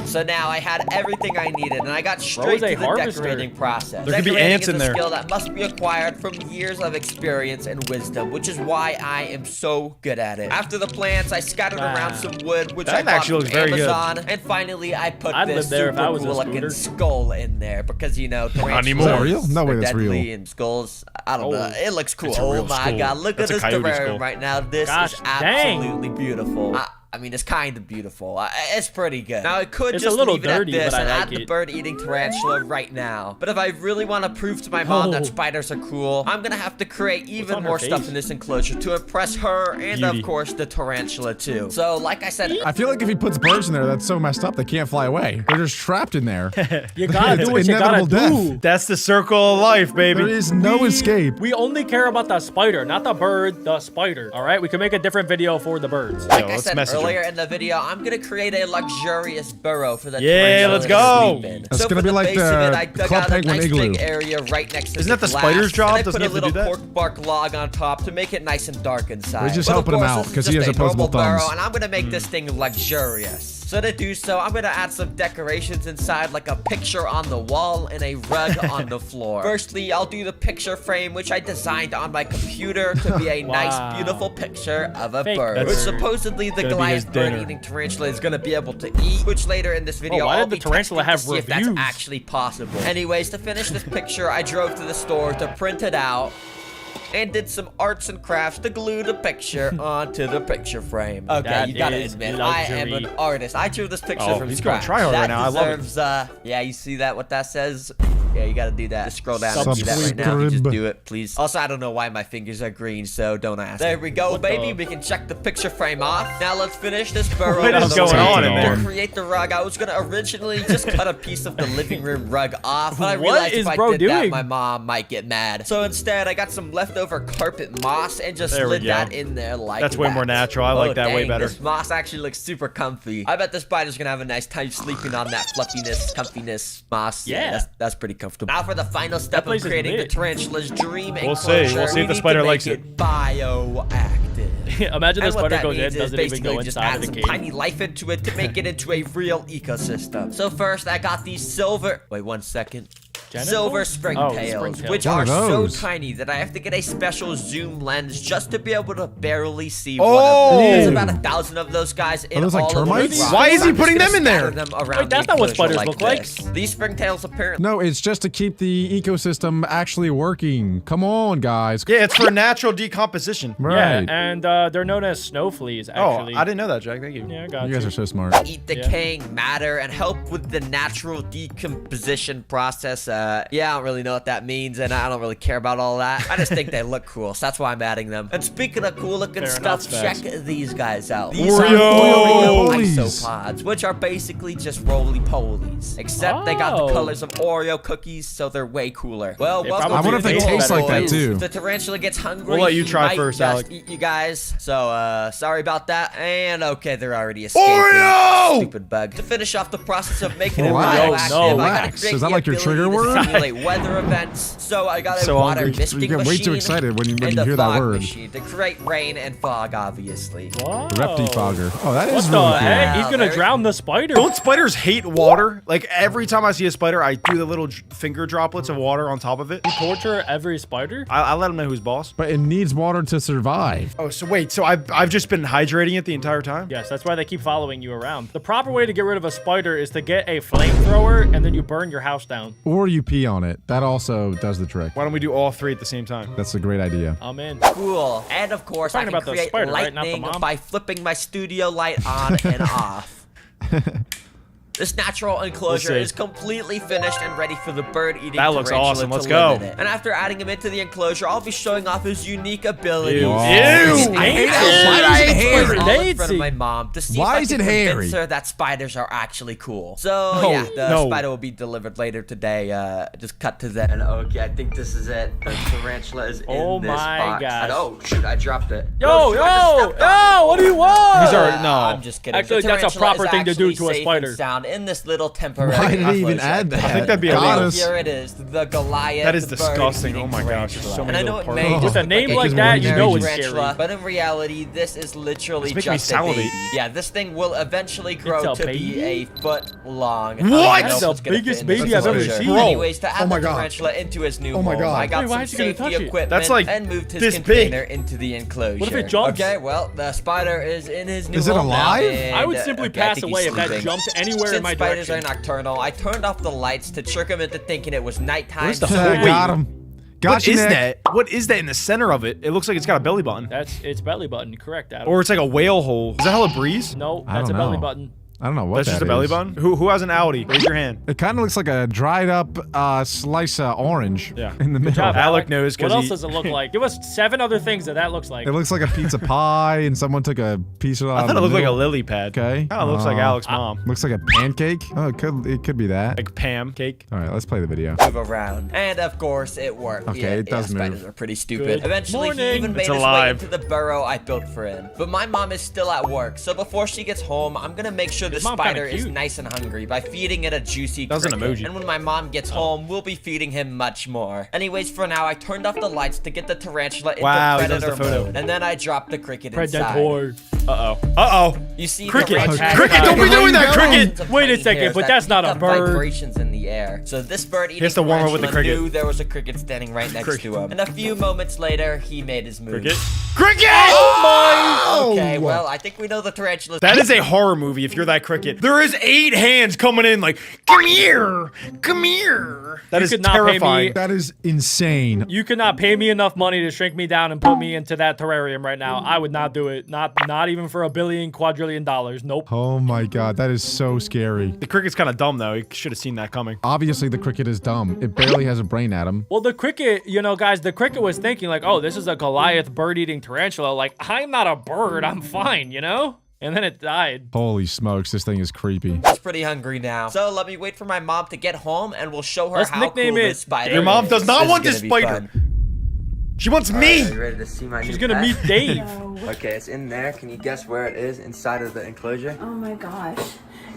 So now I had everything I needed, and I got Bro straight is a to the harvester. decorating process. There could be Decorating ants is in a there. skill that must be acquired from years of experience and wisdom, which is why I am so good at it. After the plants, I scattered around some wood, which That I bought actually from looks very good. Amazon, and finally I put I'd this live there if super I was a cool looking scooter. skull in there because you know anymore. Is that real? No way are that's real. deadly and skulls. I don't know. It looks cool. It's a Oh real my skull. god, look That's at a this coyote terrarium skull. right now. This Gosh, is dang. absolutely beautiful. I mean, it's kind of beautiful. It's pretty good. Now, I could It's just a little leave dirty, it at this but I and like add the it. bird-eating tarantula right now. But if I really want to prove to my mom that Oh. spiders are cool, I'm going to have to create even on her more stuff face? in this enclosure to impress her and, Beauty. of course, the tarantula, too. So, like I said... I feel like if he puts birds in there, that's so messed up. They can't fly away. They're just trapped in there. You gotta It's do what you gotta inevitable do. death. That's the circle of life, baby. There is no escape. We only care about the spider, not the bird, the spider. All right, we can make a different video for the birds. Like Yo, I let's said message him. earlier in the video, I'm gonna create a luxurious burrow for the Yeah, tarantula let's to go. sleep in. That's So gonna for be the like base of the it, I dug Club out a Penguin nice igloo. big area right next to Isn't the that the glass, spider's job? and I Doesn't put he a have to do little that? pork bark log on top to make it nice and dark inside. We're just But of helping him course, out, this is 'cause he just has a normal opposable thumbs. burrow, and I'm gonna make this thing luxurious. So to do so, I'm gonna add some decorations inside, like a picture on the wall and a rug on the floor. Firstly, I'll do the picture frame, which I designed on my computer to be a Wow. nice, beautiful picture of a Fake bird. bird. Which supposedly the Gonna be his Goliath dinner. bird-eating tarantula is gonna be able to eat, which later in this video why I'll did the be tarantula testing have to see if that's reviews? actually possible. Anyways, to finish this picture, I drove to the store to print it out and did some arts and crafts to glue the picture onto the picture frame. Okay, That you gotta is admit, I am luxury. an artist. I drew this picture Oh, from he's going scratch. tryhard That right now. I love it. deserves, yeah, you see that, what that says? Yeah, you gotta do that. Just scroll down and do that right now. You just Subscribe. do it, please. Also, I don't know why my fingers are green, so don't ask. There we go, baby. We can check the picture frame off. Now let's finish this burrow. What is on the going wall. on in there? To create the rug, I was gonna originally just cut a piece of the living room rug off, but I What realized is if I bro did that, doing? my mom might get mad. So instead, I got some leftover carpet moss and just There we slid go. that in there like That's way that. more natural. I like that way dang, better. This moss actually looks super comfy. I bet the spider's gonna have a nice time sleeping on that fluffiness, comfiness moss. Yeah. That's pretty comfortable. Now for the final step of place is creating the lit. tarantula's dream We'll see. enclosure. We'll see if we the need spider to likes make it bioactive. Imagine the And what spider that goes in, means is doesn't even basically go just inside add of the some cave. tiny life into it to make it into a real ecosystem. So first, I got these silver. Wait 1 second. Silver Genitals? springtails, Springtails. which What are are so those? tiny that I have to get a special zoom lens just to be able to barely see Oh! one of them. There's about 1,000 of those guys in those like all of the termites? rocks. Why is he I'm just putting gonna them in there? scatter them around Wait, that's the not what enclosure spiders look like. this. These springtails apparently. No, it's just to keep the ecosystem actually working. Come on, guys. Yeah, it's for natural decomposition. Right. Yeah, and they're known as snow fleas, Oh, actually. I didn't know that, Jack. Thank you. Yeah, I got You guys are so smart. Eat decaying matter and help with the natural decomposition process. Yeah, I don't really know what that means, and I don't really care about all that. I just think they look cool, so that's why I'm adding them. And speaking of cool looking Fair stuff, enough, check facts. these guys out. These Oreo! are Oreo isopods, which are basically just roly-polies, except they got the Oh. colors of Oreo cookies, so they're way cooler. Well, They welcome probably I wonder if to they the taste Doc like that, Boys. too. If the tarantula gets hungry, We'll let you he try might first, just Alec. eat you guys. So, sorry about that. And okay, they're already escaping. Oreo! Stupid bug. To finish off the process of making it Relax. bioactive, No. I gotta Relax. create Is that the like your ability trigger to word? simulate weather events. So I got a So water hungry. misting You get way too machine excited when you and hear a that fog word. machine to create rain and fog, obviously. Whoa. Reptifogger. Oh, that What is the really cool. heck? He's gonna Very- drown the spider. Don't spiders hate water? Like every time I see a spider, I do the little finger droplets of water on top of it. You torture every spider? I let them know who's boss. But it needs water to survive. Oh, so wait, so I've just been hydrating it the entire time? Yes, that's why they keep following you around. The proper way to get rid of a spider is to get a flamethrower and then you burn your house down. Or you pee on it. That also does the trick. Why don't we do all three at the same time? That's a great idea. I'm in. Cool. And of course, I Talking can about the create spider, right? Not the lightning mom? by flipping my studio light on and off. This natural enclosure see. is completely finished and ready for the bird-eating That looks tarantula awesome. to Let's live go. in it. And after adding him into the enclosure, I'll be showing off his unique abilities. Ew. Wow. Ew! I hate Why Why is it hairy? all in front of my mom to see Why if I is can it hairy? convince her that spiders are actually cool. So No, yeah, the no. spider will be delivered later today. Just cut to that. And okay, I think this is it. The tarantula is Oh in this my box. gosh. And, oh shoot, I dropped it. Yo, Oh, shoot, I just yo, stepped on it. yo, what do you want? He's already, no. I'm just kidding. Actually, The that's a tarantula proper is thing to do actually to a safe spider. and sound in this little temporary Why did he even enclosure. add that? I think that'd be Got illegal. us. Here it is, the Goliath. That is bird disgusting. eating Oh my gosh, there's tarantula. so And many I know little it parts. may With a name like just that, you know it's tarantula, scary. but in reality, this is literally It's making me just a baby. salivate. Yeah, this thing will eventually grow a to be baby? a foot long. What? That's That's the biggest baby I've ever seen. Anyways, to add Oh my the God. tarantula into his new Oh my home, God. I got Wait, why some is he gonna safety touch it? equipment That's like and moved his this big. container into the enclosure. What if it jumps? Okay, well, the spider is in his new Is it home now, alive? and, I would simply okay, I pass think away he's if that sleeping. jumped anywhere in Since my spiders direction. are nocturnal, I turned off the lights to trick him into thinking it was nighttime. Where's the so hole? Got him. Got What you, is Nick. that? What is that in the center of it? It looks like it's got a belly button. That's its belly button. Correct, Adam. Or it's like a whale hole. Is that how it breathes? No, I that's a don't belly know. button. I don't know what That's that just a belly is. button? Who has an Audi? Raise your hand. It kind of looks like a dried up slice of orange Yeah. in the middle. Job, Alec knows What because else does it look like? Give us 7 other things that looks like. It looks like a pizza pie, and someone took a piece of it out I of thought the it looked like a middle. lily pad. Okay. Kind of looks like Alec's mom. Looks like a pancake. Oh, it could be that. Like Pam cake. All right, let's play the video. move around. And of course, it worked. Okay, it does move. Spiders are pretty stupid. Good Eventually, he morning. even made It's his way alive. into the burrow I built for him. But my mom is still at work, so before she gets home, I'm gonna make sure the His mom kinda spider is cute. nice and hungry by feeding it a juicy That was an cricket. emoji. And when my mom gets home, we'll be feeding him much more. Anyways, for now, I turned off the lights to get the tarantula into Wow, he does predator the photo. mode, and then I dropped the cricket inside. Predator. Uh-oh. Uh-oh. You see, Cricket. the red Cricket, tag- don't be doing that, cricket! Some Wait a tiny second, hairs but that that's not pick a up bird. Vibrations in the air. So this bird eating has to warm up with the tarantula cricket. knew there was a cricket standing right next to him. And a few moments later, he made his move. Cricket. Cricket! Okay, well, I think we know the tarantula. That is a horror movie if you're that cricket. There is 8 hands coming in like, come here, come here. That is could not pay me- terrifying. That is insane. You could not pay me enough money to shrink me down and put me into that terrarium right now. I would not do it. Not even for $1 billion, quadrillion dollars. Nope. Oh my god, that is so scary. The cricket's kind of dumb though. You should have seen that coming. Obviously, the cricket is dumb. It barely has a brain, Adam. Well, the cricket, you know, guys, the cricket was thinking like, oh, this is a Goliath bird-eating tarantula. Like, I'm not a bird. I'm fine, you know? And then it died. Holy smokes, this thing is creepy. He's pretty hungry now. So let me wait for my mom to get home and we'll show her Let's how nickname cool it this spider Your mom is. does not This want is this gonna be spider. fun. She wants Are me. you ready to see my She's new gonna pet? meet Dave. Okay, it's in there. Can you guess where it is inside of the enclosure? Oh my gosh.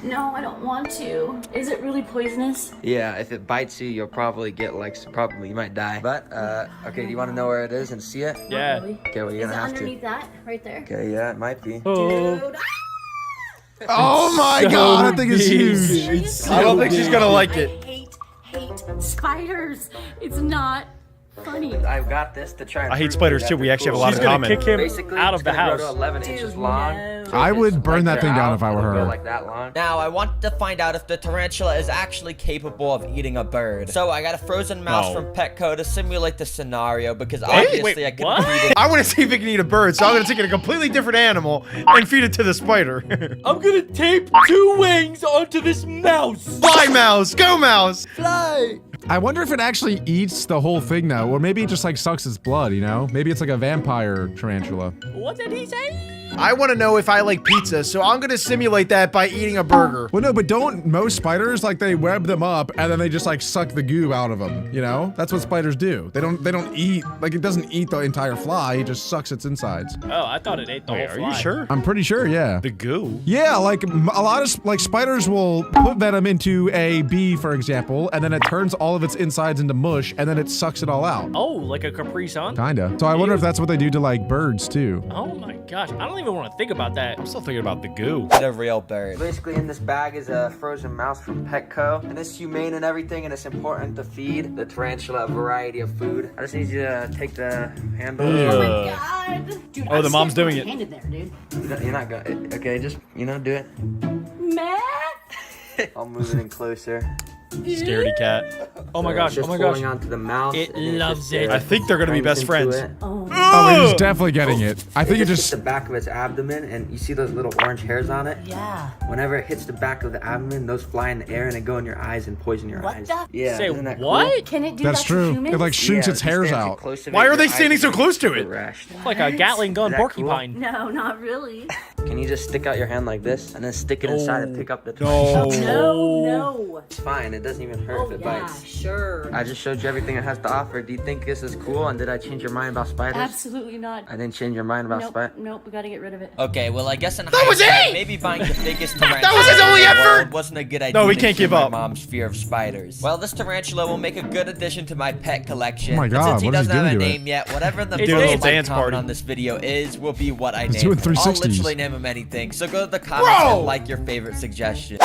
No, I don't want to. Is it really poisonous? Yeah, if it bites you, you'll probably get like, you might die. But, okay, do you want to know where it is and see it? Yeah. Really? Okay, well, you're Is it gonna have to. underneath that? Right there? Okay, yeah, it might be. Oh. Dude, Oh my god, that thing is huge. seriously? I don't think she's gonna like it. I hate spiders. It's not funny. I've got this to try and I hate prove spiders that too. they're We actually have a cool. lot She's in gonna common. kick him Basically, out it's of the gonna grow house. to 11 inches Dude, long. no. So I if would it's burn that they're thing down out, if I were it'll go her. Like that long. Now, I want to find out if the tarantula is actually capable of eating a bird. So I got a frozen mouse No. from Petco to simulate the scenario because obviously I can what? feed it. I want to see if it can eat a bird, so I'm gonna take a completely different animal and feed it to the spider. I'm gonna tape 2 wings onto this mouse. Fly mouse, go mouse. I wonder if it actually eats the whole thing though, or maybe it just like sucks its blood, you know? Maybe it's like a vampire tarantula. What did he say? I want to know if I like pizza, so I'm gonna simulate that by eating a burger. Well, no, but don't most spiders like they web them up and then they just like suck the goo out of them? You know, that's what spiders do. They don't eat like it doesn't eat the entire fly. It just sucks its insides. Oh, I thought it ate the Wait, whole are fly. you sure? I'm pretty sure, yeah. The goo. Yeah, like a lot of like spiders will put venom into a bee, for example, and then it turns all of its insides into mush, and then it sucks it all out. Oh, like a Capri Sun? Kinda. So I wonder if that's what they do to like birds too. Oh my gosh, I don't even want to think about that. I'm still thinking about the goo. The real bird. Basically, in this bag is a frozen mouse from Petco, and it's humane and everything, and it's important to feed the tarantula a variety of food. I just need you to take the handle. Oh my god. Dude, Oh, I the mom's stand doing it. handed there, dude. You're not gonna. Okay, just do it. Matt? I'll move it in closer. Scaredy cat. Oh my gosh, Just oh my gosh. holding onto the mouse. It and loves just, it. I think they're gonna be bangs best into friends. it. Oh. Oh, he's definitely getting it. I think it It hits just. the back of its abdomen, and you see those little orange hairs on it? Yeah. Whenever it hits the back of the abdomen, those fly in the air and they go in your eyes and poison your What eyes. the- Yeah. Say isn't that what? Cool? Can it do That's that to true. humans? It like shoots Yeah, its if you hairs stand too out. close to it, Why are your they eyes standing so will close to get it? rashed. Like a Gatling gun Is that porcupine. No, not really. Can you just stick out your hand like this and then stick it inside and pick up the No. No, no. It's fine. It doesn't even hurt Oh, if it yeah, bites. sure. I just showed you everything it has to offer. Do you think this is cool? And did I change your mind about spiders? Absolutely not. I didn't change your mind about Nope, spiders. nope, we gotta get rid of it. Okay, well, I guess in was hindsight, it! maybe buying the biggest tarantula That was his only in the effort! world wasn't a good idea. No, we to can't cure give my up. mom's fear of spiders. Well, this tarantula will make a good addition to my pet collection. Oh my And God, since he what is he doesn't have a doing to it? name yet, whatever the He's doing a little first dance comment party. on this video is, will be what I He's name doing it. I'll 360s. literally name him anything. So go to the comments Bro! and like your favorite suggestion.